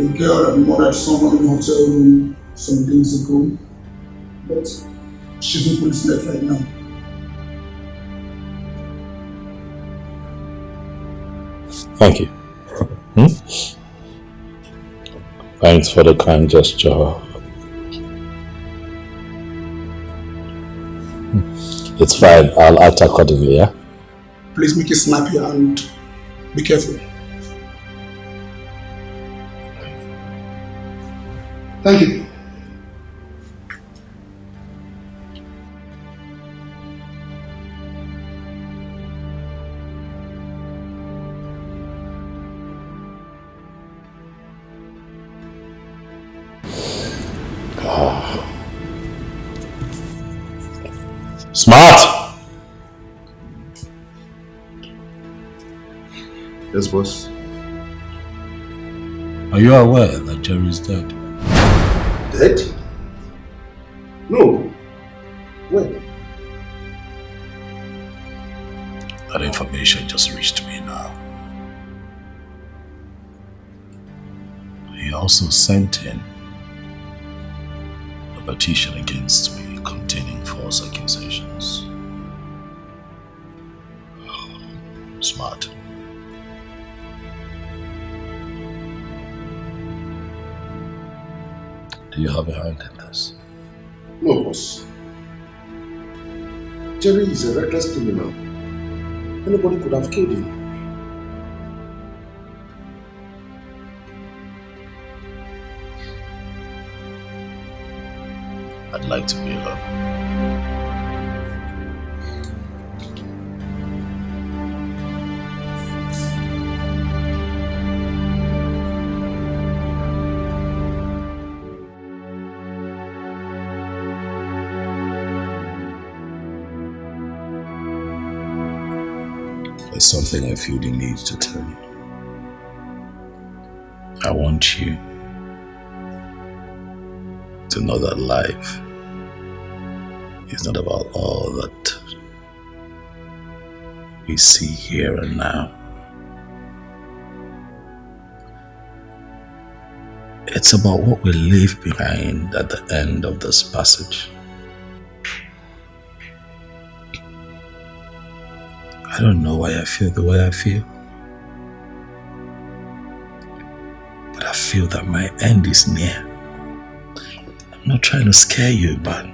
a girl that murdered someone in a hotel room some days ago, but she's in police net right now. Thank you. Thanks for the kind gesture. It's fine. I'll act accordingly, yeah? Please make it snappy and be careful. Thank you. Smart! Yes, boss. Are you aware that Jerry is dead? Dead? No. When? That information just reached me now. He also sent in a petition against me containing false accusations. Smart. Do you have a hand in this? No, boss. Jerry is a reckless criminal. Anybody could have killed him. I'd like to be alone. There's something I feel the need to tell you. I want you to know that life is not about all that we see here and now. It's about what we leave behind at the end of this passage. I don't know why I feel the way I feel, but I feel that my end is near. I'm not trying to scare you, but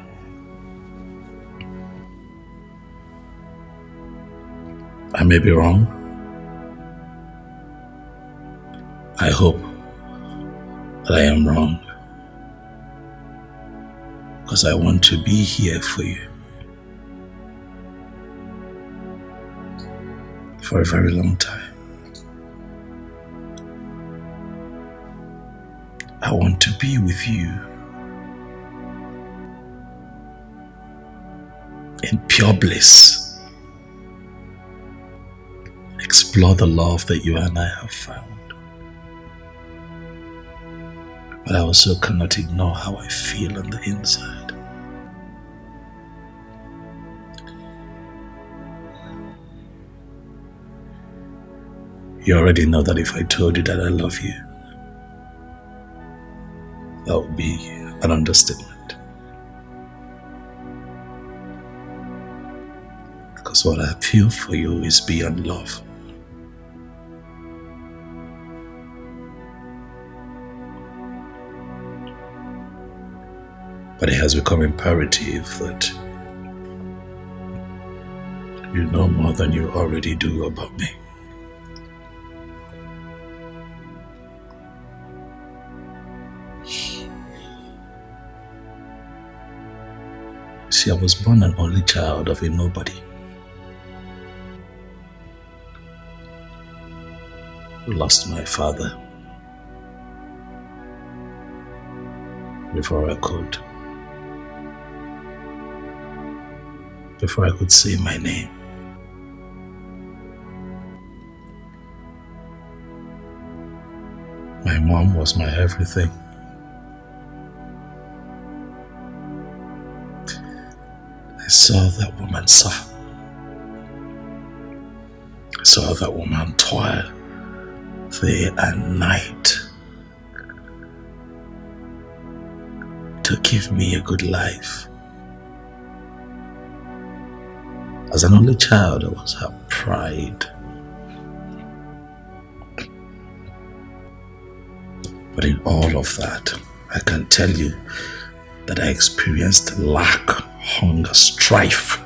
I may be wrong. I hope that I am wrong, because I want to be here for you for a very long time. I want to be with you in pure bliss. Explore the love that you and I have found. But I also cannot ignore how I feel on the inside. You already know that if I told you that I love you, that would be an understatement. Because what I feel for you is beyond love. But it has become imperative that you know more than you already do about me. See, I was born an only child of a nobody. Lost my father before I could say my name. My mom was my everything. I saw that woman suffer. I saw that woman toil day and night to give me a good life. As an only child, I was her pride. But in all of that, I can tell you that I experienced lack, hunger, strife,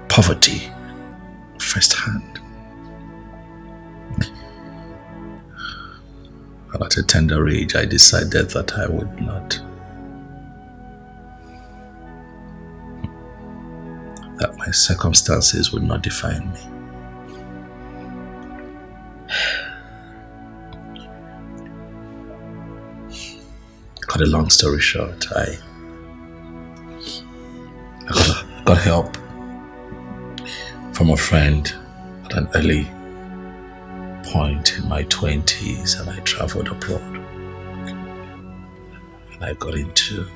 poverty firsthand. And at a tender age, I decided that I would not. That my circumstances would not define me. Cut a long story short, I got help from a friend at an early point in my 20s, and I traveled abroad. And I got into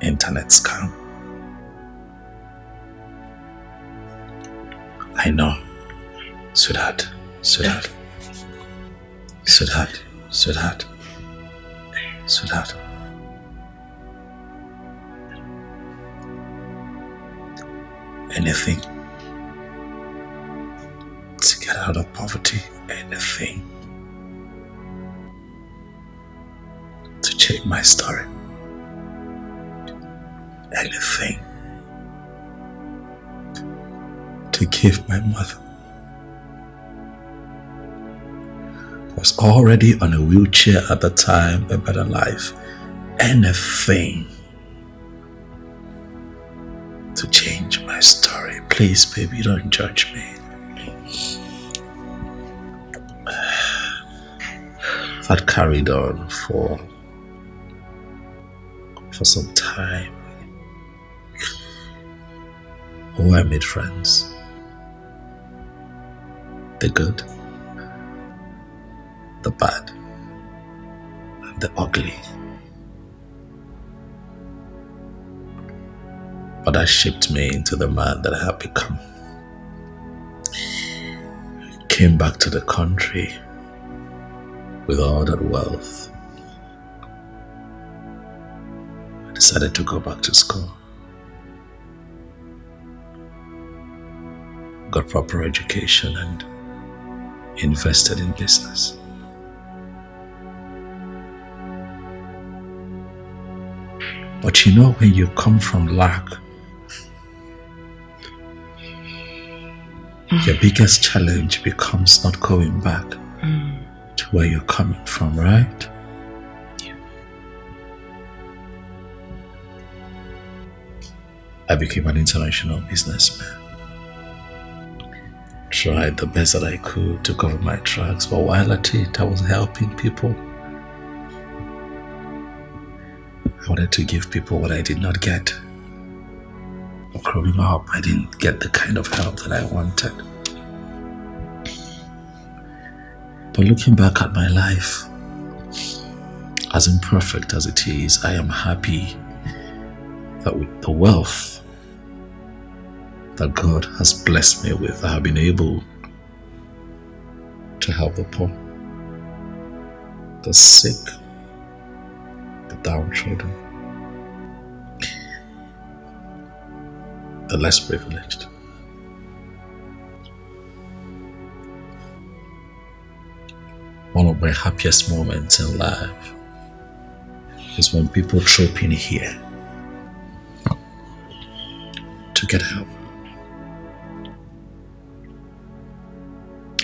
internet scam. I know, sweetheart. Anything to get out of poverty, anything to change my story, anything to give my mother, who was already on a wheelchair at the time, a better life, anything to change my story. Please, baby, don't judge me. That carried on for some time. Oh, I made friends. The good, the bad, and the ugly. But that shaped me into the man that I have become. Came back to the country with all that wealth, I decided to go back to school. Got proper education and invested in business. But you know, when you come from lack, your biggest challenge becomes not going back to where you're coming from, right? Yeah. I became an international businessman. Tried the best that I could to cover my tracks, but while at it, I was helping people. I wanted to give people what I did not get. Growing up, I didn't get the kind of help that I wanted. But looking back at my life, as imperfect as it is, I am happy that with the wealth that God has blessed me with, I have been able to help the poor, the sick, the downtrodden, the less privileged. One of my happiest moments in life is when people troop in here to get help.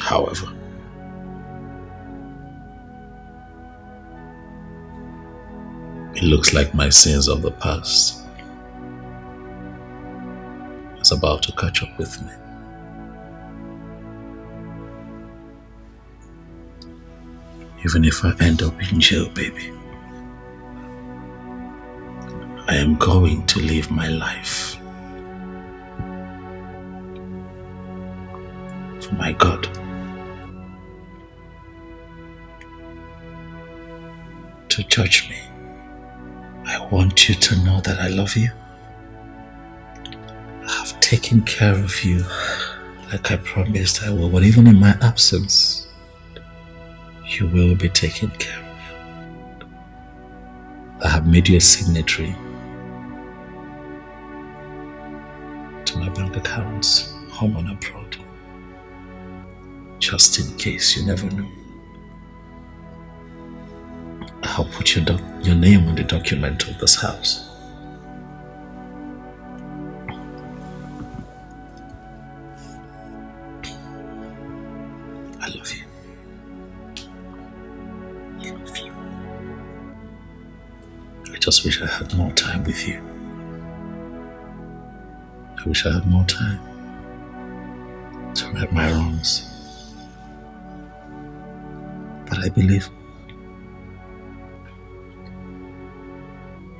However, it looks like my sins of the past is about to catch up with me. Even if I end up in jail, baby, I am going to live my life for my God. To judge me, I want you to know that I love you. I have taken care of you like I promised I will, but even in my absence, you will be taken care of. I have made you a signatory to my bank accounts, home and abroad, just in case you never know. I'll put your name on the document of this house. I love you. I love you. I just wish I had more time with you. I wish I had more time to right my wrongs. But I believe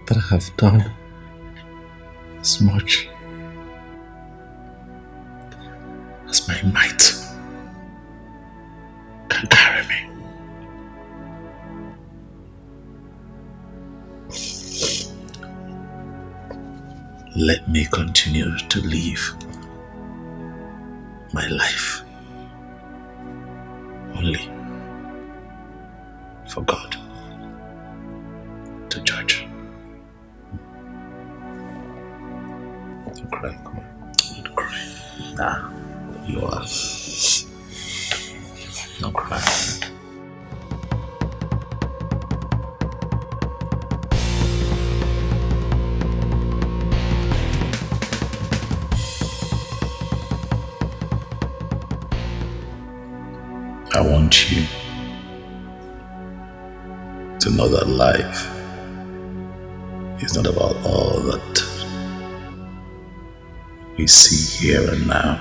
that I have done as much as my might can carry me. Let me continue to live my life only for God to judge. Don't cry, come on. Don't cry. Nah, you are. Don't cry. I want you to know that life is not about all that we see here and now.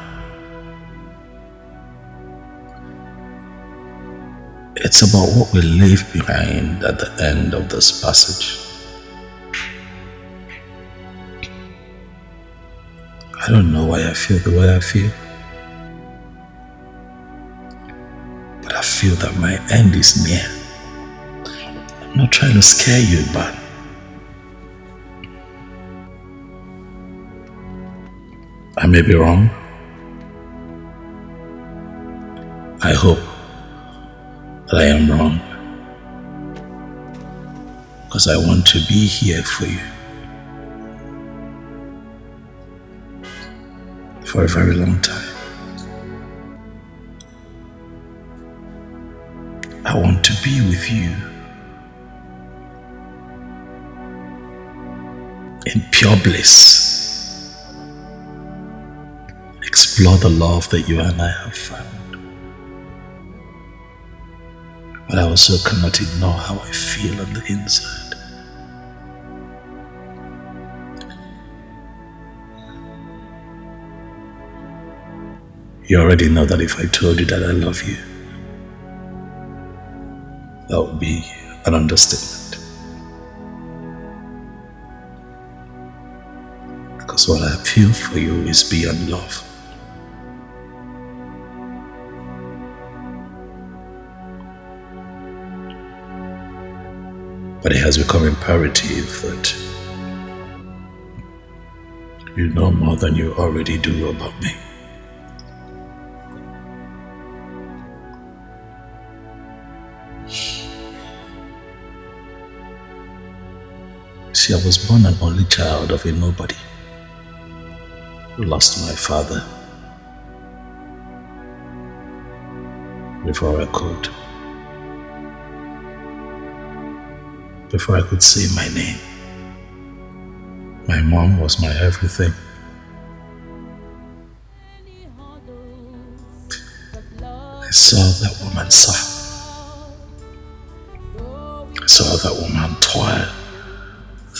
It's about what we leave behind at the end of this passage. I don't know why I feel the way I feel, but I feel that my end is near. I'm not trying to scare you, but I may be wrong. I hope that I am wrong. Because I want to be here for you. For a very long time. I want to be with you in pure bliss. Explore the love that you and I have found. But I also cannot ignore how I feel on the inside. You already know that if I told you that I love you, that would be an understatement. Because what I feel for you is beyond love. But it has become imperative that you know more than you already do about me. See, I was born an only child of a nobody. Lost my father before I could say my name. My mom was my everything. I saw that woman suffer. I saw that woman toil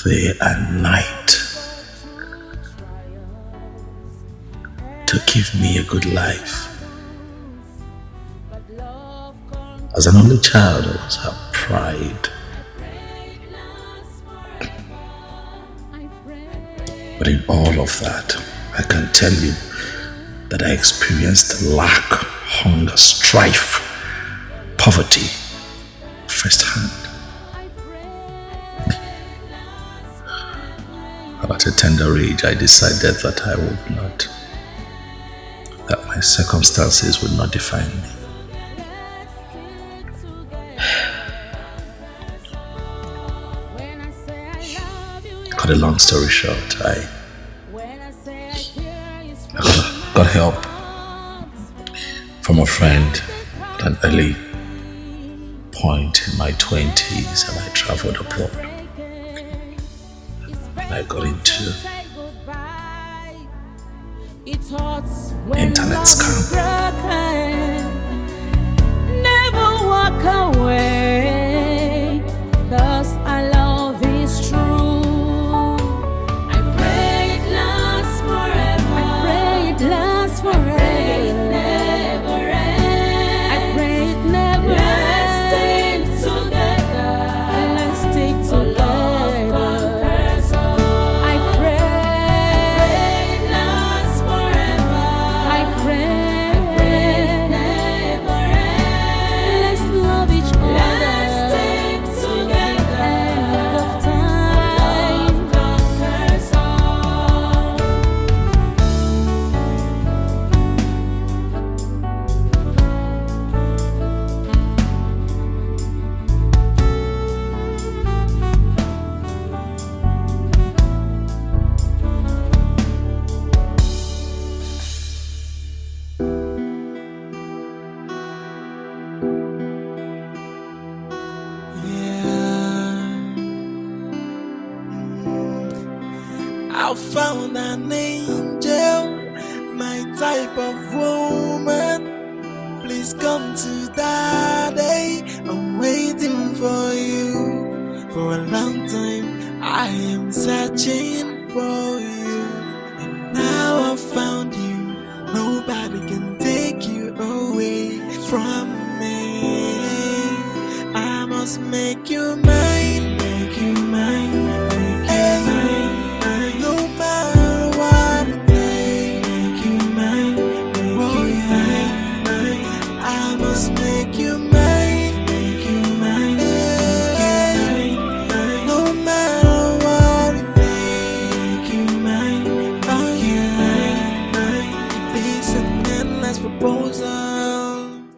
day and night to give me a good life. As an only child, I was her pride. But in all of that, I can tell you that I experienced lack, hunger, strife, poverty firsthand. At a tender age, I decided that that my circumstances would not define me. Cut a long story short, I got help from a friend at an early point in my 20s, and I traveled abroad. I got into internet scam. Never walk away, 'cause our love is true. I pray it lasts forever. I pray it lasts forever. I pray it never ends. I pray it never ends. Let's stick together. Let's stick together. I found an angel, my type of woman. Please come to Daddy. I'm waiting for you. For a long time, I am searching for you. And now I found you. Nobody can take you away from me. I must make you mine.